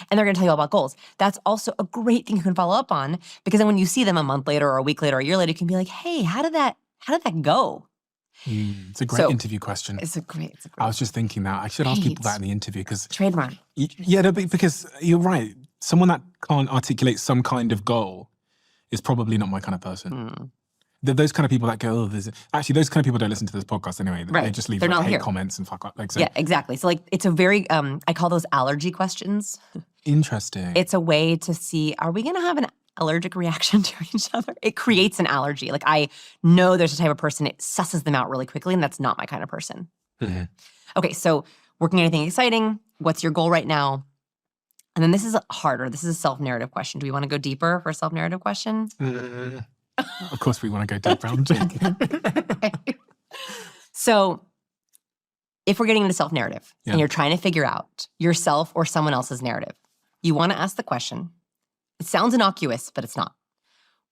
And they're gonna tell you all about goals. That's also a great thing you can follow up on because then when you see them a month later or a week later or a year later, you can be like, hey, how did that go? It's a great interview question. It's a great. I was just thinking that. I should ask people that in the interview because... Trademark. Yeah, no, because you're right. Someone that can't articulate some kind of goal is probably not my kind of person. Those kind of people that go, actually, those kind of people don't listen to this podcast anyway. Right. They just leave They're not hate here. comments and fuck up. Like, so. Yeah, exactly. So like, it's a very, I call those allergy questions. Interesting. It's a way to see, are we gonna have an allergic reaction to each other? It creates an allergy. Like I know there's a type of person, it susses them out really quickly, and that's not my kind of person. Mm-hmm. Okay, so working on anything exciting, what's your goal right now? And then this is harder. This is a self-narrative question. Do we want to go deeper for a self-narrative question? Of course we want to go deeper. I'm joking. So if we're getting into self-narrative and you're trying to figure out yourself or someone else's narrative, you want to ask the question, it sounds innocuous, but it's not.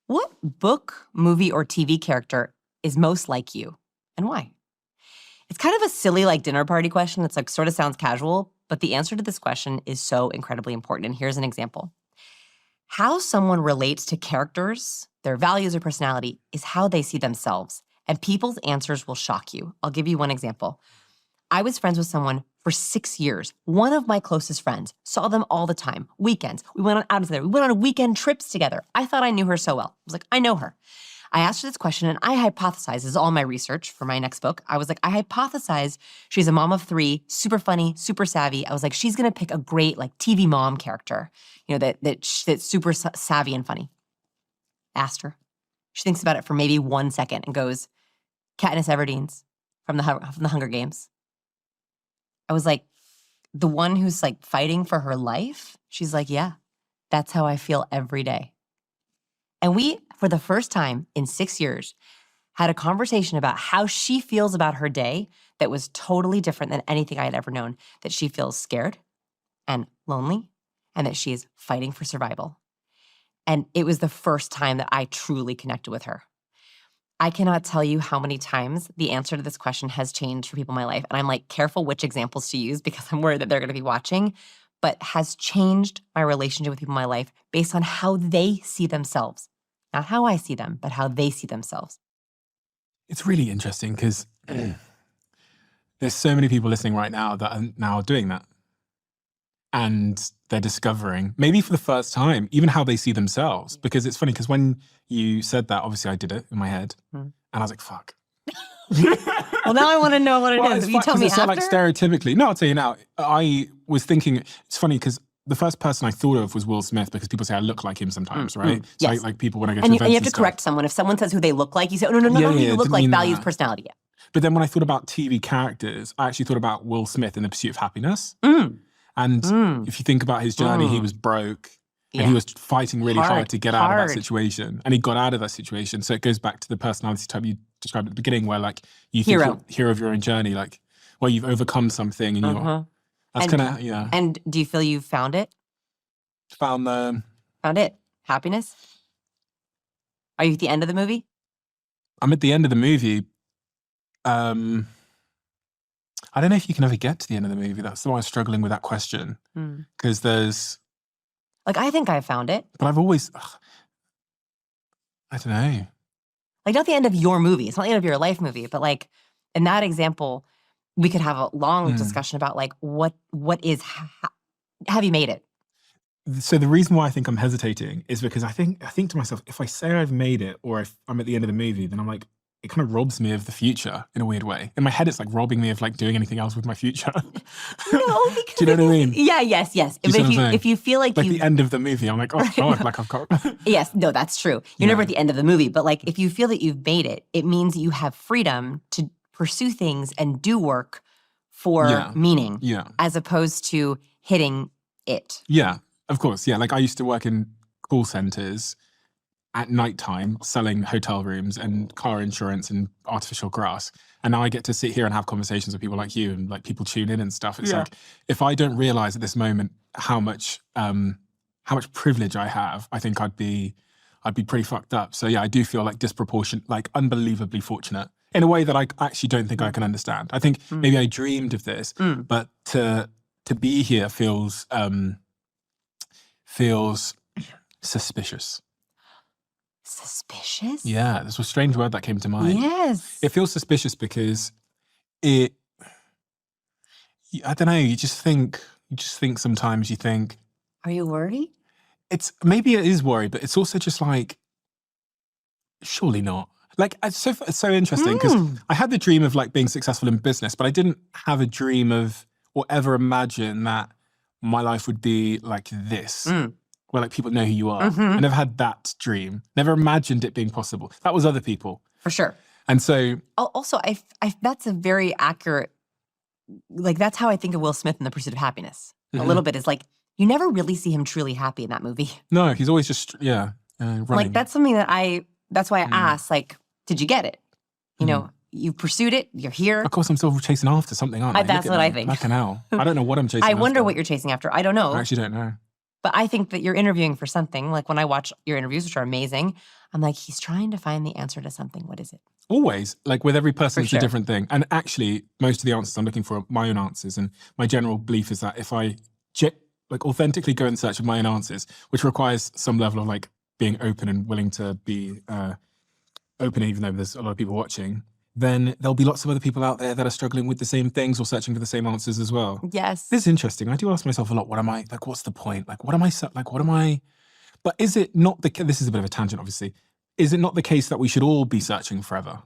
What book, movie, or TV character is most like you and why? It's kind of a silly like dinner party question. It's like sort of sounds casual, but the answer to this question is so incredibly important. And here's an example. How someone relates to characters, their values or personality, is how they see themselves. And people's answers will shock you. I'll give you one example. I was friends with someone for 6 years. One of my closest friends. Saw them all the time. Weekends. We went on out together. We went on weekend trips together. I thought I knew her so well. I was like, I know her. I asked her this question and I hypothesized, this is all my research for my next book. I was like, I hypothesized she's a mom of 3, super funny, super savvy. I was like, she's gonna pick a great like TV mom character, you know, that's super savvy and funny. Asked her. She thinks about it for maybe 1 second and goes, Katniss Everdeen's from the Hunger Games. I was like, the one who's like fighting for her life? She's like, yeah, that's how I feel every day. And we, for the first time in 6 years, had a conversation about how she feels about her day that was totally different than anything I had ever known. That she feels scared, and lonely, and that she is fighting for survival. And it was the first time that I truly connected with her. I cannot tell you how many times the answer to this question has changed for people in my life. And I'm like, careful which examples to use because I'm worried that they're going to be watching, but has changed my relationship with people in my life based on how they see themselves. Not how I see them, but how they see themselves. It's really interesting because there's so many people listening right now that are now doing that. And they're discovering, maybe for the first time, even how they see themselves. Because it's funny, because when you said that, obviously I did it in my head. And I was like, fuck. Well, now I want to know what it is. You tell me it's after? Not like stereotypically. No, I'll tell you now. I was thinking, it's funny because the first person I thought of was Will Smith because people say I look like him sometimes, right? So Yes. like people when I go to And events you have to stuff. correct someone. If someone says who they look like, you say, oh, no, not who you look didn't like, mean values, that. personality. Yeah. But then when I thought about TV characters, I actually thought about Will Smith in The Pursuit of Happiness. And if you think about his journey, he was broke and he was fighting really hard to get out of that situation. And he got out of that situation. So it goes back to the personality type you described at the beginning where like you think you're hero of your own journey, like where you've overcome something and you're, that's kind of, yeah. And do you feel you've found it? Found it. Happiness? Are you at the end of the movie? I'm at the end of the movie. I don't know if you can ever get to the end of the movie. That's why I'm struggling with that question. Because there's... Like, I think I found it. But I've always... I don't know. Like, not the end of your movie. It's not the end of your life movie. But, like, in that example, we could have a long discussion about, like, what is... have you made it? So the reason why I think I'm hesitating is because I think to myself, if I say I've made it or if I'm at the end of the movie, then I'm like, it kind of robs me of the future in a weird way. In my head, it's like robbing me of like doing anything else with my future. No, because... Do you know what I mean? Yeah, yes. But if you feel like the end of the movie, I'm like, oh God, like I've got... Yes, no, that's true. You're never at the end of the movie. But like, if you feel that you've made it, it means you have freedom to pursue things and do work for meaning. Yeah. As opposed to hitting it. Yeah, of course. Yeah, like I used to work in call centers at nighttime selling hotel rooms and car insurance and artificial grass. And now I get to sit here and have conversations with people like you and like people tune in and stuff. It's like, if I don't realize at this moment how much privilege I have, I think I'd be pretty fucked up. So yeah, I do feel like disproportionate, like unbelievably fortunate in a way that I actually don't think I can understand. I think maybe I dreamed of this, but to be here feels suspicious. Suspicious? Yeah, there's a strange word that came to mind. Yes. It feels suspicious because I don't know, you just think sometimes you think... Are you worried? Maybe it is worry, but it's also just like, surely not. Like, it's so interesting because I had the dream of like being successful in business, but I didn't have a dream of or ever imagine that my life would be like this. Where like people know who you are. I never had that dream. Never imagined it being possible. That was other people. For sure. And so... Also, I that's a very accurate... Like, that's how I think of Will Smith in The Pursuit of Happiness. A little bit is like, you never really see him truly happy in that movie. No, he's always just, running. Like, that's something that that's why I asked, like, did you get it? You know, you pursued it, you're here. Of course, I'm still chasing after something, aren't I? That's what I think. Fucking hell. I don't know what I'm chasing after. I wonder what you're chasing after. I don't know. I actually don't know. But I think that you're interviewing for something. Like when I watch your interviews, which are amazing, I'm like, he's trying to find the answer to something. What is it? Always. Like with every person, it's a different thing. And actually, most of the answers I'm looking for are my own answers. And my general belief is that if I like authentically go in search of my own answers, which requires some level of like being open and willing to be open, even though there's a lot of people watching, then there'll be lots of other people out there that are struggling with the same things or searching for the same answers as well. Yes. This is interesting. I do ask myself a lot, what am I, like, what's the point? Like, what am I, but is it not this is a bit of a tangent, obviously. Is it not the case that we should all be searching forever?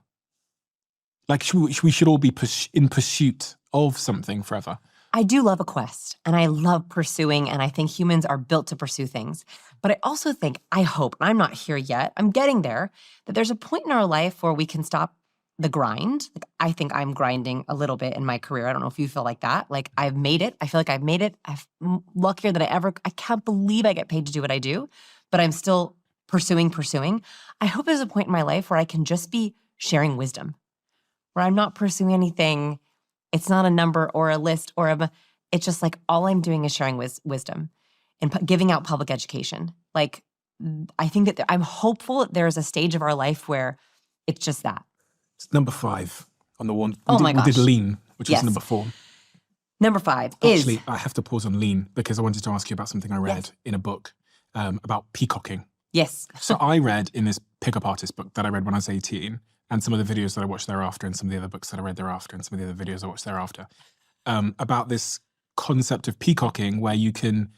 Like, we should all be in pursuit of something forever? I do love a quest, and I love pursuing, and I think humans are built to pursue things. But I also think, I hope, and I'm not here yet, I'm getting there, that there's a point in our life where we can stop the grind. Like, I think I'm grinding a little bit in my career. I don't know if you feel like that. Like, I've made it. I feel like I've made it. I'm luckier than I can't believe I get paid to do what I do, but I'm still pursuing. I hope there's a point in my life where I can just be sharing wisdom, where I'm not pursuing anything. It's not a number or a list It's just like all I'm doing is sharing wisdom and giving out public education. Like, I think that I'm hopeful that there's a stage of our life where it's just that. It's number 5 on the one. Oh my gosh. We did lean, which Yes. was number 4. Number 5 is... Actually, I have to pause on lean because I wanted to ask you about something I read in a book about peacocking. Yes. So I read in this pickup artist book that I read when I was 18, and some of the videos that I watched thereafter, and some of the other books that I read thereafter, and some of the other videos I watched thereafter, about this concept of peacocking where you can,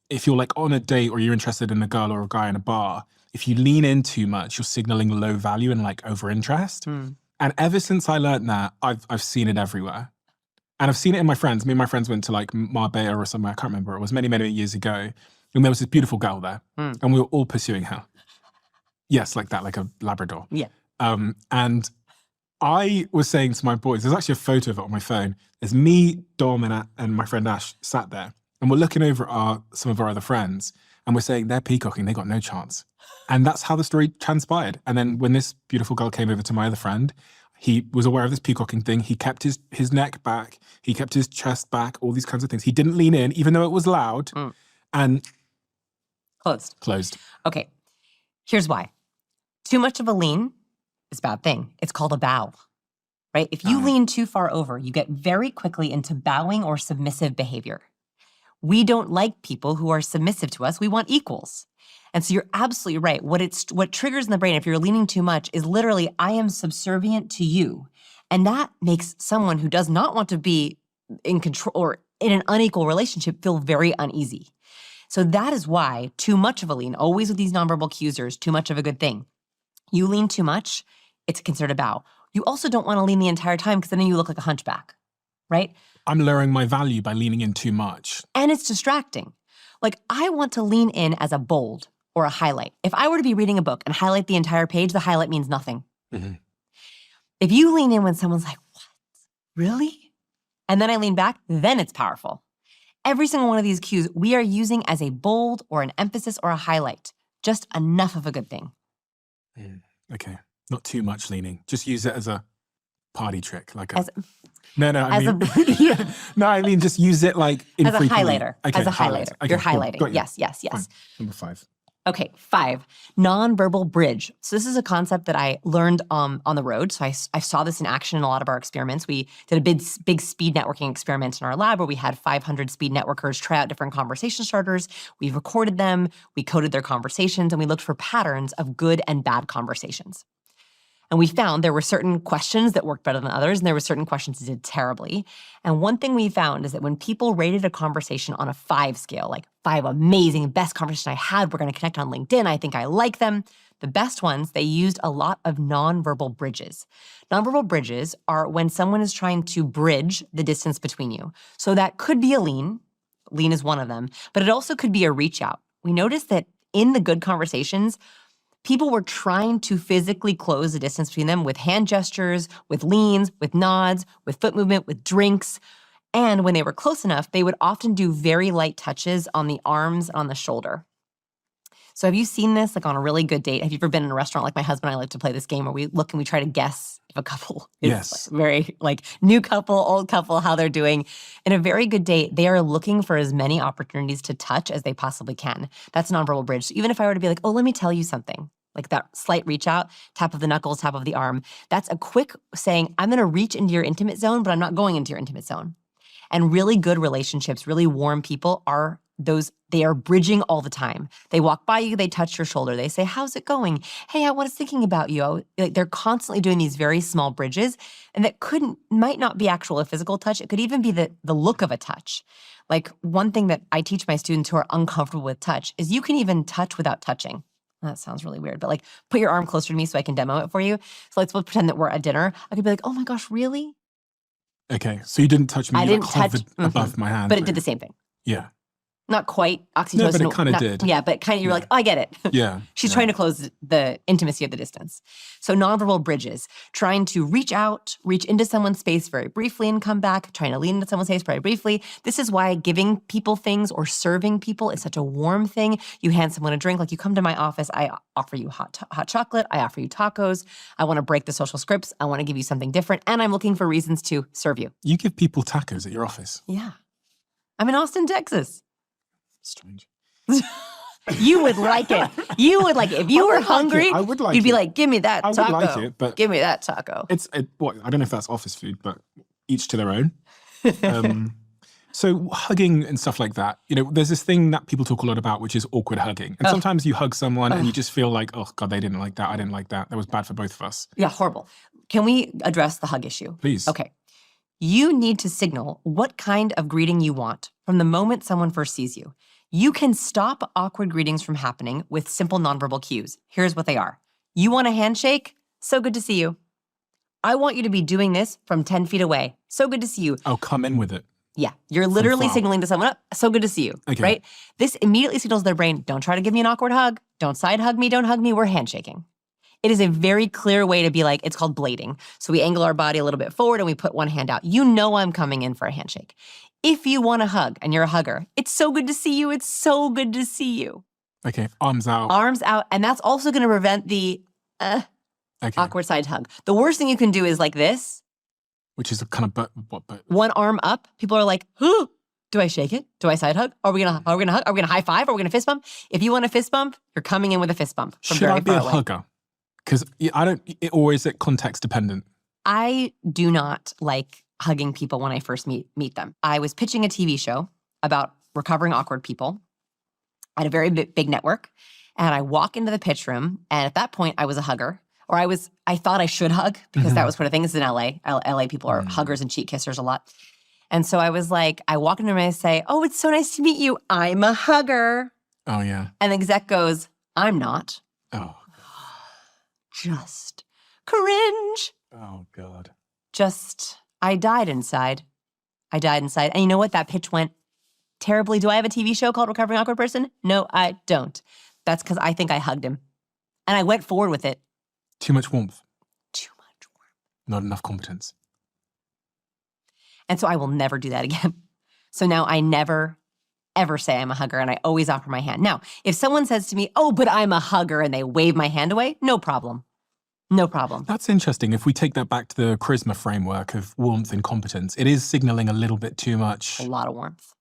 if you're like on a date or you're interested in a girl or a guy in a bar, if you lean in too much, you're signaling low value and like over interest. And ever since I learned that, I've seen it everywhere. And I've seen it in my friends. Me and my friends went to like Marbella or somewhere, I can't remember. It was many, many years ago. And there was this beautiful girl there. And we were all pursuing her. Yes, like that, like a Labrador. Yeah. And I was saying to my boys, there's actually a photo of it on my phone. There's me, Dom, and my friend Ash sat there. And we're looking over at some of our other friends. And we're saying, they're peacocking, they got no chance. And that's how the story transpired. And then when this beautiful girl came over to my other friend, he was aware of this peacocking thing. He kept his neck back. He kept his chest back, all these kinds of things. He didn't lean in, even though it was loud. And Closed. Okay. Here's why. Too much of a lean is a bad thing. It's called a bow, right? If you lean too far over, you get very quickly into bowing or submissive behavior. We don't like people who are submissive to us. We want equals. And so you're absolutely right. What triggers in the brain if you're leaning too much is literally, I am subservient to you. And that makes someone who does not want to be in control or in an unequal relationship feel very uneasy. So that is why too much of a lean, always with these nonverbal cues, is too much of a good thing. You lean too much, it's considered a bow. You also don't want to lean the entire time because then you look like a hunchback, right? I'm lowering my value by leaning in too much. And it's distracting. Like, I want to lean in as a bold or a highlight. If I were to be reading a book and highlight the entire page, the highlight means nothing. If you lean in when someone's like, what? Really? And then I lean back, then it's powerful. Every single one of these cues we are using as a bold or an emphasis or a highlight. Just enough of a good thing. Okay. Not too much leaning. Just use it as a party trick. I mean just use it like infrequently. As a highlighter. Okay, as a highlighter. Okay, You're cool. highlighting. Got you. Yes. Fine. Number 5. Okay, 5, nonverbal bridge. So this is a concept that I learned on the road. So I saw this in action in a lot of our experiments. We did a big speed networking experiment in our lab where we had 500 speed networkers try out different conversation starters. We recorded them, we coded their conversations, and we looked for patterns of good and bad conversations. And we found there were certain questions that worked better than others, and there were certain questions that did terribly. And one thing we found is that when people rated a conversation on a 5 scale, like 5 amazing, best conversation I had, we're going to connect on LinkedIn, I think I like them, the best ones, they used a lot of nonverbal bridges. Nonverbal bridges are when someone is trying to bridge the distance between you. So that could be a lean. Lean is one of them. But it also could be a reach out. We noticed that in the good conversations, people were trying to physically close the distance between them with hand gestures, with leans, with nods, with foot movement, with drinks. And when they were close enough, they would often do very light touches on the arms and on the shoulder. So have you seen this like on a really good date? Have you ever been in a restaurant? Like my husband and I like to play this game where we look and we try to guess if a couple is very like new couple, old couple, how they're doing. In a very good date, they are looking for as many opportunities to touch as they possibly can. That's a nonverbal bridge. So even if I were to be like, oh, let me tell you something, like that slight reach out, tap of the knuckles, tap of the arm, that's a quick saying, I'm going to reach into your intimate zone, but I'm not going into your intimate zone. And really good relationships, really warm people are those, they are bridging all the time. They walk by you, they touch your shoulder, they say, how's it going? Hey, I was thinking about you. Like they're constantly doing these very small bridges, and that might not be actual a physical touch. It could even be the look of a touch. Like one thing that I teach my students who are uncomfortable with touch is you can even touch without touching. That sounds really weird, but like put your arm closer to me so I can demo it for you. So let's pretend that we're at dinner. I could be like, oh my gosh, really? Okay, so you didn't touch me, I didn't touch above my hand. But it did the same thing. Yeah. Not quite oxytocin. No, but it kind of did. Yeah, but kind of you're like, oh, I get it. Yeah. She's trying to close the intimacy of the distance. So nonverbal bridges, trying to reach out, reach into someone's space very briefly and come back, trying to lean into someone's space very briefly. This is why giving people things or serving people is such a warm thing. You hand someone a drink, like you come to my office, I offer you hot chocolate, I offer you tacos, I want to break the social scripts, I want to give you something different, and I'm looking for reasons to serve you. You give people tacos at your office? Yeah. I'm in Austin, Texas. Strange. You would like it. You would like it. If you were hungry, I would like you'd be it. like, give me that I taco. would like it, but give me that taco. I don't know if that's office food, but each to their own. So hugging and stuff like that, there's this thing that people talk a lot about, which is awkward hugging. And sometimes you hug someone and you just feel like, oh God, they didn't like that. I didn't like that. That was bad for both of us. Yeah, horrible. Can we address the hug issue? Please. Okay. You need to signal what kind of greeting you want from the moment someone first sees you. You can stop awkward greetings from happening with simple nonverbal cues. Here's what they are. You want a handshake? So good to see you. I want you to be doing this from 10 feet away. So good to see you. Oh, come in with it. Yeah, you're literally far. signaling to someone, so good to see you, right? This immediately signals their brain, don't try to give me an awkward hug. Don't side hug me, don't hug me, we're handshaking. It is a very clear way to be like, it's called blading. So we angle our body a little bit forward and we put one hand out. You know I'm coming in for a handshake. If you want a hug and you're a hugger, it's so good to see you, it's so good to see you. Okay, arms out. Arms out, and that's also gonna prevent the awkward side hug. The worst thing you can do is like this. Which is a kind of one arm up. People are like, "Huh, do I shake it? Do I side hug? Are we gonna hug? Are we gonna high five? Are we gonna fist bump?" If you want a fist bump, you're coming in with a fist bump. From Should very I be far a away. hugger? Because or is it context dependent? I do not like hugging people when I first meet them. I was pitching a TV show about recovering awkward people at a very big network, and I walk into the pitch room, and at that point, I was a hugger. Or I thought I should hug because that was sort of thing. This is in LA. LA people are huggers and cheek kissers a lot. And so I was like, I walk into the room and I say, oh, it's so nice to meet you. I'm a hugger. Oh, yeah. And the exec goes, I'm not. Oh. Just cringe. Oh, God. I died inside. And you know what? That pitch went terribly. Do I have a TV show called Recovering Awkward Person? No, I don't. That's because I think I hugged him. And I went forward with it. Too much warmth. Too much warmth. Not enough competence. And so I will never do that again. So now I never, ever say I'm a hugger, and I always offer my hand. Now, if someone says to me, oh, but I'm a hugger, and they wave my hand away, no problem. No problem. That's interesting. If we take that back to the charisma framework of warmth and competence, it is signaling a little bit too much. A lot of warmth.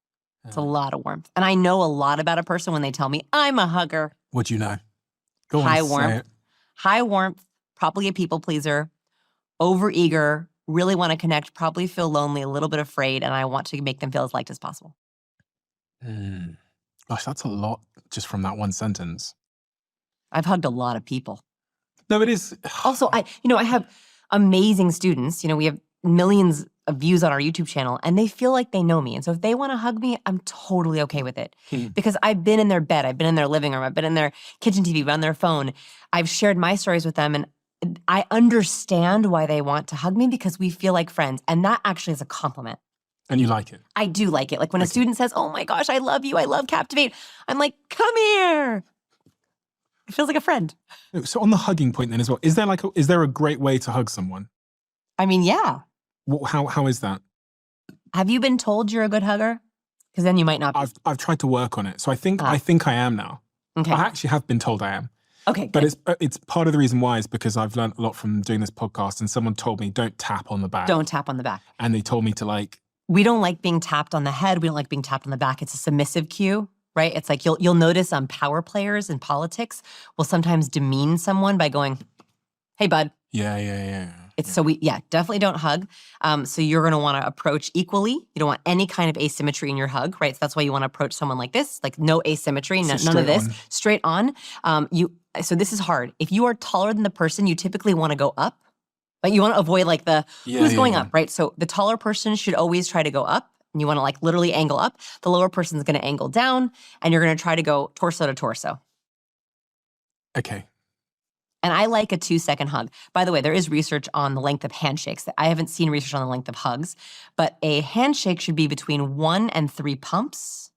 It's a lot of warmth. And I know a lot about a person when they tell me, I'm a hugger. What do you know? Go on, High say warmth. it. High warmth, probably a people pleaser, overeager, really want to connect, probably feel lonely, a little bit afraid, and I want to make them feel as liked as possible. Gosh, that's a lot just from that one sentence. I've hugged a lot of people. No, it is. Also, I have amazing students. We have millions of views on our YouTube channel, and they feel like they know me. And so if they want to hug me, I'm totally okay with it. Because I've been in their bed, I've been in their living room, I've been in their kitchen TV, on their phone. I've shared my stories with them, and I understand why they want to hug me because we feel like friends. And that actually is a compliment. And you like it? I do like it. Like when a student says, oh my gosh, I love you, I love Captivate. I'm like, come here. It feels like a friend. So on the hugging point then as well, is there a great way to hug someone? I mean, yeah. How is that? Have you been told you're a good hugger? Because then you might not be. I've tried to work on it. So I think I am now. Okay. I actually have been told I am. Okay. But it's part of the reason why is because I've learned a lot from doing this podcast, and someone told me don't tap on the back. Don't tap on the back. And they told me to we don't like being tapped on the head. We don't like being tapped on the back. It's a submissive cue, right? It's like you'll notice power players in politics will sometimes demean someone by going, hey, bud. Yeah. So definitely don't hug. So you're going to want to approach equally. You don't want any kind of asymmetry in your hug, right? So that's why you want to approach someone like this, like no asymmetry, none of this, straight on. So this is hard. If you are taller than the person, you typically want to go up. Like you want to avoid who's going up, right? So the taller person should always try to go up, and you want to literally angle up. The lower person's going to angle down, and you're going to try to go torso to torso. Okay. And I like a 2-second hug. By the way, there is research on the length of handshakes. I haven't seen research on the length of hugs, but a handshake should be between 1 and 3 pumps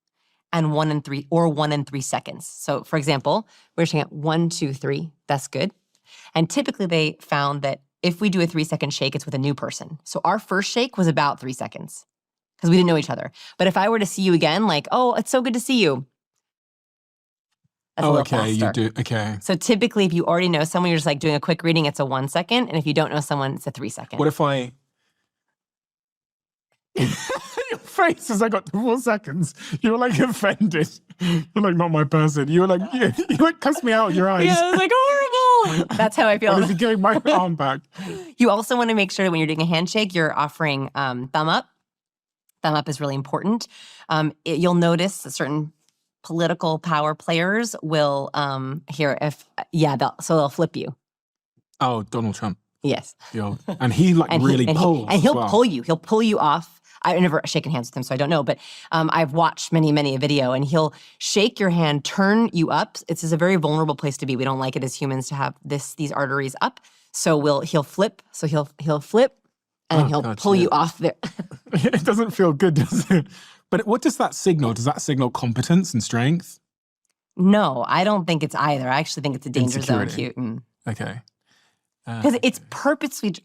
and 1 and 3 seconds. So for example, we're looking at 1, 2, 3. That's good. And typically they found that if we do a 3-second shake, it's with a new person. So our first shake was about 3 seconds because we didn't know each other. But if I were to see you again, oh, it's so good to see you. That's a little faster. You do. Okay. So typically, if you already know someone, you're just doing a quick reading, it's a 1 second. And if you don't know someone, it's a 3 second. What if I... You're face as I got to 4 seconds. You were like offended. You're like, not my person. You were like, you like cussed me out in your eyes. Yeah, it was like horrible. That's how I feel. What is he giving my arm back? You also want to make sure that when you're doing a handshake, you're offering thumb up. Thumb up is really important. You'll notice that certain political power players will they'll flip you. Oh, Donald Trump. Yes. And he really pulls. And he'll as well. pull you. He'll pull you off. I've never shaken hands with him, so I don't know. But I've watched many a video, and he'll shake your hand, turn you up. It's a very vulnerable place to be. We don't like it as humans to have these arteries up. So he'll flip. So he'll flip, and then he'll pull you off there. It doesn't feel good, does it? But what does that signal? Does that signal competence and strength? No, I don't think it's either. I actually think it's a danger zone cue. Okay. Because it's purposely,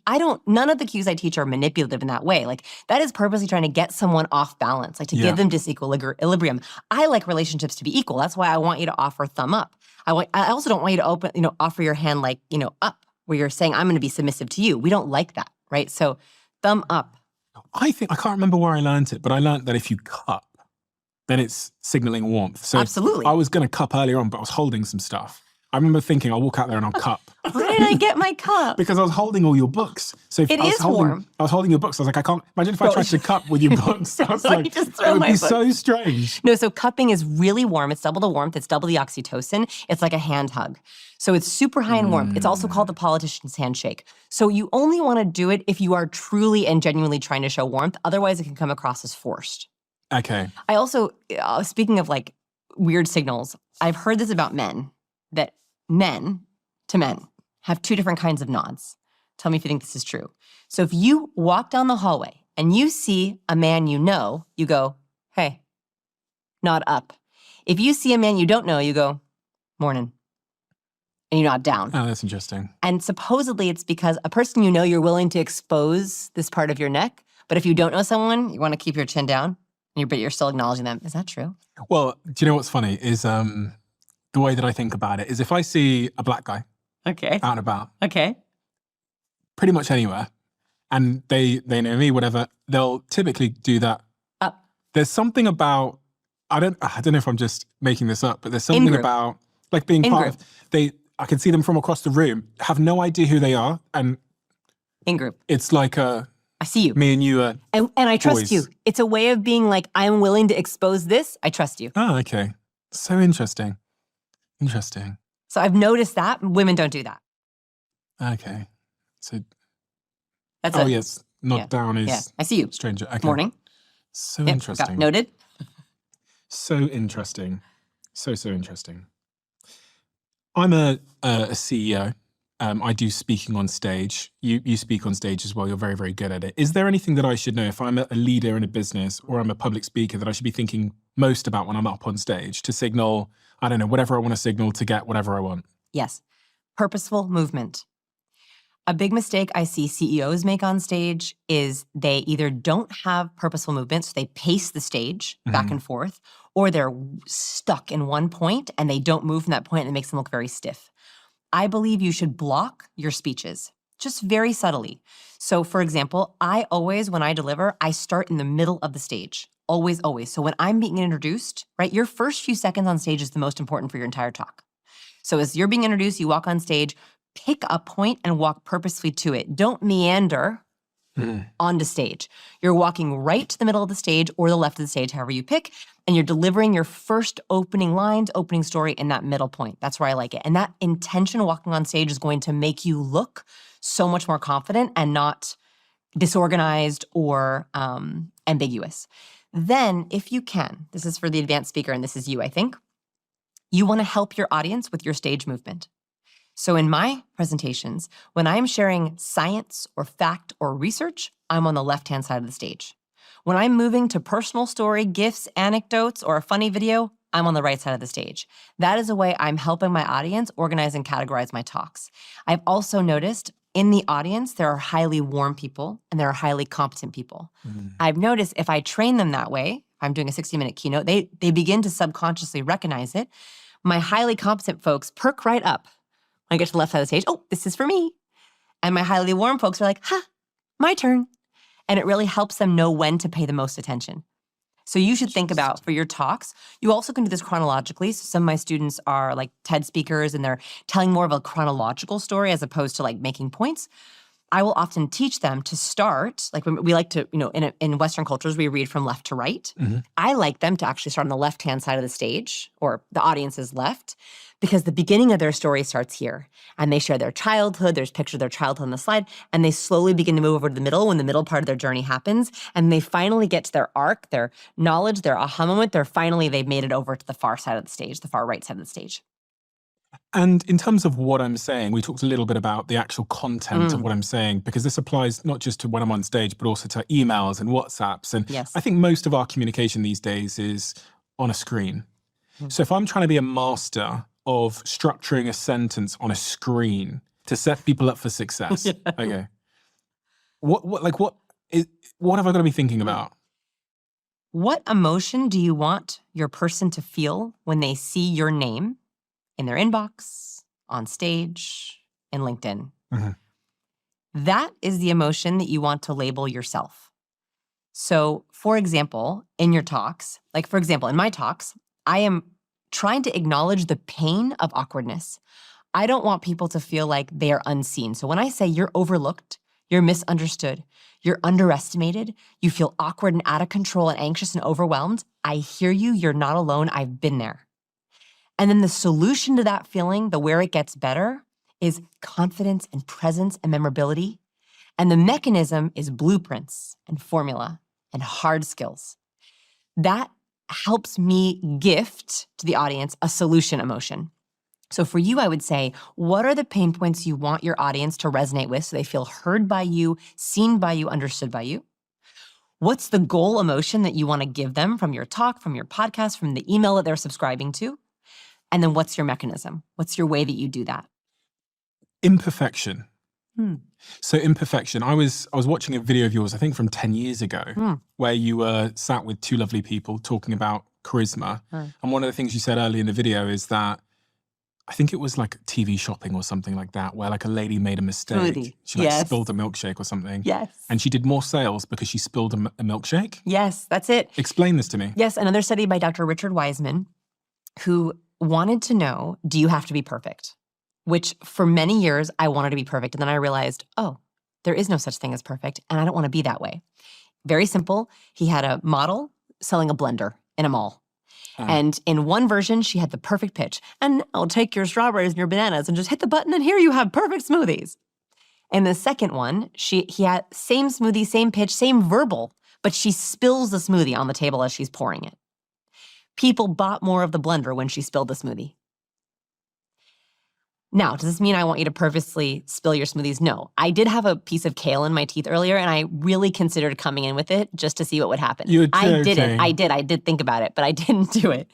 none of the cues I teach are manipulative in that way. Like, that is purposely trying to get someone off balance, like to give them disequilibrium. I like relationships to be equal. That's why I want you to offer thumb up. I also don't want you to offer your hand like, up, where you're saying, I'm going to be submissive to you. We don't like that, right? So thumb up. I can't remember where I learned it, but I learned that if you cup, then it's signaling warmth. So absolutely. I was going to cup earlier on, but I was holding some stuff. I remember thinking, I'll walk out there and I'll cup. Why did I get my cup? Because I was holding all your books. So if It I was is holding, warm. I was holding your books. I was like, I can't imagine if I tried to cup with your books. I was like, just it throw would my be books. so strange. No, so cupping is really warm. It's double the warmth. It's double the oxytocin. It's like a hand hug. So it's super high in warmth. It's also called the politician's handshake. So you only want to do it if you are truly and genuinely trying to show warmth. Otherwise, it can come across as forced. Okay. I also, speaking of like weird signals, I've heard this about men, that men to men have 2 different kinds of nods. Tell me if you think this is true. So if you walk down the hallway and you see a man you know, you go, hey, nod up. If you see a man you don't know, you go, morning, and you nod down. Oh, that's interesting. And supposedly it's because a person you know, you're willing to expose this part of your neck. But if you don't know someone, you want to keep your chin down, but you're still acknowledging them. Is that true? Well, do you know what's funny is the way that I think about it is if I see a black guy Okay. out and about, Okay. pretty much anywhere, and they know me, whatever, they'll typically do that. Up. There's something about, I don't know if I'm just making this up, but there's something In-group. about like being part of, I can see them from across the room, have no idea who they are, and In group. it's like I see you. me and you are And I trust boys. you. It's a way of being like, I'm willing to expose this. I trust you. Oh, okay. So interesting. Interesting. So I've noticed that women don't do that. Okay. So, That's yes, nod down is Yeah, I see you. stranger. Okay. Morning. So Yep, interesting. got noted. So interesting. So interesting. I'm a CEO. I do speaking on stage. You speak on stage as well. You're very, very good at it. Is there anything that I should know if I'm a leader in a business or I'm a public speaker that I should be thinking most about when I'm up on stage to signal, I don't know, whatever I want to signal to get whatever I want? Yes. Purposeful movement. A big mistake I see CEOs make on stage is they either don't have purposeful movements, so they pace the stage back and forth, or they're stuck in one point and they don't move from that point and it makes them look very stiff. I believe you should block your speeches, just very subtly. So for example, I always, when I deliver, I start in the middle of the stage. Always, always. So when I'm being introduced, right, your first few seconds on stage is the most important for your entire talk. So as you're being introduced, you walk on stage, pick a point and walk purposefully to it. Don't meander onto stage. You're walking right to the middle of the stage or the left of the stage, however you pick, and you're delivering your first opening lines, opening story in that middle point. That's where I like it. And that intention walking on stage is going to make you look so much more confident and not disorganized or ambiguous. Then, if you can, this is for the advanced speaker and this is you, I think, you want to help your audience with your stage movement. So in my presentations, when I'm sharing science or fact or research, I'm on the left-hand side of the stage. When I'm moving to personal story, gifts, anecdotes, or a funny video, I'm on the right side of the stage. That is a way I'm helping my audience organize and categorize my talks. I've also noticed in the audience, there are highly warm people and there are highly competent people. I've noticed if I train them that way, if I'm doing a 60-minute keynote, they begin to subconsciously recognize it. My highly competent folks perk right up. When I get to the left side of the stage, oh, this is for me. And my highly warm folks are like, my turn. And it really helps them know when to pay the most attention. So you should think about, for your talks, you also can do this chronologically. So some of my students are like TED speakers and they're telling more of a chronological story as opposed to like making points. I will often teach them to start, like we like to, in Western cultures, we read from left to right. I like them to actually start on the left-hand side of the stage, or the audience's left, because the beginning of their story starts here. And they share their childhood, there's pictures of their childhood on the slide, and they slowly begin to move over to the middle when the middle part of their journey happens, and they finally get to their arc, their knowledge, their aha moment, they've made it over to the far side of the stage, the far right side of the stage. And in terms of what I'm saying, we talked a little bit about the actual content of what I'm saying, because this applies not just to when I'm on stage, but also to emails and WhatsApps. And Yes. I think most of our communication these days is on a screen. So if I'm trying to be a master of structuring a sentence on a screen to set people up for success, okay, what have I got to be thinking about? What emotion do you want your person to feel when they see your name in their inbox, on stage, in LinkedIn? That is the emotion that you want to label yourself. So, for example, in your talks, like for example, in my talks, I am trying to acknowledge the pain of awkwardness. I don't want people to feel like they are unseen. So when I say you're overlooked, you're misunderstood, you're underestimated, you feel awkward and out of control and anxious and overwhelmed, I hear you, you're not alone, I've been there. And then the solution to that feeling, the where it gets better, is confidence and presence and memorability. And the mechanism is blueprints and formula and hard skills. That helps me gift to the audience a solution emotion. So for you, I would say, what are the pain points you want your audience to resonate with so they feel heard by you, seen by you, understood by you? What's the goal emotion that you want to give them from your talk, from your podcast, from the email that they're subscribing to? And then what's your mechanism? What's your way that you do that? Imperfection. So imperfection. I was watching a video of yours, I think from 10 years ago, where you were sat with two lovely people talking about charisma. And one of the things you said early in the video is that, I think it was like TV shopping or something like that, where like a lady made a mistake. Smoothie. She like spilled a milkshake or something. Yes. And she did more sales because she spilled a milkshake? Yes, that's it. Explain this to me. Yes, another study by Dr. Richard Wiseman, who wanted to know, do you have to be perfect? Which for many years, I wanted to be perfect. And then I realized, oh, there is no such thing as perfect, and I don't want to be that way. Very simple. He had a model selling a blender in a mall. And in one version, she had the perfect pitch. And I'll take your strawberries and your bananas and just hit the button, and here you have perfect smoothies. In the second one, he had same smoothie, same pitch, same verbal, but she spills the smoothie on the table as she's pouring it. People bought more of the blender when she spilled the smoothie. Now, does this mean I want you to purposely spill your smoothies? No. I did have a piece of kale in my teeth earlier, and I really considered coming in with it just to see what would happen. I didn't. I did think about it, but I didn't do it.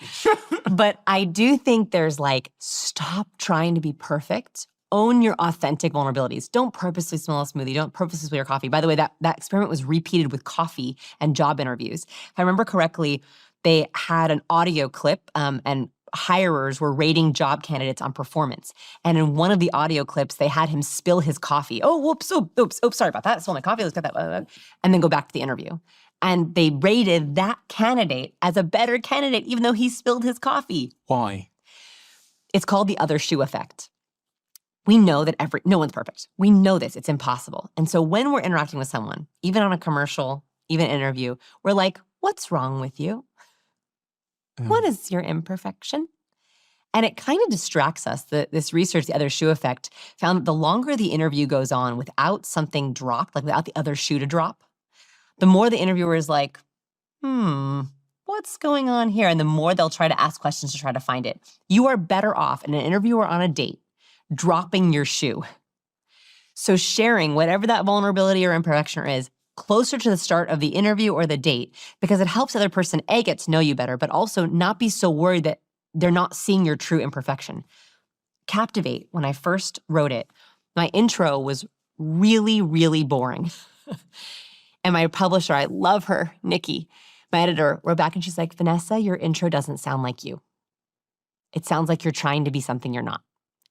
But I do think there's like, stop trying to be perfect. Own your authentic vulnerabilities. Don't purposely smell a smoothie. Don't purposely spill your coffee. By the way, that experiment was repeated with coffee and job interviews. If I remember correctly, they had an audio clip and hirers were rating job candidates on performance. And in one of the audio clips, they had him spill his coffee. Oh, whoops, oops, sorry about that. I spilled my coffee, let's get that. And then go back to the interview. And they rated that candidate as a better candidate, even though he spilled his coffee. Why? It's called the other shoe effect. We know that no one's perfect. We know this, it's impossible. And so when we're interacting with someone, even on a commercial, even an interview, we're like, what's wrong with you? What is your imperfection? And it kind of distracts us. This research, the other shoe effect, found that the longer the interview goes on without something dropped, like without the other shoe to drop, the more the interviewer is like, what's going on here? And the more they'll try to ask questions to try to find it. You are better off in an interview or on a date dropping your shoe. So sharing whatever that vulnerability or imperfection is closer to the start of the interview or the date, because it helps the other person, A, get to know you better, but also not be so worried that they're not seeing your true imperfection. Captivate, when I first wrote it, my intro was really, really boring. And my publisher, I love her, Nikki, my editor, wrote back and she's like, Vanessa, your intro doesn't sound like you. It sounds like you're trying to be something you're not.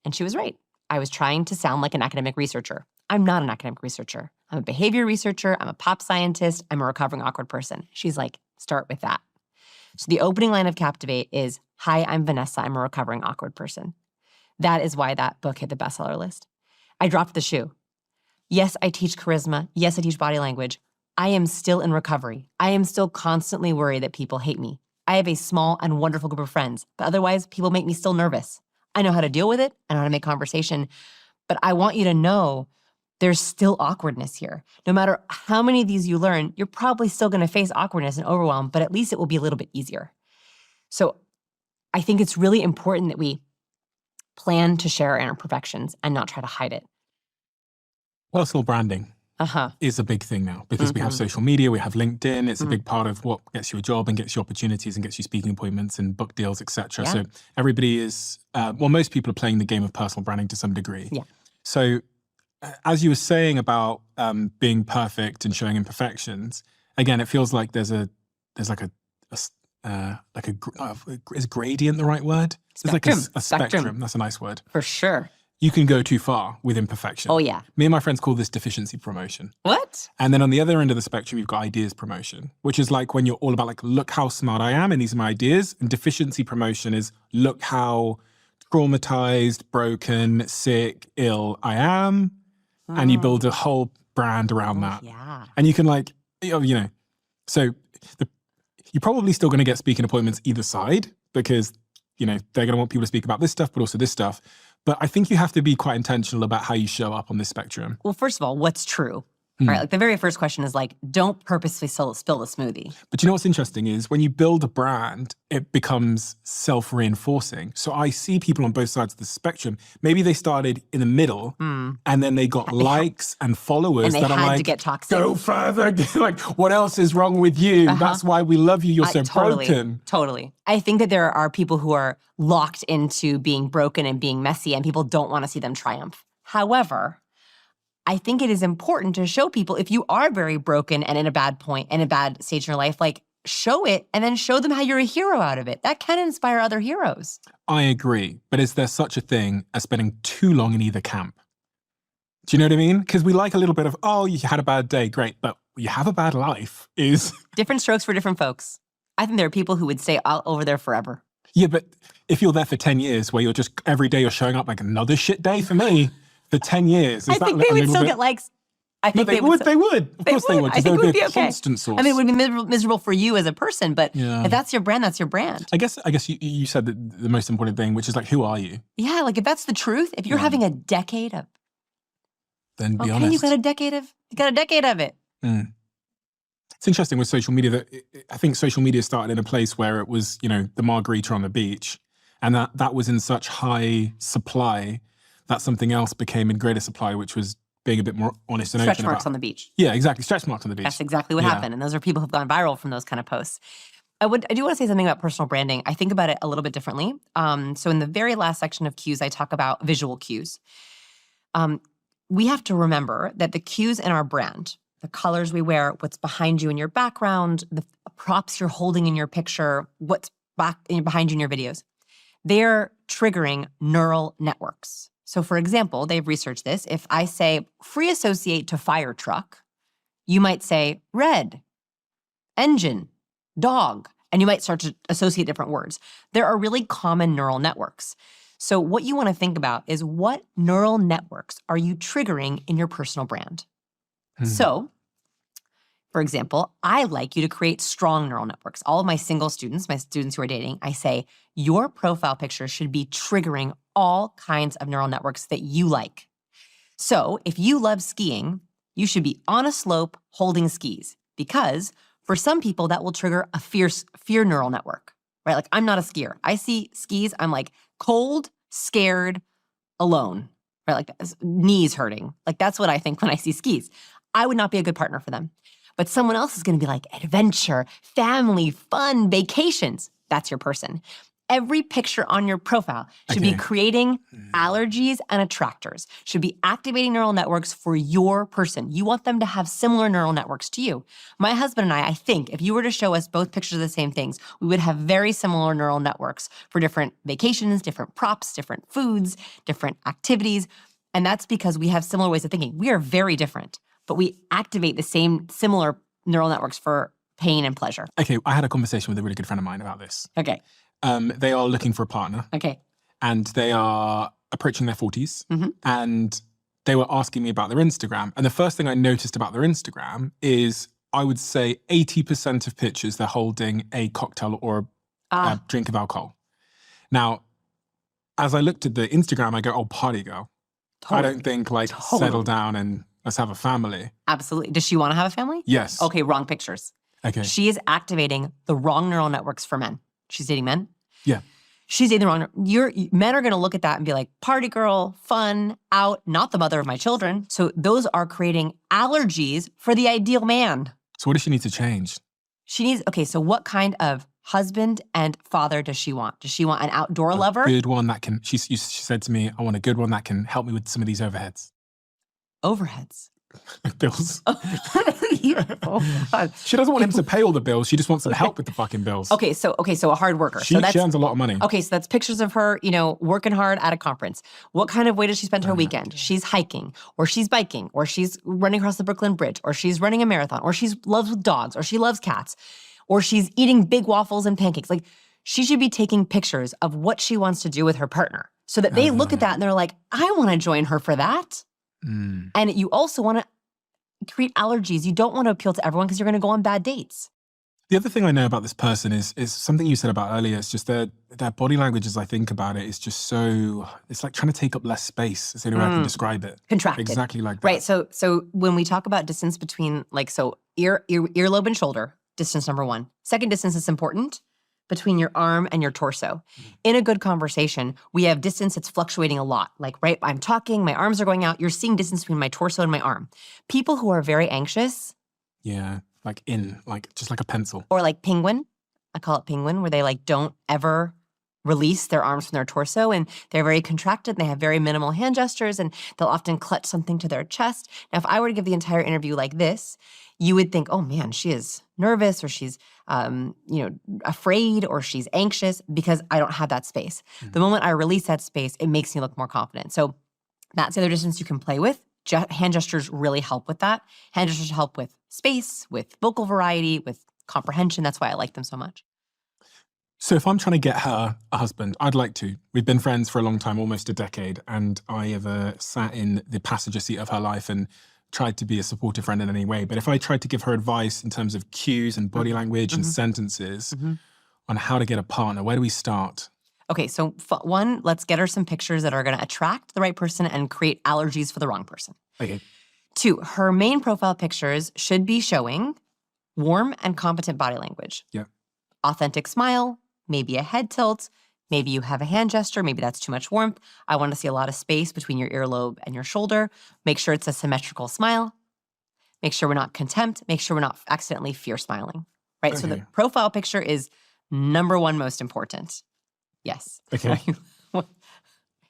And she was right. I was trying to sound like an academic researcher. I'm not an academic researcher. I'm a behavior researcher. I'm a pop scientist. I'm a recovering awkward person. She's like, start with that. So the opening line of Captivate is, "Hi, I'm Vanessa. I'm a recovering awkward person." That is why that book hit the bestseller list. I dropped the shoe. Yes, I teach charisma. Yes, I teach body language. I am still in recovery. I am still constantly worried that people hate me. I have a small and wonderful group of friends, but otherwise people make me still nervous. I know how to deal with it. I know how to make conversation, but I want you to know there's still awkwardness here. No matter how many of these you learn, you're probably still going to face awkwardness and overwhelm, but at least it will be a little bit easier. So I think it's really important that we plan to share our imperfections and not try to hide it. Personal branding is a big thing now because we have social media, we have LinkedIn. It's a big part of what gets you a job and gets you opportunities and gets you speaking appointments and book deals, etc. Yeah. So everybody is, most people are playing the game of personal branding to some degree. Yeah. So as you were saying about being perfect and showing imperfections, again, it feels like is gradient the right word? Spectrum. There's like a spectrum. That's a nice word. For sure. You can go too far with imperfection. Oh, yeah. Me and my friends call this deficiency promotion. What? And then on the other end of the spectrum, you've got ideas promotion, which is like when you're all about like, look how smart I am and these are my ideas. And deficiency promotion is look how traumatized, broken, sick, ill I am. And you build a whole brand around that. Yeah. And you can like, so you're probably still going to get speaking appointments either side because, they're going to want people to speak about this stuff, but also this stuff. But I think you have to be quite intentional about how you show up on this spectrum. Well, first of all, what's true? Right? Like the very first question is like, don't purposely spill the smoothie. But you know what's interesting is when you build a brand, it becomes self-reinforcing. So I see people on both sides of the spectrum. Maybe they started in the middle and then they got likes and followers And they that are had like, to get toxic. go further. Like, what else is wrong with you? That's why we love you. You're so broken. Totally. I think that there are people who are locked into being broken and being messy and people don't want to see them triumph. However, I think it is important to show people if you are very broken and in a bad stage in your life, like show it and then show them how you're a hero out of it. That can inspire other heroes. I agree. But is there such a thing as spending too long in either camp? Do you know what I mean? Because we like a little bit of, oh, you had a bad day. Great. But you have a bad life is... Different strokes for different folks. I think there are people who would stay over there forever. Yeah, but if you're there for 10 years where you're just, every day you're showing up like another shit day for me... For 10 years. I think they would still get likes. I think they would. Of course they would. I think it would be okay. Constant source. I mean, it would be miserable for you as a person, but if that's your brand, that's your brand. I guess you said the most important thing, which is like, who are you? Yeah, like if that's the truth, if you're having a decade of... Then be honest. You got a decade of it. It's interesting with social media that I think social media started in a place where it was, the margarita on the beach. And that was in such high supply that something else became in greater supply, which was being a bit more honest and open about. Stretch marks on the beach. Yeah, exactly. Stretch marks on the beach. That's exactly what happened. And those are people who've gone viral from those kind of posts. I do want to say something about personal branding. I think about it a little bit differently. So in the very last section of cues, I talk about visual cues. We have to remember that the cues in our brand, the colors we wear, what's behind you in your background, the props you're holding in your picture, what's behind you in your videos, they're triggering neural networks. So for example, they've researched this. If I say free associate to fire truck, you might say red, engine, dog, and you might start to associate different words. There are really common neural networks. So what you want to think about is what neural networks are you triggering in your personal brand? So, for example, I like you to create strong neural networks. All of my single students, my students who are dating, I say, your profile picture should be triggering all kinds of neural networks that you like. So if you love skiing, you should be on a slope holding skis because for some people that will trigger a fear neural network, right? Like I'm not a skier. I see skis, I'm like cold, scared, alone, right? Like knees hurting. Like that's what I think when I see skis. I would not be a good partner for them. But someone else is going to be like adventure, family, fun, vacations. That's your person. Every picture on your profile should be creating allergies and attractors, should be activating neural networks for your person. You want them to have similar neural networks to you. My husband and I think if you were to show us both pictures of the same things, we would have very similar neural networks for different vacations, different props, different foods, different activities. And that's because we have similar ways of thinking. We are very different, but we activate the same similar neural networks for pain and pleasure. Okay, I had a conversation with a really good friend of mine about this. Okay. They are looking for a partner. Okay. And they are approaching their 40s. Mm-hmm. And they were asking me about their Instagram. And the first thing I noticed about their Instagram is, I would say 80% of pictures, they're holding a cocktail or a drink of alcohol. Now, as I looked at the Instagram, I go, oh, party girl. Totally. I don't think settle down and let's have a family. Absolutely. Does she want to have a family? Yes. Okay, wrong pictures. Okay. She is activating the wrong neural networks for men. She's dating men? Yeah. She's dating the wrong. Men are going to look at that and be like, party girl, fun, out, not the mother of my children. So those are creating allergies for the ideal man. So what does she need to change? She needs, okay, so what kind of husband and father does she want? Does she want an outdoor lover? A good one that can, she said to me, I want a good one that can help me with some of these overheads. Overheads? Bills. Oh, God. She doesn't want him to pay all the bills. She just wants some help with the fucking bills. Okay, so a hard worker. She earns a lot of money. Okay, so that's pictures of her, working hard at a conference. What kind of way does she spend her weekend? She's hiking, or she's biking, or she's running across the Brooklyn Bridge, or she's running a marathon, or she loves dogs, or she loves cats, or she's eating big waffles and pancakes. Like, she should be taking pictures of what she wants to do with her partner so that they look at that and they're like, I want to join her for that. Mm. And you also want to create allergies. You don't want to appeal to everyone because you're going to go on bad dates. The other thing I know about this person is something you said about earlier. It's just their body language, as I think about it, is just so, it's like trying to take up less space. It's the only way I can describe it. Contracted. Exactly like that. Right, so when we talk about distance between, earlobe and shoulder, distance number one. Second distance is important, between your arm and your torso. In a good conversation, we have distance that's fluctuating a lot. Right, I'm talking, my arms are going out, you're seeing distance between my torso and my arm. People who are very anxious. Yeah, just like a pencil. Or like penguin, I call it penguin, where they don't ever release their arms from their torso and they're very contracted and they have very minimal hand gestures and they'll often clutch something to their chest. Now, if I were to give the entire interview like this, you would think, oh man, she is nervous or she's, afraid or she's anxious because I don't have that space. Mm-hmm. The moment I release that space, it makes me look more confident. So that's the other distance you can play with. Hand gestures really help with that. Hand gestures help with space, with vocal variety, with comprehension. That's why I like them so much. So if I'm trying to get her a husband, I'd like to. We've been friends for a long time, almost a decade, and I have sat in the passenger seat of her life and tried to be a supportive friend in any way. But if I tried to give her advice in terms of cues and body language and sentences on how to get a partner, where do we start? Okay, so one, let's get her some pictures that are going to attract the right person and create allergies for the wrong person. Okay. Two, her main profile pictures should be showing warm and competent body language. Yeah. Authentic smile, maybe a head tilt, maybe you have a hand gesture, maybe that's too much warmth. I want to see a lot of space between your earlobe and your shoulder. Make sure it's a symmetrical smile. Make sure we're not contempt. Make sure we're not accidentally fear smiling, right? Okay. So the profile picture is number one most important. Yes. Okay.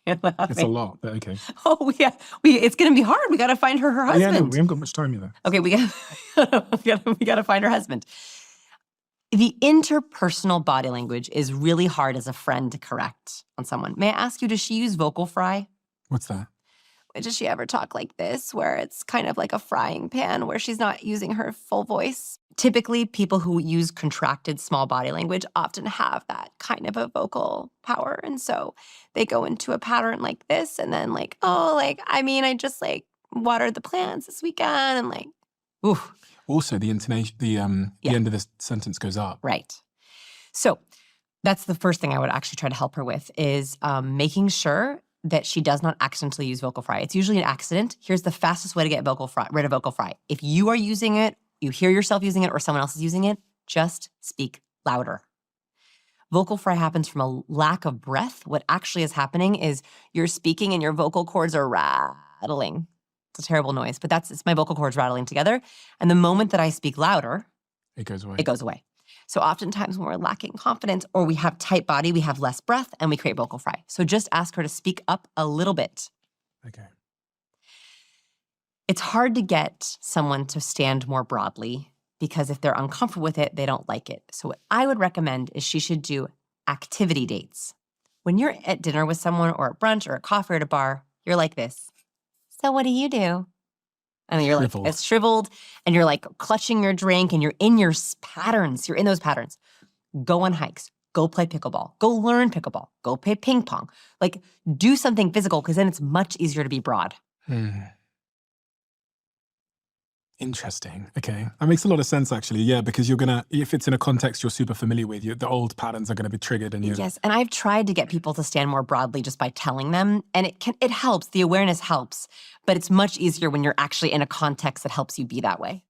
It's a lot, but okay. Oh, yeah. It's going to be hard. We got to find her husband. Yeah, no, we haven't got much time either. Okay, we got to find her husband. The interpersonal body language is really hard as a friend to correct on someone. May I ask you, does she use vocal fry? What's that? Does she ever talk like this, where it's kind of like a frying pan, where she's not using her full voice? Typically, people who use contracted small body language often have that kind of a vocal power. And so they go into a pattern like this and then I just watered the plants this weekend and ooh. Also, the intonation, the end of the sentence goes up. Right. So that's the first thing I would actually try to help her with is making sure that she does not accidentally use vocal fry. It's usually an accident. Here's the fastest way to get rid of vocal fry. If you are using it, you hear yourself using it, or someone else is using it, just speak louder. Vocal fry happens from a lack of breath. What actually is happening is you're speaking and your vocal cords are rattling. It's a terrible noise, but it's my vocal cords rattling together. And the moment that I speak louder, it goes away. It goes away. So oftentimes when we're lacking confidence or we have tight body, we have less breath and we create vocal fry. So just ask her to speak up a little bit. Okay. It's hard to get someone to stand more broadly because if they're uncomfortable with it, they don't like it. So what I would recommend is she should do activity dates. When you're at dinner with someone or at brunch or at coffee or at a bar, you're like this. So what do you do? And you're like, Shriveled. it's shriveled, and you're like clutching your drink, and you're in your patterns. You're in those patterns. Go on hikes. Go play pickleball. Go learn pickleball. Go play ping pong. Like, do something physical, because then it's much easier to be broad. Interesting. Okay. That makes a lot of sense, actually. Yeah, because you're going to, if it's in a context you're super familiar with, the old patterns are going to be triggered. And Yes, and I've tried to get people to stand more broadly just by telling them, and it helps. The awareness helps, but it's much easier when you're actually in a context that helps you be that way.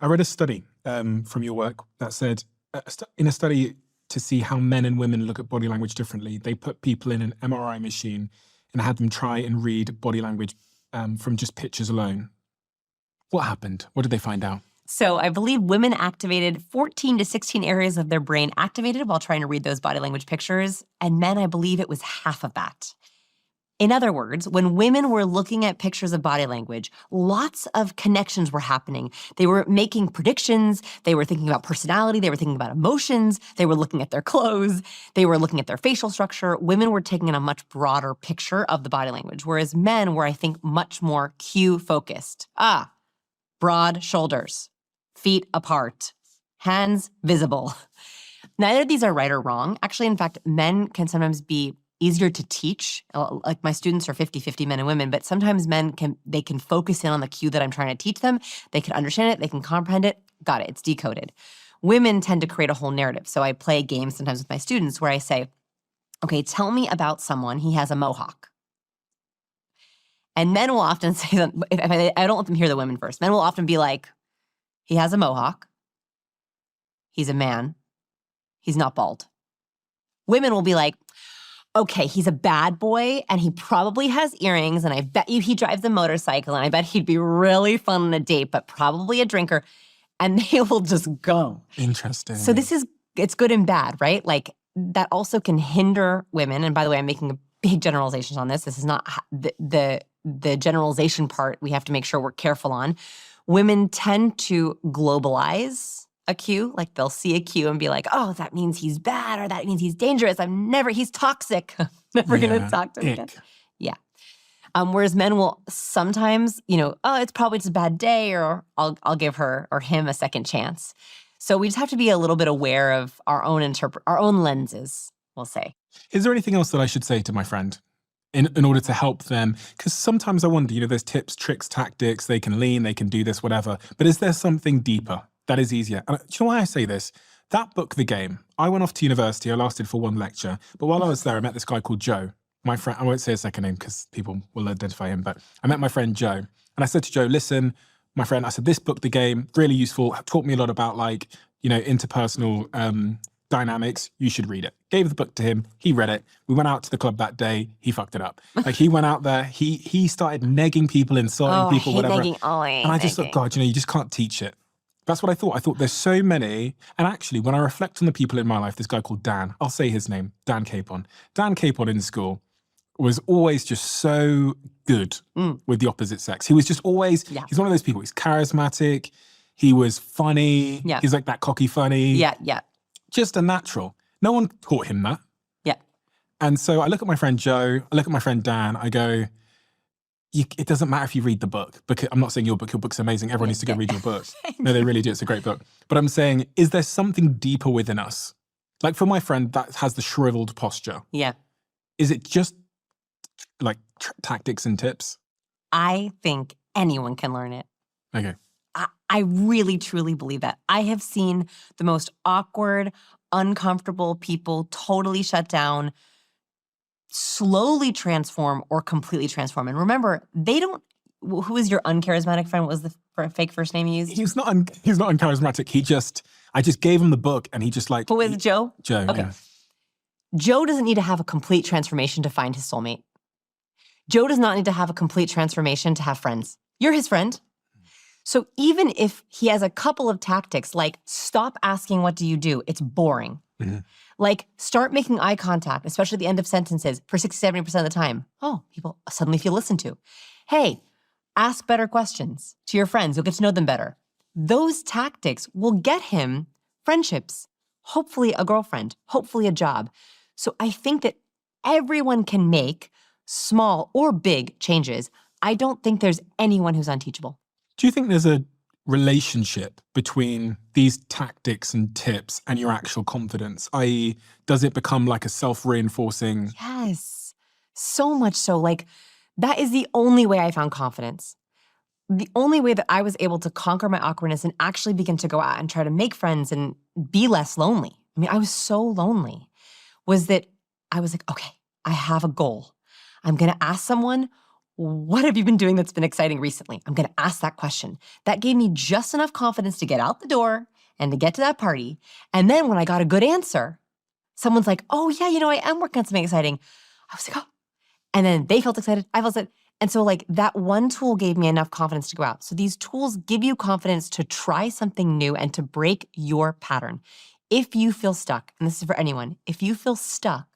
I read a study from your work that said, in a study to see how men and women look at body language differently, they put people in an MRI machine and had them try and read body language from just pictures alone. What happened? What did they find out? So I believe women activated 14 to 16 areas of their brain activated while trying to read those body language pictures, and men, I believe it was half of that. In other words, when women were looking at pictures of body language, lots of connections were happening. They were making predictions. They were thinking about personality. They were thinking about emotions. They were looking at their clothes. They were looking at their facial structure. Women were taking in a much broader picture of the body language, whereas men were, I think, much more cue focused. Broad shoulders, feet apart, hands visible. Neither of these are right or wrong. Actually, in fact, men can sometimes be easier to teach. Like, my students are 50-50 men and women, but sometimes men can focus in on the cue that I'm trying to teach them. They can understand it, they can comprehend it. Got it, it's decoded. Women tend to create a whole narrative. So I play games sometimes with my students where I say, okay, tell me about someone, he has a mohawk. And men will often say that, if I don't let them hear the women first, men will often be like, he has a mohawk, he's a man, he's not bald. Women will be like, okay, he's a bad boy, and he probably has earrings, and I bet you he drives a motorcycle, and I bet he'd be really fun on a date, but probably a drinker, and they will just go. Interesting. So it's good and bad, right? Like, that also can hinder women, and by the way, I'm making a big generalizations on this. This is not the generalization part we have to make sure we're careful on. Women tend to globalize a cue. Like, they'll see a cue and be like, oh, that means he's bad, or that means he's dangerous. He's toxic. I'm never going to talk to him again. Yeah. Whereas men will sometimes, oh, it's probably just a bad day, or I'll give her or him a second chance. So we just have to be a little bit aware of our own lenses, we'll say. Is there anything else that I should say to my friend in order to help them? Because sometimes I wonder, there's tips, tricks, tactics, they can lean, they can do this, whatever. But is there something deeper that is easier? And do you know why I say this? That book, The Game, I went off to university, I lasted for one lecture. But while I was there, I met this guy called Joe. My friend, I won't say his second name because people will identify him, but I met my friend Joe. And I said to Joe, listen, my friend, I said, this book, The Game, really useful, taught me a lot about interpersonal dynamics, you should read it. Gave the book to him, he read it. We went out to the club that day, he fucked it up. Like, he went out there, he started negging people, insulting people, whatever. And I just thought, God, you just can't teach it. That's what I thought. I thought there's so many. And actually, when I reflect on the people in my life, this guy called Dan, I'll say his name, Dan Capon. Dan Capon in school was always just so good with the opposite sex. He was just always, he's one of those people, he's charismatic, he was funny, he's like that cocky funny. Yeah. Just a natural. No one taught him that. Yeah. And so I look at my friend Joe, I look at my friend Dan, I go, it doesn't matter if you read the book, because I'm not saying your book's amazing, everyone needs to go read your book. No, they really do, it's a great book. But I'm saying, is there something deeper within us? Like, for my friend that has the shriveled posture. Yeah. Is it just like tactics and tips? I think anyone can learn it. Okay. I really, truly believe that. I have seen the most awkward, uncomfortable people totally shut down, slowly transform, or completely transform. And remember, who is your uncharismatic friend? What was the fake first name you used? He's not uncharismatic. I just gave him the book, and he just like... Who is Joe? Joe, okay. Yeah. Joe doesn't need to have a complete transformation to find his soulmate. Joe does not need to have a complete transformation to have friends. You're his friend. So even if he has a couple of tactics, like stop asking, what do you do? It's boring. Mm-hmm. Like, start making eye contact, especially at the end of sentences, for 60-70% of the time. Oh, people suddenly feel listened to. Hey, ask better questions to your friends. You'll get to know them better. Those tactics will get him friendships, hopefully a girlfriend, hopefully a job. So I think that everyone can make small or big changes. I don't think there's anyone who's unteachable. Do you think there's a relationship between these tactics and tips and your actual confidence? I.e., does it become like a self-reinforcing? Yes, so much so. Like, that is the only way I found confidence. The only way that I was able to conquer my awkwardness and actually begin to go out and try to make friends and be less lonely. I mean, I was so lonely, was that I was like, okay, I have a goal. I'm going to ask someone, what have you been doing that's been exciting recently? I'm going to ask that question. That gave me just enough confidence to get out the door and to get to that party. And then when I got a good answer, someone's like, oh yeah, I am working on something exciting. I was like, oh. And then they felt excited, I felt excited. And so like that one tool gave me enough confidence to go out. So these tools give you confidence to try something new and to break your pattern. If you feel stuck, and this is for anyone, if you feel stuck,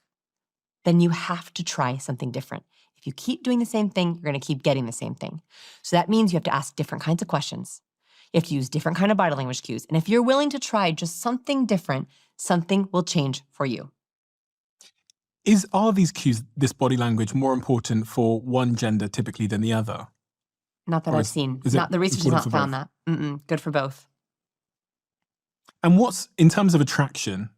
then you have to try something different. If you keep doing the same thing, you're gonna keep getting the same thing. So that means you have to ask different kinds of questions. You have to use different kind of body language cues. And if you're willing to try just something different, something will change for you. Are these cues, this body language, more important for one gender typically than the other? Not that Or I've seen. is it The research has important not for found both? that. Good for both. And in terms of attraction,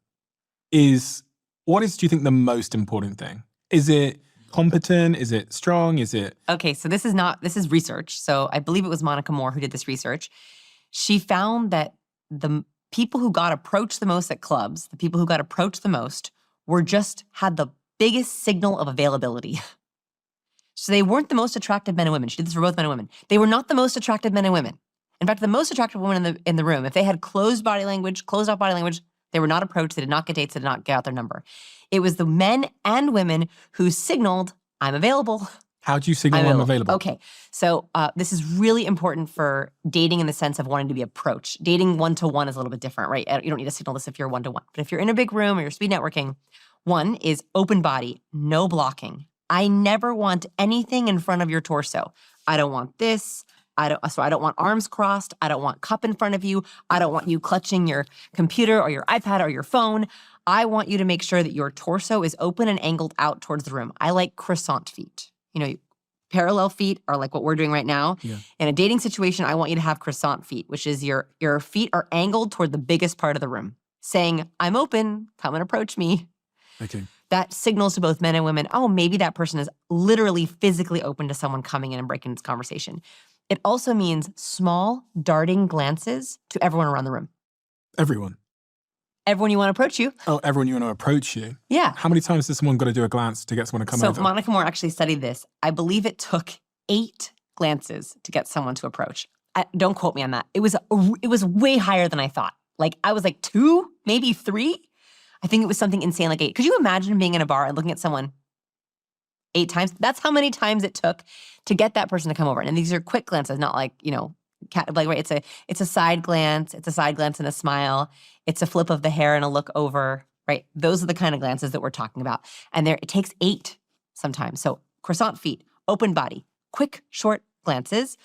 what is, do you think, the most important thing? Is it competent? Is it strong? Is it? Okay, so this is research. So I believe it was Monica Moore who did this research. She found that the people who got approached the most at clubs, the people who got approached the most, had the biggest signal of availability. So they weren't the most attractive men and women. She did this for both men and women. They were not the most attractive men and women. In fact, the most attractive women in the room, if they had closed off body language, they were not approached, they did not get dates, they did not get out their number. It was the men and women who signaled, I'm available. How do you signal I'm available? Okay, so this is really important for dating in the sense of wanting to be approached. Dating one-to-one is a little bit different, right? You don't need to signal this if you're one-to-one. But if you're in a big room or you're speed networking, one is open body, no blocking. I never want anything in front of your torso. I don't want this. I don't want arms crossed. I don't want cup in front of you. I don't want you clutching your computer or your iPad or your phone. I want you to make sure that your torso is open and angled out towards the room. I like croissant feet. Parallel feet are like what we're doing right now. Yeah. In a dating situation, I want you to have croissant feet, which is your feet are angled toward the biggest part of the room, saying, I'm open, come and approach me. Okay. That signals to both men and women, oh, maybe that person is literally physically open to someone coming in and breaking this conversation. It also means small, darting glances to everyone around the room. Everyone? Everyone you want to approach you. Oh, everyone you want to approach you? Yeah. How many times does someone got to do a glance to get someone to come over? So Monica Moore actually studied this. I believe it took 8 glances to get someone to approach. Don't quote me on that. It was way higher than I thought. Like, I was like 2, maybe 3. I think it was something insane like 8. Could you imagine being in a bar and looking at someone 8 times? That's how many times it took to get that person to come over. And these are quick glances, not like, right? It's a side glance. It's a side glance and a smile. It's a flip of the hair and a look over, right? Those are the kind of glances that we're talking about. And it takes 8 sometimes. So croissant feet, open body, quick, short glances.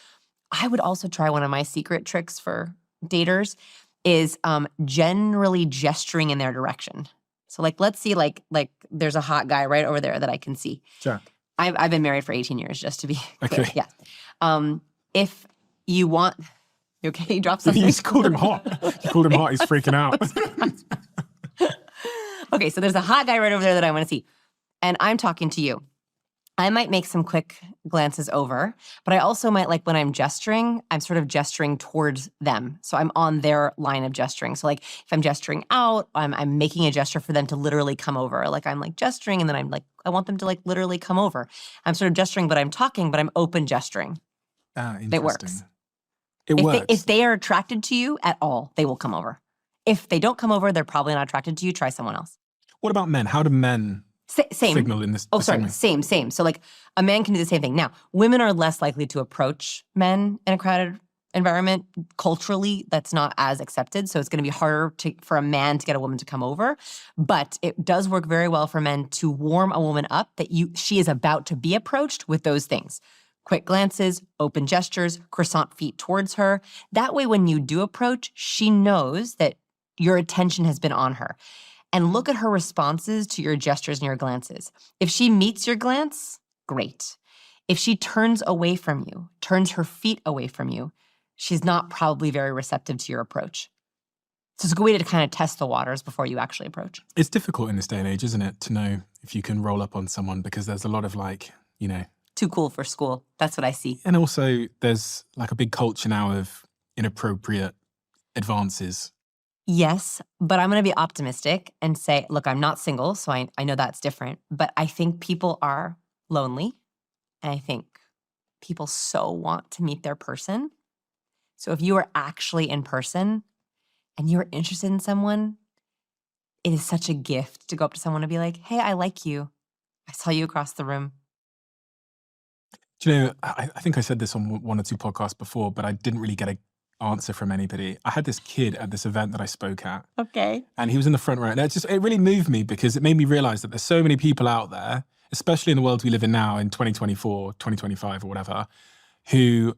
I would also try one of my secret tricks for daters is generally gesturing in their direction. So let's see, there's a hot guy right over there that I can see. Sure. I've been married for 18 years, just to be clear. Okay. Yeah. If you want, you okay? You dropped something? You just called him hot. You called him hot. He's freaking out. Okay, so there's a hot guy right over there that I want to see. And I'm talking to you. I might make some quick glances over, but I also might, when I'm gesturing, I'm sort of gesturing towards them. So I'm on their line of gesturing. So if I'm gesturing out, I'm making a gesture for them to literally come over. I'm gesturing and then I want them to literally come over. I'm sort of gesturing, but I'm talking, but I'm open gesturing. Interesting. It works. It works. If they are attracted to you at all, they will come over. If they don't come over, they're probably not attracted to you. Try someone else. What about men? How do men same signal in this? Oh, sorry. Same. So a man can do the same thing. Now, women are less likely to approach men in a crowded environment. Culturally, that's not as accepted. So it's going to be harder for a man to get a woman to come over. But it does work very well for men to warm a woman up that she is about to be approached with those things. Quick glances, open gestures, croissant feet towards her. That way, when you do approach, she knows that your attention has been on her. And look at her responses to your gestures and your glances. If she meets your glance, great. If she turns away from you, turns her feet away from you, she's not probably very receptive to your approach. So it's a good way to kind of test the waters before you actually approach. It's difficult in this day and age, isn't it, to know if you can roll up on someone, because there's a lot of like, you know. Too cool for school. That's what I see. And also there's like a big culture now of inappropriate advances. Yes, but I'm going to be optimistic and say, look, I'm not single, so I know that's different. But I think people are lonely. And I think people so want to meet their person. So if you are actually in person and you're interested in someone, it is such a gift to go up to someone and be like, hey, I like you. I saw you across the room. Do you know, I think I said this on one or two podcasts before, but I didn't really get an answer from anybody. I had this kid at this event that I spoke at. Okay. And he was in the front row. And it really moved me, because it made me realize that there's so many people out there, especially in the world we live in now in 2024, 2025 or whatever, who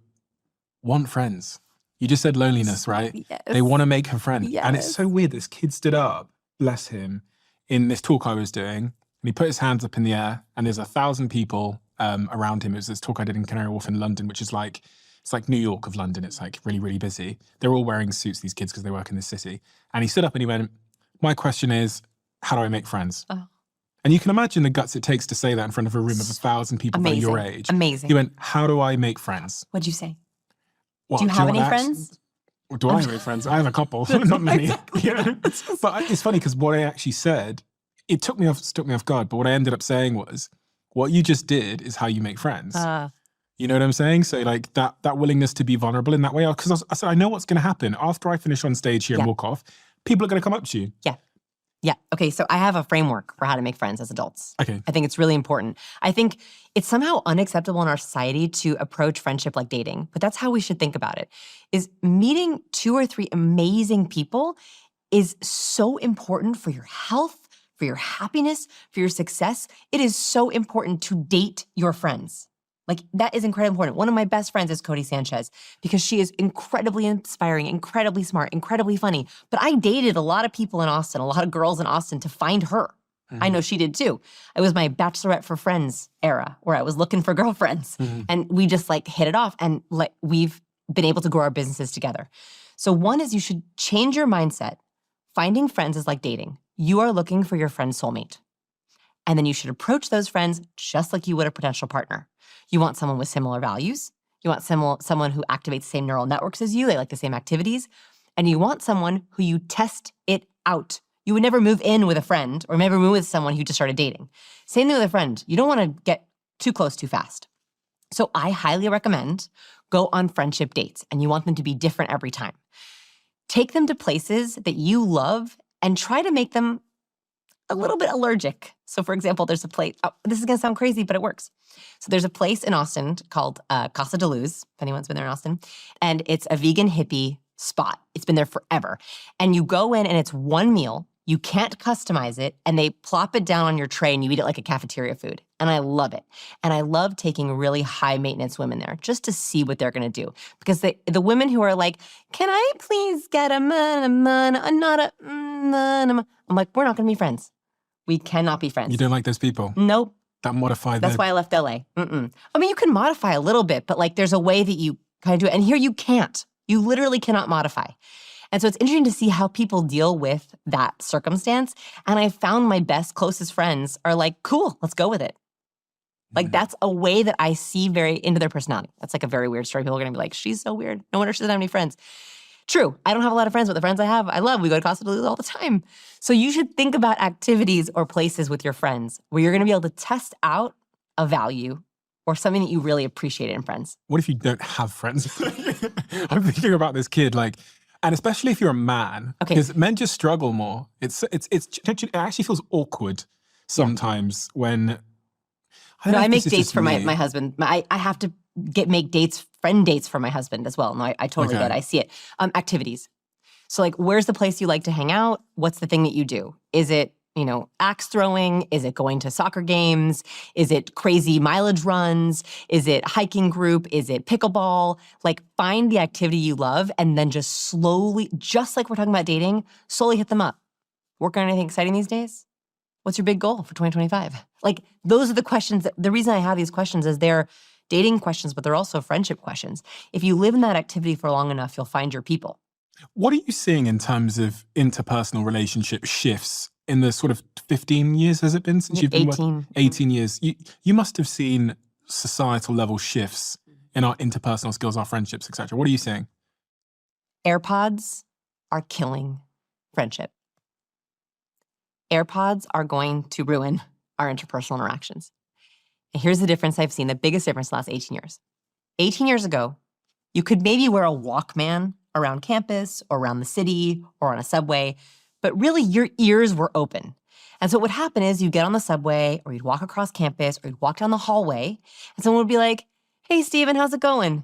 want friends. You just said loneliness, right? Yes. They want to make a friend. Yes. And it's so weird. This kid stood up, bless him, in this talk I was doing, and he put his hands up in the air, and there's 1,000 people around him. It was this talk I did in Canary Wharf in London, which is like, it's like New York of London. It's like really, really busy. They're all wearing suits, these kids, because they work in this city. And he stood up and he went, my question is, how do I make friends? Oh. And you can imagine the guts it takes to say that in front of a room of 1,000 people that are your age. Amazing. He went, how do I make friends? What'd you say? What, Do you have any want to friends? Do I make friends? I have a couple, not many. Yeah. But it's funny, because what I actually said, it took me off guard. But what I ended up saying was, what you just did is how you make friends. You know what I'm saying? So like that willingness to be vulnerable in that way. Because I said, I know what's going to happen after I finish on stage here and walk off. People are going to come up to you. Yeah. Yeah. Okay. So I have a framework for how to make friends as adults. Okay. I think it's really important. I think it's somehow unacceptable in our society to approach friendship like dating, but that's how we should think about it. Is meeting 2 or 3 amazing people is so important for your health, for your happiness, for your success. It is so important to date your friends. Like, that is incredibly important. One of my best friends is Cody Sanchez, because she is incredibly inspiring, incredibly smart, incredibly funny. But I dated a lot of people in Austin, a lot of girls in Austin to find her. I know she did too. It was my Bachelorette for Friends era where I was looking for girlfriends. And we just like hit it off, and like we've been able to grow our businesses together. So one is, you should change your mindset. Finding friends is like dating. You are looking for your friend's soulmate. And then you should approach those friends just like you would a potential partner. You want someone with similar values. You want someone who activates the same neural networks as you. They like the same activities. And you want someone who you test it out. You would never move in with a friend or never move with someone who just started dating. Same thing with a friend. You don't want to get too close too fast. So I highly recommend go on friendship dates, and you want them to be different every time. Take them to places that you love and try to make them a little bit allergic. So for example, there's a place, this is gonna sound crazy, but it works. So there's a place in Austin called Casa de Luz, if anyone's been there in Austin, and it's a vegan hippie spot. It's been there forever. And you go in and it's one meal, you can't customize it, and they plop it down on your tray and you eat it like a cafeteria food. And I love it. And I love taking really high maintenance women there just to see what they're gonna do. Because the women who are like, can I please get a man, not a man? I'm like, we're not gonna be friends. We cannot be friends. You don't like those people? Nope. That modify That's why I left LA. I mean, you can modify a little bit, but like there's a way that you kind of do it. And here you can't. You literally cannot modify. And so it's interesting to see how people deal with that circumstance. And I found my best, closest friends are like, cool, let's go with it. Like that's a way that I see very into their personality. That's like a very weird story. People are gonna be like, she's so weird. No wonder she doesn't have any friends. True, I don't have a lot of friends, but the friends I love. We go to Casa de Luz all the time. So you should think about activities or places with your friends where you're gonna be able to test out a value or something that you really appreciate in friends. What if you don't have friends? I'm thinking about this kid, like, and especially if you're a man, because men just struggle more. It actually feels awkward sometimes when. I make dates for my husband. I have to make friend dates for my husband as well. No, I totally get it. I see it. Activities. So like, where's the place you like to hang out? What's the thing that you do? Is it, axe throwing? Is it going to soccer games? Is it crazy mileage runs? Is it hiking group? Is it pickleball? Like, find the activity you love and then just slowly, just like we're talking about dating, slowly hit them up. Work on anything exciting these days? What's your big goal for 2025? Like, those are the questions. The reason I have these questions is they're dating questions, but they're also friendship questions. If you live in that activity for long enough, you'll find your people. What are you seeing in terms of interpersonal relationship shifts in the sort of 15 years, has it been since you've been 18. 18 years? You must have seen societal level shifts in our interpersonal skills, our friendships, etc. What are you seeing? AirPods are killing friendship. AirPods are going to ruin our interpersonal interactions. And here's the difference I've seen, the biggest difference in the last 18 years. 18 years ago, you could maybe wear a Walkman around campus or around the city or on a subway, but really your ears were open. And so what would happen is you'd get on the subway or you'd walk across campus or you'd walk down the hallway and someone would be like, hey, Steven, how's it going?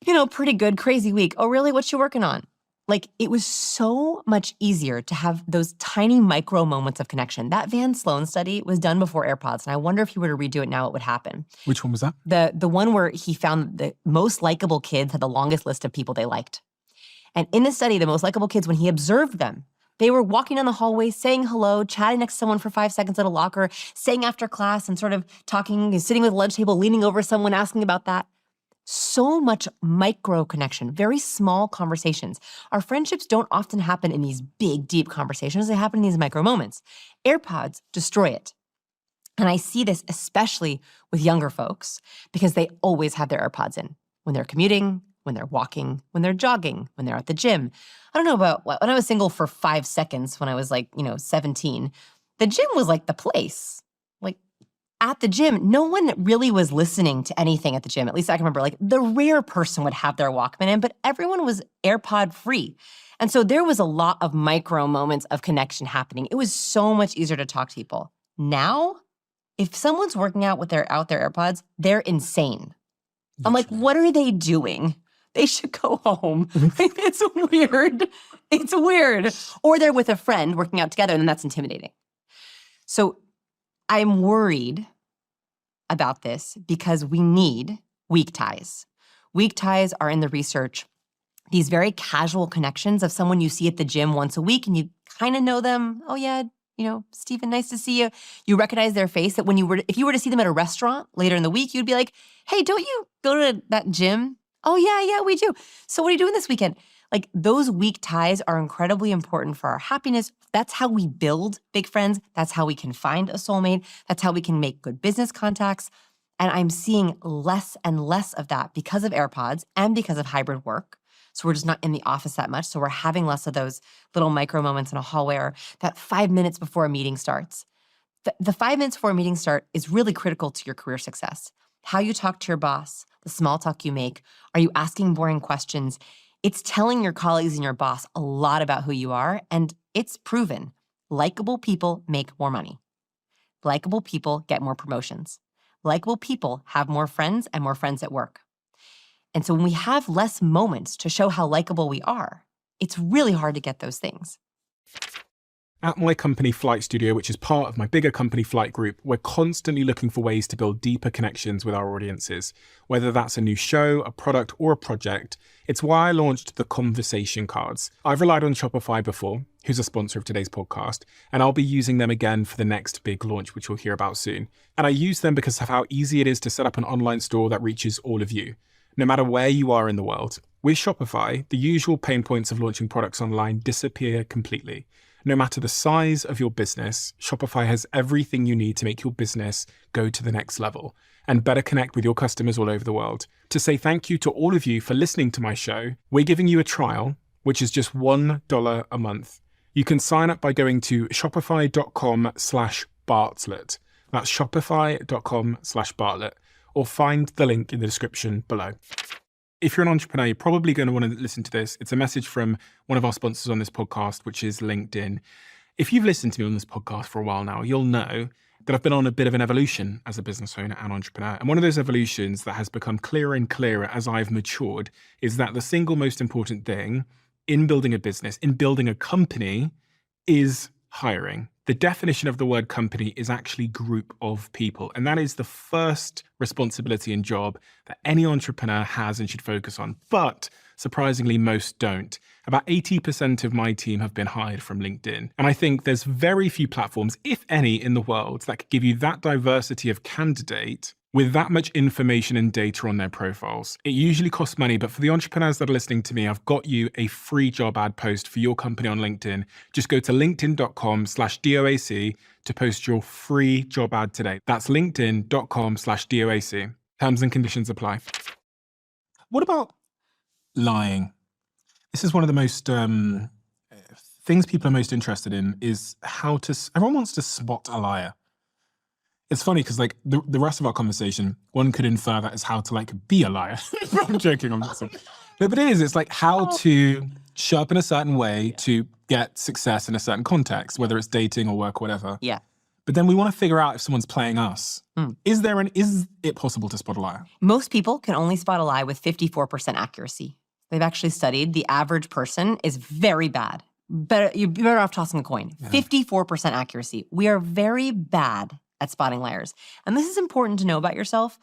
You know, pretty good, crazy week. Oh, really? What you working on? Like, it was so much easier to have those tiny micro moments of connection. That Van Sloan study was done before AirPods, and I wonder if he were to redo it now, what would happen. Which one was that? The one where he found the most likable kids had the longest list of people they liked. And in the study, the most likable kids, when he observed them, they were walking down the hallway, saying hello, chatting next to someone for 5 seconds at a locker, saying after class and sort of talking, sitting with a lunch table, leaning over someone, asking about that. So much micro connection, very small conversations. Our friendships don't often happen in these big, deep conversations. They happen in these micro moments. AirPods destroy it. And I see this especially with younger folks because they always have their AirPods in when they're commuting, when they're walking, when they're jogging, when they're at the gym. I don't know about when I was single for 5 seconds when I was 17, the gym was like the place. At the gym, no one really was listening to anything at the gym. At least I can remember, the rare person would have their Walkman in, but everyone was AirPod free. And so there was a lot of micro moments of connection happening. It was so much easier to talk to people. Now, if someone's working out with their AirPods, they're insane. I'm like, what are they doing? They should go home. It's weird. It's weird. Or they're with a friend working out together, and then that's intimidating. So I'm worried about this because we need weak ties. Weak ties are in the research these very casual connections of someone you see at the gym once a week and you kind of know them. Oh yeah, Stephen, nice to see you. You recognize their face that if you were to see them at a restaurant later in the week, you'd be like, hey, don't you go to that gym? Oh yeah, we do. So what are you doing this weekend? Those weak ties are incredibly important for our happiness. That's how we build big friends. That's how we can find a soulmate. That's how we can make good business contacts. And I'm seeing less and less of that because of AirPods and because of hybrid work. So we're just not in the office that much. So we're having less of those little micro moments in a hallway or that 5 minutes before a meeting starts. The 5 minutes before a meeting start is really critical to your career success. How you talk to your boss, the small talk you make. Are you asking boring questions? It's telling your colleagues and your boss a lot about who you are, and it's proven. Likeable people make more money. Likeable people get more promotions. Likeable people have more friends and more friends at work. And so when we have less moments to show how likable we are, it's really hard to get those things. At my company Flight Studio, which is part of my bigger company Flight Group, we're constantly looking for ways to build deeper connections with our audiences. Whether that's a new show, a product, or a project, it's why I launched the Conversation Cards. I've relied on Shopify before, who's a sponsor of today's podcast, and I'll be using them again for the next big launch, which you'll hear about soon. And I use them because of how easy it is to set up an online store that reaches all of you, no matter where you are in the world. With Shopify, the usual pain points of launching products online disappear completely. No matter the size of your business, Shopify has everything you need to make your business go to the next level and better connect with your customers all over the world. To say thank you to all of you for listening to my show, we're giving you a trial, which is just $1 a month. You can sign up by going to shopify.com/Bartlett. That's shopify.com/Bartlett, or find the link in the description below. If you're an entrepreneur, you're probably going to want to listen to this. It's a message from one of our sponsors on this podcast, which is LinkedIn. If you've listened to me on this podcast for a while now, you'll know that I've been on a bit of an evolution as a business owner and entrepreneur. And one of those evolutions that has become clearer and clearer as I've matured is that the single most important thing in building a business, in building a company, is hiring. The definition of the word company is actually group of people. And that is the first responsibility and job that any entrepreneur has and should focus on. But surprisingly, most don't. About 80% of my team have been hired from LinkedIn. And I think there's very few platforms, if any, in the world that could give you that diversity of candidate with that much information and data on their profiles. It usually costs money, but for the entrepreneurs that are listening to me, I've got you a free job ad post for your company on LinkedIn. Just go to linkedin.com/DOAC to post your free job ad today. That's linkedin.com/DOAC. Terms and conditions apply. What about lying? This is one of the most things people are most interested in, is how to, everyone wants to spot a liar. It's funny because like the rest of our conversation, one could infer that is how to like be a liar. I'm joking, I'm not saying. No, but it is, it's like how to show up in a certain way to get success in a certain context, whether it's dating or work or whatever. Yeah. But then we want to figure out if someone's playing us. Is it possible to spot a liar? Most people can only spot a lie with 54% accuracy. They've actually studied the average person is very bad. You're better off tossing a coin. Yeah. 54% accuracy. We are very bad at spotting liars. And this is important to know about yourself,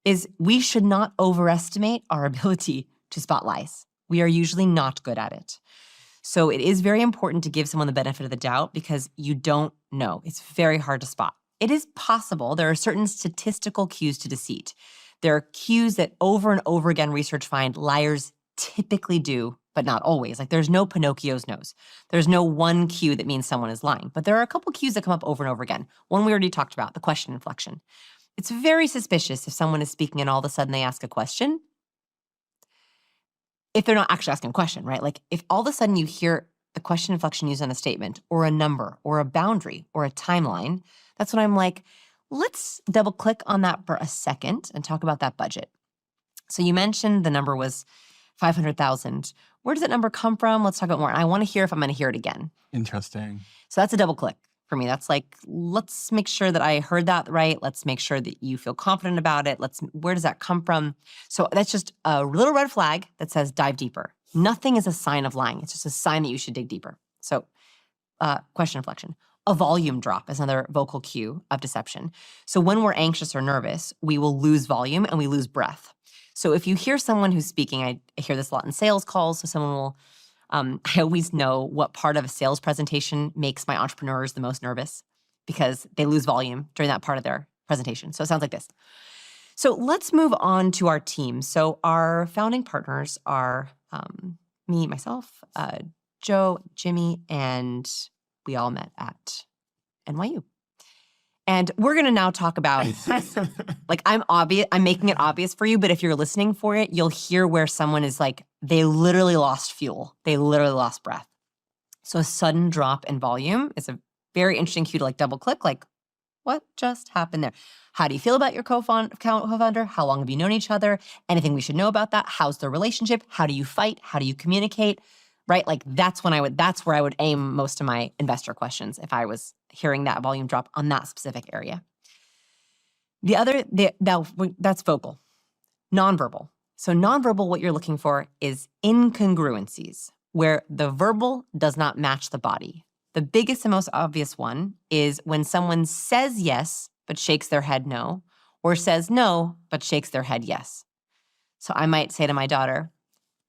is we should not overestimate our ability to spot lies. We are usually not good at it. So it is very important to give someone the benefit of the doubt because you don't know. It's very hard to spot. It is possible. There are certain statistical cues to deceit. There are cues that over and over again research find liars typically do, but not always. Like there's no Pinocchio's nose. There's no one cue that means someone is lying. But there are a couple cues that come up over and over again. One we already talked about, the question inflection. It's very suspicious if someone is speaking and all of a sudden they ask a question, if they're not actually asking a question, right? Like if all of a sudden you hear the question inflection used on a statement or a number or a boundary or a timeline, that's when I'm like, let's double click on that for a second and talk about that budget. So you mentioned the number was 500,000. Where does that number come from? Let's talk about more. And I want to hear if I'm going to hear it again. Interesting. So that's a double click for me. That's like, let's make sure that I heard that right. Let's make sure that you feel confident about it. Where does that come from? So that's just a little red flag that says dive deeper. Nothing is a sign of lying. It's just a sign that you should dig deeper. So question inflection. A volume drop is another vocal cue of deception. So when we're anxious or nervous, we will lose volume and we lose breath. So if you hear someone who's speaking, I hear this a lot in sales calls, so someone will, I always know what part of a sales presentation makes my entrepreneurs the most nervous because they lose volume during that part of their presentation. So it sounds like this. So let's move on to our team. So our founding partners are me, myself, Joe, Jimmy, and we all met at NYU. And we're going to now talk about, like I'm making it obvious for you, but if you're listening for it, you'll hear where someone is like, they literally lost fuel. They literally lost breath. So a sudden drop in volume is a very interesting cue to like double click, like what just happened there? How do you feel about your co-founder? How long have you known each other? Anything we should know about that? How's their relationship? How do you fight? How do you communicate? Right? Like that's where I would aim most of my investor questions if I was hearing that volume drop on that specific area. That's vocal. Nonverbal. So nonverbal, what you're looking for is incongruencies, where the verbal does not match the body. The biggest and most obvious one is when someone says yes, but shakes their head no, or says no, but shakes their head yes. So I might say to my daughter,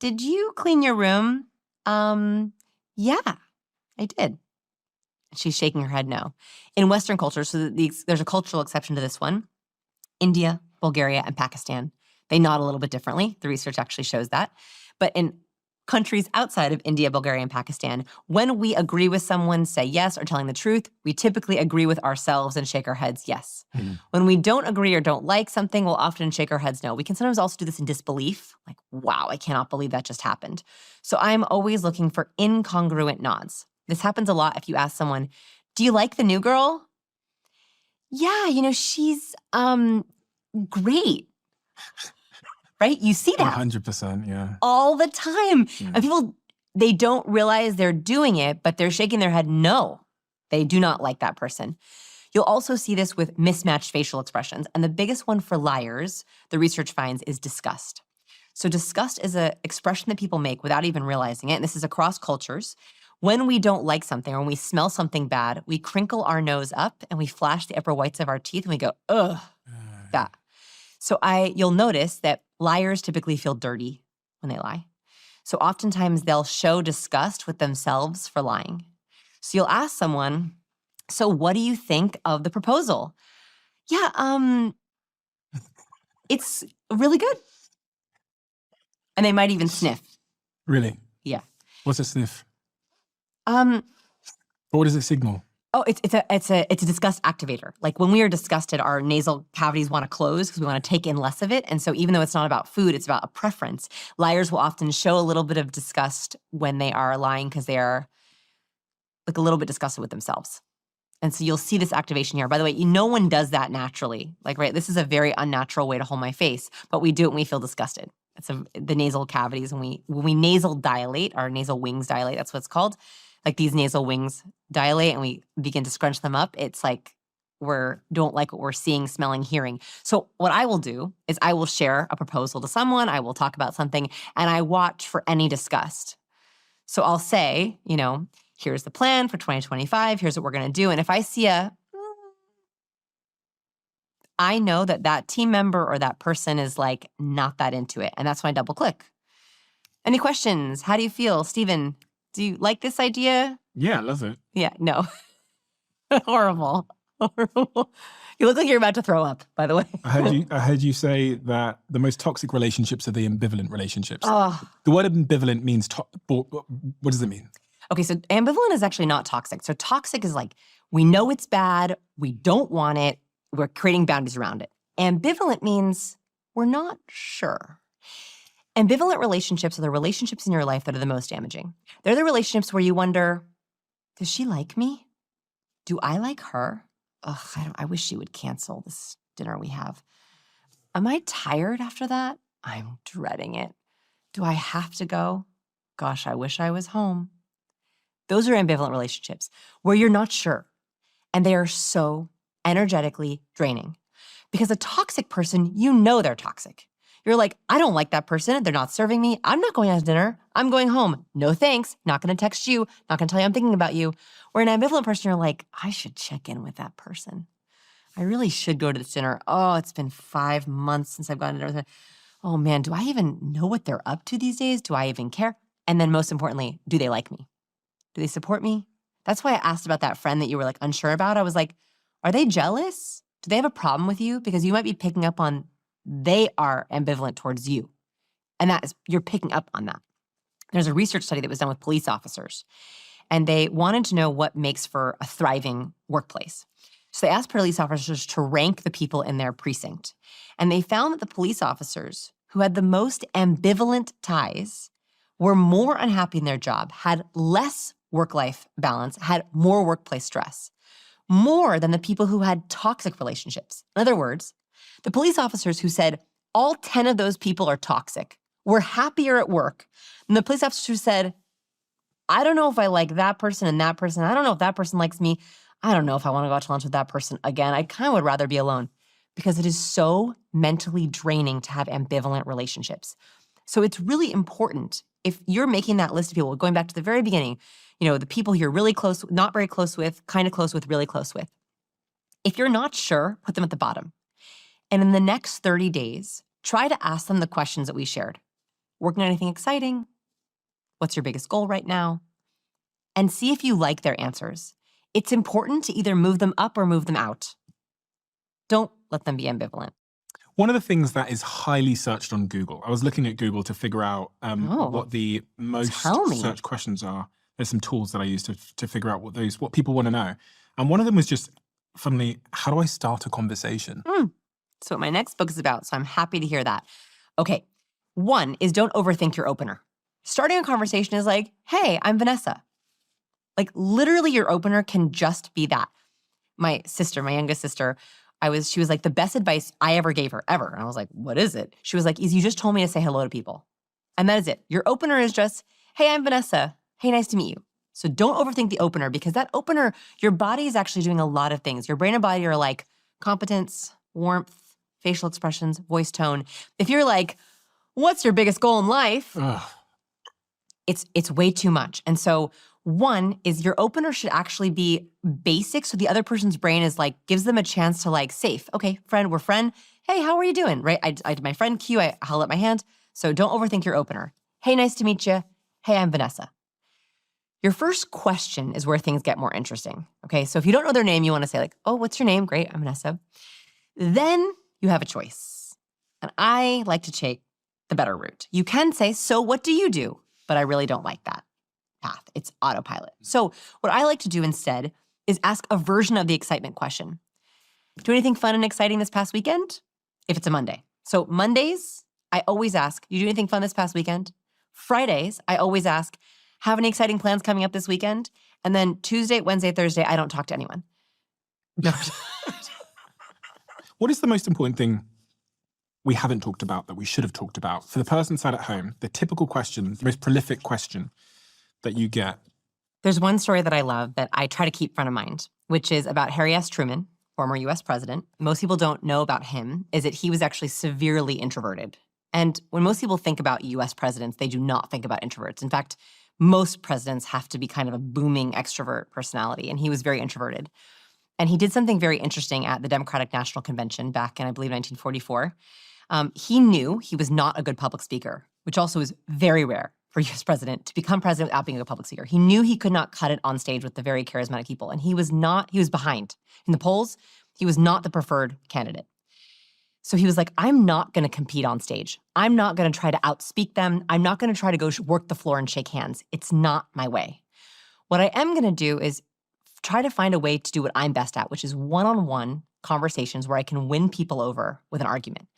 "Did you clean your room?" Yeah, I did. She's shaking her head no. In Western culture, so there's a cultural exception to this one, India, Bulgaria, and Pakistan. They nod a little bit differently. The research actually shows that. But in countries outside of India, Bulgaria, and Pakistan, when we agree with someone, say yes, or telling the truth, we typically agree with ourselves and shake our heads yes. Mm-hmm. When we don't agree or don't like something, we'll often shake our heads no. We can sometimes also do this in disbelief, like, wow, I cannot believe that just happened. So I'm always looking for incongruent nods. This happens a lot if you ask someone, do you like the new girl? Yeah, she's great. Right? You see that 100%, yeah. all the time. Yeah. And people, they don't realize they're doing it, but they're shaking their head no. They do not like that person. You'll also see this with mismatched facial expressions. And the biggest one for liars, the research finds, is disgust. So disgust is an expression that people make without even realizing it. And this is across cultures. When we don't like something or when we smell something bad, we crinkle our nose up and we flash the upper whites of our teeth and we go, ugh, that. So you'll notice that liars typically feel dirty when they lie. So oftentimes they'll show disgust with themselves for lying. So you'll ask someone, so what do you think of the proposal? Yeah, It's really good. And they might even sniff. Really? Yeah. What's a sniff? Um, What does it signal? Oh, it's a disgust activator. Like when we are disgusted, our nasal cavities want to close because we want to take in less of it. And so even though it's not about food, it's about a preference. Liars will often show a little bit of disgust when they are lying because they are like a little bit disgusted with themselves. And so you'll see this activation here. By the way, no one does that naturally. Like, right, this is a very unnatural way to hold my face, but we do it when we feel disgusted. It's the nasal cavities. When we nasal dilate, our nasal wings dilate, that's what it's called. Like these nasal wings dilate and we begin to scrunch them up. It's like don't like what we're seeing, smelling, hearing. So what I will do is I will share a proposal to someone. I will talk about something and I watch for any disgust. So I'll say, here's the plan for 2025. Here's what we're going to do. And if I see I know that team member or that person is like not that into it. And that's when I double click. Any questions? How do you feel? Stephen, do you like this idea? Yeah, I love it. Yeah, no. Horrible. Horrible. You look like you're about to throw up, by the way. I heard you say that the most toxic relationships are the ambivalent relationships. Oh. The word ambivalent means, what does it mean? Okay, so ambivalent is actually not toxic. So toxic is like, we know it's bad, we don't want it, we're creating boundaries around it. Ambivalent means we're not sure. Ambivalent relationships are the relationships in your life that are the most damaging. They're the relationships where you wonder, does she like me? Do I like her? Ugh, I wish she would cancel this dinner we have. Am I tired after that? I'm dreading it. Do I have to go? Gosh, I wish I was home. Those are ambivalent relationships where you're not sure. And they are so energetically draining. Because a toxic person, they're toxic. You're like, I don't like that person. They're not serving me. I'm not going out to dinner. I'm going home. No thanks. Not going to text you. Not going to tell you I'm thinking about you. Or an ambivalent person, you're like, I should check in with that person. I really should go to this dinner. Oh, it's been 5 months since I've gone to dinner. Oh man, do I even know what they're up to these days? Do I even care? And then most importantly, do they like me? Do they support me? That's why I asked about that friend that you were like unsure about. I was like, are they jealous? Do they have a problem with you? Because you might be picking up on they are ambivalent towards you. And you're picking up on that. There's a research study that was done with police officers, and they wanted to know what makes for a thriving workplace. So they asked police officers to rank the people in their precinct. And they found that the police officers who had the most ambivalent ties were more unhappy in their job, had less work-life balance, had more workplace stress, more than the people who had toxic relationships. In other words, the police officers who said all 10 of those people are toxic were happier at work than the police officers who said, I don't know if I like that person and that person. I don't know if that person likes me. I don't know if I want to go out to lunch with that person again. I kind of would rather be alone because it is so mentally draining to have ambivalent relationships. So it's really important if you're making that list of people, going back to the very beginning, the people you're really close, not very close with, kind of close with, really close with. If you're not sure, put them at the bottom. And in the next 30 days, try to ask them the questions that we shared. Working on anything exciting? What's your biggest goal right now? And see if you like their answers. It's important to either move them up or move them out. Don't let them be ambivalent. One of the things that is highly searched on Google, I was looking at Google to figure out what the most searched questions are. There's some tools that I use to figure out what people want to know. And one of them was just, funnily, how do I start a conversation? So what my next book is about, so I'm happy to hear that. Okay, one is don't overthink your opener. Starting a conversation is like, hey, I'm Vanessa. Like literally your opener can just be that. My youngest sister, she was like, the best advice I ever gave her, ever. And I was like, what is it? She was like, you just told me to say hello to people. And that is it. Your opener is just, hey, I'm Vanessa. Hey, nice to meet you. So don't overthink the opener because that opener, your body is actually doing a lot of things. Your brain and body are like competence, warmth, facial expressions, voice tone. If you're like, what's your biggest goal in life? It's way too much. And so one is your opener should actually be basic. So the other person's brain is like, gives them a chance to like, safe. Okay, friend, we're friend. Hey, how are you doing? Right? I did my friend cue. I held up my hand. So don't overthink your opener. Hey, nice to meet you. Hey, I'm Vanessa. Your first question is where things get more interesting. Okay, so if you don't know their name, you want to say like, oh, what's your name? Great, I'm Vanessa. Then you have a choice. And I like to take the better route. You can say, so what do you do? But I really don't like that path. It's autopilot. So what I like to do instead is ask a version of the excitement question. Do anything fun and exciting this past weekend? If it's a Monday. So Mondays, I always ask, you do anything fun this past weekend? Fridays, I always ask, have any exciting plans coming up this weekend? And then Tuesday, Wednesday, Thursday, I don't talk to anyone. No. What is the most important thing we haven't talked about that we should have talked about? For the person sat at home, the typical question, the most prolific question that you get. There's one story that I love that I try to keep front of mind, which is about Harry S. Truman, former US president. Most people don't know about him is that he was actually severely introverted. And when most people think about US presidents, they do not think about introverts. In fact, most presidents have to be kind of a booming extrovert personality, and he was very introverted. And he did something very interesting at the Democratic National Convention back in, I believe, 1944. He knew he was not a good public speaker, which also is very rare for a US president to become president without being a good public speaker. He knew he could not cut it on stage with the very charismatic people, and he was behind. In the polls, he was not the preferred candidate. So he was like, I'm not going to compete on stage. I'm not going to try to outspeak them. I'm not going to try to go work the floor and shake hands. It's not my way. What I am going to do is try to find a way to do what I'm best at, which is one-on-one conversations where I can win people over with an argument.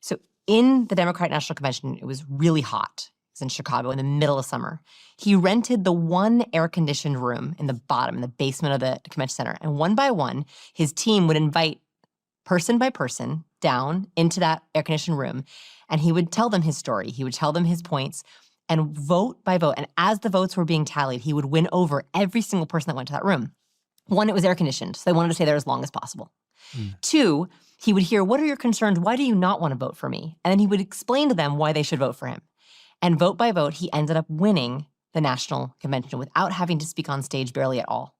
So in the Democratic National Convention, it was really hot. It was in Chicago in the middle of summer. He rented the one air-conditioned room in the bottom, in the basement of the convention center. And one by one, his team would invite person by person down into that air-conditioned room, and he would tell them his story. He would tell them his points, and vote by vote. And as the votes were being tallied, he would win over every single person that went to that room. One, it was air-conditioned, so they wanted to stay there as long as possible. Two, he would hear, what are your concerns? Why do you not want to vote for me? And then he would explain to them why they should vote for him. And vote by vote, he ended up winning the national convention without having to speak on stage barely at all.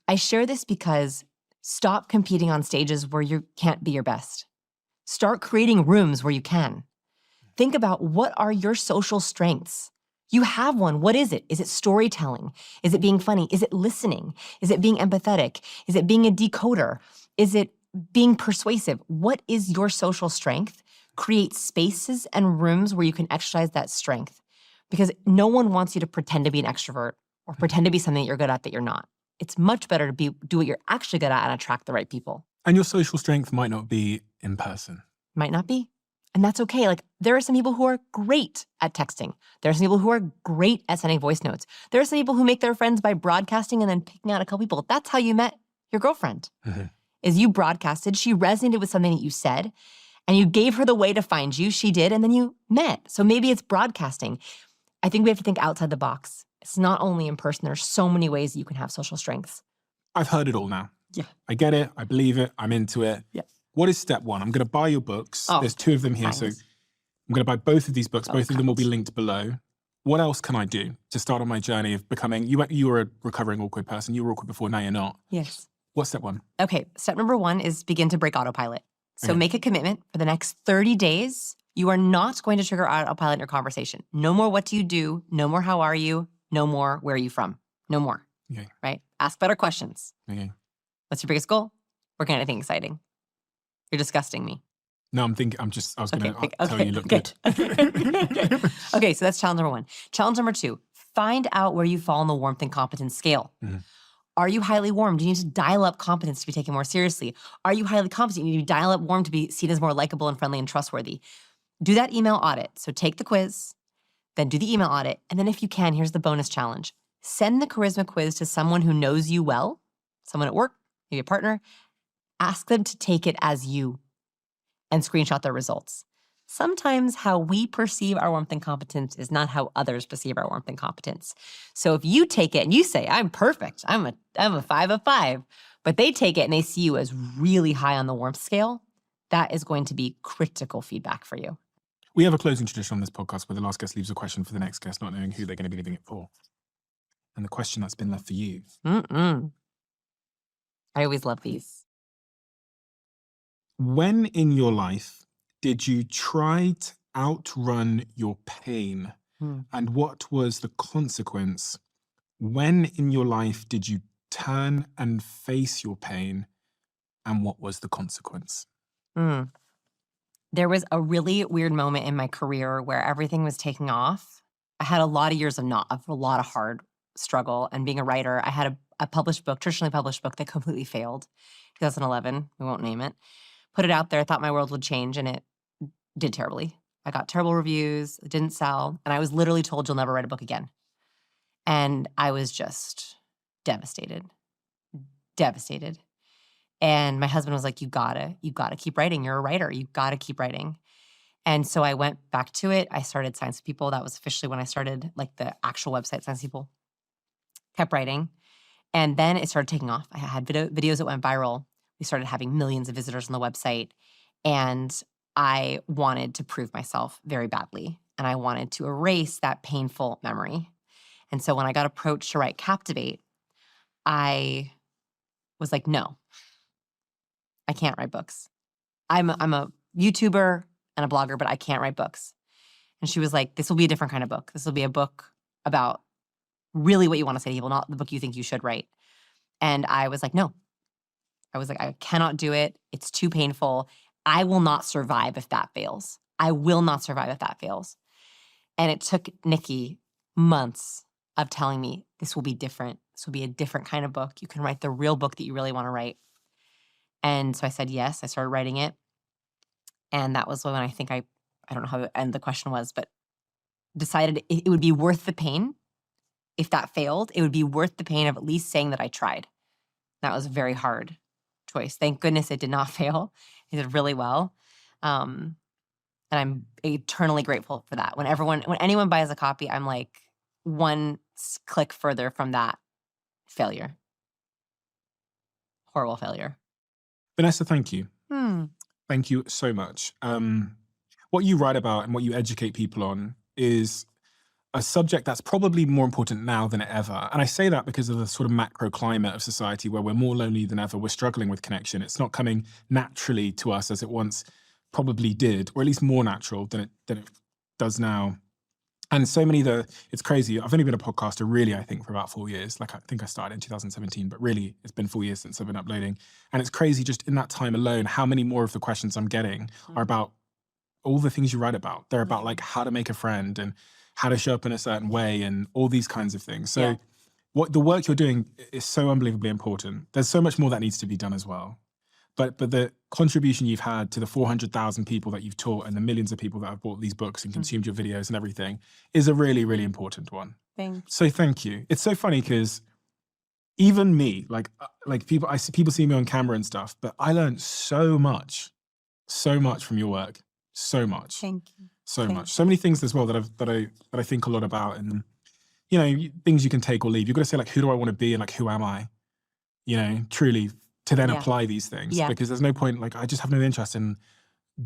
I share this because stop competing on stages where you can't be your best. Start creating rooms where you can. Think about, what are your social strengths? You have one. What is it? Is it storytelling? Is it being funny? Is it listening? Is it being empathetic? Is it being a decoder? Is it being persuasive? What is your social strength? Create spaces and rooms where you can exercise that strength, because no one wants you to pretend to be an extrovert or pretend to be something that you're good at that you're not. It's much better to do what you're actually good at and attract the right people. And your social strength might not be in person. Might not be. And that's okay. Like, there are some people who are great at texting. There are some people who are great at sending voice notes. There are some people who make their friends by broadcasting and then picking out a couple people. That's how you met your girlfriend. Is you broadcasted, she resonated with something that you said, and you gave her the way to find you, she did, and then you met. So maybe it's broadcasting. I think we have to think outside the box. It's not only in person. There's so many ways that you can have social strengths. I've heard it all now. Yeah. I get it. I believe it. I'm into it. Yeah. What is step one? I'm going to buy your books. Oh, There's two of them here. kindness. So I'm going to buy both of these books. Both of them will be linked below. What else can I do to start on my journey of becoming, you were a recovering awkward person. You were awkward before, now you're not. Yes. What's step one? Okay, step number one is begin to break autopilot. So Okay. make a commitment for the next 30 days. You are not going to trigger autopilot in your conversation. No more what do you do? No more how are you? No more where are you from? No more. Okay. Right? Ask better questions. Okay. What's your biggest goal? Working on anything exciting. You're disgusting me. No, I was going to tell you look good. Okay, so that's challenge number one. Challenge number two, find out where you fall on the warmth and competence scale. Are you highly warm? Do you need to dial up competence to be taken more seriously? Are you highly competent? You need to dial up warm to be seen as more likable and friendly and trustworthy. Do that email audit. So take the quiz, then do the email audit, and then if you can, here's the bonus challenge. Send the charisma quiz to someone who knows you well, someone at work, maybe a partner. Ask them to take it as you and screenshot their results. Sometimes how we perceive our warmth and competence is not how others perceive our warmth and competence. So if you take it and you say, I'm perfect, I'm a 5 of 5, but they take it and they see you as really high on the warmth scale, that is going to be critical feedback for you. We have a closing tradition on this podcast where the last guest leaves a question for the next guest, not knowing who they're going to be leaving it for. And the question that's been left for you. I always love these. When in your life did you try to outrun your pain? And what was the consequence? When in your life did you turn and face your pain? And what was the consequence? There was a really weird moment in my career where everything was taking off. I had a lot of years of a lot of hard struggle, and being a writer, I had a traditionally published book that completely failed. 2011, we won't name it. Put it out there, thought my world would change, and it did terribly. I got terrible reviews, it didn't sell, and I was literally told you'll never write a book again. And I was just devastated. And my husband was like, you gotta keep writing. You're a writer. You gotta keep writing. And so I went back to it. I started Science People. That was officially when I started like the actual website, Science People. Kept writing. And then it started taking off. I had videos that went viral. We started having millions of visitors on the website. And I wanted to prove myself very badly. And I wanted to erase that painful memory. And so when I got approached to write Captivate, I was like, no, I can't write books. I'm a YouTuber and a blogger, but I can't write books. And she was like, this will be a different kind of book. This will be a book about really what you want to say to people, not the book you think you should write. And I was like, no. I was like, I cannot do it. It's too painful. I will not survive if that fails. I will not survive if that fails. And it took Nikki months of telling me, this will be different. This will be a different kind of book. You can write the real book that you really want to write. And so I said yes. I started writing it. And that was when I think I don't know how the end of the question was, but decided it would be worth the pain. If that failed, it would be worth the pain of at least saying that I tried. That was a very hard choice. Thank goodness it did not fail. It did really well. And I'm eternally grateful for that. When anyone buys a copy, I'm like one click further from that failure. Horrible failure. Vanessa, thank you. Thank you so much. What you write about and what you educate people on is a subject that's probably more important now than ever. And I say that because of the sort of macro climate of society where we're more lonely than ever. We're struggling with connection. It's not coming naturally to us as it once probably did, or at least more natural than it does now. And so many it's crazy. I've only been a podcaster really, I think, for about 4 years. Like I think I started in 2017, but really it's been 4 years since I've been uploading. And it's crazy just in that time alone, how many more of the questions I'm getting are about all the things you write about. They're about like how to make a friend and how to show up in a certain way and all these kinds of things. So what the work you're doing is so unbelievably important. There's so much more that needs to be done as well. But the contribution you've had to the 400,000 people that you've taught and the millions of people that have bought these books and consumed your videos and everything is a really, really important one. Thanks. So thank you. It's so funny because even me, like people see me on camera and stuff, but I learned so much from your work. So much. Thank you. So much. So many things as well that I think a lot about, and you know, things you can take or leave. You've got to say like, who do I want to be and like, who am I? You know, truly to then apply these things, because there's no point, like I just have no interest in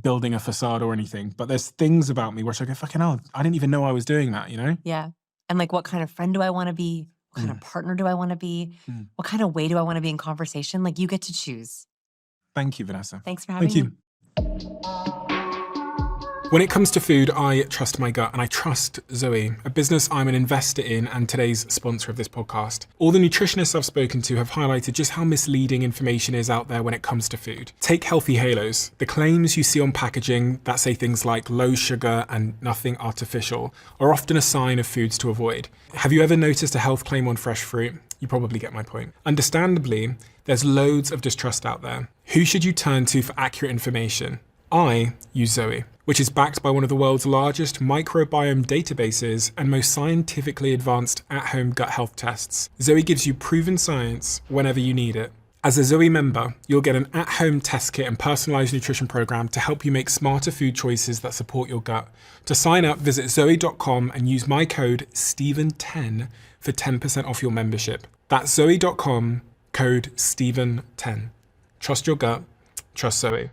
building a facade or anything, but there's things about me where I go, fucking hell, I didn't even know I was doing that, you know? Yeah. And like, what kind of friend do I want to be? What kind of partner do I want to be? What kind of way do I want to be in conversation? Like you get to choose. Thank you, Vanessa. Thanks for having me. Thank you. When it comes to food, I trust my gut and I trust Zoe, a business I'm an investor in and today's sponsor of this podcast. All the nutritionists I've spoken to have highlighted just how misleading information is out there when it comes to food. Take Healthy Halos. The claims you see on packaging that say things like low sugar and nothing artificial are often a sign of foods to avoid. Have you ever noticed a health claim on fresh fruit? You probably get my point. Understandably, there's loads of distrust out there. Who should you turn to for accurate information? I use Zoe, which is backed by one of the world's largest microbiome databases and most scientifically advanced at-home gut health tests. Zoe gives you proven science whenever you need it. As a Zoe member, you'll get an at-home test kit and personalized nutrition program to help you make smarter food choices that support your gut. To sign up, visit zoe.com and use my code Stephen10 for 10% off your membership. That's zoe.com, code Stephen10. Trust your gut, trust Zoe.